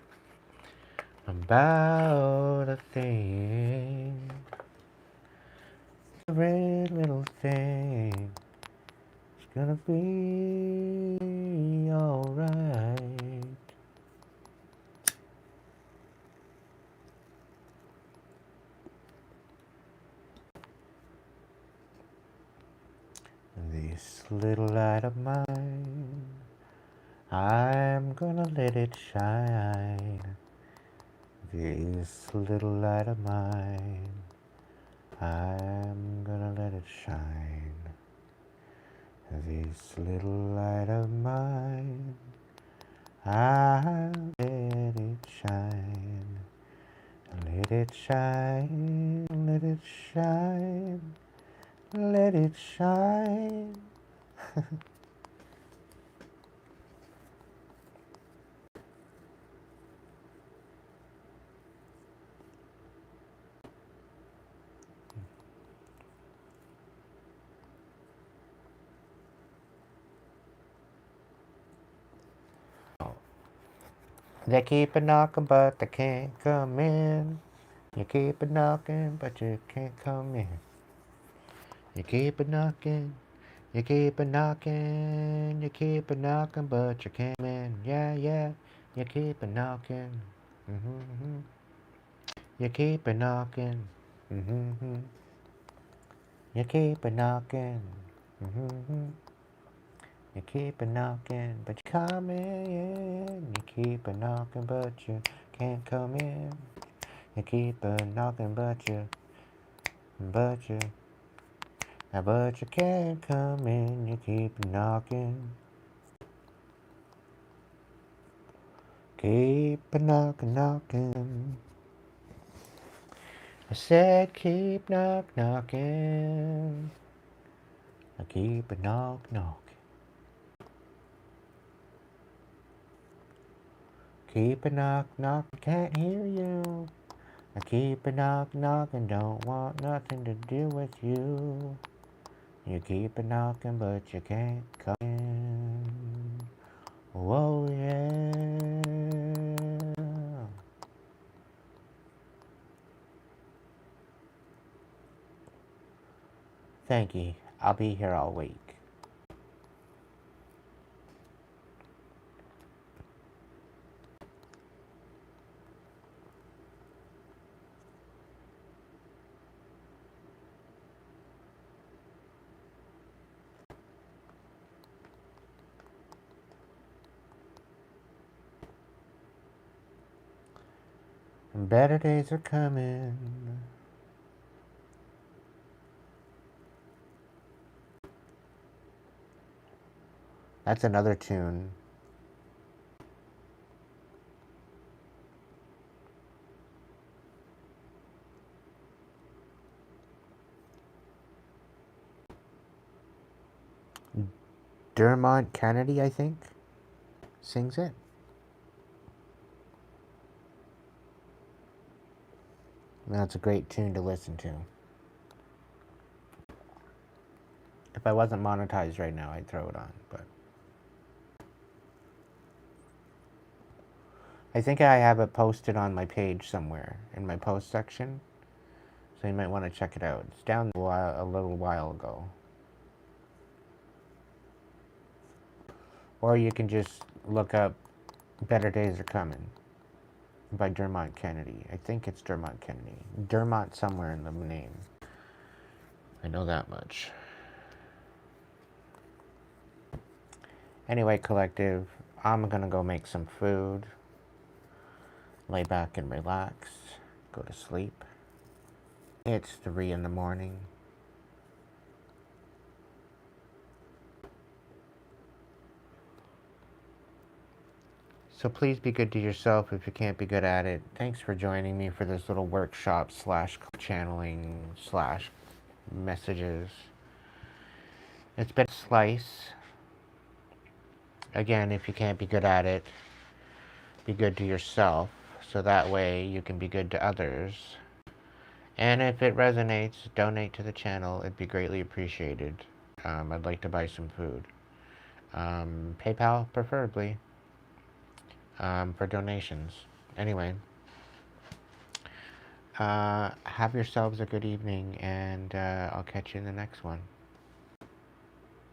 E: about a thing. Every little thing is gonna be alright. This little light of mine, I'm gonna let it shine. This little light of mine, I'm gonna let it shine. This little light of mine, I'll let it shine. Let it shine, let it shine, let it shine. They keep a knocking, but they can't come in. You keep a knocking, but you can't come in. You keep a knocking, you keep a knocking, you keep a knocking, but you can't come in. Yeah, yeah, you keep a knocking. Mm-hmm. You keep a knocking. Mm-hmm. You keep a knocking. Mm-hmm. You keep a knocking, but you come in. You keep a knocking, but you can't come in. You keep a knocking, but you can't come in. You keep knocking. Keep a knocking, knocking. I said keep knocking. I keep a knock. Keep a knock, can't hear you. I keep a knock, and don't want nothing to do with you. You keep a knocking, but you can't come in. Whoa, yeah. Thank you. I'll be here all week. Better days are coming. That's another tune. Dermot Kennedy, I think, sings it. That's a great tune to listen to. If I wasn't monetized right now, I'd throw it on, but I think I have it posted on my page somewhere in my post section, so you might want to check it out. It's down a little while ago. Or you can just look up Better Days Are Coming by Dermot Kennedy. I think it's Dermot Kennedy. Dermot somewhere in the name. I know that much. Anyway, collective, I'm gonna go make some food, lay back and relax, go to sleep. It's 3 in the morning. So please be good to yourself if you can't be good at it. Thanks for joining me for this little workshop slash channeling slash messages. It's been a slice. Again, if you can't be good at it, be good to yourself, so that way you can be good to others. And if it resonates, donate to the channel. It'd be greatly appreciated. I'd like to buy some food. PayPal, preferably, for donations. Anyway, have yourselves a good evening, and I'll catch you in the next one.